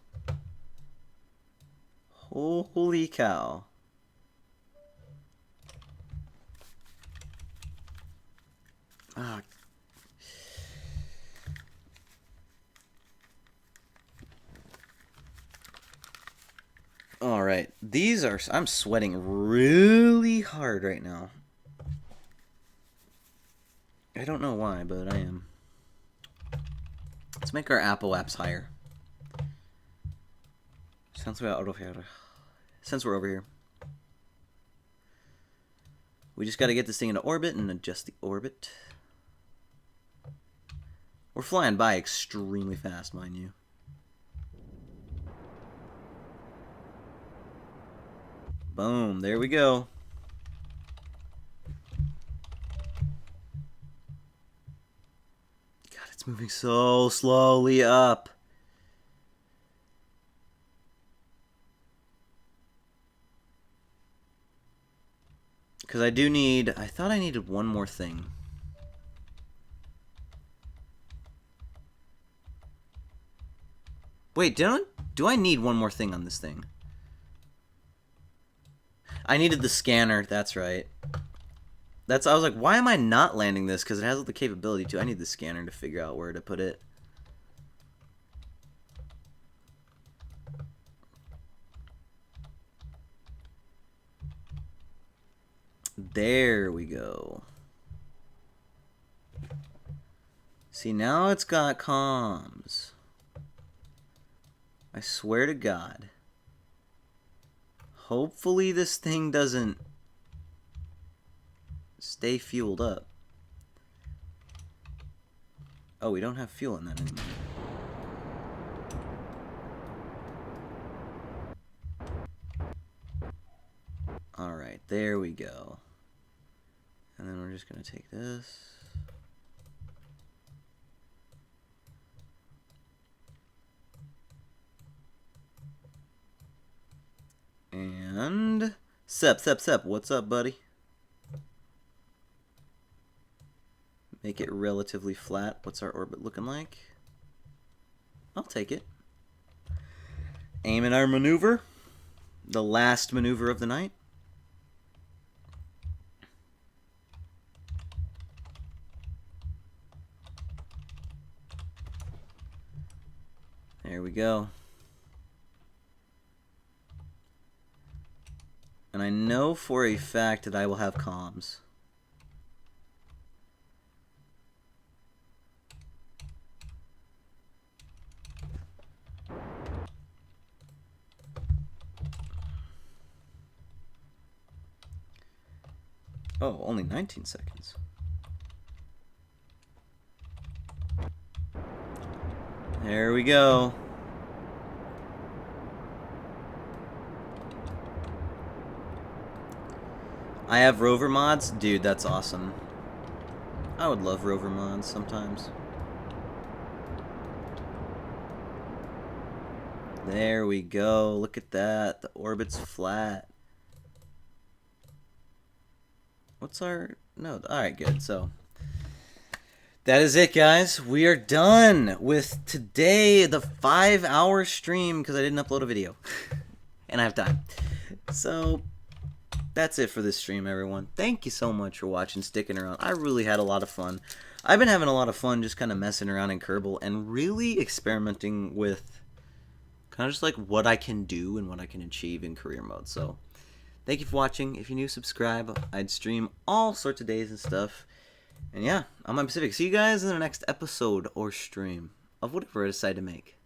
Holy cow. Ah. Alright, these are... I'm sweating really hard right now. I don't know why, but I am. Let's make our Apple apps higher. Since we're over here. We just gotta get this thing into orbit and adjust the orbit. We're flying by extremely fast, mind you. Boom, there we go. God, it's moving so slowly up. Because I do need... I thought I needed one more thing. Wait, do I need one more thing on this thing? I needed the scanner, that's right. I was like, why am I not landing this? Because it has the capability to. I need the scanner to figure out where to put it. There we go. See, now it's got comms. I swear to God. Hopefully this thing doesn't stay fueled up. Oh, we don't have fuel in that anymore. Alright, there we go. And then we're just going to take this. And Sep, what's up, buddy? Make it relatively flat. What's our orbit looking like? I'll take it. Aim in our maneuver. The last maneuver of the night. There we go. And I know for a fact that I will have comms. Oh, only 19 seconds. There we go. I have rover mods? Dude, that's awesome. I would love rover mods sometimes. There we go. Look at that. The orbit's flat. What's our... No, alright, good. So, that is it, guys. We are done with today, the 5-hour stream, because I didn't upload a video. And I have time. So, that's it for this stream, everyone. Thank you so much for watching, sticking around. I really had a lot of fun. I've been having a lot of fun just kind of messing around in Kerbal and really experimenting with kind of just like what I can do and what I can achieve in career mode. So, thank you for watching. If you're new, subscribe. I'd stream all sorts of days and stuff. And yeah, I'm on Pacific. See you guys in the next episode or stream of whatever I decide to make.